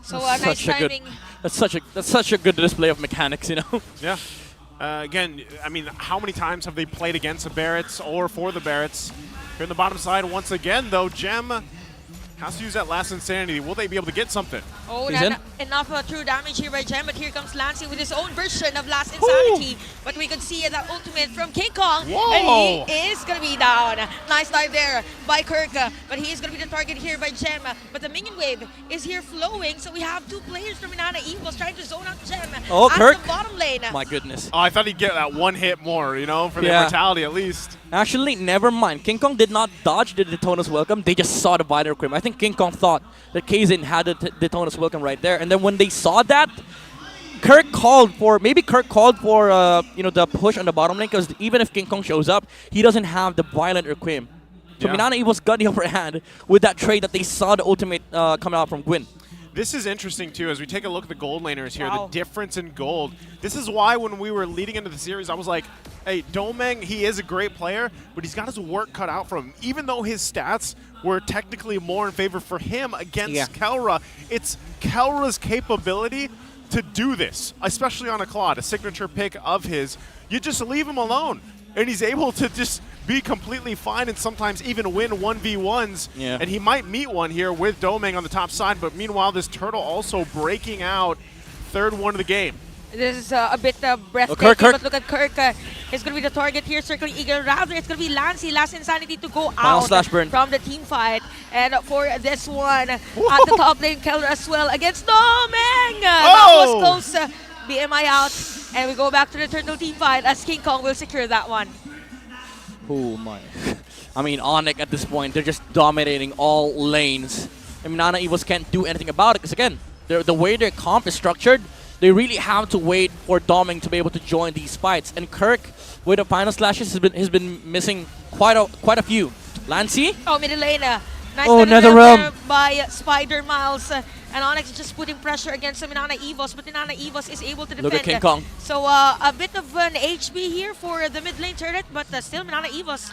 So That's nice such a timing. That's such a good display of mechanics, you know. Yeah. Again, I mean, how many times have they played against the Barretts or for the Barretts? Here on the bottom side, once again, though, Gem has to use that last Insanity. Will they be able to get something? Oh, enough true damage here by Gem, but here comes Lancey with his own version of Last Insanity. But we could see that ultimate from King Kong, and he is going to be down. Nice dive there by Kirk, but he is going to be the target here by Gem. But the minion wave is here flowing, so we have 2 players from Minana Evos trying to zone out Gem Oh, at Kirk. the bottom lane. My goodness. Oh, I thought he'd get that 1 hit more, you know, for the Yeah. immortality at least. Actually, never mind. King Kong did not dodge the Daytona's welcome. They just saw the Violator equip. I think King Kong thought that Kaizen had the Daytona's welcome right there. And then when they saw that, Kirk called for you know, the push on the bottom lane, because even if King Kong shows up, he doesn't have the Violator equip. So Yeah. Minana Evos got the upper hand with that trade that they saw the ultimate coming out from Gwyn. This is interesting, too, as we take a look at the gold laners here, the difference in gold. This is why when we were leading into the series, I was like, hey, Domeng, he is a great player, but he's got his work cut out for him. Even though his stats were technically more in favor for him against Kelra, it's Kelra's capability to do this, especially on a Claude, a signature pick of his. You just leave him alone, and he's able to just be completely fine and sometimes even win 1v1s. Yeah. And he might meet one here with Domeng on the top side, but meanwhile, this Turtle also breaking out 3rd one of the game. This is a bit breathtaking, Kirk. but look at Kirk. He's going to be the target here, circling eagle. Rather, it's going to be Lancey, Last Insanity to go Final out slash burn. from the team fight. And for this one, at the top lane, Keller as well against Domeng. That was close. BMI out. And we go back to the Turtle team fight as King Kong will secure that one. Oh my. I mean, ONIC at this point, they're just dominating all lanes. And Minana Evos can't do anything about it, because again, the way their comp is structured, they really have to wait for Domeng to be able to join these fights. And Kirk, with the final slashes, has been missing quite a few. Lancey? Oh, middle lane. Nice Netherrealm by Spider Miles. And ONIC is just putting pressure against Minana Evos, but Minana Evos is able to defend. Look at King Kong. So a bit of an HB here for the mid lane turret, but still Minana Evos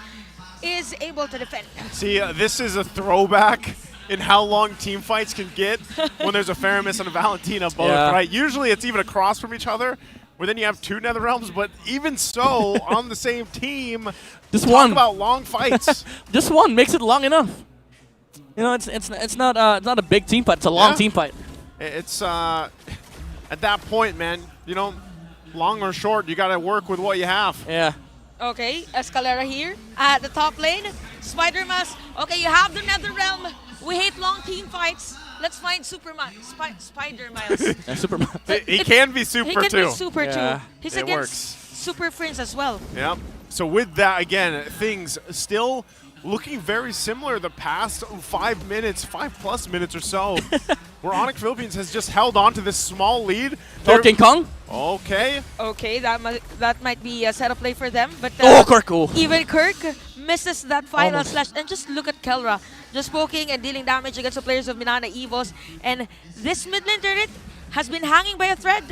is able to defend. See, this is a throwback in how long team fights can get when there's a Faramis and a Valentina both, right? Usually it's even across from each other, where then you have two NetherRealms, but even so, on the same team, This talk one about long fights. This one makes it long enough. You know, it's not a big team fight. It's a long team fight. It's at that point, man. You know, long or short, you got to work with what you have. Yeah. Okay, Escalera here at the top lane. Spider-Mas. Okay, you have the NetherRealm. We hate long team fights. Let's find Spider-Miles. He can be super too. He can be super too. He's it against works. Super Prince as well. Yep. So with that, again, things still looking very similar the past 5 minutes, 5+ minutes or so, where ONIC Philippines has just held on to this small lead. King Kong? Okay. Okay, that might be a setup play for them, but Kirk. Even Kirk misses that final slash. And just look at Kelra, just poking and dealing damage against the players of Minana Evos. And this mid lane turret has been hanging by a thread.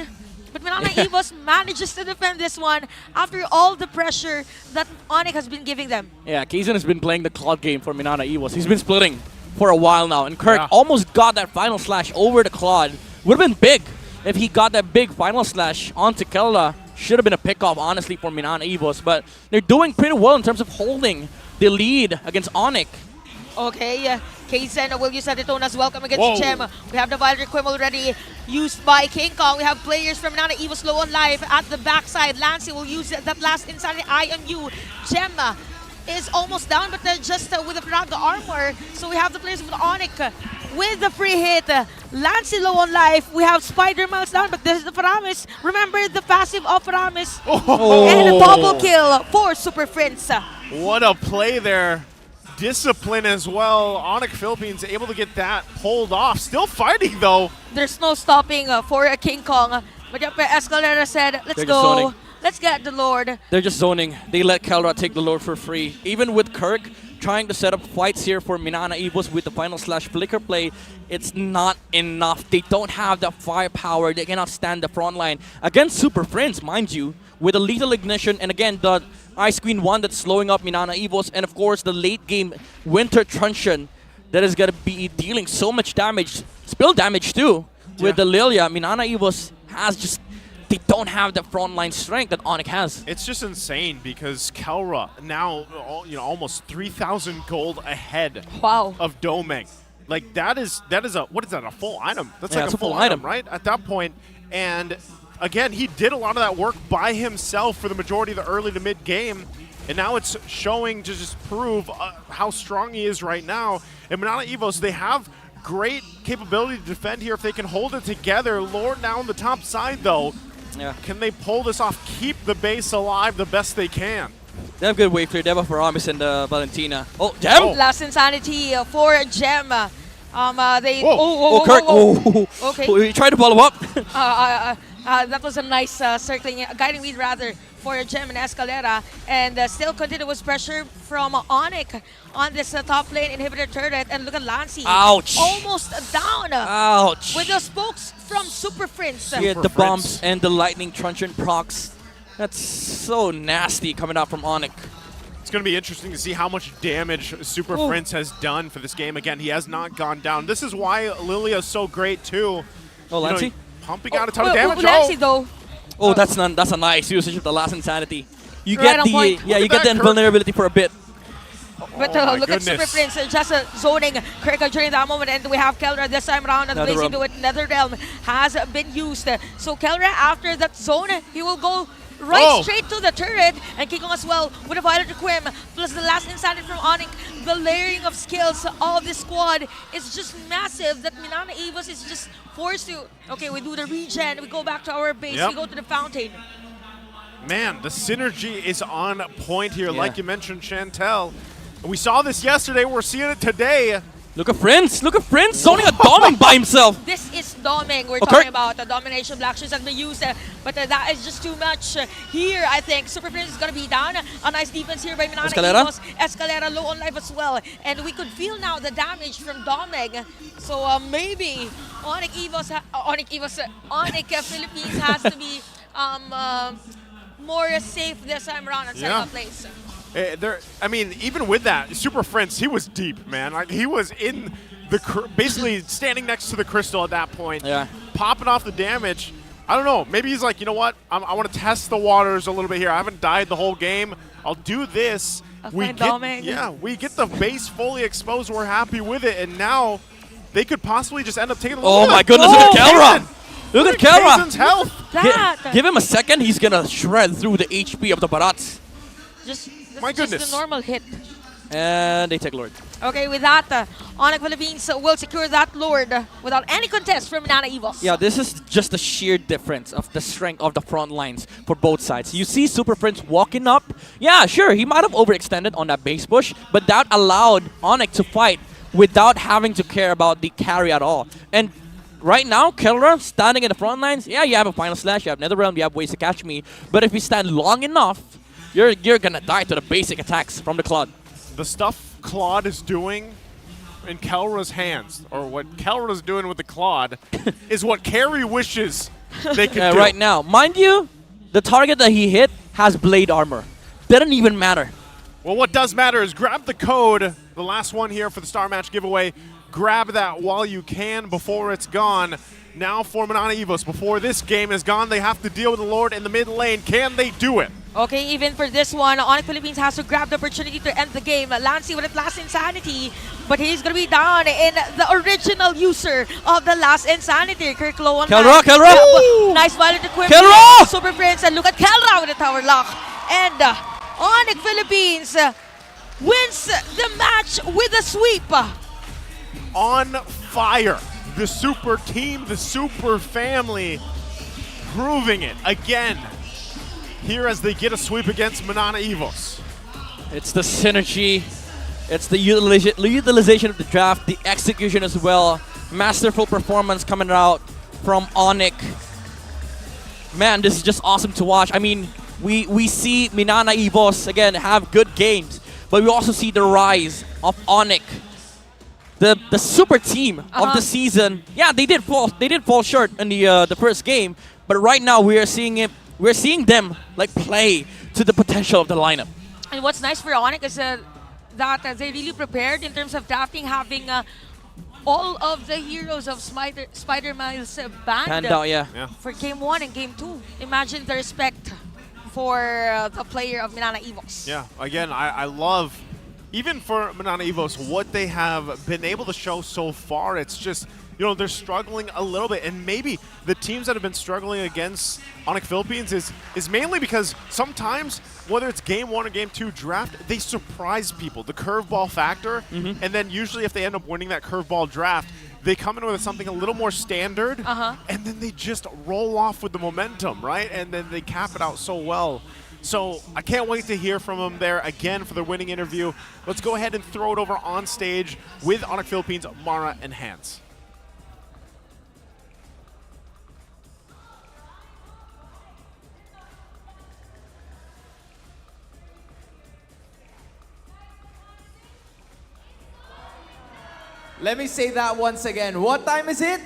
But Minana Evos manages to defend this one after all the pressure that ONIC has been giving them. Yeah, Kaizen has been playing the Claude game for Minana Evos. He's been splitting for a while now, and Kirk almost got that final slash over the Claude. Would have been big if he got that big final slash onto Kelda. Should have been a pickoff, honestly, for Minana Evos, but they're doing pretty well in terms of holding the lead against ONIC. Okay, Kaizen will use Adetone as welcome against Gem. We have the Violet Requiem already used by King Kong. We have players from Minana Evos low on life at the backside. Lancey will use that last Insanity IMU. Gem is almost down, but just with the Fraga armor. So we have the players of ONIC with the free hit. Lancey low on life. We have Spider-Miles down, but this is the Faramis. Remember the passive of Faramis. And a double kill for Super Prince. What a play there. Discipline as well. ONIC Philippines able to get that pulled off. Still fighting though. There's no stopping for King Kong. But Escalera said, let's go. Zoning. Let's get the Lord. They're just zoning. They let Kelra take the Lord for free. Even with Kirk trying to set up fights here for Minana Evos with the final slash flicker play, it's not enough. They don't have the firepower. They cannot stand the front line. Against Super Prince, mind you, with a lethal ignition, and again, the Ice Queen 1 that's slowing up Minana Evos, and of course, the late game Winter Truncheon that is going to be dealing so much damage, spill damage too, with the Lilia. Minana Evos has just, they don't have the frontline strength that ONIC has. It's just insane because Kelra now, almost 3,000 gold ahead of Domeng. Like that is a, what is that, a full item? That's like a full item, right? At that point, and again, he did a lot of that work by himself for the majority of the early to mid game, and now it's showing to just prove how strong he is right now. And Minana Evos, they have great capability to defend here if they can hold it together. Lord now on the top side though. Yeah. Can they pull this off, keep the base alive the best they can? They have good wave clear. They have Faramis and Valentina. Oh, Gem! Last Insanity for Gem. Kirk. Okay. He tried to follow up. That was a nice circling, guiding lead rather for Gem and Escalera. And still continuous pressure from ONIC on this top lane inhibitor turret. And look at Lancey. Ouch. Almost down. Ouch. With the spokes from Super Prince. Yeah, the bombs and the lightning truncheon procs. That's so nasty coming out from ONIC. It's going to be interesting to see how much damage Super Prince has done for this game. Again, he has not gone down. This is why Lilia is so great too. Oh, Lancey? Pumping out a ton of damage. Lancey though. Oh, that's a nice usage of the last Insanity. You Right get the you get the invulnerability for a bit. But look at Super Prince just zoning Kirk during that moment, and we have Kelra this time around and blazing to it. NetherRealm has been used. So Kelra, after that zone, he will go straight to the turret, and King Kong as well with a Violet Requiem, plus the last Insanity from ONIC. The layering of skills of this squad is just massive that Minana Evos is just forced to, okay, we do the regen, we go back to our base, we go to the fountain. Man, the synergy is on point here, like you mentioned, Chantel. We saw this yesterday, we're seeing it today. Look at Prince zoning a Doming by himself. This is Doming we're talking about. The domination Black Shoes has been used, but that is just too much here, I think. Super Prince is going to be down. A nice defense here by Minana Evos. Escalera low on life as well. And we could feel now the damage from Doming. So maybe ONIC Philippines has to be more safe this time around and setting up place. I mean, even with that, Super Prince, he was deep, man. Like he was in the basically standing next to the crystal at that point, popping off the damage. I don't know. Maybe he's like, you know what? I want to test the waters a little bit here. I haven't died the whole game. I'll do this. We get the base fully exposed. We're happy with it, and now they could possibly just end up taking. Oh my goodness! Look at Kelra! Look at Kelra! Kaizen's health. Give him a second. He's gonna shred through the HP of the Barats. My goodness. Just a normal hit. And they take Lord. Okay, with that, ONIC Philippines will secure that Lord without any contest from Minana Evos. Yeah, this is just the sheer difference of the strength of the front lines for both sides. You see Super Prince walking up. Yeah, sure, he might have overextended on that base push, but that allowed ONIC to fight without having to care about the carry at all. And right now, Kelra standing in the front lines, yeah, you have a Final Slash, you have Netherrealm, you have ways to catch me, but if you stand long enough, you're gonna die to the basic attacks from the Claude. The stuff Claude is doing in Kelra's hands, or what Kelra's doing with the Claude, is what Carry wishes they could do. Right now. Mind you, the target that he hit has blade armor. Didn't even matter. Well, what does matter is grab the code, the last one here for the Star Match giveaway. Grab that while you can before it's gone. Now for Minana Evos, before this game is gone, they have to deal with the Lord in the mid lane. Can they do it? Okay, even for this one, ONIC Philippines has to grab the opportunity to end the game. Lancey with the last Insanity, but he's going to be down in the original user of the last Insanity. Kirk Low on Kelra! Nice violent equipment. Kelra! Super Prince, and look at Kelra with the tower lock. And ONIC Philippines wins the match with a sweep. On fire. The super team, the super family, proving it again here as they get a sweep against Minana Evos. It's the synergy, it's the utilization of the draft, the execution as well. Masterful performance coming out from ONIC. Man, this is just awesome to watch. I mean, we see Minana Evos, again, have good games, but we also see the rise of ONIC. The super team of the season. Yeah, they did fall short in the first game, but right now we are seeing them like play to the potential of the lineup. And what's nice for ONIC is that they really prepared in terms of drafting, having all of the heroes of Spider-Miles banned out, for Game 1 and Game 2. Imagine the respect for the player of Minana Evos. Yeah, again, I love, even for Minana Evos, what they have been able to show so far. It's just, you know, they're struggling a little bit, and maybe the teams that have been struggling against ONIC Philippines is mainly because sometimes, whether it's Game 1 or Game 2 draft, they surprise people, the curveball factor, and then usually if they end up winning that curveball draft, they come in with something a little more standard, and then they just roll off with the momentum, right? And then they cap it out so well. So I can't wait to hear from them there again for their winning interview. Let's go ahead and throw it over on stage with ONIC Philippines, Mara and Hans. Let me say that once again. What time is it?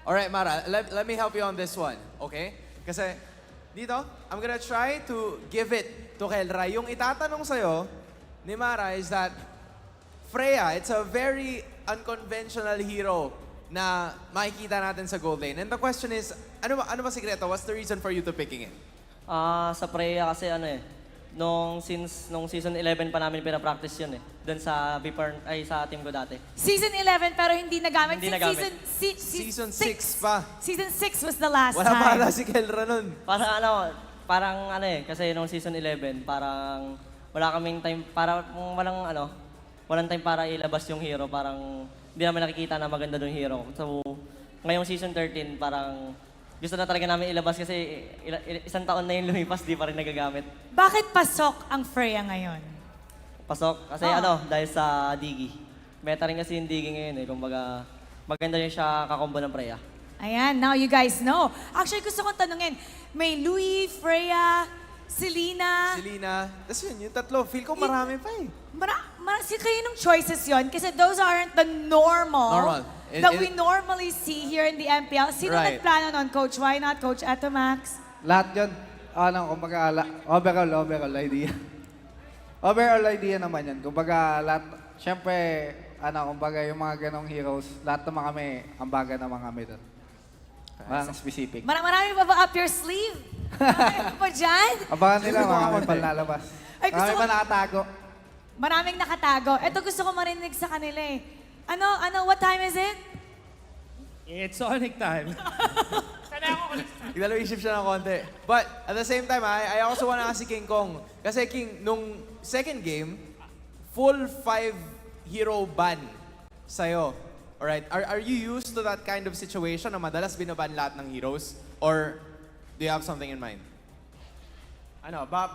All right, Mara, let me help you on this one, okay? Kasi dito, I'm gonna try to give it to Kelra. Yung itatanong sa'yo ni Mara is that Freya, it's a very unconventional hero na makikita natin sa gold lane. And the question is, ano ba sikreto? What's the reason for you to picking it? Sa Freya kasi nung season 11 pa namin pinapractice yun doon sa sa team ko dati. Season 11 pero hindi nagamit. Hindi nagamit. Season 6 pa. Season 6 was the last Wala time. para si Kelra nun. Parang kasi nung season 11 parang wala kaming time walang time para ilabas yung hero, parang hindi namin nakikita na maganda yung hero. So ngayong season 13 parang gusto na talaga namin ilabas kasi isang taon na yung lumipas, di pa rin nagagamit. Bakit pasok ang Freya ngayon? Pasok? Kasi dahil sa Digi. Meta rin kasi yung Digi ngayon kumbaga maganda rin siya kakombo ng Freya. Ayan, now you guys know. Actually, gusto kong tanungin, may Louie, Freya, Selena. Tapos yun, yung tatlo, feel ko marami pa Kayo ng choices yon kasi those aren't the normal. That we normally see here in the MPL. Sino nagplano nun, Coach? Why not, Coach Atomax? Lahat yun. kumbaga, overall idea. Overall idea naman yan. Kumbaga, lahat, syempre, kumbaga, yung mga ganong heroes, lahat naman kami, ambaga naman kami doon. Walang specific. Marami pa ba up your sleeve? Marami pa dyan? Abangan nila, mga pal lalabas. Ay, gusto Marami ko- pa nakatago. Maraming nakatago. Ito gusto ko marinig sa kanila eh. What time is it? It's Sonic time. Igdalo-isip siya ng konti. But at the same time, I also wanna ask si King Kong. Kasi King, nung second game, full 5-hero ban sa'yo. Alright, are you used to that kind of situation na madalas binaban lahat ng heroes? Or do you have something in mind?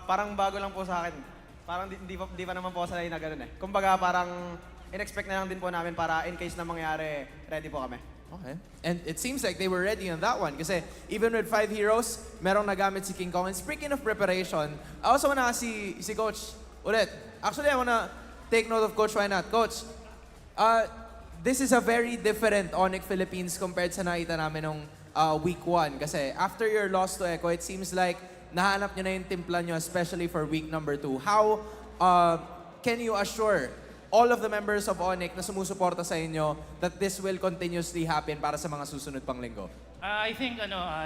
Parang bago lang po sa akin. Parang di pa naman po sanay na gano'n eh. Kumbaga parang in-expect na lang din po namin para in case na mangyari, ready po kami. Okay. And it seems like they were ready on that one. Kasi even with 5 heroes, merong nagamit si King Kong. And speaking of preparation, I also wanna ask si Coach ulit. Actually, I wanna take note of Coach. Why not? Coach, this is a very different ONIC Philippines compared sa nakita namin nung week 1. Kasi after your loss to Echo, it seems like nahanap nyo na yung timpla nyo, especially for week number 2. How can you assure all of the members of ONIC na sumusuporta sa inyo that this will continuously happen para sa mga susunod pang linggo? I think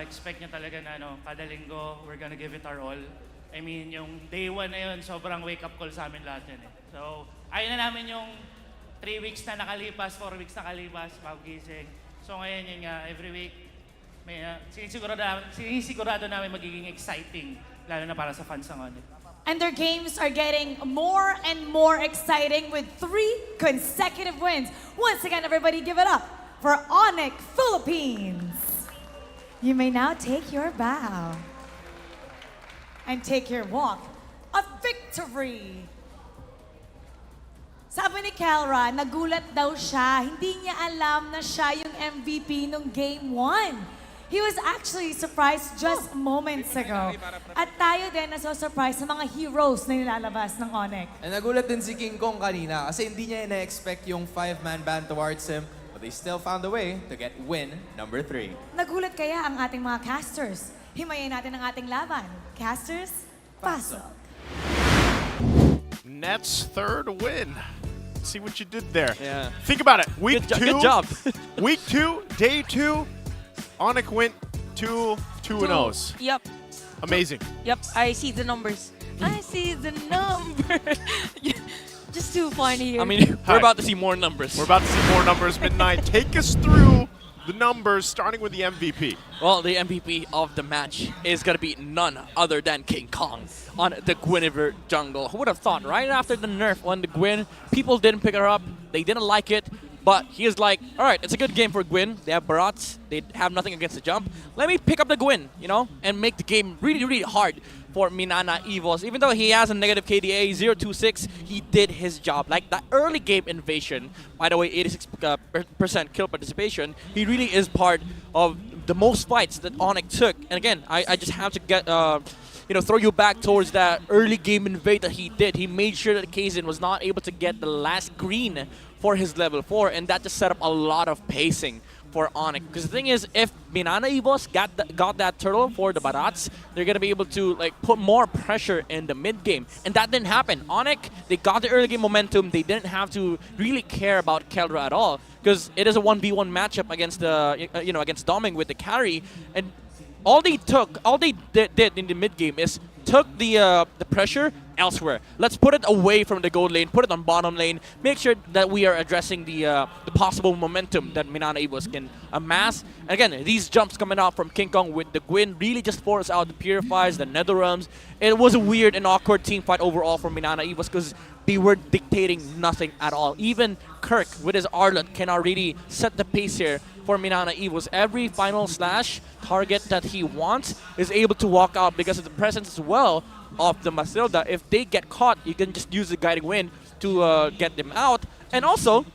expect niya talaga na kada linggo we're gonna give it our all. I mean, yung day 1 na yun, sobrang wake-up call sa amin lahat yun eh. So, ayaw na namin yung 3 weeks na nakalipas, 4 weeks na nakalipas, pag-gising. So ngayon yun nga, every week, may, sinisigurado namin magiging exciting, lalo na para sa fans ng ONIC. And their games are getting more and more exciting with 3 consecutive wins. Once again, everybody give it up for ONIC Philippines. You may now take your bow and take your walk of victory. Sabi ni Kelra, nagulat daw siya. Hindi niya alam na siya yung MVP nung Game 1. He was actually surprised just moments ago. At tayo din nasa-surprise sa mga heroes na nilalabas ng ONIC. And nagulat din si King Kong kanina kasi hindi niya ina-expect yung 5-man ban towards him, but they still found a way to get win number 3. Nagulat kaya ang ating mga casters. Himayin natin ang ating laban. Casters, pasok. Nets' third win. See what you did there. Yeah. Think about it. Week Good 2. good job. Week 2, day 2, ONIC went 2-0s. Yep. Amazing. Yep, I see the numbers. I see the numbers. Just too funny here. I mean, we're about to see more numbers. We're about to see more numbers. Midnight, take us through the numbers, starting with the MVP. Well, the MVP of the match is going to be none other than King Kong on the Guinevere jungle. Who would have thought, right after the nerf on the Gwyn, people didn't pick her up, they didn't like it, but he is like, all right, it's a good game for Gwyn. They have Barats, they have nothing against the jump. Let me pick up the Gwyn, and make the game really, really hard for Minana Evos. Even though he has a negative KDA, 0-2-6, he did his job. Like the early game invasion, by the way, 86% kill participation, he really is part of the most fights that ONIC took. And again, I just have to get, throw you back towards that early game invade that he did. He made sure that Kaizen was not able to get the last green for his level 4, and that just set up a lot of pacing for ONIC. Because the thing is, if Minana Evos got that turtle for the Barats, they're going to be able to put more pressure in the mid game. And that didn't happen. ONIC, they got the early game momentum. They didn't have to really care about Keldra at all, because it is a 1v1 matchup against the against Doming with the carry. And all they did in the mid game is took the pressure elsewhere. Let's put it away from the gold lane, put it on bottom lane, make sure that we are addressing the possible momentum that Minana Evos can amass. And again, these jumps coming out from King Kong with the Gwyn really just forced out the Purifies, the Netherrealms. It was a weird and awkward team fight overall for Minana Evos because they were dictating nothing at all. Even Kirk with his Arlot cannot really set the pace here for Minana Evos. Every final slash target that he wants is able to walk out because of the presence as well of the Masilda. If they get caught, you can just use the Guiding Wind to get them out. And also,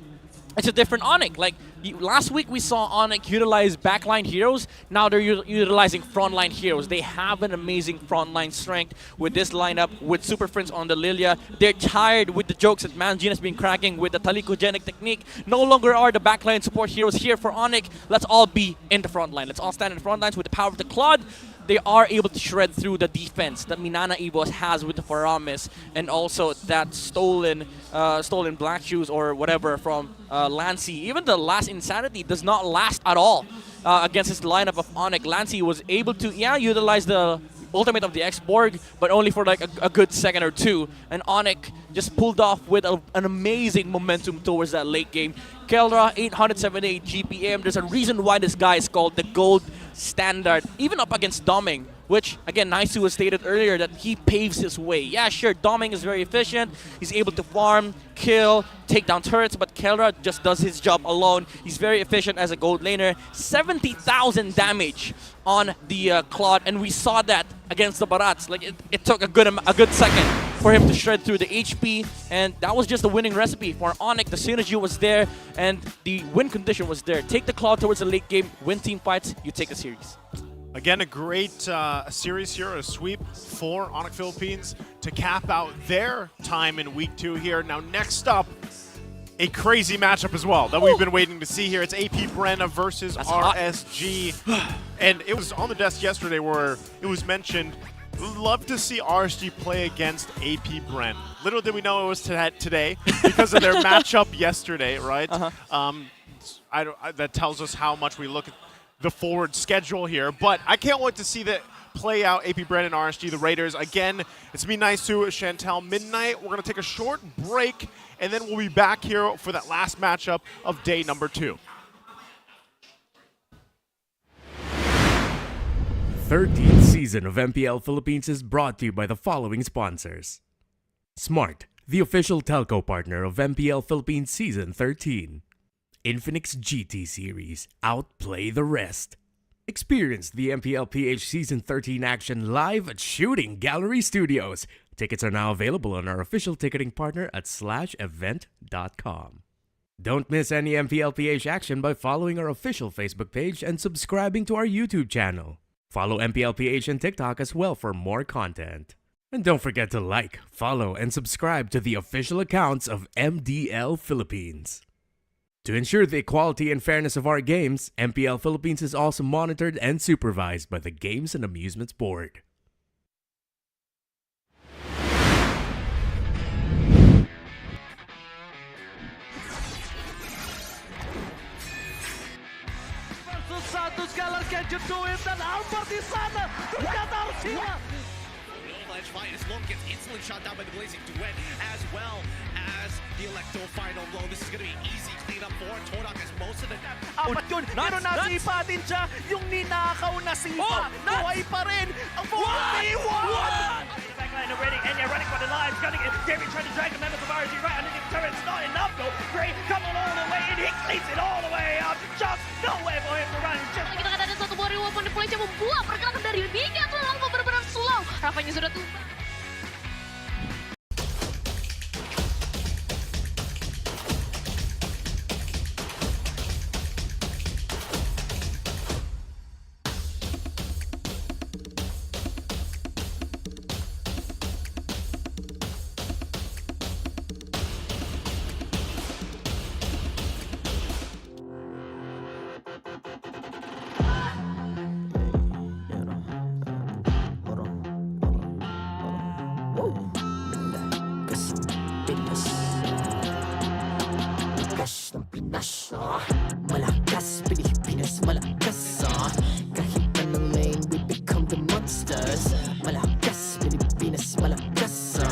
it's a different ONIC. Like, last week we saw ONIC utilize backline heroes. Now they're utilizing frontline heroes. They have an amazing frontline strength with this lineup, with Super Friends on the Lilia. They're tired with the jokes that Manjin has been cracking with the Talikogenic technique. No longer are the backline support heroes here for ONIC. Let's all be in the front line. Let's all stand in the front lines with the power of the Claude. they are able to shred through the defense that Minana Evos has with the Faramis, and also that stolen Black Shoes or whatever from Lancy. Even the last Insanity does not last at all against this lineup of ONIC. Lancy was able to, utilize the ultimate of the X-Borg, but only for like a good second or two. And ONIC just pulled off with an amazing momentum towards that late game. Keldra, 878 GPM. There's a reason why this guy is called the gold standard, even up against Doming, which, again, Naisu has stated earlier that he paves his way. Yeah, sure, Doming is very efficient. He's able to farm, kill, take down turrets, but Keldra just does his job alone. He's very efficient as a gold laner. 70,000 damage on the Claude, and we saw that against the Barats. Like, it took a good second for him to shred through the HP, and that was just the winning recipe for ONIC. The synergy was there, and the win condition was there. Take the Claude towards the late game, win team fights, you take the series. Again, a great series here, a sweep for ONIC Philippines to cap out their time in week 2 here. Now, next up, a crazy matchup as well that we've been waiting to see here. It's AP Bren versus RSG. And it was on the desk yesterday where it was mentioned, love to see RSG play against AP Bren. Little did we know it was today because of their matchup yesterday, right? That tells us how much we look at the forward schedule here, but I can't wait to see that play out. AP Bren and RSG, the Raiders. Again, it's me, Naisu, Chantel, Midnight. We're going to take a short break, and then we'll be back here for that last matchup of day number 2. 13th season of MPL Philippines is brought to you by the following sponsors. Smart, the official telco partner of MPL Philippines Season 13. Infinix GT Series, outplay the rest. Experience the MPL PH Season 13 action live at Shooting Gallery Studios. Tickets are now available on our official ticketing partner at /event.com. Don't miss any MPL PH action by following our official Facebook page and subscribing to our YouTube channel. Follow MPL PH on TikTok as well for more content. And don't forget to like, follow, and subscribe to the official accounts of MDL Philippines. To ensure the equality and fairness of our games, MPL Philippines is also monitored and supervised by the Games and Amusements Board. Santos Galas can you do it? Dan Albertisana! Katarsia! Ledge fight as Long gets instantly shot down by the Blazing Duet, as well as the Electo final blow. This is going to be easy cleanup for Todak as most of the... Apat yun, pero nasipa din siya yung ninakaw na sipa. Buhay pa rin ang 4v1! Backline already, and you're running for the lives, gunning it. David trying to drag the members of RSG right underneath the turret. It's not enough though. Gray coming all the way in, he cleats it all the way up. Just nowhere for him to run. Just... Kita kata ada satu warrior weapon deploy yang membuat pergerakan dari Liga itu langsung benar-benar slow. Rafanya sudah tumpah. Malakas, Pilipinas, malakas Kahit anong lane, we become the monsters. Malakas, Pilipinas, malakas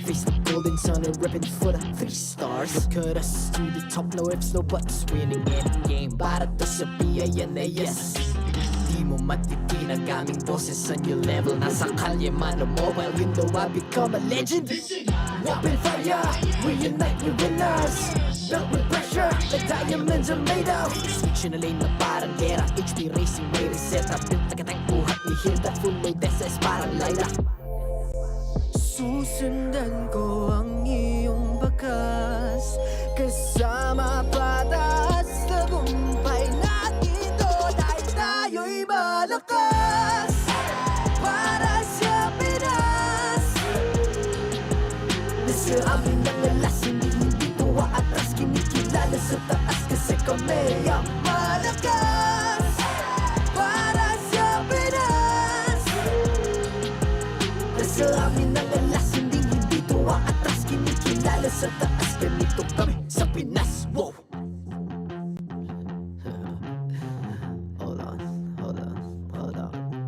Face the golden sun and ribbon for the 3 stars. Look at us to the top, no ifs, no buts. Winning any game, para to sa PINAS. Di mo matitin ang aming boses on your level. Nasa kalye man o mobile window, I become a legend. Open fire, we unite, we winners. Built with pressure, like diamonds are made of. Switch in a lane na parang gera. HP racing, may reset up. Built like a tank, buhat ni heal that full load SS parang Lyra. Susundan ko ang iyong bakas. Kasama patas, tagumpay natin doon ay tayo'y malakas. Para sa Pinas, nasa amin ang alas, hindi tuwa atras. Kinikilala sa taas kasi kami ang malakas. Para sa Pinas, kinikilala sa taas. Ganito kami sa Pinas. Wow! Hold on.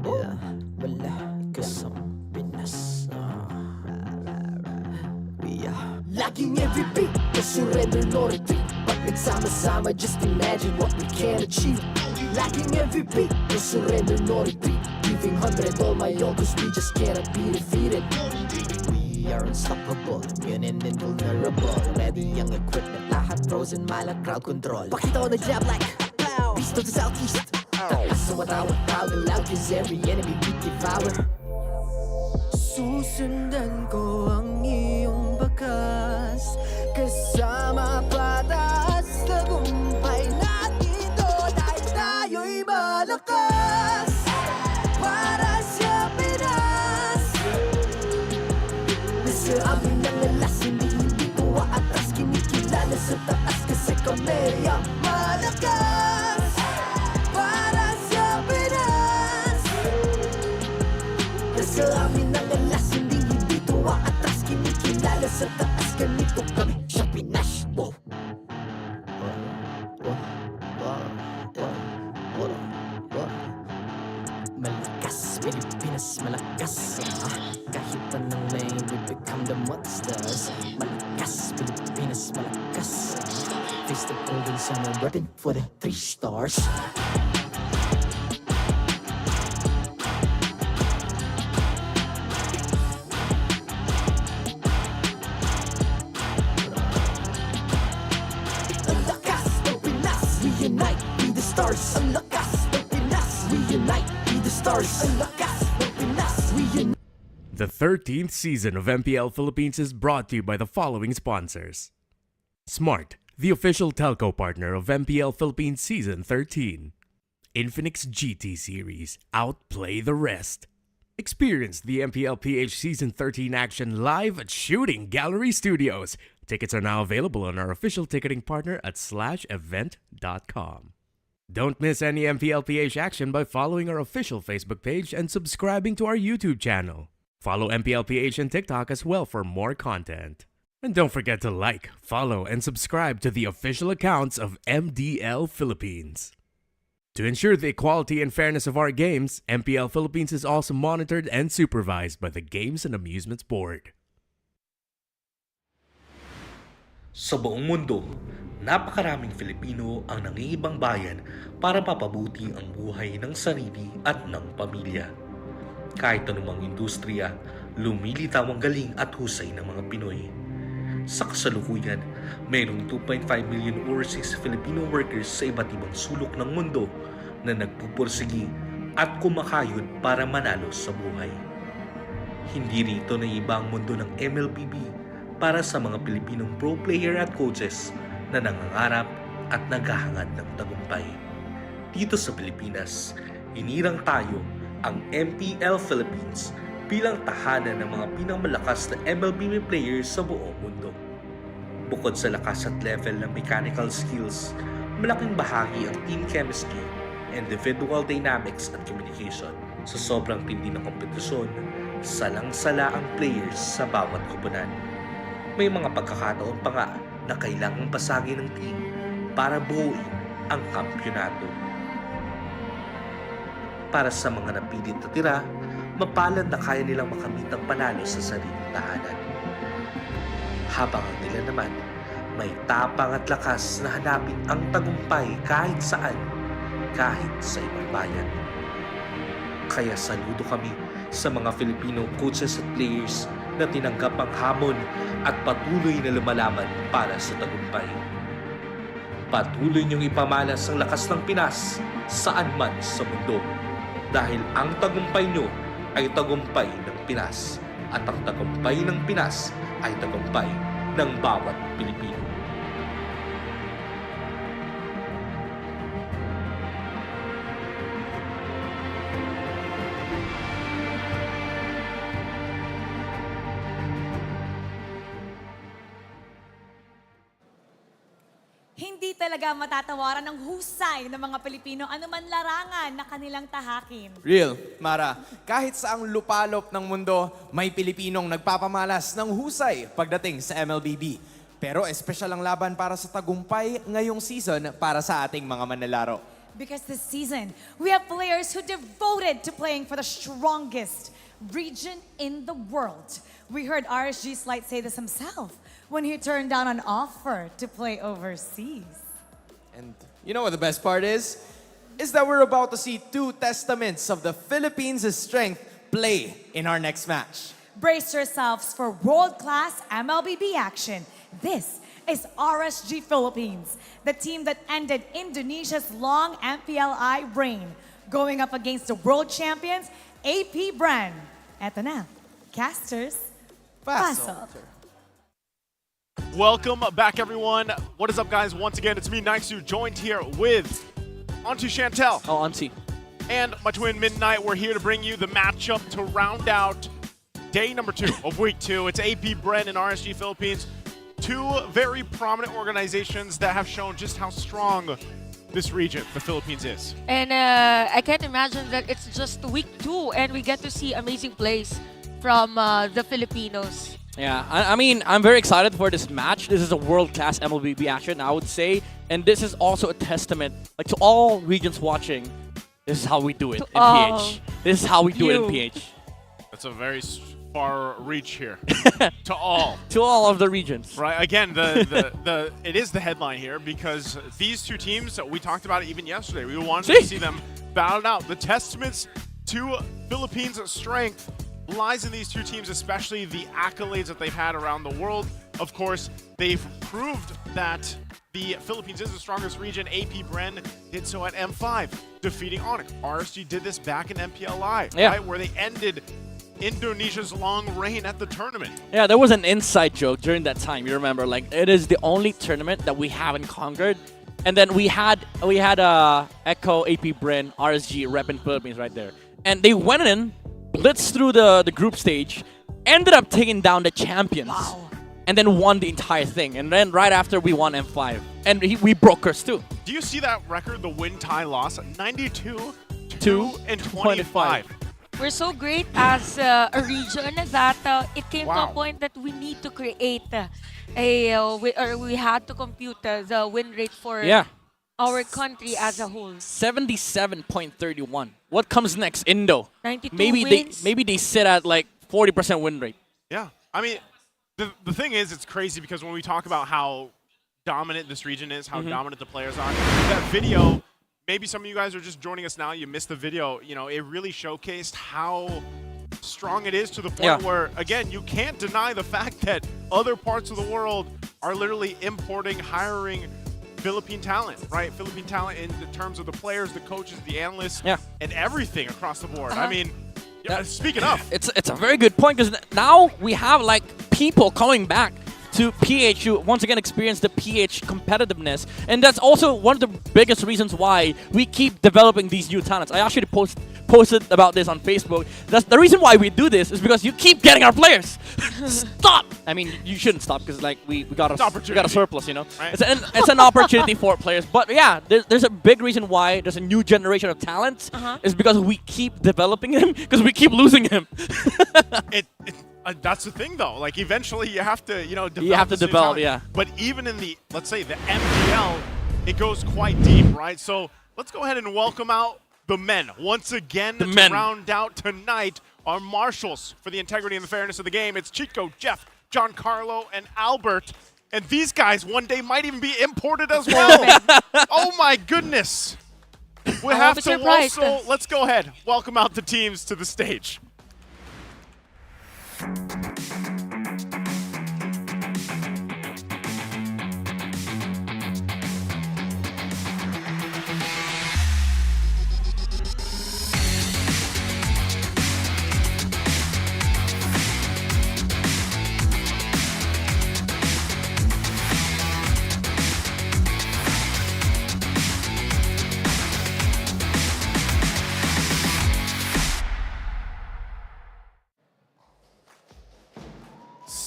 Yeah, Malakas ang Pinas. We are laging every beat, no surrender, no retreat. Pag nagsama-sama, just imagine what we can achieve. Laging every beat, no surrender, no retreat. Giving 100 all my all, cause we just cannot be defeated. We are unstoppable, immune and invulnerable. Ready ang equipment, lahat frozen, malang crowd control. Pakita ko na jab like pow, beast of the southeast. Taas sa matawag, proud and loud, cause every enemy we devour. Susundan ko ang iyong bakas, kasama pataas. Tagumpay natin to dahil tayo'y malakas. Para sa Pinas, nasa amin ang alas, hindi ko aatras. Kinikilala sa taas kasi kami ang malakas. Para sa Pinas, nasa amin ang alas, hindi ko aatras. Kinikilala sa taas, ganito kami sa Pinas. Wow! Malakas, Pilipinas, malakas. Kahit anong lane, we become the monsters. Malakas, Pilipinas, malakas. Face the golden sun and repping for the 3 stars. Ang lakas ng Pinas, we unite, be the stars. Ang lakas ng Pinas, we unite, be the stars. Ang lakas ng Pinas, we unite. The 13th season of MPL Philippines is brought to you by the following sponsors. Smart, the official telco partner of MPL Philippines Season 13. Infinix GT Series, outplay the rest. Experience the MPL PH Season 13 action live at Shooting Gallery Studios. Tickets are now available on our official ticketing partner at /event.com. Don't miss any MPL PH action by following our official Facebook page and subscribing to our YouTube channel. Follow MPL PH on TikTok as well for more content. And don't forget to like, follow, and subscribe to the official accounts of MDL Philippines. To ensure the equality and fairness of our games, MPL Philippines is also monitored and supervised by the Games and Amusements Board. Sa buong mundo, napakaraming Filipino ang nangingibang bayan para mapabuti ang buhay ng sarili at ng pamilya. Kahit anumang industriya, lumilitaw ang galing at husay ng mga Pinoy. Sa kasalukuyan, mayroong 2.5 million overseas Filipino workers sa iba't ibang sulok ng mundo na nagpupursigi at kumakayod para manalo sa buhay. Hindi rito na iba ang mundo ng MLBB para sa mga Pilipinong pro player at coaches na nangangarap at naghahangad ng tagumpay. Dito sa Pilipinas, hinirang tayo ang MPL Philippines bilang tahanan ng mga pinamalakas na MLBB players sa buong mundo. Bukod sa lakas at level ng mechanical skills, malaking bahagi ang team chemistry, individual dynamics at communication. Sa sobrang tindi ng kompetisyon, salang-sala ang players sa bawat koponan. May mga pagkakataon pa nga na kailangang basagin ng team para buuin ang kampyonato. Para sa mga napilit na tira, mapalad na kaya nilang makamit ang panalo sa sariling tahanan. Habang ang nila naman, may tapang at lakas na hanapin ang tagumpay kahit saan, kahit sa ibang bayan. Kaya saludo kami sa mga Filipino coaches at players na tinanggap ang hamon at patuloy na lumalaban para sa tagumpay. Patuloy niyong ipamalas ang lakas ng Pinas saan man sa mundo. Dahil ang tagumpay nyo ay tagumpay ng Pinas at ang tagumpay ng Pinas ay tagumpay ng bawat Pilipino. Hindi hindi talaga matatawaran ng husay ng mga Pilipino anuman larangan na kanilang tahakin. Real, Mara. Kahit saang lupalop ng mundo, may Pilipinong nagpapamalas ng husay pagdating sa MLBB. Pero espesyal ang laban para sa tagumpay ngayong season para sa ating mga manlalaro. Because this season, we have players who devoted to playing for the strongest region in the world. We heard RSG Slight say this himself when he turned down an offer to play overseas. And you know what the best part is? Is that we're about to see two testaments of the Philippines' strength play in our next match. Brace yourselves for world-class MLBB action. This is RSG Philippines, the team that ended Indonesia's long MPLI reign, going up against the world champions, Bren. Eto na, casters, pasok. Welcome back, everyone. What is up, guys? Once again, it's me, Nixu, joined here with Auntie Chantel. Oh, Auntie. And my twin, Midnight. We're here to bring you the matchup to round out day number 2 of week 2. It's Bren and RSG Philippines. Two very prominent organizations that have shown just how strong this region, the Philippines, is. And I can't imagine that it's just week 2 and we get to see amazing plays from the Filipinos. Yeah, I mean, I'm very excited for this match. This is a world-class MLBB action, I would say. And this is also a testament to all regions watching. This is how we do it in PH. This is how we do it in PH. That's a very far reach here. To all. To all of the regions. Right. Again, it is the headline here because these two teams that we talked about even yesterday, we wanted to see them battled out. The testaments to Philippines' strength lies in these two teams, especially the accolades that they've had around the world. Of course, they've proved that the Philippines is the strongest region. Bren did so at M5, defeating ONIC. RSG did this back in MPLI, right, where they ended Indonesia's long reign at the tournament. Yeah, there was an inside joke during that time. You remember, like, it is the only tournament that we haven't conquered. And then we had Echo, Bren, RSG, rep in Philippines right there. And they went in, blitzed through the group stage, ended up taking down the champions. Wow. And then won the entire thing. And then right after, we won M5. And we broke curse too. Do you see that record, the win-tie-loss? 92-25. We're so great as a region that it came to a point that we need to create we had to compute the win rate for our country as a whole. 77.31. What comes next? Indo. 92 wins. Maybe they sit at like 40% win rate. Yeah. I mean, the thing is, it's crazy because when we talk about how dominant this region is, how dominant the players are, that video, maybe some of you guys are just joining us now, you missed the video, you know, it really showcased how strong it is to the point where, again, you can't deny the fact that other parts of the world are literally importing, hiring Philippine talent, right? Philippine talent in terms of the players, the coaches, the analysts, and everything across the board. I mean, speaking of. It's a very good point because now we have like people coming back to PH who once again experience the PH competitiveness. And that's also one of the biggest reasons why we keep developing these new talents. I actually posted about this on Facebook. That's the reason why we do this is because you keep getting our players. Stop! I mean, you shouldn't stop because like we got a surplus, you know? Right. It's an opportunity for players. But yeah, there's a big reason why there's a new generation of talents is because we keep developing them because we keep losing him. That's the thing, though. Like, eventually you have to, you know, develop. You have to develop, But even in the, let's say, the MPL, it goes quite deep, right? So let's go ahead and welcome out the men. Once again, to round out tonight, our marshals for the integrity and the fairness of the game. It's Chico, Jeff, Giancarlo, and Albert. And these guys one day might even be imported as well. Oh, my goodness. We have to also, let's go ahead, welcome out the teams to the stage.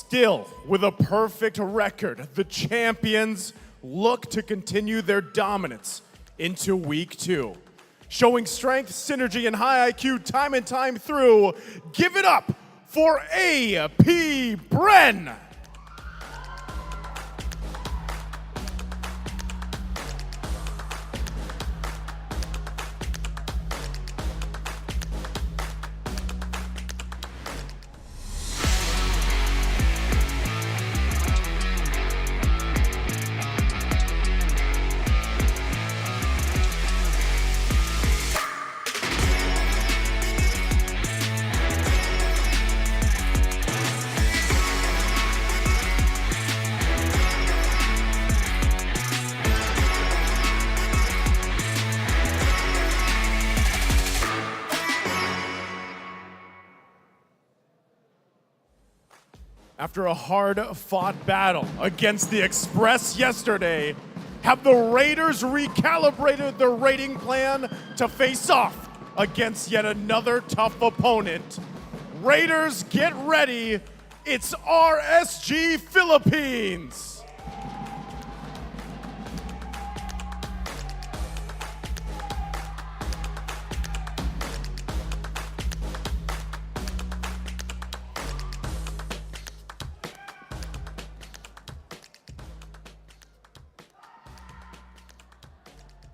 Still, with a perfect record, the champions look to continue their dominance into week 2. Showing strength, synergy, and high IQ time and time through, give it up for AP Bren. After a hard-fought battle against the Express yesterday, have the Raiders recalibrated their rating plan to face off against yet another tough opponent? Raiders, get ready. It's RSG Philippines.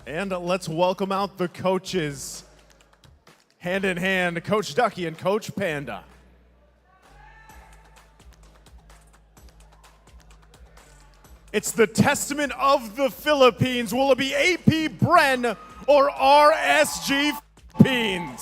And let's welcome out the coaches. Hand in hand, Coach Ducky and Coach Panda. It's the testament of the Philippines. Will it be AP Bren or RSG Philippines?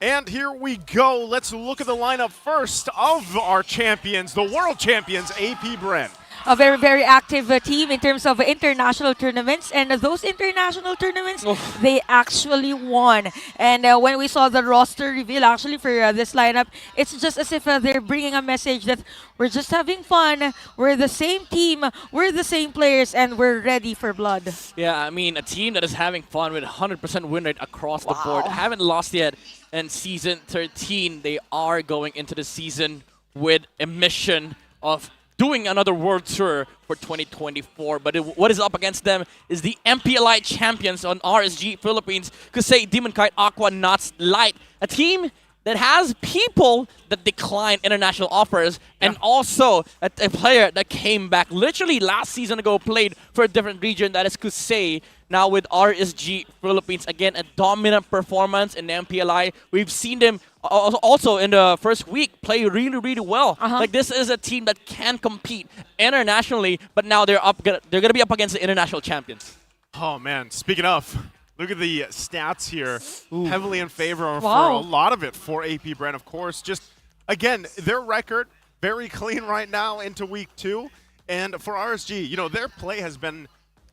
And here we go. Let's look at the lineup first of our champions, the world champions, AP Bren. A very, very active team in terms of international tournaments. And those international tournaments, they actually won. And when we saw the roster reveal actually for this lineup, it's just as if they're bringing a message that we're just having fun, we're the same team, we're the same players, and we're ready for blood. Yeah, I mean, a team that is having fun with 100% win rate across the board. Haven't lost yet. And Season 13, they are going into the season with a mission of doing another world tour for 2024. But what is up against them is the MPLI champions on RSG Philippines, Kusei, Demon Kite, Aqua, Nuts, Light. A team that has people that decline international offers, and also a player that came back literally last season ago, played for a different region, that is Kusei. Now with RSG Philippines, again, a dominant performance in the MPLI. We've seen them also in the first week play really, really well. Like, this is a team that can compete internationally, but now they're going to be up against the international champions. Oh, man. Speaking of, look at the stats here. Heavily in favor for a lot of it for AP Bren, of course. Just, again, their record, very clean right now into week 2. And for RSG, you know, their play has been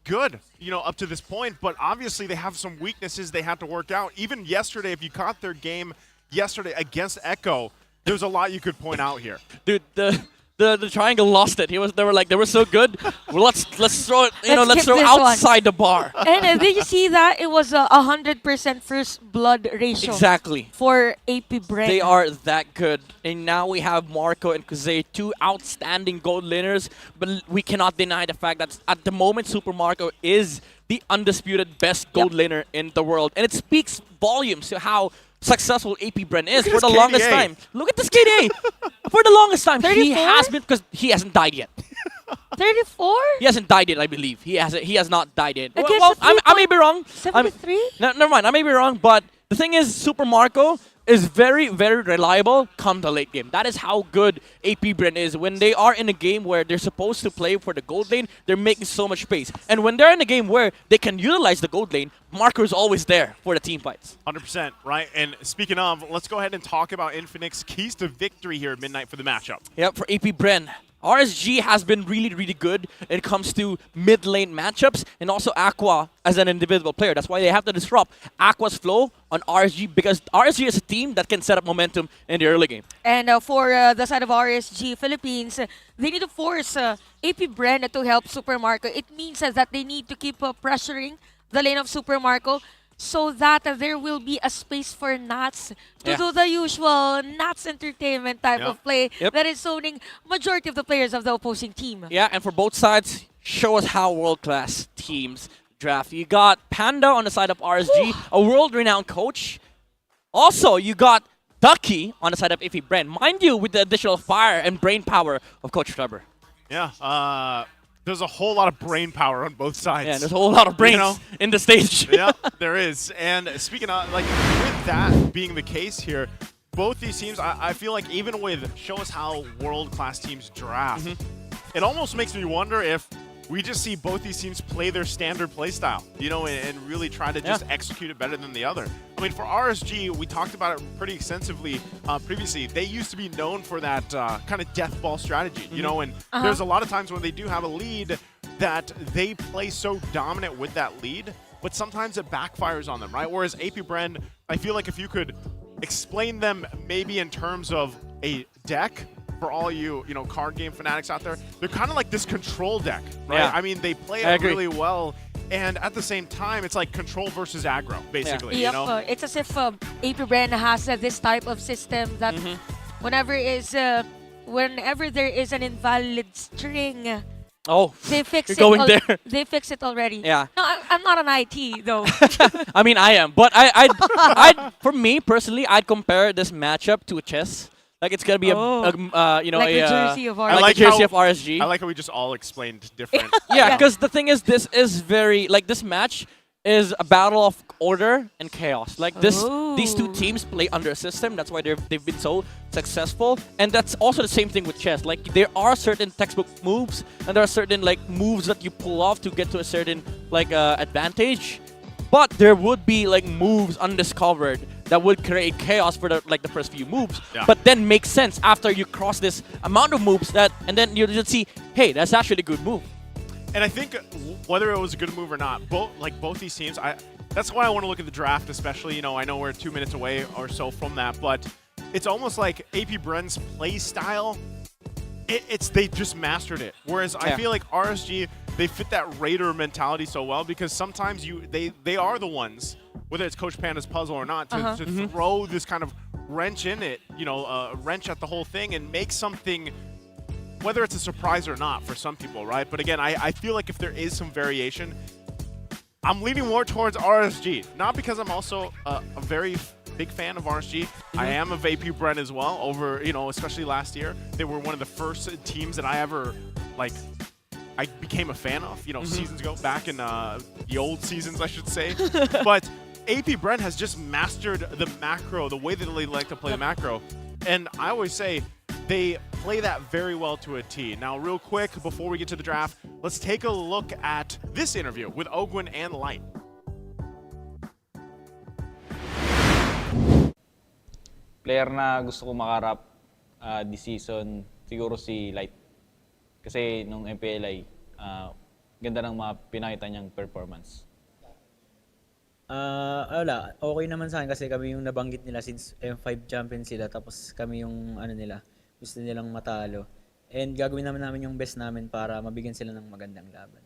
good, you know, up to this point, but obviously they have some weaknesses they had to work out. Even yesterday, if you caught their game yesterday against Echo, there's a lot you could point out here. Dude, the triangle lost it. They were so good. Well, let's throw it. Let's throw outside the bar. And did you see that it was 100% first blood ratio? Exactly. For AP Bren. They are that good. And now we have Marco and Kusei, two outstanding gold laners. But we cannot deny the fact that at the moment, Super Marco is the undisputed best gold laner in the world, and it speaks volumes to how successful AP Bren is for the longest time. Look at this KDA. For the longest time, 34? he has been, because he hasn't died yet. 34? He hasn't died yet, I believe. He has not died yet. Well, I may be wrong. 73? Never mind, I may be wrong, but the thing is, Super Marco is very, very reliable come the late game. That is how good AP Bren is. When they are in a game where they're supposed to play for the gold lane, they're making so much space. And when they're in a game where they can utilize the gold lane, Marco is always there for the team fights. 100%, right? And speaking of, let's go ahead and talk about Infinix's keys to victory here at Midnight for the matchup. Yep, for AP Bren. RSG has been really, really good when it comes to mid-lane matchups, and also Aqua as an individual player. That's why they have to disrupt Aqua's flow on RSG, because RSG is a team that can set up momentum in the early game. And for the side of RSG Philippines, they need to force AP Bren to help Super Marco. It means that they need to keep pressuring the lane of Super Marco. so that there will be a space for Nats to Yeah. do the usual Nats entertainment type Yep. of play Yep. that is zoning majority of the players of the opposing team. Yeah, and for both sides, show us how world-class teams draft. You got Panda on the side of RSG, a world-renowned coach. Also, you got Ducky on the side of Iffy Bren. Mind you, with the additional fire and brain power of Coach Trevor. Yeah, there's a whole lot of brain power on both sides. Yeah, there's a whole lot of brains You know? in the stage. Yeah, there is. And speaking of, like, with that being the case here, both these teams, I feel like even with show us how world-class teams draft, it almost makes me wonder if we just see both these teams play their standard play style, you know, and really try to just execute it better than the other. I mean, for RSG, we talked about it pretty extensively previously. They used to be known for that kind of death ball strategy, you know, and there's a lot of times when they do have a lead that they play so dominant with that lead, but sometimes it backfires on them, right? Whereas AP Bren, I feel like if you could explain them maybe in terms of a deck, for all you know, card game fanatics out there, they're kind of like this control deck, right? Yeah. I mean, they play I it agree. really well, and at the same time, it's like control versus aggro, basically, you know? It's as if AP Bren has this type of system that whenever there is an invalid string, Oh, they fix you're it. going there. They fix it already. Yeah. No, I'm not an IT though. I mean, I am. But I'd for me, personally, I'd compare this matchup to a chess. Like, it's going to be you know, Like the a jersey of RSG. like a jersey of RSG. I like how we just all explained different. Yeah, because the thing is, this is very, like, this match is a battle of order and chaos. Like, these two teams play under a system. That's why they've been so successful. And that's also the same thing with chess. Like, there are certain textbook moves, and there are certain, like, moves that you pull off to get to a certain, like, advantage. But there would be, like, moves undiscovered that would create chaos for the first few moves, but then make sense after you cross this amount of moves and then you just see, hey, that's actually a good move. And I think whether it was a good move or not, both these teams, that's why I want to look at the draft, especially. You know, I know we're 2 minutes away or so from that, but it's almost like AP Bren's play style. They just mastered it. Whereas I feel like RSG, they fit that Raider mentality so well because sometimes they are the ones, whether it's Coach Panda's puzzle or not, to throw this kind of wrench in it, you know, wrench at the whole thing and make something, whether it's a surprise or not for some people, right? But again, I feel like if there is some variation, I'm leaning more towards RSG. Not because I'm also a very big fan of RSG. I am of AP Bren as well, over, you know, especially last year. They were one of the first teams that I ever, like, I became a fan of, you know, seasons ago, back in the old seasons, I should say. But AP Bren has just mastered the macro, the way that they like to play the macro. And I always say they play that very well to a T. Now, real quick, before we get to the draft, let's take a look at this interview with Ogwin and Light. Player na gusto ko makarap this season, siguro si Light. Kasi nung MPL ay ganda ng mga pinakita niyang performance. Wala, okay naman sa akin kasi kami yung nabanggit nila since M5 champion sila tapos kami yung nila, gusto nilang matalo. And gagawin namin yung best namin para mabigyan sila ng magandang laban.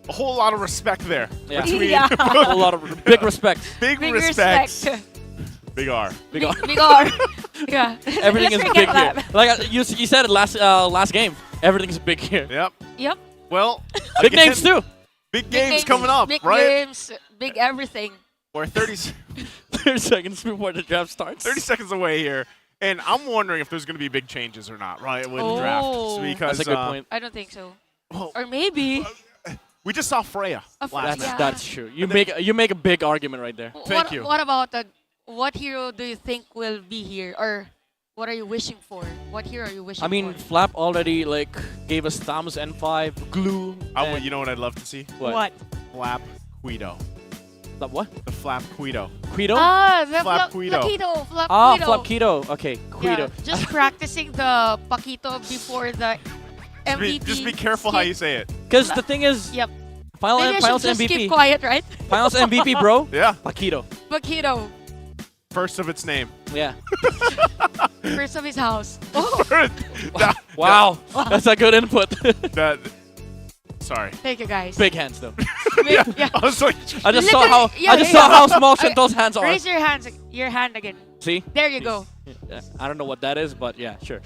A whole lot of respect there. Yeah. Between A whole lot of big respect. Big respect. Big R. Big R. Big R. Yeah. Everything is Let's big forget here. Like you said it last game. Everything's big here. Yep. Yep. Well, big again, names too. Big games coming up, big right? Games, big everything. We're 30 seconds before the draft starts. 30 seconds away here. And I'm wondering if there's going to be big changes or not, right, with the draft. Because, that's a good point. I don't think so. Or maybe. We just saw Freya last night. That's true. You make a big argument right there. Thank you. What about what hero do you think will be here, or what are you wishing for? What hero are you wishing for? I mean, Flap already gave us Thamus N5, Glue. You know what I'd love to see? What? Flap Guido. Flap what? The Flap Guido. Guido? The Flap Guido. Paquito. Flap Ah, Guido. Flap Guido. Okay, Guido. Yeah, just practicing the Paquito before the MVP. Just be careful how you say it. Because the thing is, Yep. Finals Maybe I should just MVP. keep quiet, right? Finals MVP, bro. Yeah. Paquito. Paquito. First of its name. Yeah. First of his house. Wow. That's a good input. Sorry. Thank you, guys. Big hands, though. Yeah. I was like, I just saw how Literally, I just saw how small Chantal's hands are. Raise your hand again. See? There you go. Yeah, I don't know what that is, but yeah, sure.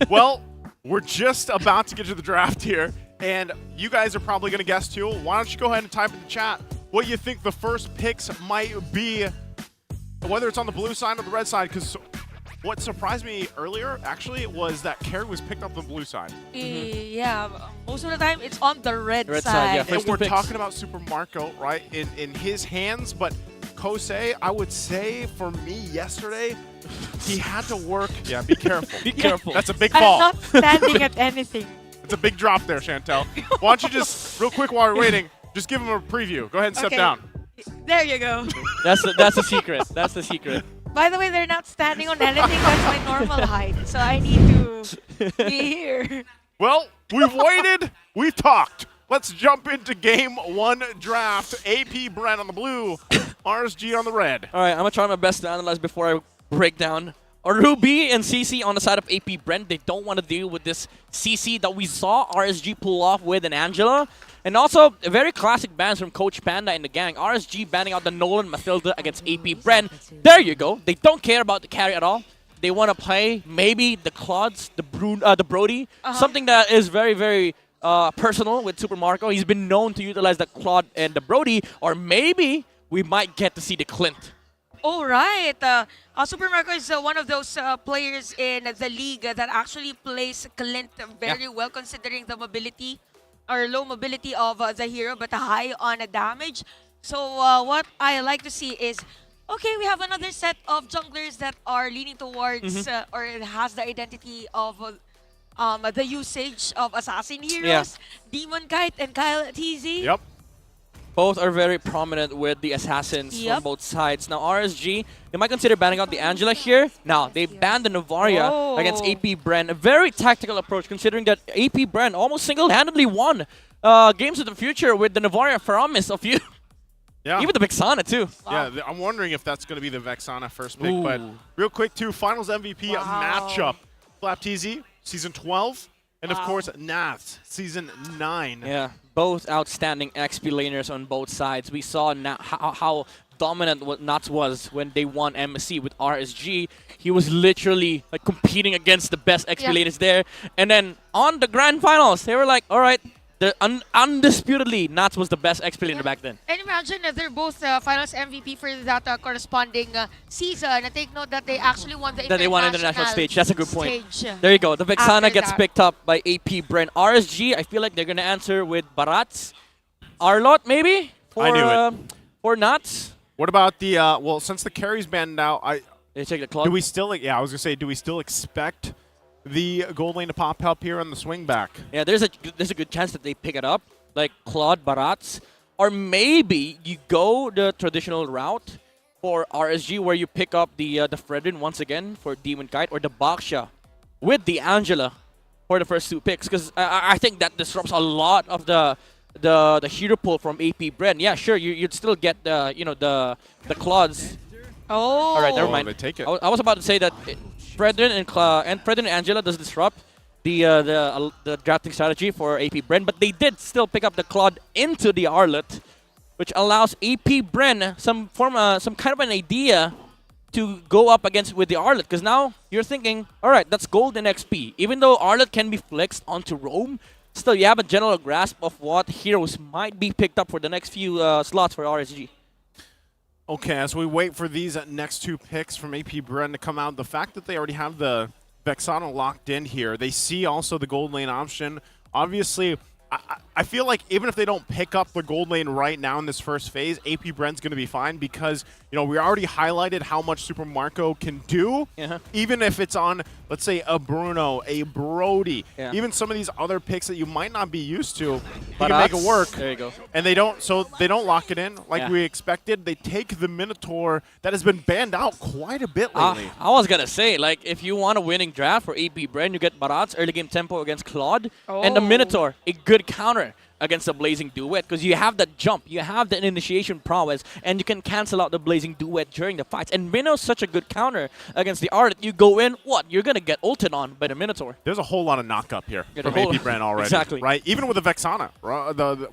well, we're just about to get to the draft here, and you guys are probably going to guess too. Why don't you go ahead and type in the chat what you think the first picks might be, whether it's on the blue side or the red side, because what surprised me earlier, actually, was that Carrie was picked up on the blue side. Yeah, most of the time it's on the red side, yeah. And First we're two picks. talking about Super Marco, right, in his hands, but Kosei, I would say, for me yesterday, he had to work. Yeah, be careful. Be careful. That's a big I'm fall. not standing at anything. It's a big drop there, Chantel. Why don't you just, real quick while we're waiting, just give him a preview. Go ahead and step Okay. down. There you go. That's the secret. That's the secret. By the way, they're not standing on anything. That's my normal height. So I need to be here. Well, we've waited. We've talked. Let's jump into game one draft. AP Bren on the blue, RSG on the red. All right, I'm gonna try my best to analyze before I break down. Ruby and CC on the side of AP Brent, they don't want to deal with this CC that we saw RSG pull off with an Angela. And also, a very classic bans from Coach Panda and the gang. RSG banning out the Nolan Mathilda against AP Bren. There you go. They don't care about the carry at all. They want to play maybe the Claudes, the Brody, something that is very, very personal with Super Marco. He's been known to utilize the Claude and the Brody, or maybe we might get to see the Clint. All right. Super Marco is one of those players in the league that actually plays Clint very well, considering the mobility or low mobility of the hero, but high on damage. So what I like to see is, okay, we have another set of junglers that are leaning towards or has the identity of the usage of assassin heroes, Demon Kite and Kyle TZ. Yep. Both are very prominent with the assassins from both sides. Now RSG, they might consider banning out the Angela here. Now they banned the Navaria against AP Bren. A very tactical approach, considering that AP Bren almost single-handedly won Games of the Future with the Navaria promise of you. Yeah. Even the Vexana too. Yeah, I'm wondering if that's going to be the Vexana first pick. But real quick, too, Finals MVP matchup. Flap TZ, Season 12. And of course, Nath, Season 9. Yeah, both outstanding XP laners on both sides. We saw how dominant what Nats was when they won MSC with RSG. He was literally like competing against the best XP laners there. And then on the Grand Finals, they were like, all right, undisputedly, Nats was the best XP laner back then. And imagine they're both Finals MVP for that corresponding season. And take note that they actually won the international stage. That's a good point. Stage. There you go. The Vexana After gets that. picked up by AP Bren. RSG, I feel like they're going to answer with Barats. Arlot, maybe? I knew it. For Nats. What about the, well, since the carry's banned now, They take the club. do we still, I was going to say, do we still expect the gold lane to pop up here on the swing back? Yeah, there's a good chance that they pick it up, like Claude Barats. Or maybe you go the traditional route for RSG, where you pick up the Fredrin once again for Demon Kite, or the Baksha with the Angela for the first two picks. Because I think that disrupts a lot of the hero pool from AP Bren. Yeah, sure, you'd still get the the Claudes. Oh. All right, never mind. They take it. I was about to say that Fredrin and Fredrin and Angela does disrupt the drafting strategy for AP Bren, but they did still pick up the Claude into the Arlet, which allows AP Bren some kind of an idea to go up against with the Arlet. Because now you're thinking, all right, that's golden XP. Even though Arlet can be flexed onto Roam, still you have a general grasp of what heroes might be picked up for the next few slots for RSG. Okay, as we wait for these next two picks from AP Bren to come out, the fact that they already have the Vexana locked in here, they see also the gold lane option. Obviously, I feel like even if they don't pick up the gold lane right now in this first phase, AP Bren's going to be fine because, we already highlighted how much Super Marco can do, even if it's on, let's say, a Bruno, a Brody, even some of these other picks that you might not be used to, he can make it work. There you go. And they don't lock it in like we expected. They take the Minotaur that has been banned out quite a bit lately. I was going to say, like, if you want a winning draft for AP Bren, you get Barats, early game tempo against Claude, and the Minotaur, a good counter. against the Blazing Duet because you have that jump, you have the initiation prowess, and you can cancel out the Blazing Duet during the fights. And Minno's such a good counter against the Ardent. You go in, what? You're going to get ulted on by the Minotaur. There's a whole lot of knock-up here Yeah, from the whole- AP Bren already. Exactly. Right? Even with the Vexana,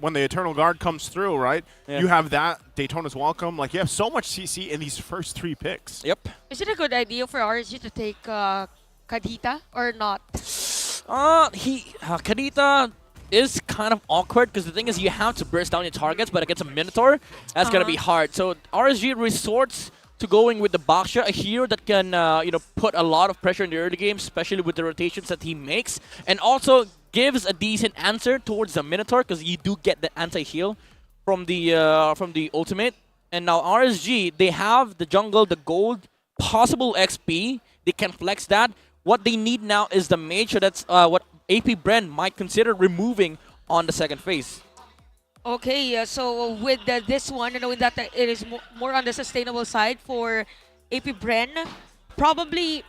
when the Eternal Guard comes through, right? Yeah. You have that, Daytona's Welcome. Like, you have so much CC in these first 3 picks. Yep. Is it a good idea for RSG to take Kadita or not? Kadita is kind of awkward because the thing is you have to burst down your targets, but against a Minotaur, that's going to be hard. So RSG resorts to going with the Baksha, a hero that can put a lot of pressure in the early game, especially with the rotations that he makes, and also gives a decent answer towards the Minotaur because you do get the anti-heal from the ultimate. And now RSG, they have the jungle, the gold, possible XP. They can flex that. What they need now is the mage, so that's what AP Bren might consider removing on the second phase. Okay, so with this one, knowing that it is more on the sustainable side for AP Bren, probably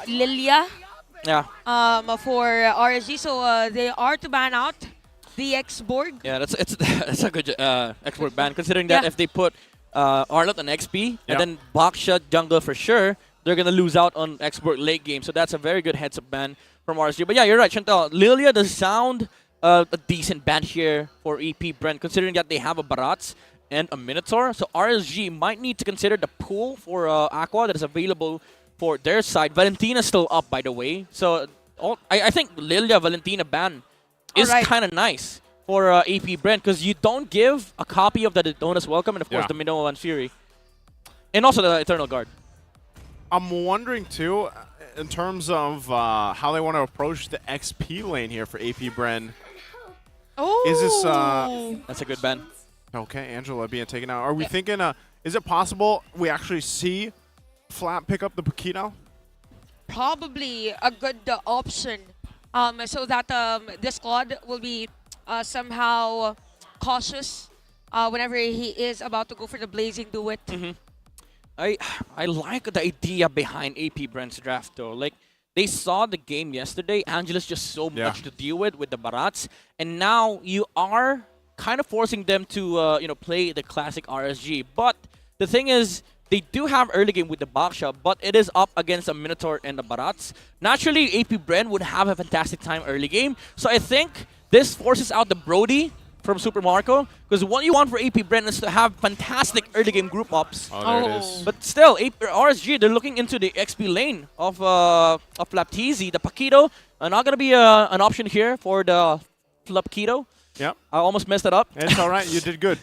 Lilia Yeah. for RSG, so they are to ban out the X-Borg. Yeah, that's a good export ban, considering that Yeah. if they put Arlott on XP Yeah. and then Baksha jungle for sure, they're going to lose out on export late game. So that's a very good heads-up ban from RSG. But yeah, you're right, Chantal. Lilia does sound a decent ban here for EP Brent, considering that they have a Barats and a Minotaur. So RSG might need to consider the pool for Aqua that is available for their side. Valentina's still up, by the way. So I think Lilia Valentina ban is kind of nice for AP Brent because you don't give a copy of the Daytona's Welcome and, of course, the Minoan Fury. And also the Eternal Guard. I'm wondering, too, in terms of how they want to approach the XP lane here for AP Bren. Oh! Is this... That's a good ban. Okay, Angela being taken out. Are we thinking, is it possible we actually see Flat pick up the Paquito? Probably a good option, so that the squad will be somehow cautious whenever he is about to go for the Blazing Duet. I like the idea behind AP Brent's draft, though. Like, they saw the game yesterday. Angela's just so much to deal with the Barats. And now you are kind of forcing them to, play the classic RSG. But the thing is, they do have early game with the Baksha, but it is up against a Minotaur and the Barats. Naturally, AP Bren would have a fantastic time early game. So I think this forces out the Brody from Super Marco, because what you want for AP Bren is to have fantastic early game group ups. Oh, there it is. But still, RSG, they're looking into the XP lane of Flaptizi. The Paquito not going to be an option here for the Flapquito. Yep. I almost messed it up. It's all right. You did good.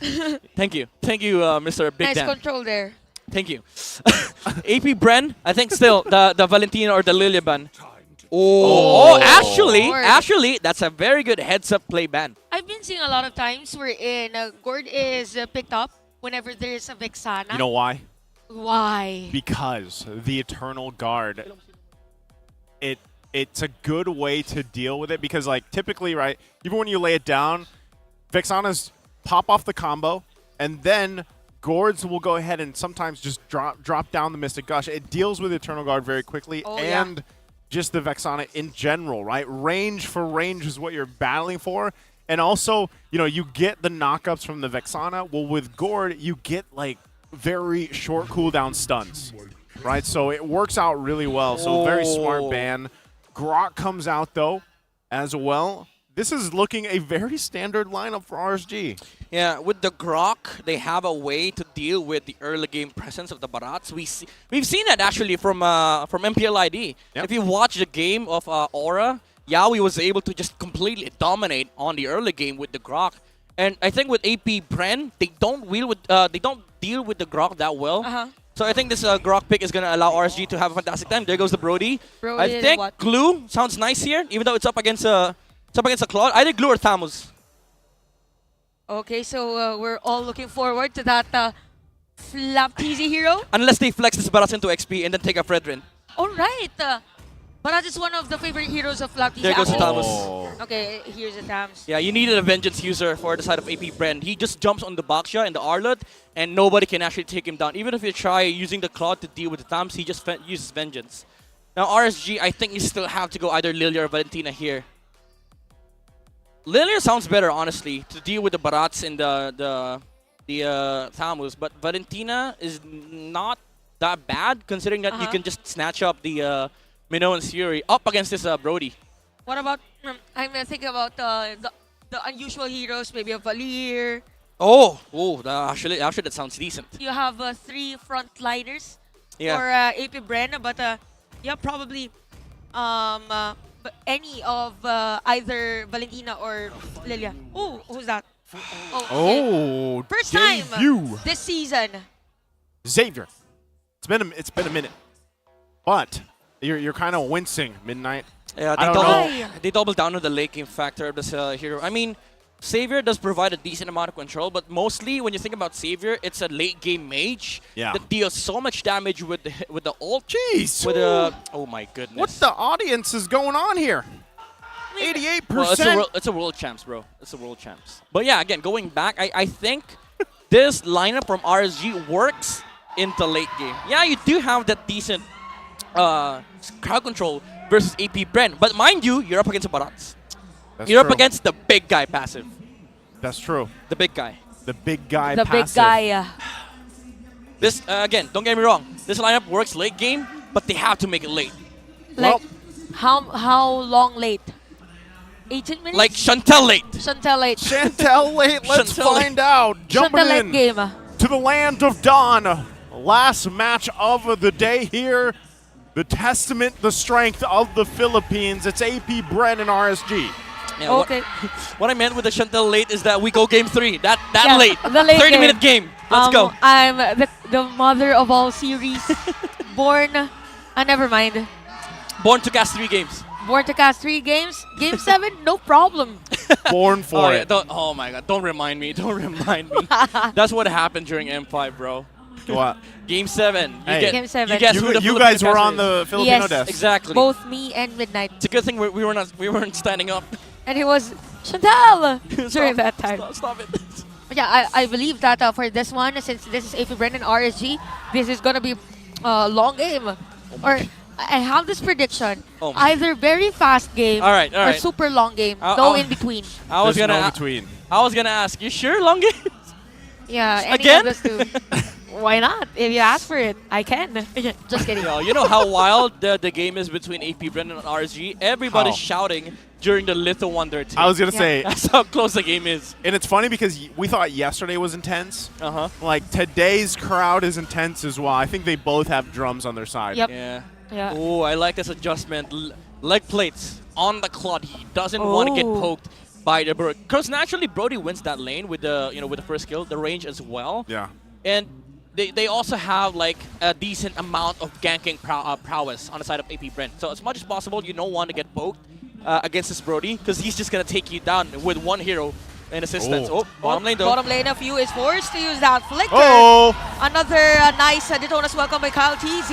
Thank you. Thank you, Mr. Big Nice Dan. control there. Thank you. AP Bren, I think still the Valentina or the Lilia ban. Oh, actually, that's a very good heads-up play ban. I've been seeing a lot of times wherein Gord is picked up whenever there's a Vexana. You know why? Why? Because the Eternal Guard, it's a good way to deal with it because, like, typically, right, even when you lay it down, Vexanas pop off the combo, and then Gourds will go ahead and sometimes just drop down the Mystic Gush. It deals with Eternal Guard very quickly, and just the Vexana in general, right? Range for range is what you're battling for. And also, you get the knockups from the Vexana. Well, with Gord, you get, like, very short cooldown stuns, right? So it works out really well. So very smart ban. Grok comes out, though, as well. This is looking a very standard lineup for RSG. Yeah, with the Grok, they have a way to deal with the early game presence of the Barats. We've seen that actually from MPL ID. If you watch the game of Aura, Yaoi was able to just completely dominate on the early game with the Grok. And I think with AP Bren, they don't deal with the Grok that well. So I think this Grok pick is gonna allow RSG to have a fantastic time. There goes the Brody. I think Glue sounds nice here, even though it's up against a Claude. Either Glue or Thamus. Okay, so we're all looking forward to that Flaptizi hero. Unless they flex this Barats into XP and then take a Fredrin. All right. Barat is one of the favorite heroes of Flaptizi. There goes the Thamus. Okay, here's the Thamus. Yeah, you needed a Vengeance user for the side of AP Bren. He just jumps on the Baksha and the Arlott, and nobody can actually take him down. Even if you try using the Claude to deal with the Thamus, he just uses Vengeance. Now RSG, I think you still have to go either Lilia or Valentina here. Lilia sounds better, honestly, to deal with the Barats and the Thamus, but Valentina is not that bad, considering that you can just snatch up the Minoan's Fury up against this Brody. What about, I'm thinking about the unusual heroes, maybe a Valir. Actually that sounds decent. You have 3 frontliners Yeah. for AP Bren, but yeah, probably any of either Valentina or Lilia. Oh, who's that? Oh, First time debut. this season. Xavier. It's been a minute, but you're kind of wincing, Midnight. Yeah, I don't know. they double down on the late game factor of this hero. I mean, Xavier does provide a decent amount of control, but mostly when you think about Xavier, it's a late game mage that deals so much damage with the ult. Jeez. With oh my goodness. What the audience is going on here? 88%. Well, it's a world champs, bro. It's a world champs. But yeah, again, going back, I think this lineup from RSG works into late game. Yeah, you do have that decent crowd control versus AP Bren, but mind you, you're up against the Barats. You're up against the big guy passive. That's true. The big guy. The big guy The passive. big guy. This again, don't get me wrong. This lineup works late game, but they have to make it late. Like, how long late? 18 minutes? Like Chantel late. Chantel late. Chantel late. Let's Chantel find out. Jumping Chantel late in game. to the land of Dawn. Last match of the day here. The testament, the strength of the Philippines. It's AP Bren and RSG. Yeah, Okay. What I meant with the Chantel late is that we go game 3. That Yeah, late. the late 30-minute game. Let's go. I'm the mother of all series. Born, never mind. Born to cast 3 games. Born to cast 3 games. Game 7, no problem. Born for yeah, it. oh my god, don't remind me. Don't remind me. That's what happened during M5, bro. What? Game 7. Hey, Game 7. You, guess who the you guys Filipino were on caster is. the Filipino Yes. desk. Exactly. Both me and Midnight. It's a good thing we weren't standing up. And it was Chantal during that time. Stop it. But yeah, I believe that for this one, since this is AP Bren and RSG, this is going to be a long game. Or I have this prediction. Oh my. Either very fast game All right. or super long game. No in between. I was There's gonna no between. I was gonna ask, you sure long game? Yeah, any Again? of those two. Why not? If you ask for it, I can. Just kidding. Yo, you know how wild the game is between AP Bren and RSG? Everybody's How? shouting during the Little Wonder team. I was going to say. That's how close the game is. And it's funny because we thought yesterday was intense. Uh-huh. Like, today's crowd is intense as well. I think they both have drums on their side. Yep. Yeah. Yeah. Oh, I like this adjustment. Leg plates on the cloud. He doesn't want to get poked by the Brody. Because naturally, Brody wins that lane with the with the first kill, the range as well. Yeah. And they also have like a decent amount of ganking prowess on the side of AP Bren. So as much as possible, you don't want to get poked against this Brody because he's just gonna take you down with one hero in assistance. Oh, bottom lane though. Bottom lane of you is forced to use that flicker. Oh! Another nice Daytona's welcome by Kyle TZ.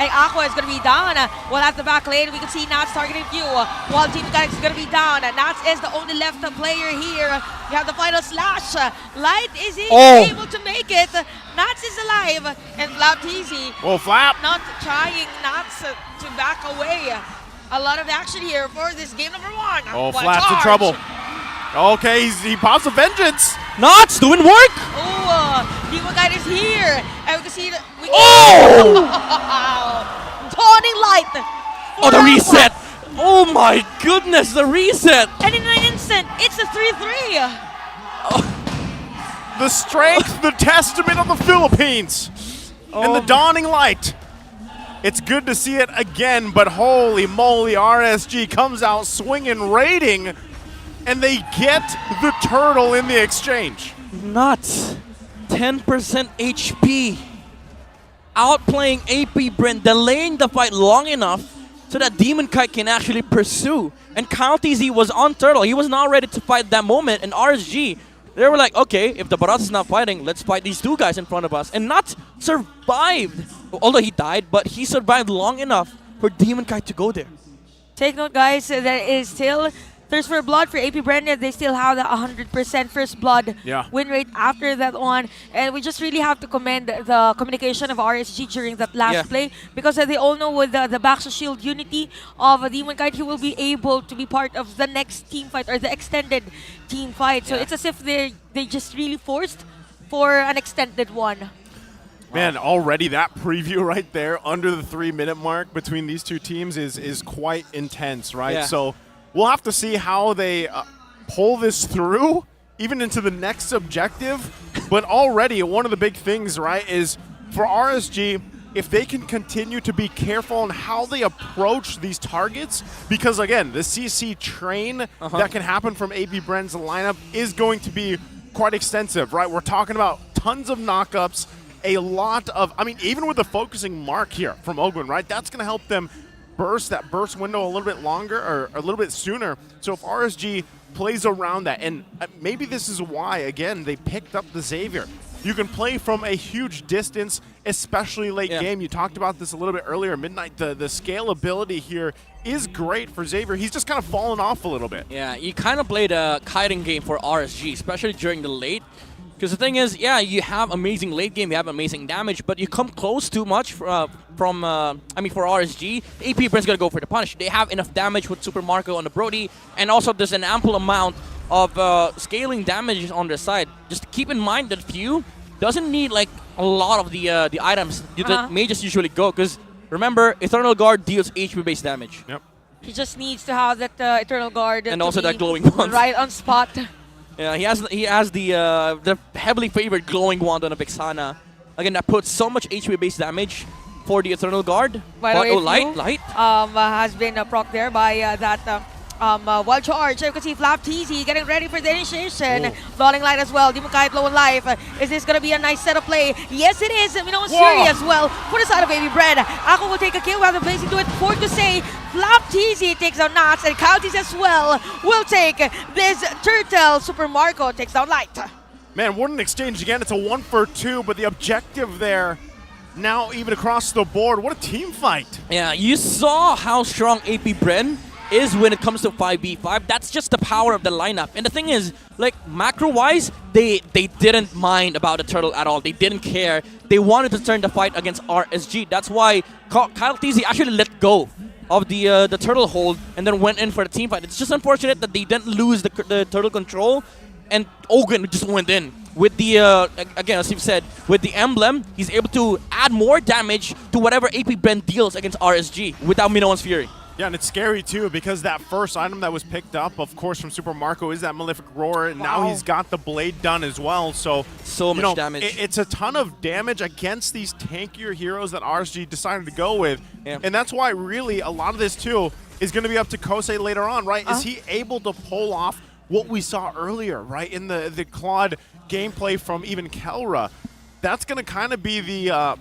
And Aqua is going to be down. While at the back lane, we can see Nats targeting Few. While Team Mechanics is going to be down. Nats is the only left player here. You have the final slash. Light is able to make it. Nats is alive. And Flap TZ. Well, Flap. Not trying Nats to back away. A lot of action here for this game number 1. Oh, What a Flap's in charge. trouble. Okay, he pops a vengeance. Knots doing work. Oh, Diva Guide is here. And we can see that. Dawning Light. Oh, the reset. Oh my goodness, the reset. And in an instant, it's a 3-3. The strength, the testament of the Philippines. And the dawning light. It's good to see it again, but holy moly, RSG comes out swinging, raiding, and they get the turtle in the exchange. Nuts. 10% HP. Outplaying AP Bren, delaying the fight long enough so that Demon Kite can actually pursue. And Kyle TZ was on turtle. He was not ready to fight that moment. And RSG, they were like, okay, if the Baratas is not fighting, let's fight these two guys in front of us. And Nuts survived. Although he died, but he survived long enough for Demon Kite to go there. Take note, guys, there is still Thirst for Blood for AP Bren, they still have the 100% first blood win rate after that one. And we just really have to commend the communication of RSG during that last play, because they all know with the Baxter Shield unity of Demon Kite, he will be able to be part of the next team fight or the extended team fight. So it's as if they just really forced for an extended one. Man, already that preview right there under the 3-minute mark between these two teams is quite intense, right? Yeah. So we'll have to see how they pull this through, even into the next objective. But already one of the big things, right, is for RSG, if they can continue to be careful on how they approach these targets, because again, the CC train that can happen from AP Bren's lineup is going to be quite extensive, right? We're talking about tons of knockups, a lot of, I mean, even with the focusing mark here from Ogwin, right? That's going to help them burst that burst window a little bit longer or a little bit sooner. So if RSG plays around that, and maybe this is why, again, they picked up the Xavier. You can play from a huge distance, especially late game. You talked about this a little bit earlier, Midnight. The scalability here is great for Xavier. He's just kind of fallen off a little bit. Yeah, you kind of played a kiting game for RSG, especially during the late. Because the thing is, you have amazing late game, you have amazing damage, but you come close too much for RSG, AP Bren's going to go for the punish. They have enough damage with Super Marco on the Brody, and also there's an ample amount of scaling damages on their side. Just keep in mind that Few doesn't need like a lot of the items that mages usually go, because remember, Eternal Guard deals HP-based damage. Yep. He just needs to have that Eternal Guard and to also be that glowing wand. right on spot. Yeah, he has the heavily favored glowing wand on a Vexana. Again, that puts so much HP-based damage for the Eternal Guard. By the way, light has been proc there by that wild charge. You can see Flap Teasy getting ready for the initiation. Falling light as well. Demon Kite low in life. Is this going to be a nice setup play? Yes, it is. We know it's Siri as well. For the side of Baby Bren. Ako will take a kill while the Blazing do it. For to say, Flap Teasy takes out Nats, and Kaltis as well will take this Turtle. Super Marco takes down Light. Man, what an exchange again. It's a 1-for-2, but the objective there now even across the board. What a team fight. Yeah, you saw how strong AP Bren is when it comes to 5v5. That's just the power of the lineup. And the thing is, like, macro-wise, they didn't mind about the turtle at all. They didn't care. They wanted to turn the fight against RSG. That's why Kyle TZ actually let go of the turtle hold and then went in for the team fight. It's just unfortunate that they didn't lose the turtle control, and Ogun just went in. With the, again, as you've said, with the emblem, he's able to add more damage to whatever AP Bren deals against RSG without Minoan's Fury. Yeah, and it's scary too, because that first item that was picked up, of course, from Super Marco is that Malefic Roar, and now he's got the blade done as well. So much damage. It's a ton of damage against these tankier heroes that RSG decided to go with. And that's why really a lot of this too is going to be up to Kosei later on, right? Is he able to pull off what we saw earlier, right? In the Claude gameplay from even Kelra. That's going to kind of be the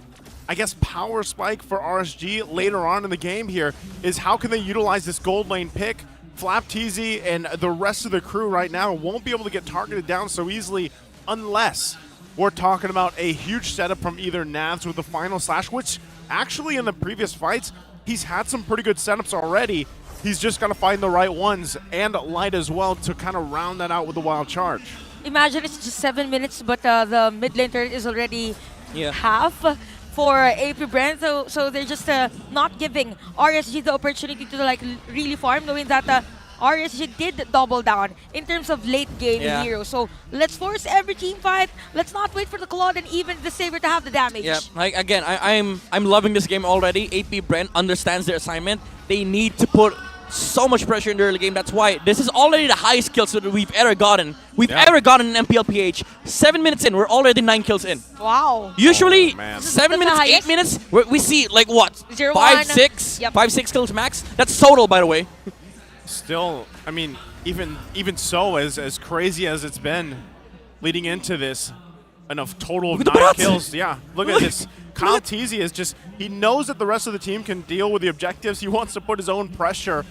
I guess power spike for RSG later on in the game here, is how can they utilize this gold lane pick. Flap TZ and the rest of the crew right now won't be able to get targeted down so easily unless we're talking about a huge setup from either Navs with the final slash, which actually in the previous fights, he's had some pretty good setups already. He's just got to find the right ones, and Light as well to kind of round that out with the wild charge. Imagine it's just 7 minutes, but the mid lane turret is already half for AP Bren, so they're just not giving RSG the opportunity to like really farm, knowing that RSG did double down in terms of late game heroes. So let's force every team fight. Let's not wait for the Claude and even the Saber to have the damage. Yeah, like again, I'm loving this game already. AP Bren understands their assignment. They need to put so much pressure in the early game. That's why this is already the highest kills that we've ever gotten. Ever gotten in MPL PH. 7 minutes in, we're already 9 kills in. Wow. Usually 7 minutes, 8 minutes, we see like what? 0, 5, 1. 6? Yep. 5, 6 kills max? That's total, by the way. Still, I mean, even so, as crazy as it's been leading into this, enough total of 9 kills. Yeah, look at this. Kyle TZ is just, he knows that the rest of the team can deal with the objectives. He wants to put his own pressure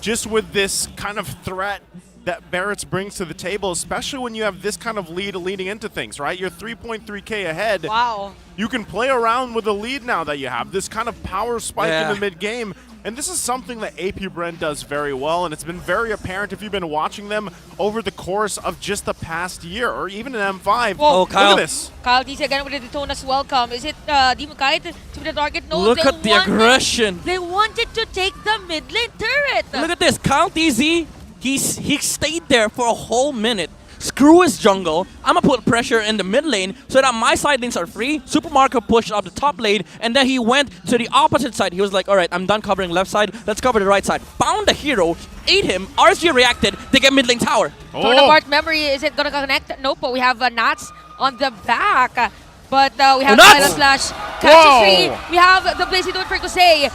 just with this kind of threat that Barrett's brings to the table, especially when you have this kind of lead leading into things, right? You're 3.3K ahead. Wow. You can play around with the lead now that you have. This kind of power spike in the mid-game. And this is something that AP Bren does very well, and it's been very apparent if you've been watching them over the course of just the past year, or even in M5. Whoa. Look at this. Kyle DC again with the Daytona's welcome. Is it Demon Kite to be the target? No, Look at the aggression. They wanted to take the mid lane turret. Look at this. Kyle DZ, he stayed there for a whole minute. Screw his jungle. I'm gonna put pressure in the mid lane so that my side lanes are free. Super Marco pushed up the top lane, and then he went to the opposite side. He was like, all right, I'm done covering left side. Let's cover the right side. Found the hero, ate him. RSG reacted. They get mid lane tower. Tornapart memory, is it gonna connect? Nope, but we have Nats on the back. But we have Nats! Lina Slash catches free. We have the Blazing Don't Freak to say.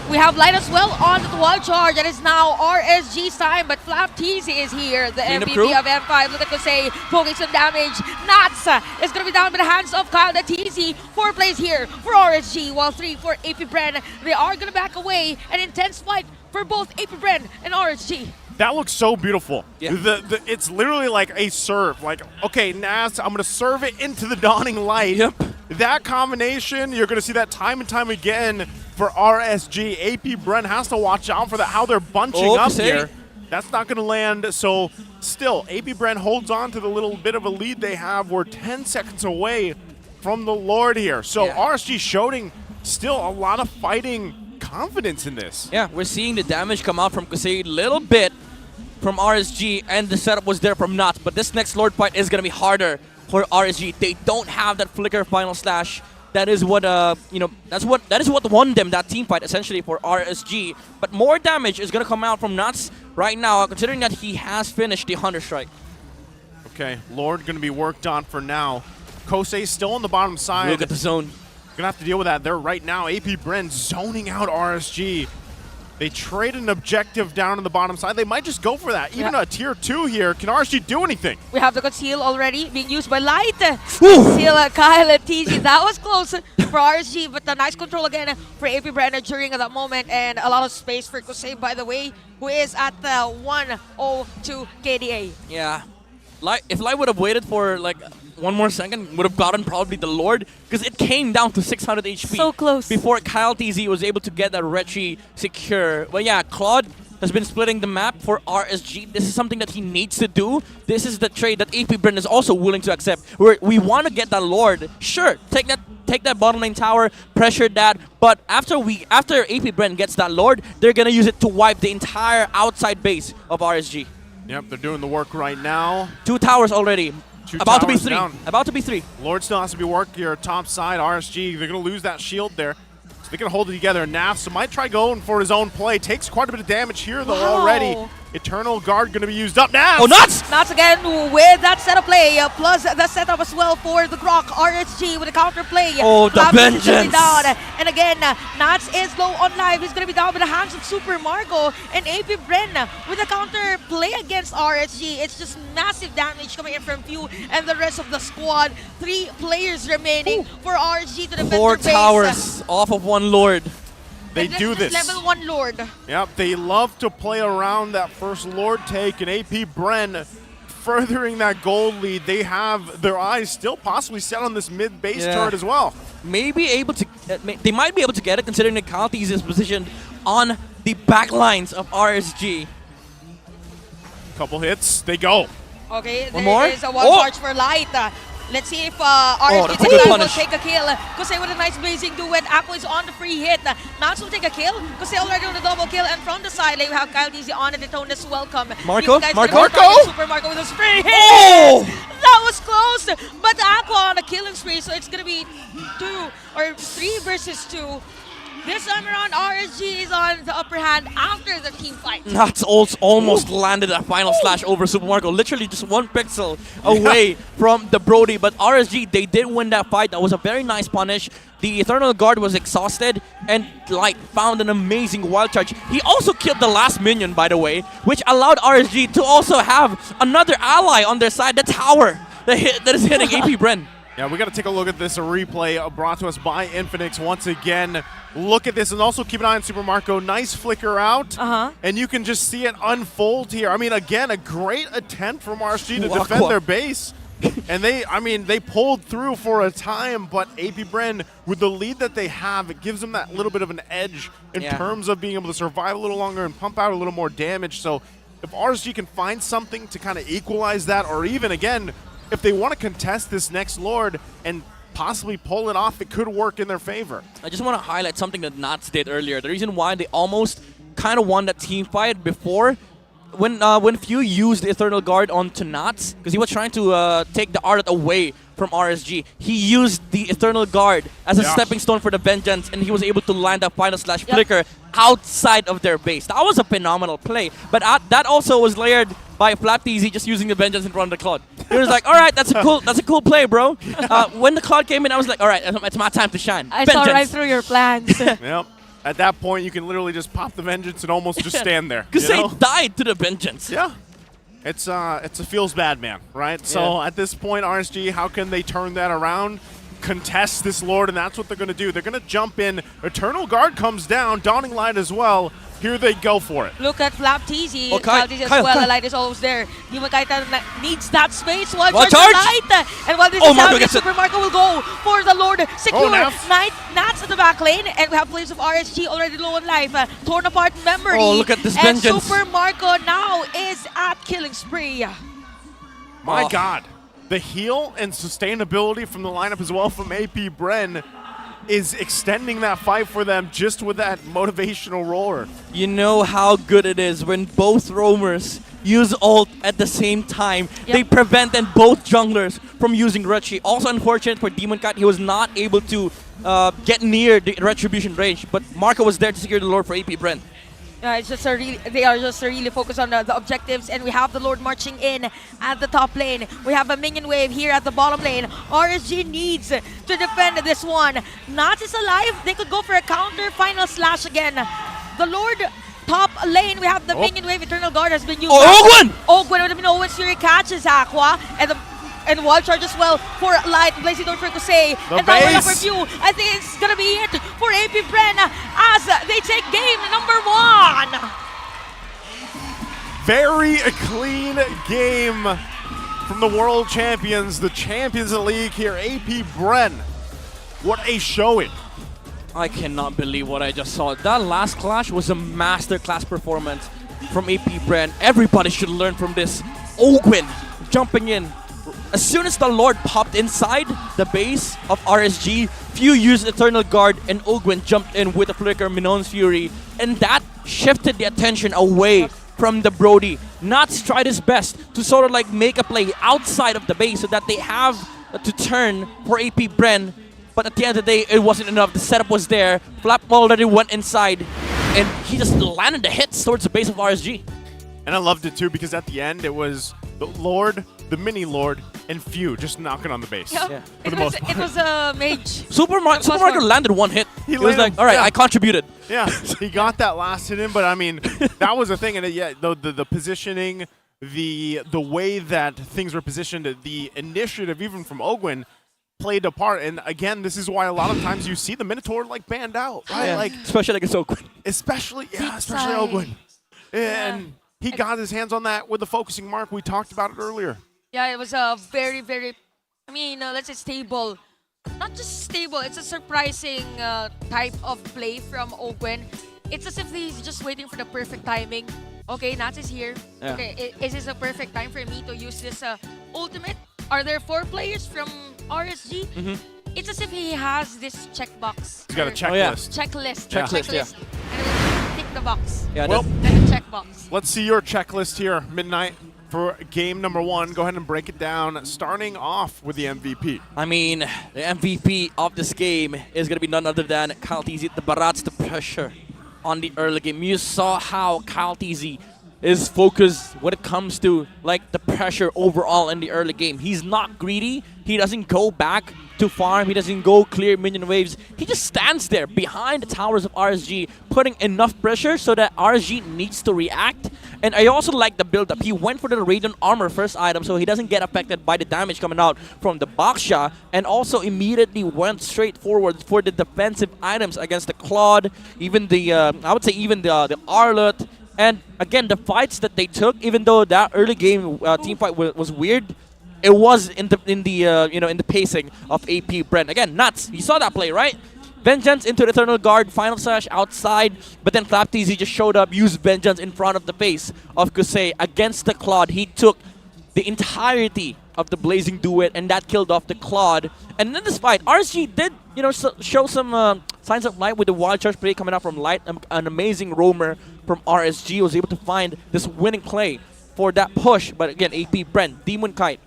We have Light as well on the wild charge. That is now RSG's time, but Flap TZ is here, the MVP of M5. Look at Kosei poking some damage. Nats is going to be down by the hands of Kyle the TZ. 4 plays here for RSG, while 3 for AP Bren. They are going to back away. An intense fight for both AP Bren and RSG. That looks so beautiful. Yeah. It's literally like a serve. Like, okay, Nas, I'm going to serve it into the dawning light. Yep. That combination, you're going to see that time and time again for RSG. AP Bren has to watch out for that, how they're bunching up here. That's not going to land. So still, AP Bren holds on to the little bit of a lead they have. We're 10 seconds away from the Lord here. So RSG showing still a lot of fighting confidence in this. Yeah, we're seeing the damage come out from Kosei a little bit from RSG, and the setup was there from Nuts. But this next Lord fight is going to be harder for RSG. They don't have that flicker final slash. That is what that is what won them that team fight essentially for RSG. But more damage is going to come out from Nuts right now, considering that he has finished the Hunter Strike. Okay, Lord going to be worked on for now. Kosei still on the bottom side. Look at the zone. Gonna have to deal with that there right now. AP Bren zoning out RSG. They traded an objective down on the bottom side. They might just go for that. Even a tier 2 here. Can RSG do anything? We have the conceal already being used by Light. Conceal Kyle and TZ. That was close for RSG, but the nice control again for AP Brenner during that moment, and a lot of space for Kosei, by the way, who is at the 102 KDA. Yeah. If Light would have waited for like one more second, would have gotten probably the Lord, because it came down to 600 HP. So close. Before Kyle TZ was able to get that Retri secure. But yeah, Claude has been splitting the map for RSG. This is something that he needs to do. This is the trade that AP Bren is also willing to accept. We want to get that Lord. Sure, take that bottom lane tower, pressure that. But after AP Bren gets that Lord, they're gonna use it to wipe the entire outside base of RSG. Yep, they're doing the work right now. 2 towers already. About to be 3. Down. About to be 3. Lord still has to be working here top side. RSG, they're going to lose that shield there. So they can hold it together. Nafs might try going for his own play. Takes quite a bit of damage here, though, already. Eternal Guard going to be used up now. Oh, Nuts! Nuts again with that setup play, plus the setup as well for the Grok. RSG with a counter play. Oh, the vengeance! Down. And again, Nuts is low on life. He's going to be down by the hands of Super Marco. And AP Bren with a counter play against RSG. It's just massive damage coming in from Few and the rest of the squad. 3 players remaining for RSG to defend 4 their base. towers off of 1 Lord. They do this. Level 1 Lord. Yep, they love to play around that first Lord take, and AP Bren furthering that gold lead. They have their eyes still possibly set on this mid base turret as well. Maybe able to, they might be able to get it, considering that Kaltis is positioned on the back lines of RSG. Couple hits, they go. Okay, One more? there is a one charge for Light. Let's see if RSG will take a kill. Kosei with a nice blazing duet. Apple is on the free hit. Nats will take a kill. Kosei already on the double kill. And from the side, we have Kyle DZ on the Daytona's welcome. Marco? Super Marco with a free hit. Oh! That was close. But Aqua on a killing spree. So it's going to be 3 versus 2. This time around, RSG is on the upper hand after the team fight. Nuts almost landed a final slash over Super Marco. Literally just 1 pixel away from the Brody. But RSG, they did win that fight. That was a very nice punish. The Eternal Guard was exhausted, and Light found an amazing wild charge. He also killed the last minion, by the way, which allowed RSG to also have another ally on their side, the tower that is hitting AP Bren. Yeah, we got to take a look at this replay brought to us by Infinix once again. Look at this, and also keep an eye on Super Marco. Nice flicker out, and you can just see it unfold here. I mean, again, a great attempt from RSG to defend their base. And they pulled through for a time, but AP Bren, with the lead that they have, it gives them that little bit of an edge in terms of being able to survive a little longer and pump out a little more damage. So if RSG can find something to kind of equalize that, or even, again, if they want to contest this next Lord and possibly pull it off, it could work in their favor. I just want to highlight something that Nats did earlier. The reason why they almost kind of won that team fight before, when Few used the Eternal Guard onto Nats, because he was trying to take the Ardent away from RSG, he used the Eternal Guard as a stepping stone for the Vengeance, and he was able to land that final slash flicker outside of their base. That was a phenomenal play, but that also was layered by FlapTZ just using the Vengeance in front of the Cloud. He was like, all right, that's a cool play, bro. When the Cloud came in, I was like, all right, it's my time to shine. I saw right through your plans. Yep. At that point, you can literally just pop the Vengeance and almost just stand there. Because they died to the Vengeance. Yeah. It's a feels bad, man, right? So at this point, RSG, how can they turn that around? Contest this Lord, and that's what they're going to do. They're going to jump in. Eternal Guard comes down. Dawning Light as well. Here they go for it. Look at FlapTZ. FlapTZ as well. The light is always there. Demon Kaita needs that space. One charge! Light. And while this is happening, Super Marco will go for the Lord. Secure. Nats at the back lane. And we have players of RSG already low on life. Torn apart memory. Oh, look at this and Vengeance. Super Marco now is at killing spree. My God. The heal and sustainability from the lineup as well from AP Bren is extending that fight for them just with that motivational roar. You know how good it is when both roamers use ult at the same time. They prevented both junglers from using Rechi. Also unfortunate for Demon Cat, he was not able to get near the Retribution range, but Marco was there to secure the Lord for AP Bren. It's just they are just really focused on the objectives, and we have the Lord marching in at the top lane. We have a minion wave here at the bottom lane. RSG needs to defend this one. Nats is alive. They could go for a counter final slash again. The Lord top lane. We have the minion wave. Eternal Guard has been used. Ogwen! Ogwen would have been Owen Fury catches Aqua, and wall charge as well for Light. Blazing Door for Kusei. And now we're for Few. I think it's gonna be it for AP Bren as they take game number 1. Very clean game from the world champions, the champions of the league here, AP Bren. What a showing. I cannot believe what I just saw. That last clash was a masterclass performance from AP Bren. Everybody should learn from this. Ogwen jumping in. As soon as the Lord popped inside the base of RSG, Few used Eternal Guard and Ogwen jumped in with a flicker Minon's Fury, and that shifted the attention away from the Brody. Nats tried his best to sort of like make a play outside of the base so that they have to turn for AP Bren, but at the end of the day, it wasn't enough. The setup was there. Flap already went inside, and he just landed the hits towards the base of RSG. And I loved it too because at the end, it was the Lord, the mini Lord, and Few just knocking on the base. Yeah. It was a mage. Super Marco landed one hit. He was like, all right, I contributed. Yeah, he got that last hit in, but I mean, that was the thing. And the positioning, the way that things were positioned, the initiative even from Ogwen played a part. And again, this is why a lot of times you see the Minotaur like banned out, right? Yeah. Like especially against Ogwen. Especially Ogwen. And he got his hands on that with the focusing mark. We talked about it earlier. Yeah, it was a very, very, let's say stable. Not just stable, it's a surprising type of play from Ogwen. It's as if he's just waiting for the perfect timing. Okay, Nats is here. Yeah. Okay, is this a perfect time for me to use this ultimate? Are there 4 players from RSG? It's as if he has this checkbox. He's got a checklist. Checklist. And it will tick the box. Yeah, well, then the checkbox. Let's see your checklist here, Midnight, for game number 1. Go ahead and break it down, starting off with the MVP. I mean, the MVP of this game is going to be none other than Kyle TZ. The Barats, the pressure on the early game. You saw how Kyle TZ is focused when it comes to like the pressure overall in the early game. He's not greedy. He doesn't go back to farm. He doesn't go clear minion waves. He just stands there behind the towers of RSG, putting enough pressure so that RSG needs to react. And I also like the build-up. He went for the Radiant Armor first item so he doesn't get affected by the damage coming out from the Baksha, and also immediately went straight forward for the defensive items against the Claude, even the, I would say even the Arlet. And again, the fights that they took, even though that early game team fight was weird, it was in the pacing of AP Bren. Again, nuts. You saw that play, right? Vengeance into the Eternal Guard, Final Slash outside, but then FlapTZ just showed up, used Vengeance in front of the face of Kusei against the Claude. He took the entirety of the Blazing Duet, and that killed off the Claude. And in this fight, RSG did, show some signs of light with the Wild Charge play coming out from Light. An amazing roamer from RSG was able to find this winning play for that push. But again, AP Bren, Demon Kite,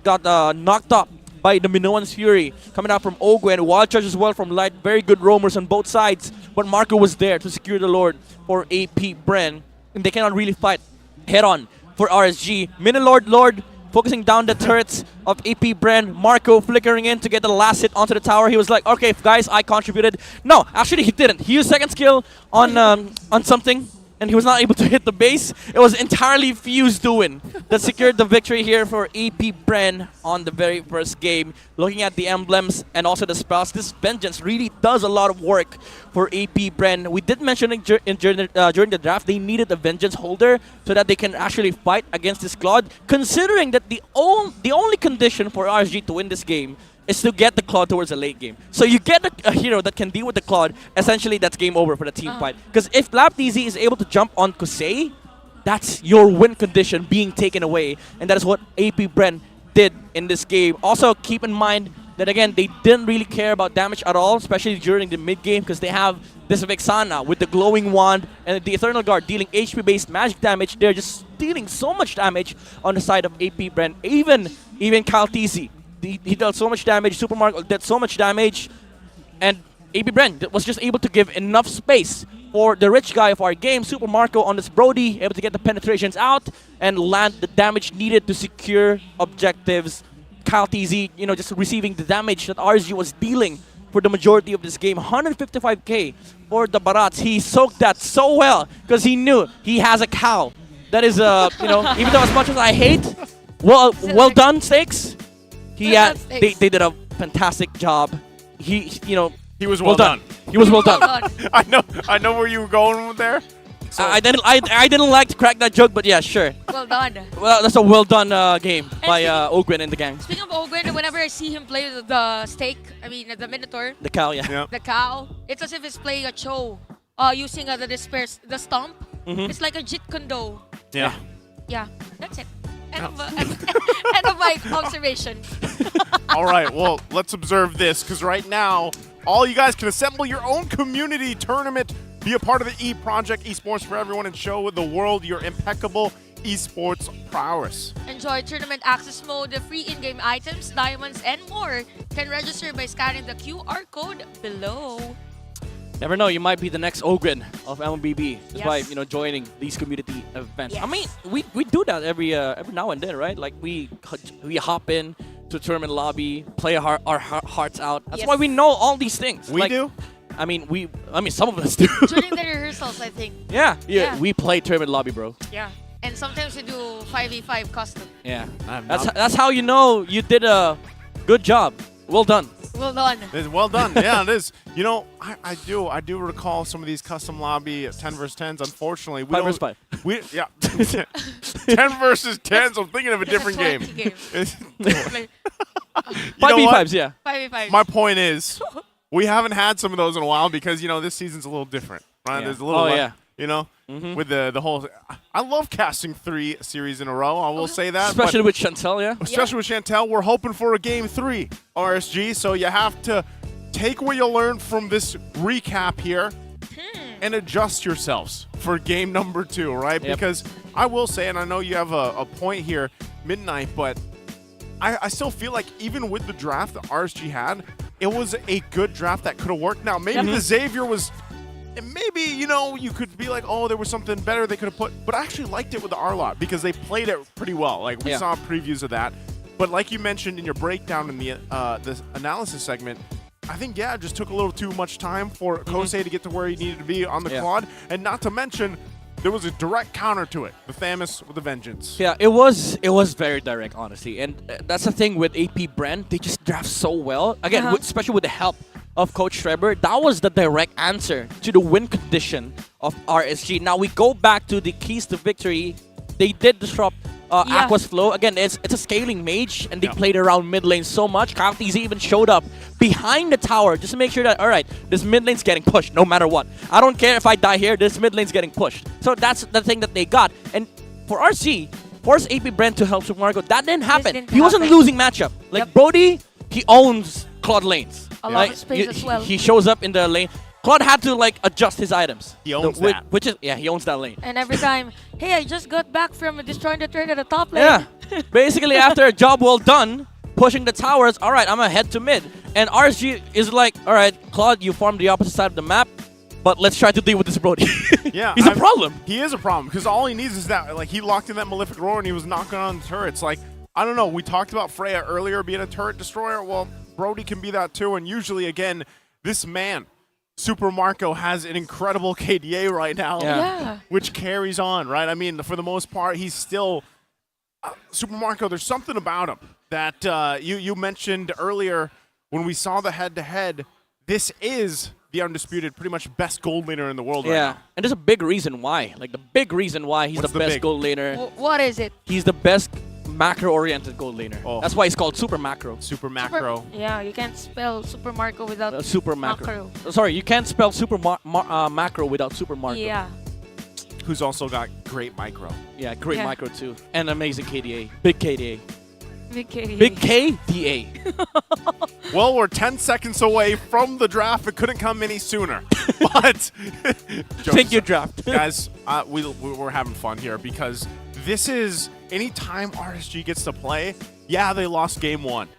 got knocked up by the Minoan's Fury coming out from Ogwen. Wild Charge as well from Light. Very good roamers on both sides. But Marco was there to secure the Lord for AP Bren. And they cannot really fight head on for RSG. Lord focusing down the turrets of AP Bren. Marco flickering in to get the last hit onto the tower. He was like, okay, guys, I contributed. No, actually he didn't. He used second skill on something, and he was not able to hit the base. It was entirely Fuse doing that secured the victory here for AP Bren on the very first game. Looking at the emblems and also the spells, this Vengeance really does a lot of work for AP Bren. We did mention it during the draft, they needed a Vengeance holder so that they can actually fight against this Claude, considering that the only condition for RSG to win this game is to get the Claude towards the late game. So you get a hero that can deal with the Claude, essentially that's game over for the team fight. Because if FlapTZ is able to jump on Kusei, that's your win condition being taken away. And that is what AP Bren did in this game. Also, keep in mind that again, they didn't really care about damage at all, especially during the mid game, because they have this Vexana with the glowing wand and the Eternal Guard dealing HP-based magic damage. They're just dealing so much damage on the side of AP Bren. Even KalTZ. He dealt so much damage, Super Marco did so much damage, and AP Bren was just able to give enough space for the rich guy of our game, Super Marco on this Brody, able to get the penetrations out and land the damage needed to secure objectives. KalTZ, just receiving the damage that RSG was dealing for the majority of this game. 155k for the Barats. He soaked that so well because he knew he has a cow. That is, even though as much as I hate, well done, Stakes. They did a fantastic job. He was well done. He was well done. I know where you were going with there. So I didn't like to crack that joke, but yeah, sure. Well done. Well, that's a well done game by Ogwen and the gang. Speaking of Ogwen, whenever I see him play the the Minotaur. The cow, yeah. The cow. It's as if he's playing a Cho, using the stomp. It's like a Jit Kondo. Yeah. Yeah, that's it. End of my observation. All right, well, let's observe this, because right now, all you guys can assemble your own community tournament, be a part of the E-Project, Esports for Everyone, and show the world your impeccable esports prowess. Enjoy tournament access mode, the free in-game items, diamonds, and more. Can register by scanning the QR code below. Never know, you might be the next Ogren of MLBB just by Yes. Joining these community events. Yes. I mean, we do that every now and then, right? Like we hop in to tournament lobby, play our hearts out. That's Yes. why we know all these things. We do. I mean, some of us do. During the rehearsals, I think. Yeah. We play tournament lobby, bro. Yeah. And sometimes we do 5v5 custom. Yeah. That's how you know you did a good job. Well done. Well done. It's well done. Yeah, it is. I do recall some of these custom lobby 10 versus 10s. Unfortunately, we 5 don't. versus 5. 10 versus 10s. I'm thinking of a different game. 5v5s, yeah. 5v5. My point is, we haven't had some of those in a while because this season's a little different, right? Yeah. There's a little, Mm-hmm. with the whole. I love casting 3 series in a row. I will say that, Especially with Chantel, yeah. Especially with Chantel, we're hoping for a game 3 RSG. So you have to take what you learned from this recap here and adjust yourselves for game number 2, right? Yep. Because I will say, and I know you have a point here, Midnight, but I still feel like even with the draft that RSG had, it was a good draft that could have worked. Now, maybe the Xavier was And maybe, you know, you could be like, oh, there was something better they could have put. But I actually liked it with the R-Lot because they played it pretty well. Like, we saw previews of that. But like you mentioned in your breakdown in the analysis segment, I think, it just took a little too much time for Kosei to get to where he needed to be on the quad. And not to mention, there was a direct counter to it. The Thamus with a vengeance. Yeah, it was very direct, honestly. And that's the thing with APBR. They just draft so well. Again, especially with the help of Coach Trevor. That was the direct answer to the win condition of RSG. Now we go back to the keys to victory. They did disrupt Aqua's flow. Again, it's a scaling mage, and they played around mid lane so much. Counties even showed up behind the tower just to make sure that, all right, this mid lane's getting pushed no matter what. I don't care if I die here, this mid lane's getting pushed. So that's the thing that they got. And for RC, force APBR to help Super Marco, that didn't happen. He wasn't losing matchup. Like Brody, he owns Claude lanes. A lot of space as well. He shows up in the lane. Claude had to like adjust his items. He owns that. Which is, he owns that lane. And every time, hey, I just got back from destroying the turret at the top lane. Yeah. Basically, after a job well done, pushing the towers, all right, I'm going to head to mid. And RSG is like, all right, Claude, you farmed the opposite side of the map, but let's try to deal with this Brody. Yeah. He's a problem. He is a problem because all he needs is that, like, he locked in that Malefic Roar and he was knocking on the turrets. Like, I don't know. We talked about Freya earlier being a turret destroyer. Well, Brody can be that too. And usually, again, this man, Super Marco, has an incredible KDA right now, which carries on, right? I mean, for the most part, he's still Super Marco. There's something about him that you mentioned earlier when we saw the head-to-head. This is the undisputed, pretty much best gold laner in the world right now. And there's a big reason why. Like, the big reason why he's the best gold laner. What is it? He's the best macro-oriented gold laner. That's why he's called Super Macro. Super Macro. Yeah, you can't spell Super Marco without Super Macro. Sorry, you can't spell Super Macro without Super Marco. Yeah. Who's also got great micro. Yeah, great micro too. And amazing KDA. Big KDA. Big KDA. Big KDA. Well, we're 10 seconds away from the draft. It couldn't come any sooner. But thank you, draft. Guys, we're having fun here because this is anytime RSG gets to play, they lost game one.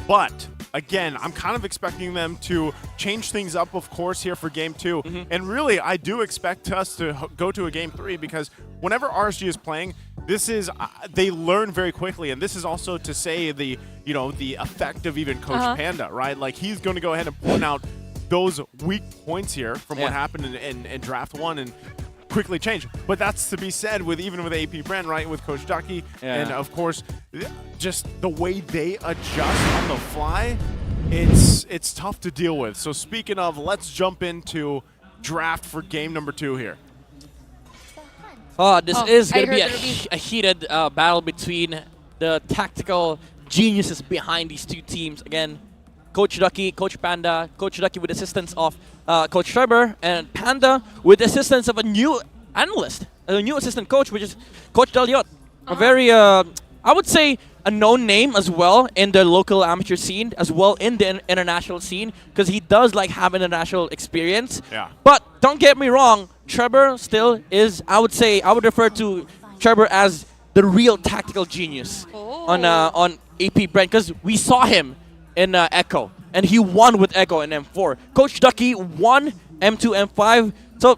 But again, I'm kind of expecting them to change things up, of course, here for game two. And really, I do expect us to go to a game three because whenever RSG is playing, this is they learn very quickly, and this is also to say the effect of even Coach Panda, right? Like, he's going to go ahead and point out those weak points here from what happened in draft one and quickly change. But that's to be said with APBR, right? With Coach Ducky, and of course, just the way they adjust on the fly, it's tough to deal with. So speaking of, let's jump into draft for game number 2 here. This is going to be a heated battle between the tactical geniuses behind these two teams. Again, Coach Ducky, Coach Panda, Coach Ducky with assistance of Coach Trevor, and Panda with assistance of a new analyst, a new assistant coach, which is Coach Deliot. A very, I would say, a known name as well in the local amateur scene, as well in the international scene, because he does like have international experience. But don't get me wrong, Trevor still is, I would say, I would refer to Trevor as the real tactical genius on APBR, because we saw him in Echo, and he won with Echo in M4. Coach Ducky won M2, M5. So,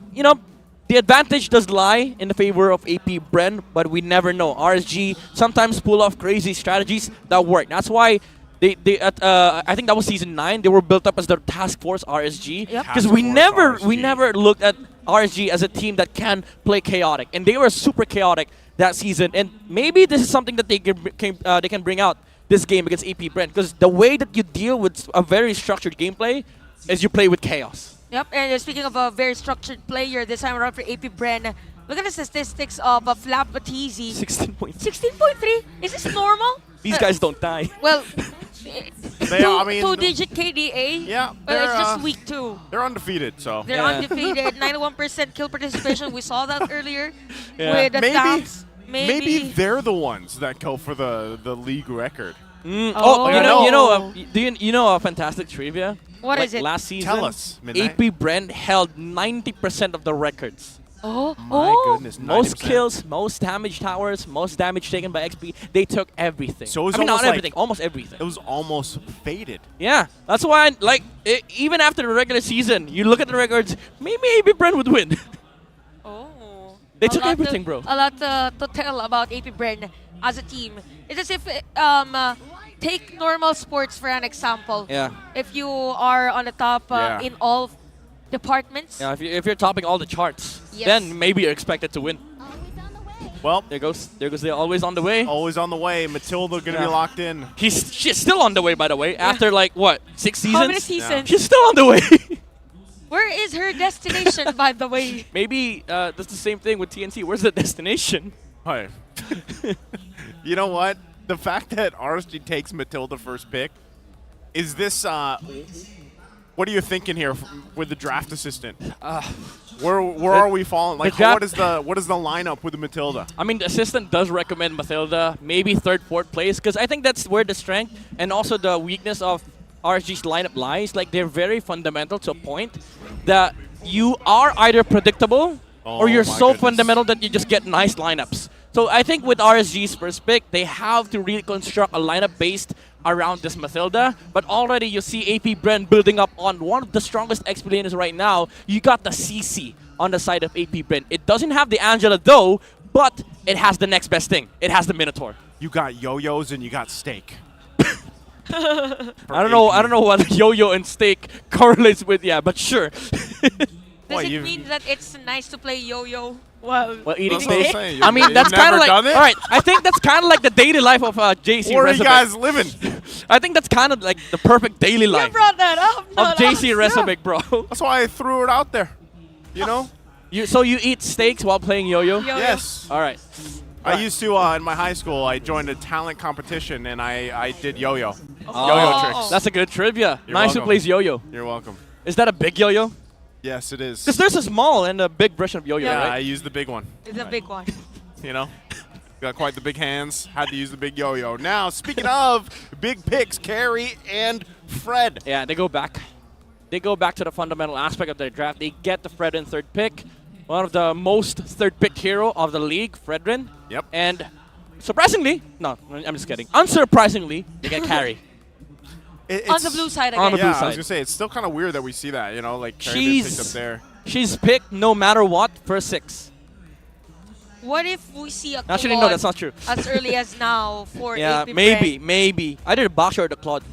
the advantage does lie in the favor of APBR, but we never know. RSG sometimes pull off crazy strategies that work. That's why I think that was season 9. They were built up as the Task Force RSG, because we never looked at RSG as a team that can play chaotic, and they were super chaotic that season. And maybe this is something that they can bring out this game against APBR, because the way that you deal with a very structured gameplay is you play with chaos. Yep, and speaking of a very structured player this time around for APBR, look at the statistics of Flap Batizi. 16.3. 16.3? Is this normal? These guys don't die. Well, two-digit KDA. Yeah, but it's just week 2. They're undefeated, so. They're undefeated. 91% kill participation. We saw that earlier with the tanks. Maybe they're the ones that go for the league record. You know a fantastic trivia? What is it? Last season, Tell us, APBR held 90% of the records My goodness, 90%. Most kills, most damage towers, most damage taken by XP. They took everything. So it was I mean, not almost like- everything, almost everything. It was almost faded. Yeah, that's why, even after the regular season, you look at the records, maybe Bren would win. They took everything, bro. A lot to tell about AP Bren as a team. It's as if, take normal sports for an example. Yeah. If you are on the top Yeah. in all departments, Yeah, if you're topping all the charts, Yes. then maybe you're expected to win. Well, there goes the always on the way. Always on the way. Matilda gonna be locked in. She's still on the way, by the way. After like what, 6 seasons? How many seasons? She's still on the way. where is her destination, by the way? Maybe that's the same thing with TNT. Where's the destination? Hi. You know what? The fact that RSG takes Matilda first pick, is this, what are you thinking here with the draft assistant? Where are we falling? Like, what is the lineup with the Matilda? I mean, the assistant does recommend Matilda, maybe third, fourth place, because I think that's where the strength and also the weakness of RSG's lineup lies. Like, they're very fundamental to a point that you are either predictable or you're so fundamental that you just get nice lineups. So I think with RSG's first pick, they have to reconstruct a lineup based around this Matilda. But already you see AP Bren building up on one of the strongest XP laners right now. You got the CC on the side of AP Bren. It doesn't have the Angela though, but it has the next best thing. It has the Minotaur. You got yo-yos and you got steak. I don't know what yo-yo and steak correlates with, yeah, but sure. Does it mean that it's nice to play yo-yo while Eating That's what I'm steak? saying. I mean, You've that's kind never of like, done it? all right, I think that's kind of like the daily life of JC Where are you Resume. guys living? I think that's kind of like the perfect daily life brought that up. of JC Resume, bro. That's why I threw it out there. You know? So you eat steaks while playing yo-yo? Yes. All right. I used to, in my high school, I joined a talent competition and I did yo-yo. Oh. Yo-yo tricks. That's a good trivia. You're Nice who welcome. plays yo-yo. You're welcome. Is that a big yo-yo? Yes, it is. Because there's a small and a big version of yo-yo, Yeah, right? I used the big one. It's a big one. You know? Got quite the big hands. Had to use the big yo-yo. Now, speaking of big picks, Carrie and Fred. Yeah, they go back. They go back to the fundamental aspect of their draft. They get the Fred in third pick. One of the most third-picked hero of the league, Fredrin. Yep. And surprisingly, no, I'm just kidding. Unsurprisingly, they get Carrie. On the blue side again. On the blue I was side. going to say, it's still kind of weird that we see that, you know, like Carrie gets picked up there. She's picked no matter what for 6. What if we see a Actually, no, Claude that's not true. as early as now for Yeah, AP maybe, Bren? maybe. Either the Boxer or the Claude.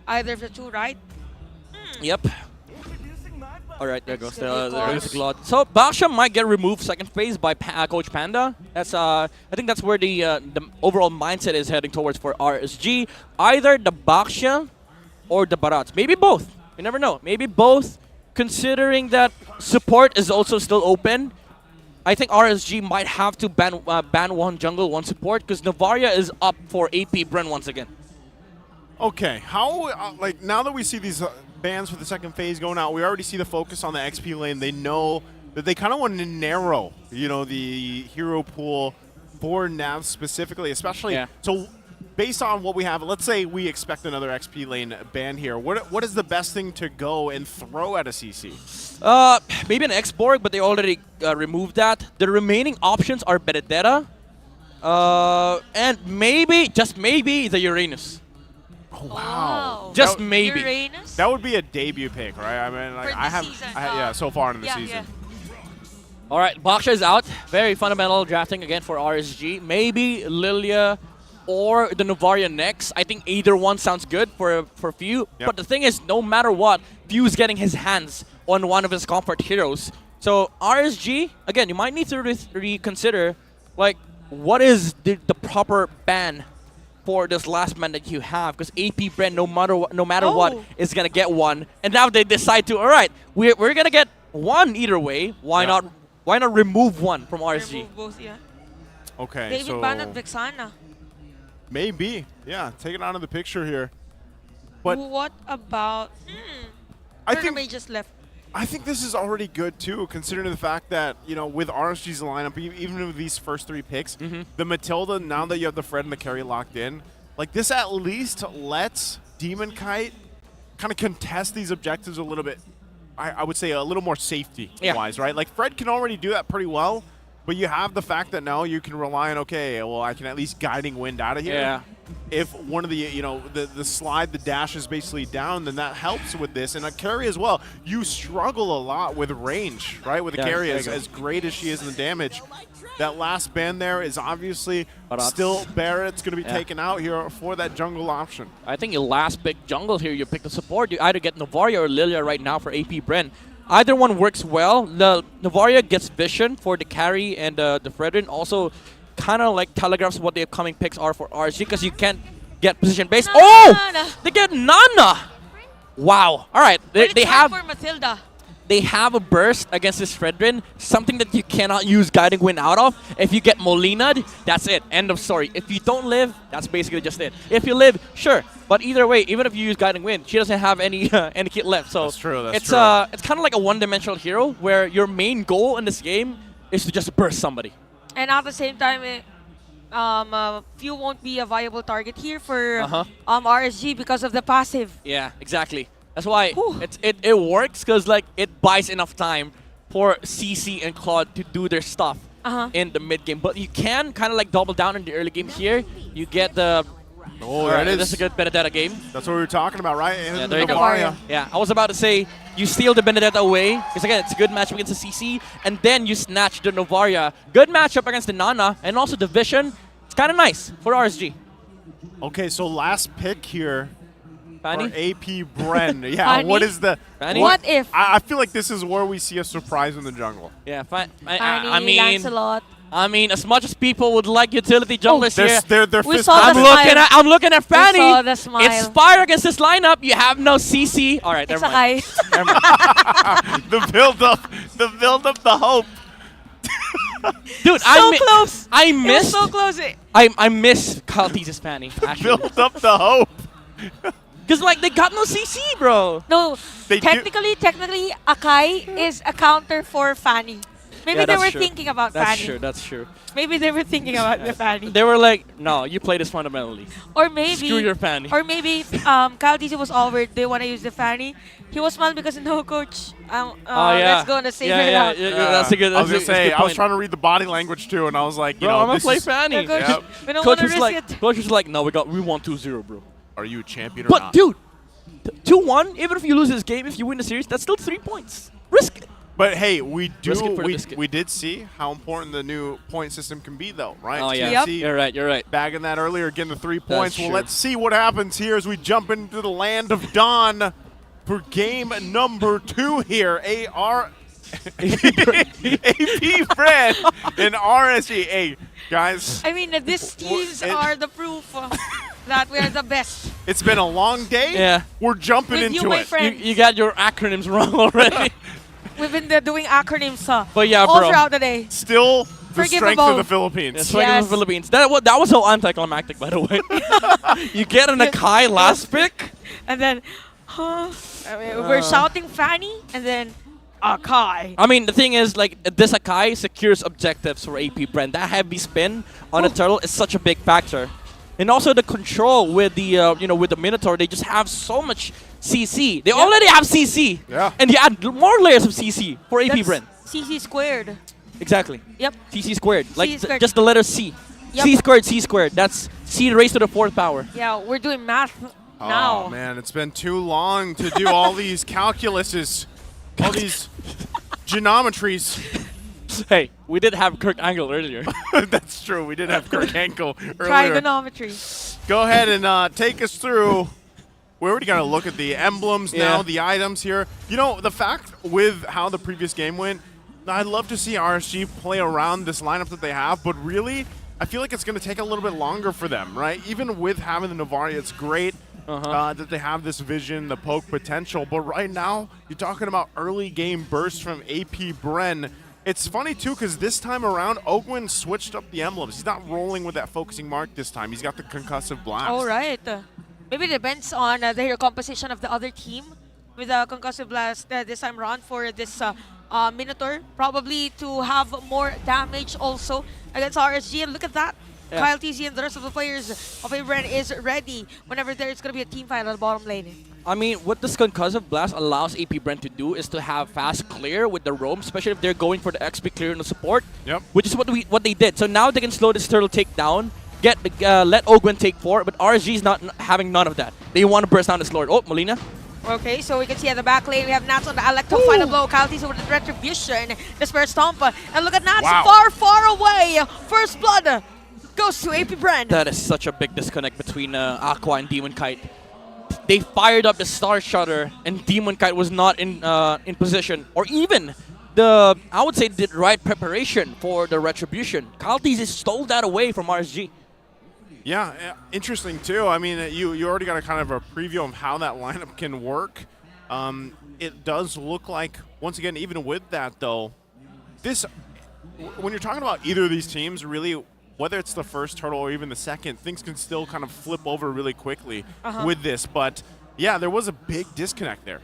Either of the two, right? Yep. All right, there goes gonna be there's the Claude. Claude. So Baksha might get removed second phase by Coach Panda. That's I think that's where the overall mindset is heading towards for RSG. Either the Baksha or the Barats. Maybe both. You never know. Maybe both. Considering that support is also still open, I think RSG might have to ban one jungle, one support, because Navaria is up for AP Bren once again. Okay, how, like, now that we see these bans for the second phase going out, we already see the focus on the XP lane. They know that they kind of want to narrow, you know, the hero pool for Nav specifically, especially. Yeah. So, based on what we have, let's say we expect another XP lane ban here. What is the best thing to go and throw at a CC? Maybe an X-Borg, but they already removed that. The remaining options are Benedetta, and maybe, just maybe, the Uranus. Oh, wow. Just maybe. Uranus? That would be a debut pick, right? I mean, like, For I the have, season, yeah, so far in the yeah, season. All right, Baksha is out. Very fundamental drafting again for RSG. Maybe Lilia or the Novaria next. I think either one sounds good for Few. Yep. But the thing is, no matter what, Few's getting his hands on one of his comfort heroes. So RSG, again, you might need to reconsider, like, what is the proper ban for this last man that you have? Because AP Bren, no matter what, is gonna get one. And now they decide to, all right, we're gonna get one either way. Why not remove one from RSG? Remove both, yeah. Okay, David so Banat Vexana. maybe, yeah, take it out of the picture here. But What about... I Turner think May just left. I think this is already good too, considering the fact that, you know, with RSG's lineup, even with these first 3 picks, the Matilda, now that you have the Fred and the Carry locked in, like, this at least lets Demon Kite kind of contest these objectives a little bit I would say a little more safety-wise, right? Like Fred can already do that pretty well, but you have the fact that now you can rely on, okay, well, I can at least guiding wind out of here. Yeah. If one of the, the slide, the dash is basically down, then that helps with this. And a carry as well. You struggle a lot with range, right? With a carry, as great as she is in the damage. That last band there is obviously still Barrett's going to be taken out here for that jungle option. I think your last pick jungle here, you pick the support. You either get Novaria or Lilia right now for AP Bren. Either one works well. The Novaria gets vision for the carry, and the Fredrin also kind of like telegraphs what the upcoming picks are for RSG, because you can't get position based. They get Nana. Wow. All right. They have for Matilda. They have a burst against this Fredrin, something that you cannot use Guiding Wind out of. If you get Molina'd, that's it. End of story. If you don't live, that's basically just it. If you live, sure. But either way, even if you use Guiding Wind, she doesn't have any kit left. So that's true. It's kind of like a one-dimensional hero where your main goal in this game is to just burst somebody. And at the same time, Few won't be a viable target here for RSG because of the passive. Yeah, exactly. That's why it works, because like it buys enough time for CC and Claude to do their stuff in the mid game. But you can kind of like double down in the early game here. You get the there it is. That's a good Benedetta game. That's what we were talking about, right? Yeah, there you go. Yeah, I was about to say you steal the Benedetta away, because again it's a good matchup against the CC, and then you snatch the Novaria. Good matchup against the Nana, and also the Vision. It's kind of nice for RSG. Okay, so last pick here. Fanny? For AP Bren. Yeah, Fanny? what is the... Fanny? What if... I feel like this is where we see a surprise in the jungle. Yeah, Fanny, I mean... Lancelot. I mean, as much as people would like utility junglers here, they're we saw the I'm looking at Fanny. We saw the smile. It's fire against this lineup. You have no CC. All right, never mind. Never mind. the build up, the hope. Dude, close. I missed. So close. I miss Kalti's Fanny. Build up the hope. Because like they got no CC, bro. No, technically, Akai is a counter for Fanny. Maybe they were thinking about Fanny. That's true. Maybe they were thinking about the Fanny. They were like, no, you play this fundamentally. Or maybe screw your Fanny. Or maybe Kalti's was all weird. They want to use the Fanny. He was mad because no coach. Let's go and save it out. Yeah, that's a good. I was gonna say, I was trying to read the body language too, and I was like, I'm gonna play Fanny. Coach, we don't want to risk it. Coach was like, no, we want 2-0, bro. Are you a champion or but not? Dude, 2-1. Even if you lose this game, if you win the series, that's still 3 points. Risk it. But hey, we did see how important the new point system can be, though, right? Oh yeah, Yep. You're right. Bagging that earlier, getting the 3 points. Well, true. let's see what happens here as we jump into the land of Dawn for game number 2 here. AP Fred and RSG. Hey, guys. I mean, these teams are the proof that we are the best. It's been a long day. Yeah. We're jumping With into you, my it. friend. You got your acronyms wrong already. We've been doing acronyms but yeah, all bro. throughout the day. Still the strength of the Philippines. Yeah, strength of the Philippines. That was so anticlimactic, by the way. You get an Akai last pick. And then, we're shouting Fanny, and then Akai. I mean, the thing is, like, this Akai secures objectives for AP Bren. That heavy spin on a turtle is such a big factor. And also the control with the, with the Minotaur, they just have so much CC. They already have CC. Yeah. And you add more layers of CC for AP Bren. CC squared. Exactly. Yep. CC squared. Like, squared. just the letter C. Yep. C squared, C squared. That's C raised to the 4th power. Yeah, we're doing math now. Oh, man, it's been too long to do all these calculuses, all these geometries. Hey, we did have Kirk Angle earlier. That's true. We did have Kirk Angle earlier. Trigonometry. Go ahead and take us through. We're already going to look at the emblems now, the items here. You know, the fact with how the previous game went, I'd love to see RSG play around this lineup that they have, but really, I feel like it's going to take a little bit longer for them, right? Even with having the Novaria, it's great that they have this vision, the poke potential, but right now, you're talking about early game bursts from AP Bren. It's funny, too, because this time around, Ogwin switched up the emblems. He's not rolling with that focusing mark this time. He's got the concussive blast. All right. Maybe it depends on the composition of the other team with a concussive blast this time around for this Minotaur. Probably to have more damage also against RSG. And look at that. Yeah. Kyle TZ and the rest of the players of Bren is ready whenever there's going to be a team fight on the bottom lane. I mean, what this Concussive Blast allows AP Bren to do is to have fast clear with the roam, especially if they're going for the XP clear in the support. Yep. Which is what they did. So now they can slow this turtle take down, let Ogwen take 4, but RSG is not having none of that. They want to burst down this Lord. Oh, Molina. Okay, so we can see at the back lane, we have Nats on the Electro final blow. Kyle TZ with the Retribution, the Spirit Stomp. And look at Nats far, far away. First blood goes to AP Bren. That is such a big disconnect between Aqua and Demon Kite. They fired up the Star Shutter, and Demon Kite was not in position, or even I would say the right preparation for the Retribution. Kyle TZ stole that away from RSG. Yeah, interesting too. I mean, you already got a kind of a preview of how that lineup can work. It does look like, once again, even with that though, when you're talking about either of these teams, really, whether it's the first turtle or even the second, things can still kind of flip over really quickly with this. But yeah, there was a big disconnect there.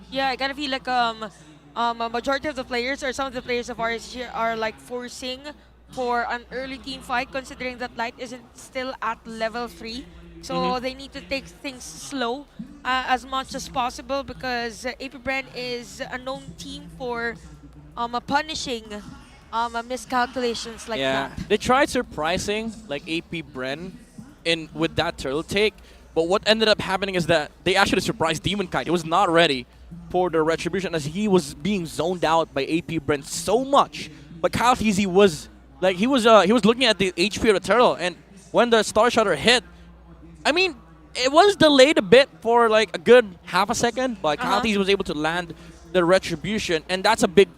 Yeah, I kind of feel like a majority of the players or some of the players of RSG are like forcing for an early team fight, considering that Light isn't still at level 3. So they need to take things slow as much as possible, because AP Bren is a known team for punishing miscalculations like that. They tried surprising like AP Bren with that turtle take, but what ended up happening is that they actually surprised Demon Kite. He was not ready for the Retribution as he was being zoned out by AP Bren so much. But Kyle TZ was he was looking at the HP of the turtle, and when the Star Shutter hit, I mean, it was delayed a bit for like a good half a second, but Kyle TZ was able to land the Retribution, and that's a big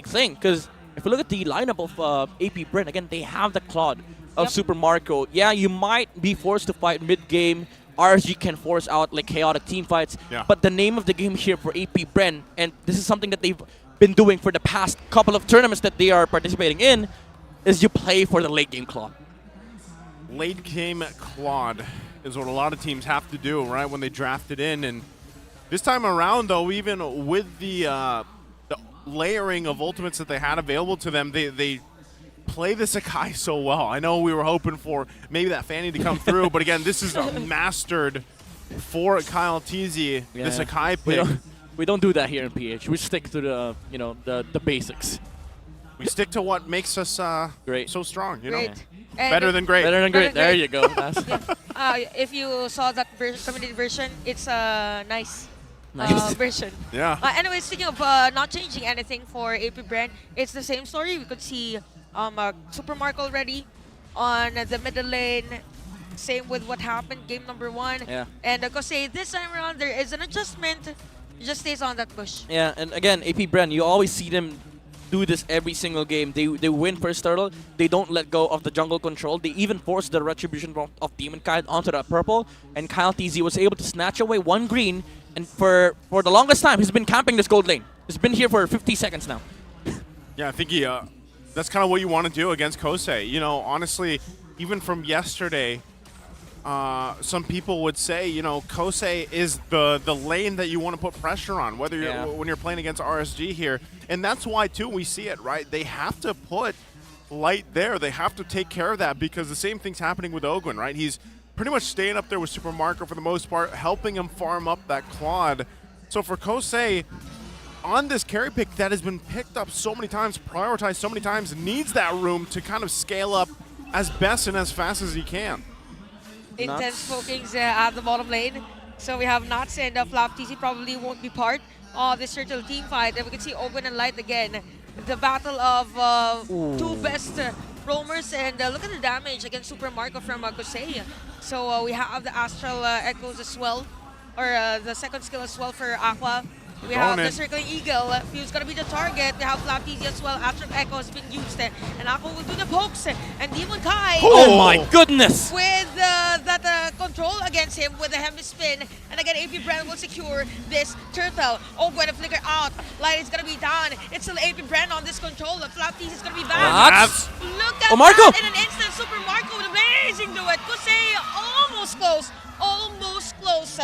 thing, because if you look at the lineup of AP Bren, again, they have the Claude of Super Marco. Yeah, you might be forced to fight mid-game. RSG can force out like chaotic team fights, but the name of the game here for AP Bren, and this is something that they've been doing for the past couple of tournaments that they are participating in, is you play for the late game Claude. Late game Claude is what a lot of teams have to do, right, when they draft it in. And this time around, though, even with the layering of ultimates that they had available to them, they play the Sakai so well. I know we were hoping for maybe that Fanny to come through, but again, this is mastered for Kyle TZ, the Sakai pick. We don't do that here in PH. We stick to the basics. We stick to what makes us great, so strong. You know, Better than great. Better than great. There you go. If you saw that community version, it's a nice version. Yeah. Anyway, speaking of not changing anything for AP Bren, it's the same story. We could see Super Mark already on the middle lane. Same with what happened game number 1. Yeah. And Kosei, this time around, there is an adjustment. It just stays on that push. Yeah, and again, AP Bren, you always see them do this every single game. They win first turtle. They don't let go of the jungle control. They even force the Retribution of Demon Kite onto that purple, and Kyle TZ was able to snatch away 1 green, and for the longest time, he's been camping this gold lane. He's been here for 50 seconds now. Yeah, I think that's kind of what you want to do against Kosei. You know, honestly, even from yesterday, some people would say, you know, Kosei is the lane that you want to put pressure on, whether when you're playing against RSG here. And that's why, too, we see it, right? They have to put Light there. They have to take care of that, because the same thing's happening with Ogwen, right? He's pretty much staying up there with Super Marco for the most part, helping him farm up that Claude. So for Kosei, on this carry pick that has been picked up so many times, prioritized so many times, needs that room to kind of scale up as best and as fast as he can. Intense pokings at the bottom lane. So we have Nuts and Flap TC probably won't be part of this turtle team fight. And we can see Ogwen and Light again. The battle of 2 best roamers. And look at the damage against Super Marco from Kosei. So we have the Astral Echoes as well, or the second skill as well for Aqua. We have the Circling Eagle, who's going to be the target. We have Flap TZ as well. Astral Echo has been used. And Aqua will do the pokes. And Demon Kai. Oh my goodness! With that control against him with the Hemi Spin. And again, AP Bren will secure this turtle. Oh, going to flicker out. Light is going to be down. It's still AP Bren on this control. The Flap TZ is going to be back. Look at that in an instant. Super Marco with amazing duet. Kosei almost close. Almost close.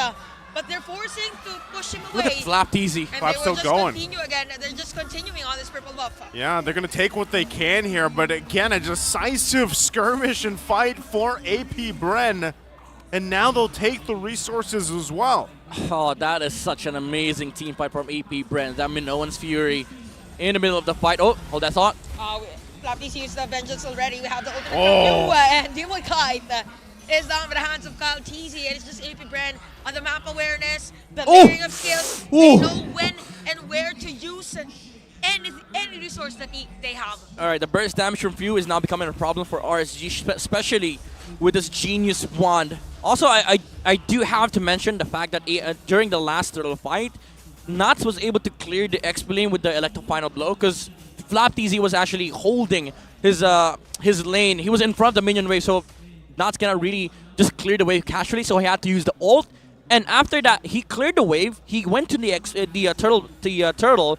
but they're forcing to push him away. Look at Flap Easy. And Flap's they will still just going. continue again. They're just continuing on this purple buff. Yeah, they're going to take what they can here, but again, a decisive skirmish and fight for AP Bren, and now they'll take the resources as well. Oh, that is such an amazing team fight from AP Bren. That Minoan's Fury in the middle of the fight. Oh, hold that thought. Flappy sees the vengeance already. We have the ultimate Oh. from Yua, and Demon Kite is down by the hands of Kyle Teasy, and it's just AP Bren on the map awareness, the Oh. layering of skills. They know when and where to use any resource that they have. All right, the burst damage from Few is now becoming a problem for RSG, especially with this Genius Wand. Also, I do have to mention the fact that during the last turtle fight, Nats was able to clear the X-Lane with the Electro Final Blow because Flap TZ was actually holding his lane. He was in front of the minion wave, so Nats cannot really just clear the wave casually, so he had to use the ult. And after that, he cleared the wave. He went to the turtle.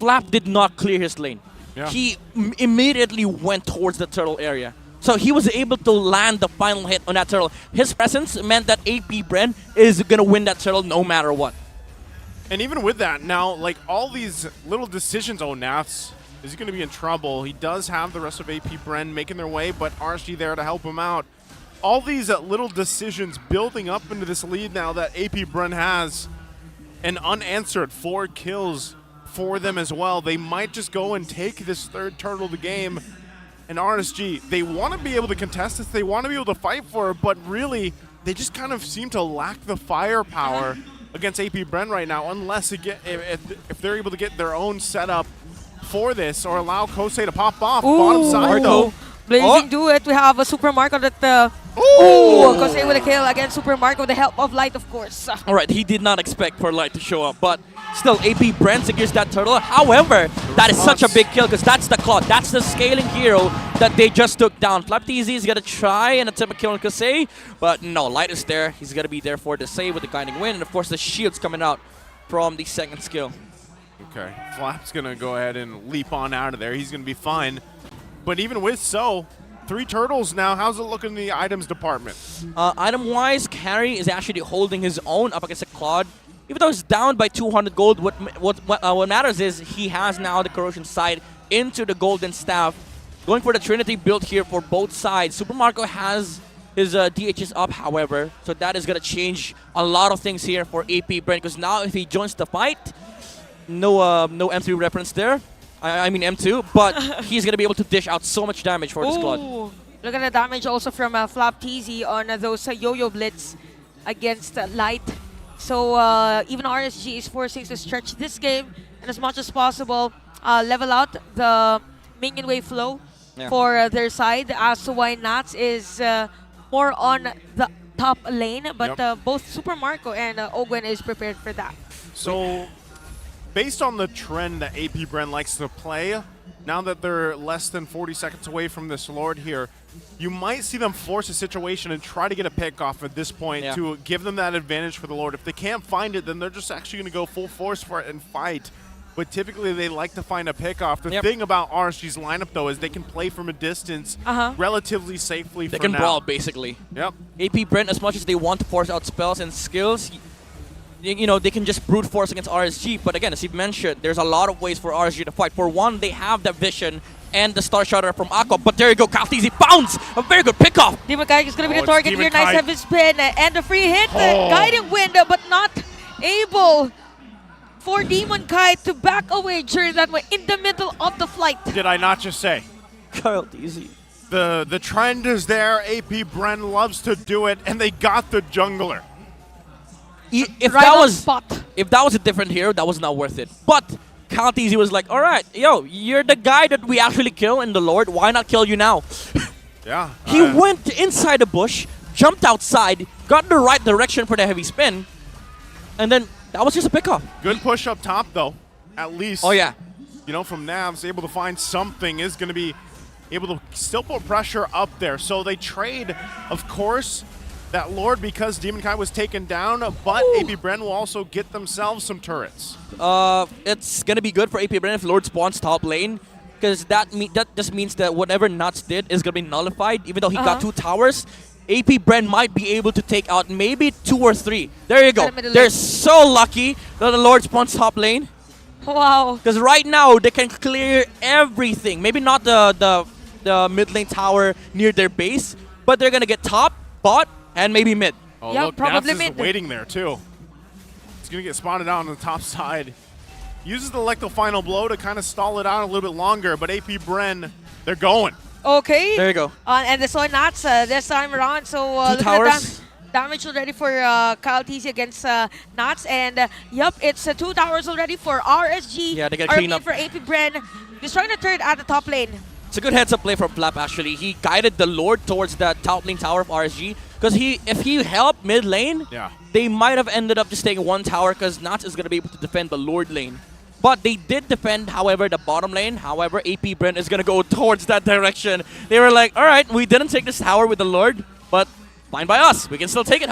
Flap did not clear his lane. Yeah. He immediately went towards the turtle area. So he was able to land the final hit on that turtle. His presence meant that AP Bren is going to win that turtle no matter what. And even with that, now, like, all these little decisions, Nats is going to be in trouble. He does have the rest of AP Bren making their way, but RSG there to help him out. All these little decisions building up into this lead now that AP Bren has, and unanswered 4 kills for them as well. They might just go and take this third turtle of the game. And RSG, they want to be able to contest this, they want to be able to fight for it, but really, they just kind of seem to lack the firepower against AP Bren right now, unless if they're able to get their own setup for this or allow Kosei to pop off. Bottom side, though. Blazing do it. We have a Super Marco that Kosei with a kill against Super Marco with the help of Light, of course. All right, he did not expect for Light to show up, but still, AP Bren secures that turtle. However, that is such a big kill because that's the Claw. That's the scaling hero that they just took down. Flap TZ is going to try and attempt a kill on Kosei, but no, Light is there. He's going to be there for the save with the guiding wind, and of course, the shield's coming out from the second skill. Okay, Flap's going to go ahead and leap on out of there. He's going to be fine. But even with 3 turtles now, how's it looking in the items department? Item-wise, Carry is actually holding his own up against a Claude. Even though he's down by 200 gold, what matters is he has now the Corrosion side into the Golden Staff. Going for the Trinity build here for both sides. Super Marco has his DHs up, however, so that is going to change a lot of things here for AP Bren, because now if he joins the fight, no M3 reference there. I mean M2, but he's going to be able to dish out so much damage for the squad. Look at the damage also from Flap TZ on those Yo-Yo Blitz against Light. So even RSG is forcing to stretch this game and as much as possible level out the minion wave flow for their side, as to why Nats is more on the top lane, but both Super Marco and Ogwen is prepared for that. So, based on the trend that AP Bren likes to play, now that they're less than 40 seconds away from this Lord here, you might see them force a situation and try to get a pick off at this point to give them that advantage for the Lord. If they can't find it, then they're just actually going to go full force for it and fight. But typically, they like to find a pick off. The thing about RSG's lineup, though, is they can play from a distance relatively safely They for can now. brawl, basically. Yep. AP Bren, as much as they want to force out spells and skills, you know, they can just brute force against RSG. But again, as you mentioned, there's a lot of ways for RSG to fight. For one, they have the vision and the Star Shutter from Aqua. But there you go, Kaltizi pounds! A very good pickoff! Demon Kite is going to be the target here. Nice heavy spin and a free hit. Guiding wind, but not able for Demon Kite to back away during that one in the middle of the flight. Did I not just say? Kaltizi. The trend is there. AP Bren loves to do it, and they got the jungler. If that was a different hero, that was not worth it. But Kaltizi was like, all right, yo, you're the guy that we actually kill in the Lord. Why not kill you now? Yeah. He went inside the bush, jumped outside, got the right direction for the heavy spin, and then that was just a pickoff. Good push up top, though, at least. Oh, yeah. You know, from Navs, able to find something, is going to be able to still put pressure up there. So they trade, of course, that Lord because Demon Kai was taken down, but AP Bren will also get themselves some turrets. It's going to be good for AP Bren if Lord spawns top lane, because that just means that whatever Nuts did is going to be nullified. Even though he got 2 towers, AP Bren might be able to take out maybe 2 or 3. There you go. Middle They're lane. so lucky that the Lord spawns top lane. Wow. Because right now, they can clear everything. Maybe not the mid lane tower near their base, but they're going to get top, bot, and maybe mid. Oh, Yeah, look, probably Nats is mid. waiting there, too. He's going to get spotted out on the top side. Uses the Electro Final Blow to kind of stall it out a little bit longer, but AP Bren, they're going. Okay. There you go. And the Soy Nats this time around. So 2 look at the towers. damage already for Kyle TC against Nats. And yep, it's 2 towers already for RSG. Yeah, they gotta or clean I mean up. for AP Bren. Destroying the third at the top lane. It's a good heads-up play from Flap, actually. He guided the Lord towards the top lane tower of RSG. Because if he helped mid lane, they might have ended up just taking 1 tower because Nats is going to be able to defend the Lord lane. But they did defend, however, the bottom lane. However, AP Bren is going to go towards that direction. They were like, all right, we didn't take this tower with the Lord, but fine by us. We can still take it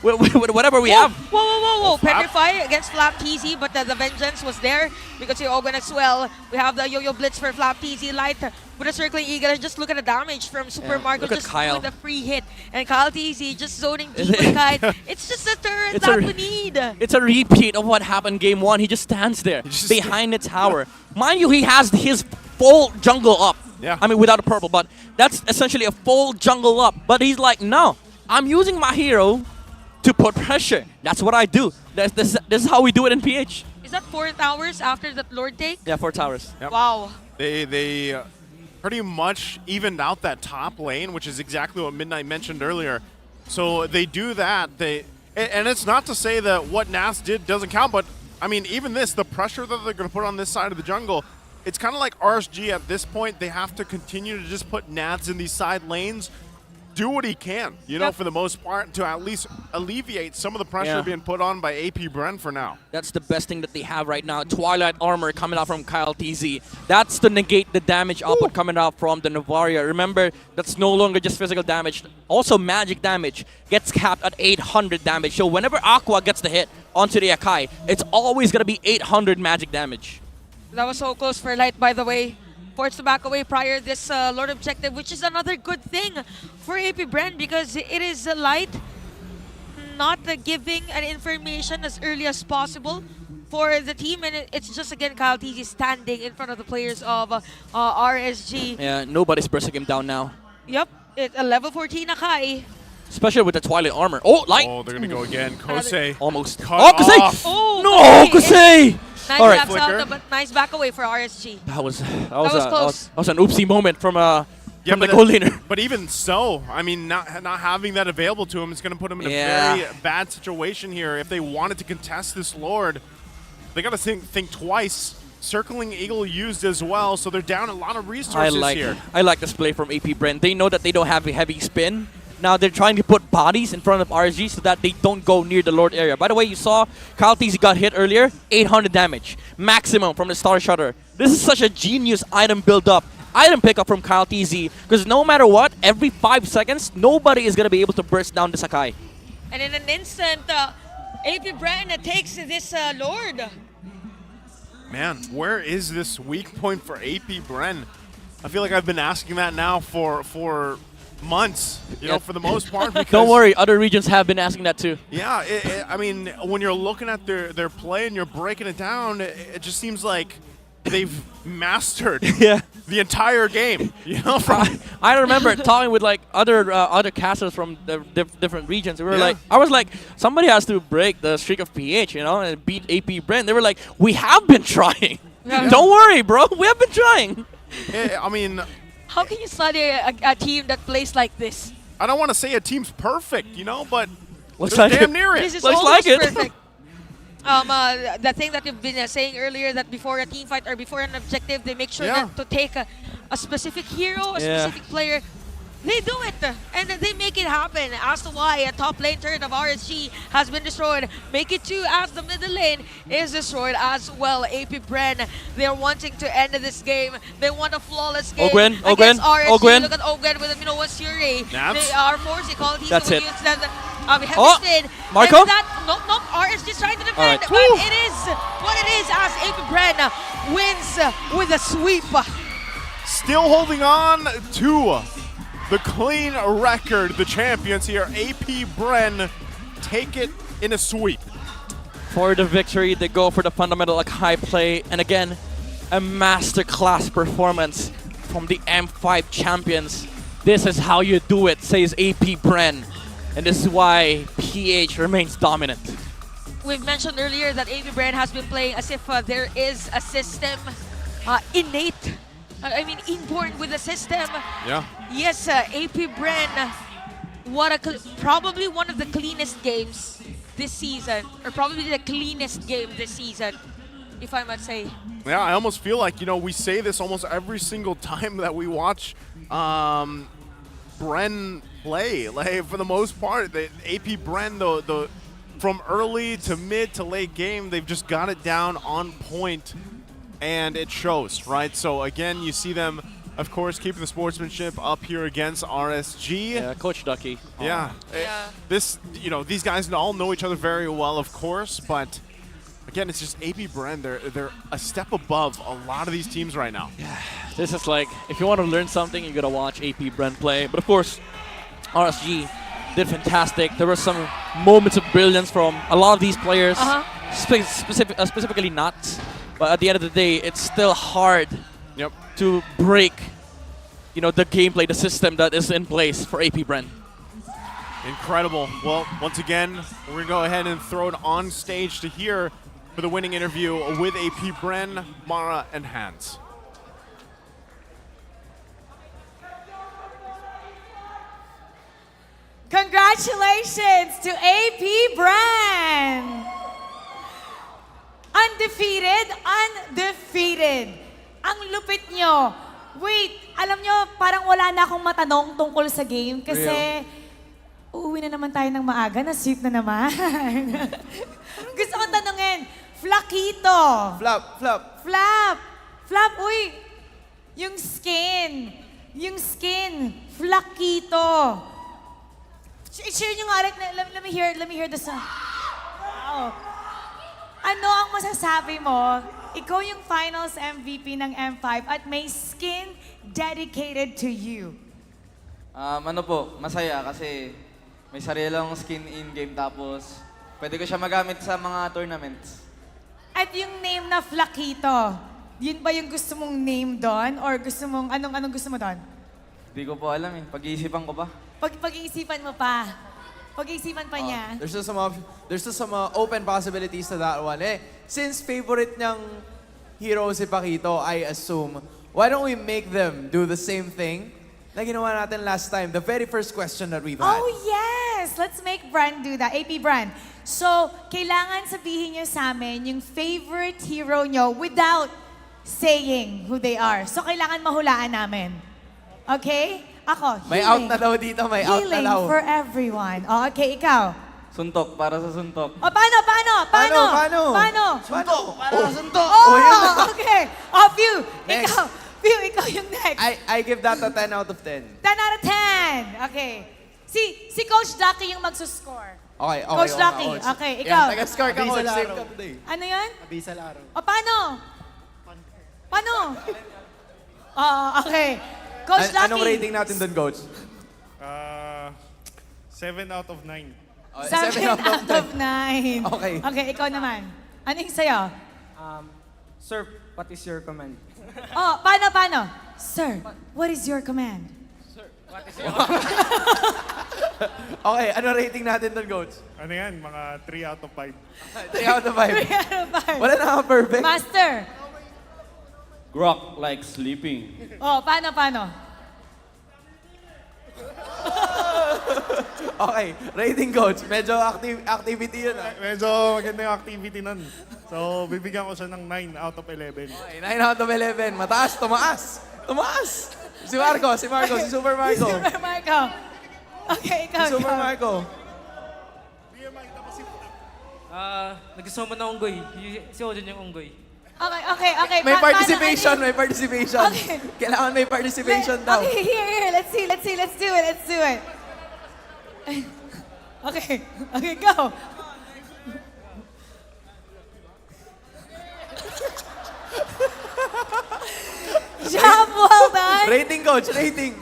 with whatever we have. Whoa, whoa, whoa, whoa. Petrify against Flap TZ, but the Vengeance was there because you're Ogun as well. We have the Yo-Yo Blitz for Flap TZ. Light with a Circling Eagle. Just look at the damage from Super Marco look at just Kyle. with a free hit. And Kyle TZ just zoning deep with Kite. It's just a turret It's that a- we need. It's a repeat of what happened game 1. He just stands there behind the tower. Mind you, he has his full jungle up. Yeah. I mean, without a purple, but that's essentially a full jungle up. But he's like, no, I'm using my hero to put pressure. That's what I do. This is how we do it in PH. Is that 4 towers after that Lord take? Yeah, 4 towers. Yep. Wow. They pretty much evened out that top lane, which is exactly what Midnight mentioned earlier. So they do that. And it's not to say that what Nas did doesn't count, but I mean, even this, the pressure that they're going to put on this side of the jungle, it's kind of like RSG at this point. They have to continue to just put Nads in these side lanes, do what he can, you know, for the most part, to at least alleviate some of the pressure being put on by AP Bren for now. That's the best thing that they have right now. Twilight Armor coming out from Kyle TZ. That's to negate the damage output coming out from the Navaria. Remember, that's no longer just physical damage. Also, magic damage gets capped at 800 damage. So whenever Aqua gets the hit onto the Akai, it's always going to be 800 magic damage. That was so close for Light, by the way. Forced to back away prior this Lord objective, which is another good thing for AP Bren because it is Light not giving an information as early as possible for the team, and it's just again Kyle TZ standing in front of the players of RSG. Yeah, nobody's pressing him down now. Yep, it's a level 14 Akai. Especially with the Twilight Armor. Oh, Light! Oh, they're going to go again. Kosei. Almost. Cut Oh, Kosei! off. Oh, No, Kosei! Nice All right. taps out, but nice back away for RSG. That was close. that was an oopsie moment from the but goal laner. But even so, I mean, not having that available to him is going to put him in a very bad situation here. If they wanted to contest this Lord, they got to think twice. Circling Eagle used as well, so they're down a lot of resources here. I like this play from AP Bren. They know that they don't have a heavy spin. Now they're trying to put bodies in front of RSG so that they don't go near the Lord area. By the way, you saw Kyle TZ got hit earlier. 800 damage. Maximum from the Star Shutter. This is such a genius item build-up. Item pickup from Kyle TZ. Because no matter what, every 5 seconds, nobody is going to be able to burst down the Sakai. And in an instant, AP Bren takes this Lord. Man, where is this weak point for AP Bren? I feel like I've been asking that now for months, you know, for the most part. Because Don't worry, other regions have been asking that too. Yeah, I mean, when you're looking at their play and you're breaking it down, it just seems like they've mastered the entire game. You know, I remember talking with like other casters from the different regions. We were like, I was like, somebody has to break the streak of PH, you know, and beat AP Bren. They were like, we have been trying. Don't worry, bro. We have been trying. I mean, how can you study a team that plays like this? I don't want to say a team's perfect, you know, but looks they're like damn it. near it. This is Looks almost like it. perfect. The thing that you've been saying earlier, that before a team fight or before an objective, they make sure that to take a specific hero, a specific player. They do it, and they make it happen. As to why a top lane turret of RSG has been destroyed, make it 2 as the middle lane is destroyed as well. AP Bren, they're wanting to end this game. They want a flawless game against RSG. Look at Ogwen with a Fury. They are forcing qualities. That's it. Marco? Nope, RSG is trying to defend, but it is what it is as AP Bren wins with a sweep. Still holding on to the clean record. The champions here, AP Bren, take it in a sweep. For the victory, they go for the fundamental like high play, and again, a masterclass performance from the M5 champions. This is how you do it, says AP Bren, and this is why PH remains dominant. We've mentioned earlier that AP Bren has been playing as if there is a system innate. Inborn with the system. Yeah. Yes, AP Bren, probably one of the cleanest games this season, or probably the cleanest game this season, if I might say. Yeah, I almost feel like, we say this almost every single time that we watch Bren play. Like, for the most part, the AP Bren, the from early to mid to late game, they've just got it down on point, and it shows, right? So again, you see them, of course, keeping the sportsmanship up here against RSG. Yeah, Coach Ducky. Yeah. These guys all know each other very well, of course, but again, it's just AP Bren. They're a step above a lot of these teams right now. Yeah. This is like, if you want to learn something, you gotta watch AP Bren play. But of course, RSG did fantastic. There were some moments of brilliance from a lot of these players, specifically Nuts. But at the end of the day, it's still hard to break, the gameplay, the system that is in place for AP Bren. Incredible. Well, once again, we're going to go ahead and throw it on stage to here for the winning interview with AP Bren, Mara, and Hans. Congratulations to AP Bren! Undefeated! Ang lupit nyo. Wait, alam nyo, parang wala na akong matanong tungkol sa game kasi uuwi na naman tayo ng maaga, na-sweep na naman. Gusto kong tanungin, Flakito. Flap, uy. Yung skin, Flakito. Share nyo nga, let me hear the song. Wow. Ano ang masasabi mo? Ikaw yung finals MVP ng M5 at may skin dedicated to you. Masaya kasi may sarilang skin in-game tapos pwede ko siya magamit sa mga tournaments. At yung name na Flakito, yun ba yung gusto mong name doon? Or anong gusto mo doon? Hindi ko po alam pag-iisipan ko pa. Pag-iisipan mo pa. Pag-iisipan pa niya. There's still some open possibilities to that one. Since favorite niyang hero si Paquito, I assume, why don't we make them do the same thing na ginawa natin last time, the very first question that we've had. Oh yes! Let's make Bren do that. AP Bren. So, kailangan sabihin niyo sa amin yung favorite hero niyo without saying who they are. So, kailangan mahulaan namin. Okay? Ako, May out na daw dito, may out na daw. Healing for everyone. Oh, okay, ikaw. Suntok, para sa suntok. O, paano? Suntok, para sa suntok. Oh, okay. Oh, Pew, Next. ikaw yung next. I give that a 10 out of 10. 10 out of 10. Okay. Si Coach Ducky yung magsuscore. Okay. Coach Ducky. Okay, ikaw. Yeah, taga-score ka, Coach. Abisa Save laro. ka today. Ano yun? Abisa laro. O, paano? Okay. Coach Ducky. Anong rating natin doon, Coach? 7 out of 9. 7 out of 9. Okay. Okay, ikaw naman. Ano yung sa'yo? Sir, what is your command? Oh, paano? Sir, what is your command? Okay, ano rating natin doon, Coach? Ano yan? Mga 3 out of 5. 3 out of 5. 3 out of 5. Wala na perfect. Master. Grok like sleeping. Oh, paano? Okay, rating, Coach. Medyo activity yun. Medyo maganda yung activity nun. So, bibigyan ko siya ng 9 out of 11. Okay, 9 out of 11. Mataas, tumaas. Si Marco, si Super Marco. Super Marco. Okay, ikaw. Si Super Marco. Nagsusuman na unggoy. Si Odin yung unggoy. Okay. May Paano? participation. Okay. Kailangan may participation daw. Okay, here. Let's do it. Okay, go. Job well done. Rating, Coach, rating.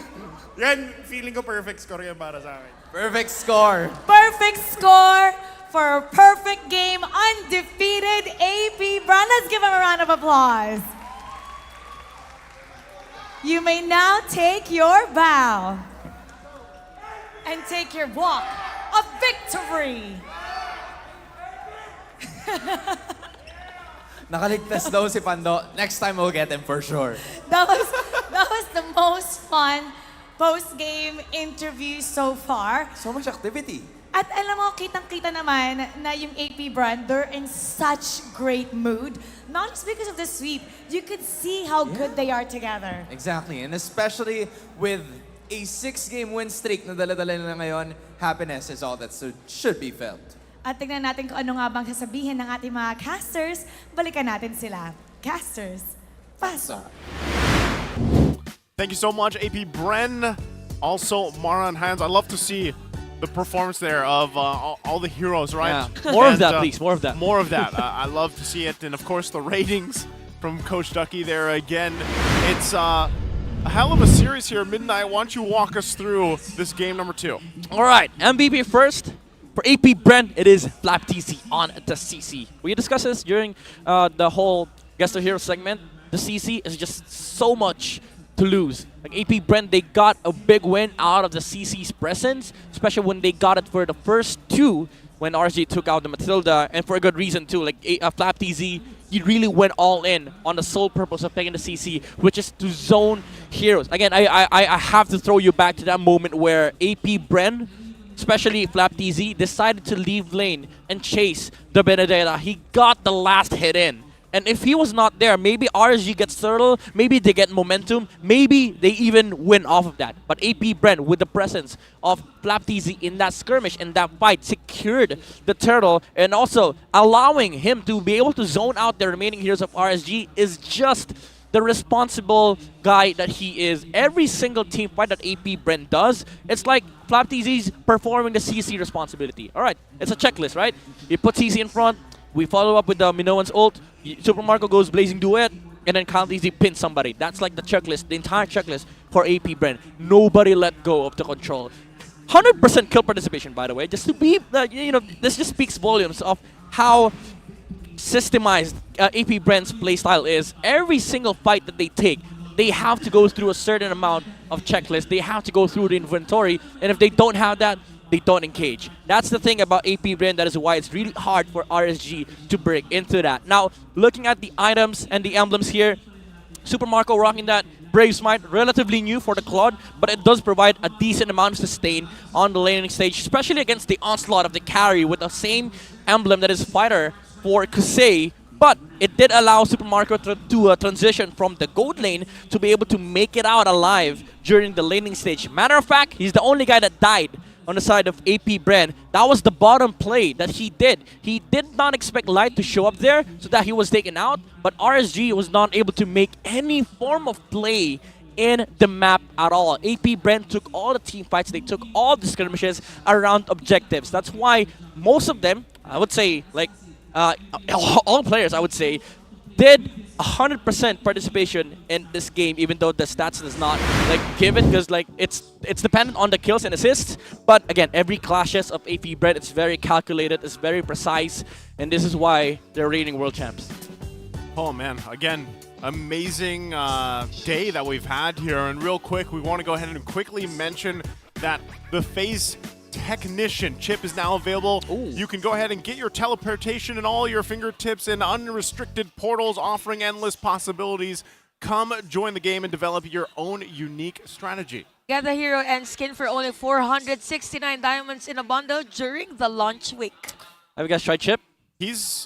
Yan, feeling ko perfect score yan para sa akin. Perfect score. Perfect score for a perfect game, undefeated AP Bren. Let's give him a round of applause. You may now take your bow and take your walk of victory. Nakaligtas daw si Pando. Next time we'll get him for sure. That was the most fun post-game interview so far. So much activity. At alam mo, kitang-kita naman na yung AP Bren, they're in such great mood. Not just because of the sweep, you could see how good they are together. Exactly. And especially with a 6-game win streak na dala-dala nila ngayon, happiness is all that should be felt. At tingnan natin kung ano nga bang sasabihin ng ating mga casters. Balikan natin sila. Casters, pasok. Thank you so much, AP Bren. Also, Mara and Hans. I love to see the performance there of all the heroes, right? Yeah. More of that, please. More of that. More of that. I love to see it. And of course, the ratings from Coach Ducky there again. It's a hell of a series here. Midnight, why don't you walk us through this game number 2? All right, MVP first. For AP Bren, it is FlapTZ on the CC. We discussed this during the whole Guest of Hero segment. The CC is just so much to lose. Like AP Bren, they got a big win out of the CC's presence, especially when they got it for the first 2 when RSG took out the Matilda, and for a good reason too. Like FlapTZ, he really went all in on the sole purpose of picking the CC, which is to zone heroes. Again, I have to throw you back to that moment where AP Bren, especially FlapTZ, decided to leave lane and chase the Benedetta. He got the last hit in. And if he was not there, maybe RSG gets turtle, maybe they get momentum, maybe they even win off of that. But AP Bren, with the presence of FlapTZ in that skirmish, in that fight, secured the turtle, and also allowing him to be able to zone out the remaining heroes of RSG is just the responsible guy that he is. Every single team fight that AP Bren does, it's like FlapTZ's performing the CC responsibility. All right, it's a checklist, right? You put CC in front, we follow up with the Minoan's ult, Super Marco goes Blazing Duet, and then CloudTZ pins somebody. That's like the checklist, the entire checklist for AP Bren. Nobody let go of the control. 100% kill participation, by the way, just to be, this just speaks volumes of how systemized AP Bren's playstyle is. Every single fight that they take, they have to go through a certain amount of checklist. They have to go through the inventory, and if they don't have that, they don't engage. That's the thing about AP Bren. That is why it's really hard for RSG to break into that. Now, looking at the items and the emblems here, Super Marco rocking that Brave Smite, relatively new for the Claude, but it does provide a decent amount of sustain on the laning stage, especially against the onslaught of the carry with the same emblem that is Fighter for Kusei. But it did allow Super Marco to transition from the gold lane to be able to make it out alive during the laning stage. Matter of fact, he's the only guy that died on the side of AP Bren. That was the bottom play that he did. He did not expect Light to show up there so that he was taken out, but RSG was not able to make any form of play in the map at all. AP Bren took all the team fights, they took all the skirmishes around objectives. That's why most of them, I would say, like all players, I would say, did 100% participation in this game, even though the stats does not give it, because it's dependent on the kills and assists. But again, every clashes of AP Bren, it's very calculated, it's very precise, and this is why they're reigning world champs. Oh man, again, amazing day that we've had here. And real quick, we want to go ahead and quickly mention that the FaZe Technician chip is now available. Ooh. You can go ahead and get your teleportation and all your fingertips in unrestricted portals, offering endless possibilities. Come join the game and develop your own unique strategy. Get the hero and skin for only 469 diamonds in a bundle during the launch week. Have you guys tried Chip?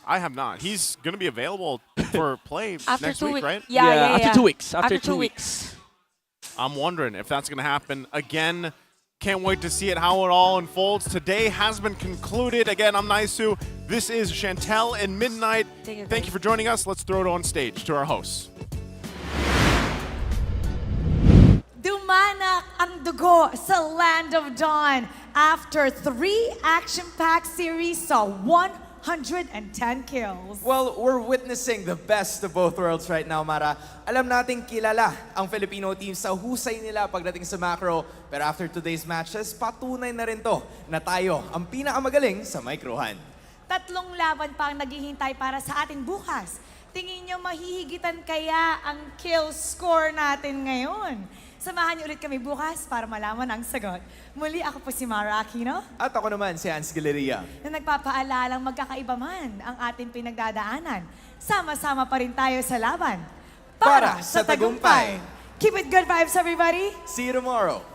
I have not. He's going to be available for play next week, right? Yeah. After 2 weeks. After 2 weeks. I'm wondering if that's going to happen again. Can't wait to see it, how it all unfolds. Today has been concluded. Again, I'm Naisu. This is Chantel and Midnight. Thank you for joining us. Let's throw it on stage to our hosts. Dumanak ang dugo sa Land of Dawn after 3 action-packed series sa 1 110 kills. Well, we're witnessing the best of both worlds right now, Mara. Alam nating kilala ang Filipino team sa husay nila pagdating sa macro. Pero after today's matches, patunay na rin to na tayo ang pinakamagaling sa microhan. 3 laban pa ang naghihintay para sa atin bukas. Tingin nyo mahihigitan kaya ang kill score natin ngayon? Samahan niyo ulit kami bukas para malaman ang sagot. Muli ako po si Mara Aquino. At ako naman si Hans Galeria. Na nagpapaalalang magkakaiba man ang ating pinagdadaanan. Sama-sama pa rin tayo sa laban. Para sa tagumpay. Keep it good vibes, everybody. See you tomorrow.